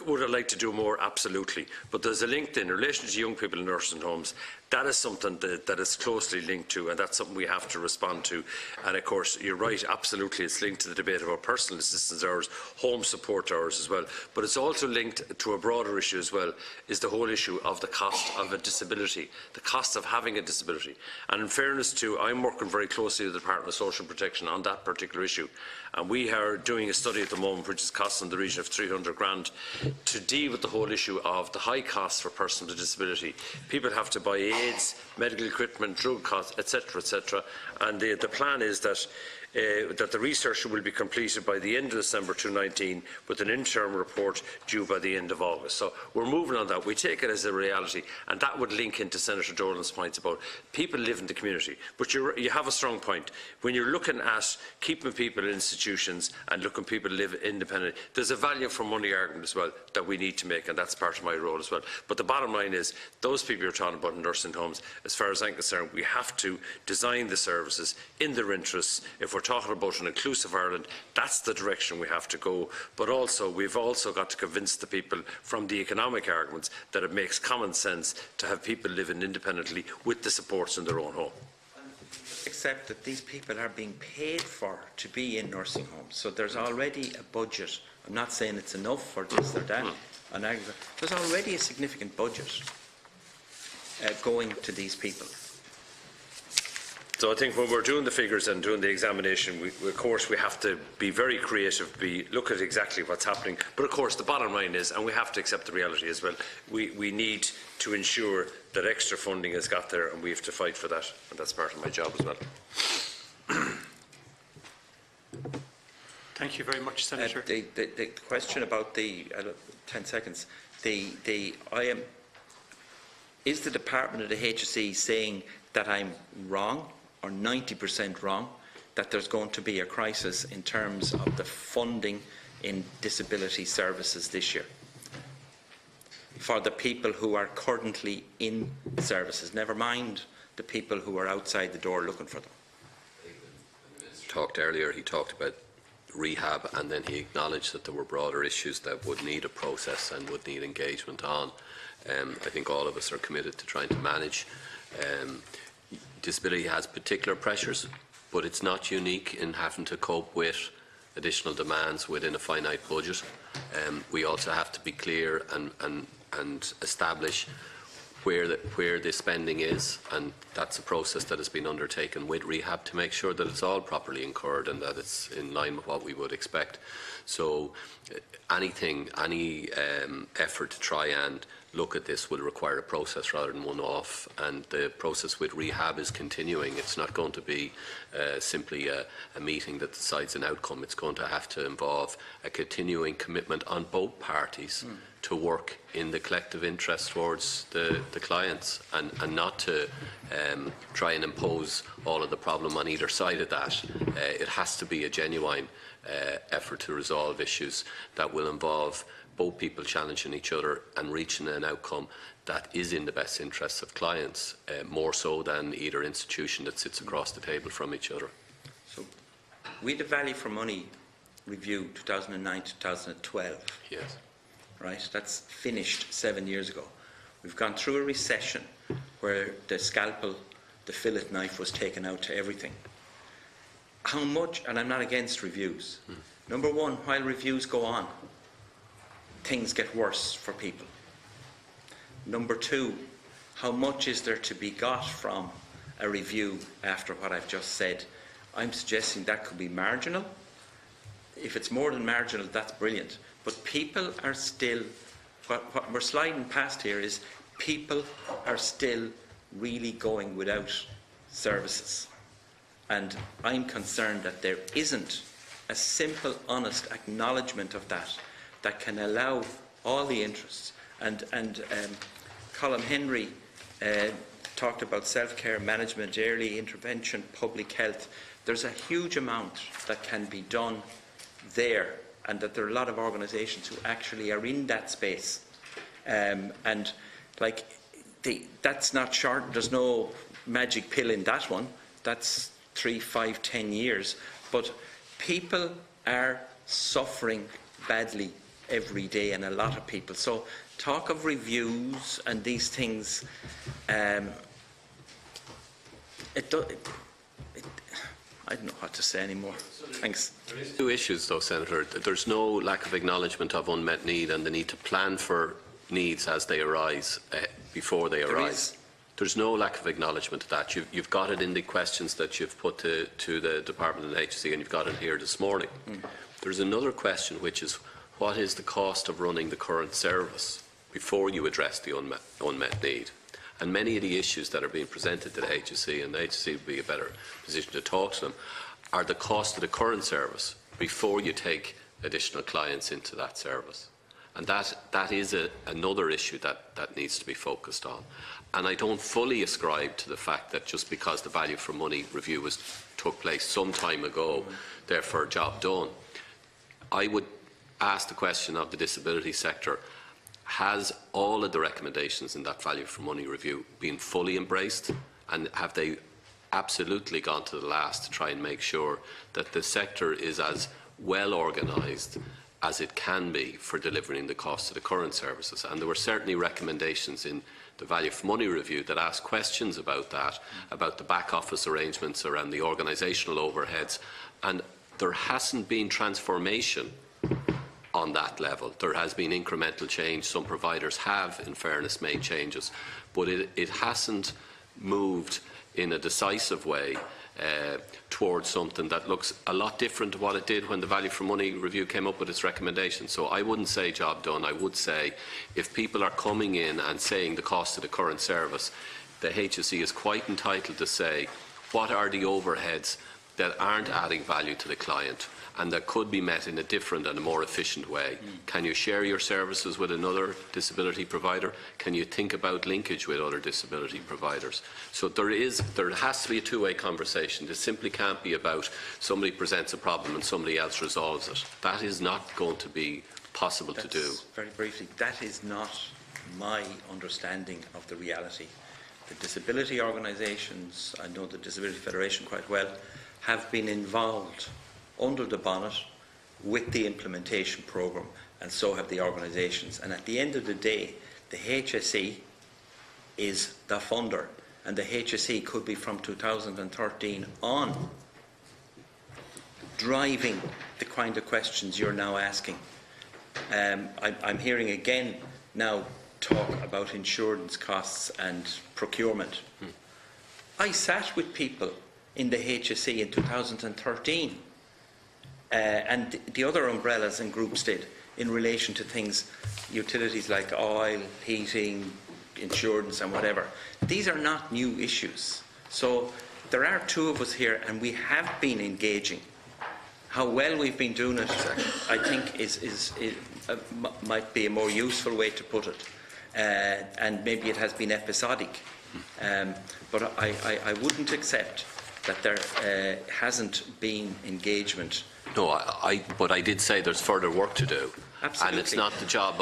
Would I like to do more? Absolutely. But there's a link in relation to young people in nursing homes. That is something that is closely linked to, and that's something we have to respond to. And of course, you're right, absolutely, it's linked to the debate about personal assistance hours, home support hours as well. But it's also linked to a broader issue as well, is the whole issue of the cost of a disability, the cost of having a disability. And in fairness to, I'm working very closely with the Department of Social Protection on that particular issue. And we are doing a study at the moment which is costing the region of 300 grand to deal with the whole issue of the high costs for persons with disability. People have to buy aids, medical equipment, drug costs, etc., etc. And the plan is that the research will be completed by the end of December 2019 with an interim report due by the end of August. So we're moving on that. We take it as a reality, and that would link into Senator Dolan's points about people live in the community. But you have a strong point. When you're looking at keeping people in institutions and looking people live independently, there's a value for money argument as well that we need to make, and that's part of my role as well. But the bottom line is, those people you're talking about in nursing homes, as far as I'm concerned, we have to design the services in their interests. If we're talking about an inclusive Ireland, that's the direction we have to go. But also, we've also got to convince the people from the economic arguments that it makes common sense to have people living independently with the supports in their own home. Except that these people are being paid for to be in nursing homes. So there's already a budget. I'm not saying it's enough for this or that. There's already a significant budget going to these people. So I think when we're doing the figures and doing the examination, of course we have to be very creative, look at exactly what's happening. But of course the bottom line is, and we have to accept the reality as well, we need to ensure that extra funding has got there, and we have to fight for that, and that's part of my job as well. Thank you very much, Senator. The question about the 10 seconds. Is the department of the HSE saying that I'm wrong, or 90% wrong, that there's going to be a crisis in terms of the funding in disability services this year for the people who are currently in services, never mind the people who are outside the door looking for them? He talked about rehab, and then he acknowledged that there were broader issues that would need a process and would need engagement on. I think all of us are committed to trying to manage. Disability has particular pressures, but it's not unique in having to cope with additional demands within a finite budget. We also have to be clear and establish where the spending is, and that's a process that has been undertaken with rehab to make sure that it's all properly incurred and that it's in line with what we would expect. So any effort to try and look at this will require a process rather than one-off, and the process with rehab is continuing. It's not going to be simply a meeting that decides an outcome. It's going to have to involve a continuing commitment on both parties to work in the collective interest towards the clients, and not to try and impose all of the problem on either side of that. It has to be a genuine effort to resolve issues that will involve both people challenging each other and reaching an outcome that is in the best interests of clients, more so than either institution that sits across the table from each other. So we had the value for money review 2009-2012. Yes. Right, that's finished 7 years ago. We've gone through a recession where the scalpel, the fillet knife was taken out to everything. How much, and I'm not against reviews. Number one, while reviews go on, things get worse for people. Number two, how much is there to be got from a review after what I've just said? I'm suggesting that could be marginal. If it's more than marginal, that's brilliant. But people are still, what we're sliding past here is people are still really going without services. And I'm concerned that there isn't a simple, honest acknowledgement of that can allow all the interests. And Colm Henry talked about self-care management, early intervention, public health. there's a huge amount that can be done there, and that there are a lot of organisations who actually are in that space. And like, that's not short, there's no magic pill in that one. That's 3, 5, 10 years. But people are suffering badly every day, and a lot of people. So talk of reviews and these things, I don't know what to say anymore. Thanks. There is two issues, though, Senator. There's no lack of acknowledgement of unmet need and the need to plan for needs as they arise, before they arise. There's no lack of acknowledgement of that. You've got it in the questions that you've put to the Department and the HSE, and you've got it here this morning. There's another question, which is, what is the cost of running the current service before you address the unmet need? And many of the issues that are being presented to the HSE, and the HSE would be a better position to talk to them, are the cost of the current service before you take additional clients into that service. And that is another issue that needs to be focused on. And I don't fully ascribe to the fact that just because the value for money review took place some time ago, therefore job done. I would ask the question of the disability sector, has all of the recommendations in that value for money review been fully embraced, and have they absolutely gone to the last to try and make sure that the sector is as well organised as it can be for delivering the cost of the current services? And there were certainly recommendations in the value for money review that asked questions about that, about the back office arrangements around the organisational overheads, and there hasn't been transformation on that level. There has been incremental change. Some providers have, in fairness, made changes, but it hasn't moved in a decisive way towards something that looks a lot different to what it did when the value for money review came up with its recommendations. So I wouldn't say job done. I would say if people are coming in and saying the cost of the current service, the HSE is quite entitled to say what are the overheads that aren't adding value to the client and that could be met in a different and a more efficient way. Can you share your services with another disability provider? Can you think about linkage with other disability providers? So there has to be a two-way conversation. This simply can't be about somebody presents a problem and somebody else resolves it. That is not going to be possible to do. Very briefly, that is not my understanding of the reality. The disability organisations, I know the Disability Federation quite well, have been involved under the bonnet with the implementation programme, and so have the organisations. And at the end of the day, the HSE is the funder, and the HSE could be from 2013 on driving the kind of questions you're now asking. I'm hearing again now talk about insurance costs and procurement. I sat with people in the HSE in 2013 and the other umbrellas and groups did in relation to things, utilities like oil, heating, insurance and whatever. These are not new issues. So there are two of us here and we have been engaging. How well we've been doing it, I think, might be a more useful way to put it. And maybe it has been episodic. But I wouldn't accept that there hasn't been engagement. No, but I did say there's further work to do. Absolutely. And it's not the job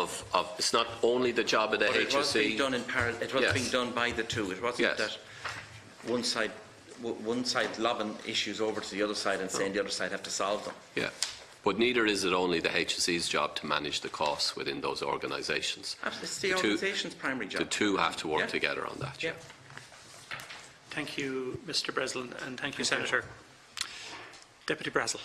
it's not only the job of the HSE. It was being done in parallel. It was being done by the two. It wasn't that one side lobbing issues over to the other side and saying the other side have to solve them. Yeah. But neither is it only the HSE's job to manage the costs within those organisations. It's the organisation's primary job. The two have to work together on that. Yeah. Thank you, Mr. Breslin, and thank you, Senator. Deputy Brazel.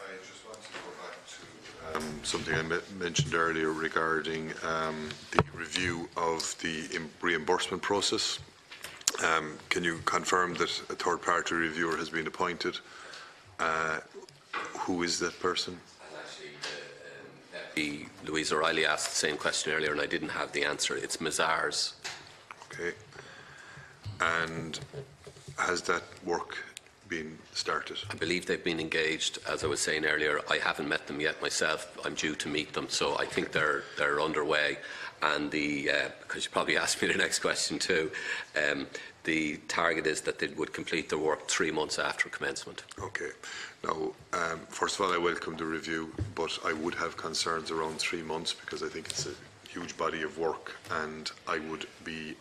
I just wanted to go back to something I mentioned earlier regarding the review of the reimbursement process. Can you confirm that a third-party reviewer has been appointed? Who is that person? Louise O'Reilly asked the same question earlier and I didn't have the answer. It's Mazars. Okay. And has that work been started? I believe they've been engaged. As I was saying earlier, I haven't met them yet myself. I'm due to meet them, so I think they're underway. And because you probably asked me the next question too, the target is that they would complete their work 3 months after commencement. Okay. Now, first of all, I welcome the review, but I would have concerns around 3 months because I think it's a huge body of work, and I would be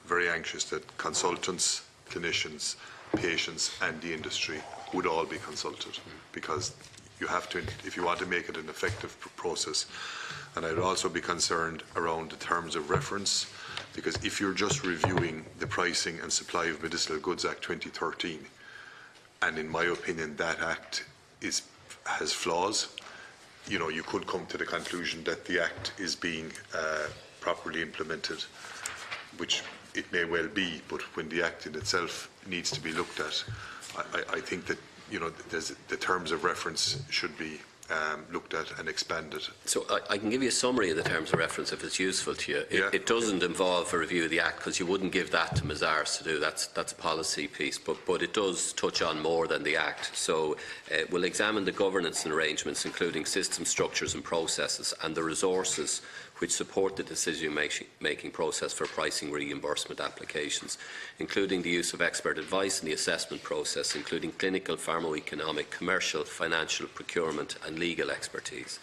very anxious that consultants, clinicians, patients and the industry would all be consulted, because you have to, if you want to make it an effective process. And I would also be concerned around the terms of reference, because if you're just reviewing the Pricing and Supply of Medicinal Goods Act 2013, and in my opinion that act has flaws, you could come to the conclusion that the act is being properly implemented, which it may well be, but when the act in itself needs to be looked at, I think that the terms of reference should be looked at and expanded. So I can give you a summary of the terms of reference if it's useful to you. It doesn't involve a review of the Act, because you wouldn't give that to Mazars to do. That's a policy piece, but it does touch on more than the Act. So we'll examine the governance and arrangements, including system structures and processes, and the resources which support the decision-making process for pricing reimbursement applications, including the use of expert advice in the assessment process, including clinical, pharmacoeconomic, commercial, financial, procurement and legal expertise.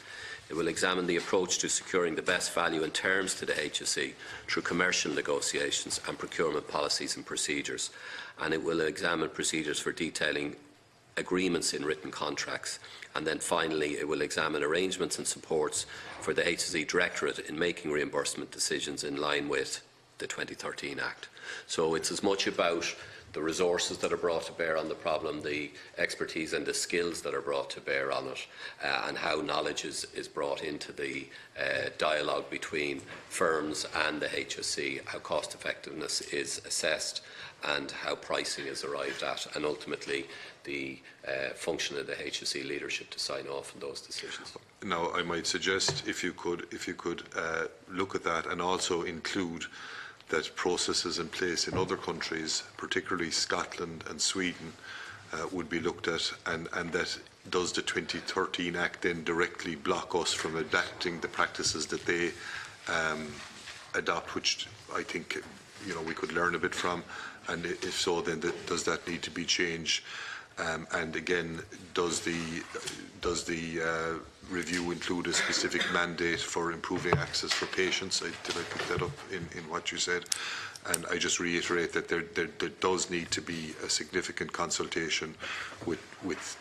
It will examine the approach to securing the best value and terms to the HSE through commercial negotiations and procurement policies and procedures, and it will examine procedures for detailing agreements in written contracts. And then finally, it will examine arrangements and supports for the HSE Directorate in making reimbursement decisions in line with the 2013 Act. So it's as much about the resources that are brought to bear on the problem, the expertise and the skills that are brought to bear on it, and how knowledge is brought into the dialogue between firms and the HSE, how cost effectiveness is assessed, and how pricing is arrived at, and ultimately the function of the HSE leadership to sign off on those decisions. Now, I might suggest if you could look at that and also include that processes in place in other countries, particularly Scotland and Sweden, would be looked at, and that does the 2013 Act then directly block us from adapting the practices that they adopt, which I think we could learn a bit from, and if so, then does that need to be changed? And again, does the review include a specific mandate for improving access for patients? Did I pick that up in what you said? And I just reiterate that there does need to be a significant consultation with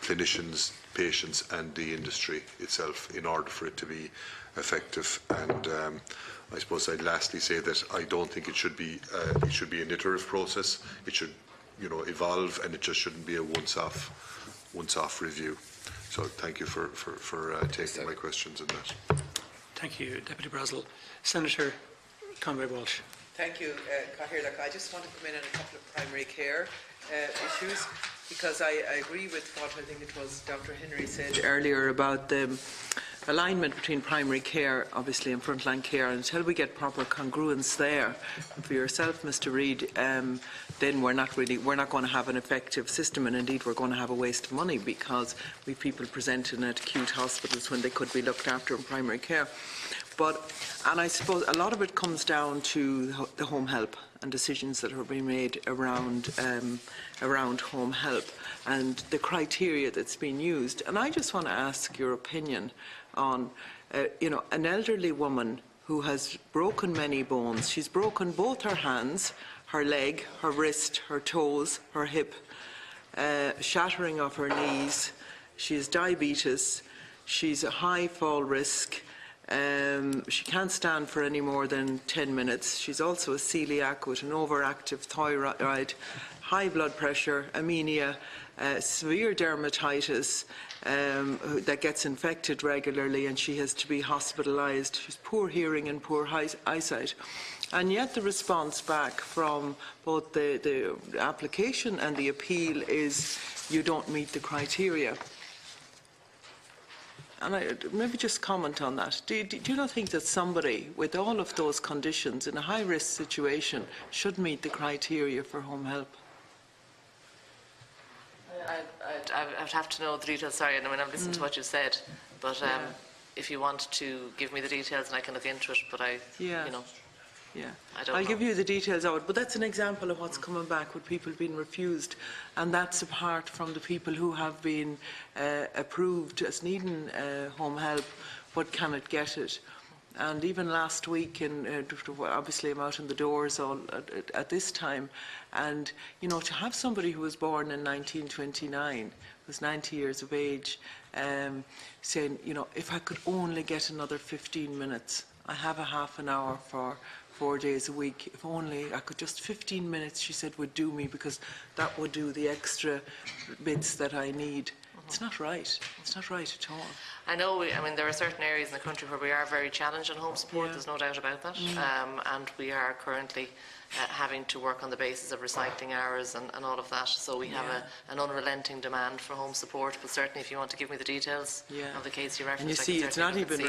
clinicians, patients and the industry itself in order for it to be effective. And I suppose I'd lastly say that I don't think it should be an iterative process. It should evolve, and it just shouldn't be a once-off review. So thank you for taking my questions on that. Thank you, Deputy Brazel. Senator Conway Walsh. Thank you, Cathaoirleach. I just want to come in on a couple of primary care issues, because I agree with what I think it was Dr. Henry said earlier about the alignment between primary care, obviously, and frontline care. And until we get proper congruence there, and for yourself, Mr. Reid, then we're not going to have an effective system, and indeed we're going to have a waste of money, because we have people presenting at acute hospitals when they could be looked after in primary care. And I suppose a lot of it comes down to the home help and decisions that are being made around home help and the criteria that's being used. And I just want to ask your opinion on, an elderly woman who has broken many bones. She's broken both her hands, her leg, her wrist, her toes, her hip, shattering of her knees. She has diabetes. She's a high fall risk. She can't stand for any more than 10 minutes. She's also a celiac with an overactive thyroid, high blood pressure, anemia, severe dermatitis that gets infected regularly, and she has to be hospitalised. She's poor hearing and poor eyesight. And yet the response back from both the application and the appeal is you don't meet the criteria. And maybe just comment on that. Do you not think that somebody with all of those conditions in a high-risk situation should meet the criteria for home help? I'd have to know the details, sorry, I've listened to what you said, but if you want to give me the details and I can look into it, but Yeah, I don't I'll know. give you the details of it, but that's an example of what's coming back with people being refused, and that's apart from the people who have been approved as needing home help but cannot get it. And even last week, obviously I'm out in the doors all at this time, and you know, to have somebody who was born in 1929, was 90 years of age, saying, you know, if I could only get another 15 minutes, I have a half an hour for 4 days a week. If only I could, just 15 minutes, she said, would do me, because that would do the extra bits that I need. It's not right. It's not right at all. I know, I mean, there are certain areas in the country where we are very challenged on home support, there's no doubt about that. And we are currently having to work on the basis of recycling hours and all of that. So we have an unrelenting demand for home support, but certainly if you want to give me the details of the case you referenced, and you see, it's not even,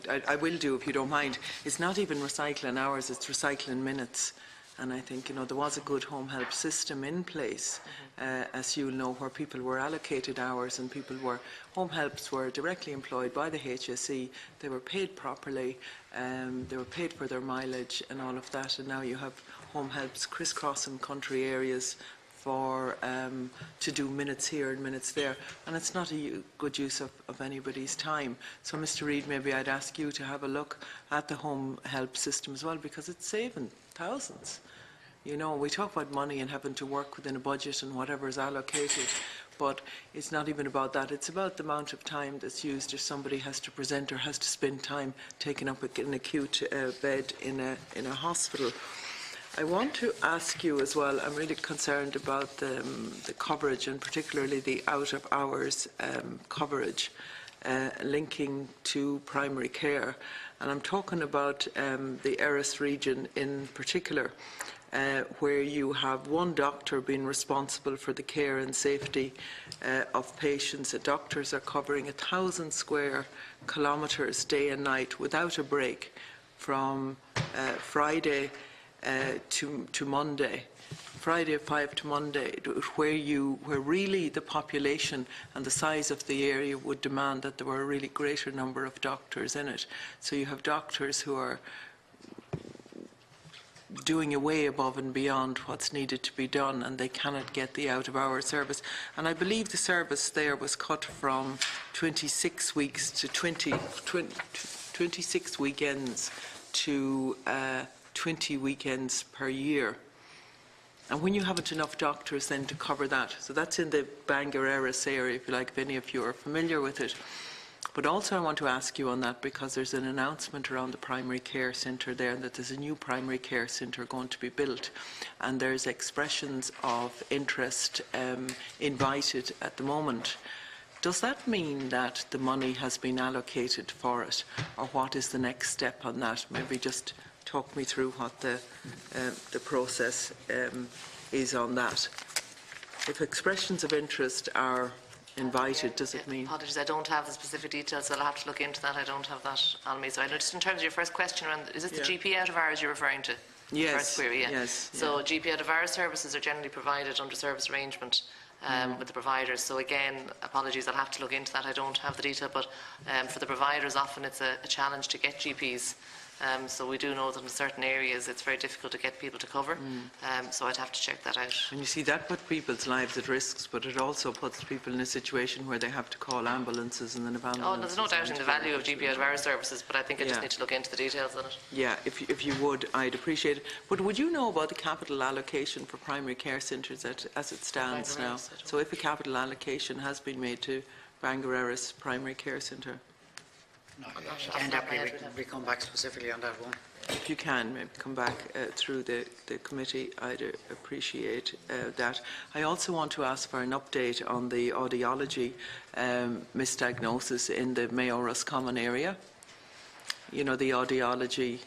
I will do if you don't mind. It's not even recycling hours, it's recycling minutes. And I think, you know, there was a good home help system in place, as you'll know, where people were allocated hours and home helps were directly employed by the HSE. They were paid properly, they were paid for their mileage and all of that. And now you have home helps crisscrossing country areas to do minutes here and minutes there, and it's not a good use of anybody's time. So, Mr. Reid, maybe I'd ask you to have a look at the home help system as well, because it's saving thousands. You know, we talk about money and having to work within a budget and whatever is allocated, but it's not even about that. It's about the amount of time that's used if somebody has to present or has to spend time taking up an acute bed in a hospital. I want to ask you as well, I'm really concerned about the coverage, and particularly the out-of-hours coverage linking to primary care. And I'm talking about the Erris region in particular, where you have one doctor being responsible for the care and safety of patients. The doctors are covering 1,000 square kilometres day and night without a break from Friday to Monday, Friday 5 to Monday, where really the population and the size of the area would demand that there were a really greater number of doctors in it. So you have doctors who are doing way above and beyond what's needed to be done, and they cannot get the out-of-hours service. And I believe the service there was cut from 26 weeks to 26 weekends to 20 weekends per year. And when you haven't enough doctors then to cover that, so that's in the Bangor Erris area, if you like, if any of you are familiar with it. But also I want to ask you on that, because there's an announcement around the primary care centre there that there's a new primary care centre going to be built, and there's expressions of interest invited at the moment. Does that mean that the money has been allocated for it, or what is the next step on that? Maybe just talk me through what the process is on that. If expressions of interest are invited, does it mean? Apologies, I don't have the specific details, so I'll have to look into that. I don't have that on me. So I know, just in terms of your first question around, is this the GP out of hours you're referring to? Yes. First query, yeah. Yes. So GP out of hours services are generally provided under service arrangement with the providers. So again, apologies, I'll have to look into that. I don't have the detail, but for the providers, often it's a challenge to get GPs. So we do know that in certain areas it's very difficult to get people to cover, so I'd have to check that out. And you see, that puts people's lives at risk, but it also puts people in a situation where they have to call ambulances, and then if ambulances... Oh, there's no doubt in the value of GP out of hours services, but I think I just need to look into the details on it. Yeah, if you would, I'd appreciate it. But would you know about the capital allocation for primary care centres as it stands now? So if a capital allocation has been made to Bangor Erris Primary Care Centre? Again, Deputy, we come back specifically on that one. If you can, maybe come back through the committee, I'd appreciate that. I also want to ask for an update on the audiology misdiagnosis in the Mayo Roscommon area. You know, the audiology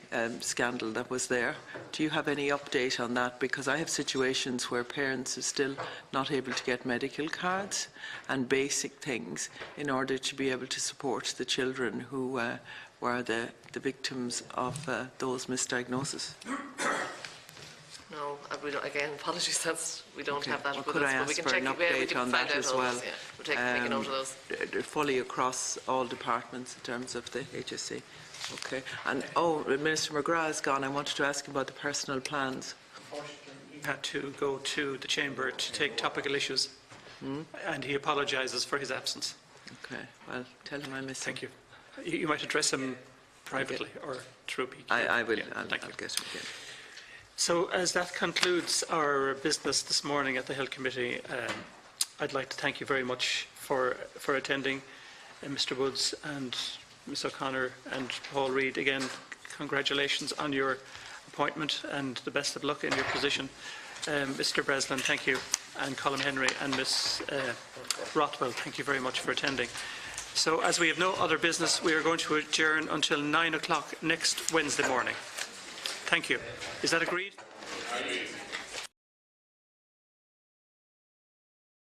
scandal that was there. Do you have any update on that? Because I have situations where parents are still not able to get medical cards and basic things in order to be able to support the children who were the victims of those misdiagnoses. No, we don't, again, apologies, we don't have that. Well, could I ask for an update on that as well? take a note of those. Fully across all departments in terms of the HSE. Okay. And, oh, Minister McGrath is gone. I wanted to ask you about the personal plans. He had to go to the Chamber to take topical issues, and he apologises for his absence. Okay. Well, tell him I miss him. Thank you. You might address him privately or through PQ. I will. Yeah, I'll thank you. get him again. So, as that concludes our business this morning at the Health Committee, I'd like to thank you very much for attending. Mr Woods and Ms O'Connor and Paul Reid, again, congratulations on your appointment and the best of luck in your position. Mr Breslin, thank you, and Colm Henry and Ms Rothwell, thank you very much for attending. So, as we have no other business, we are going to adjourn until 9 o'clock next Wednesday morning. Thank you. Is that agreed?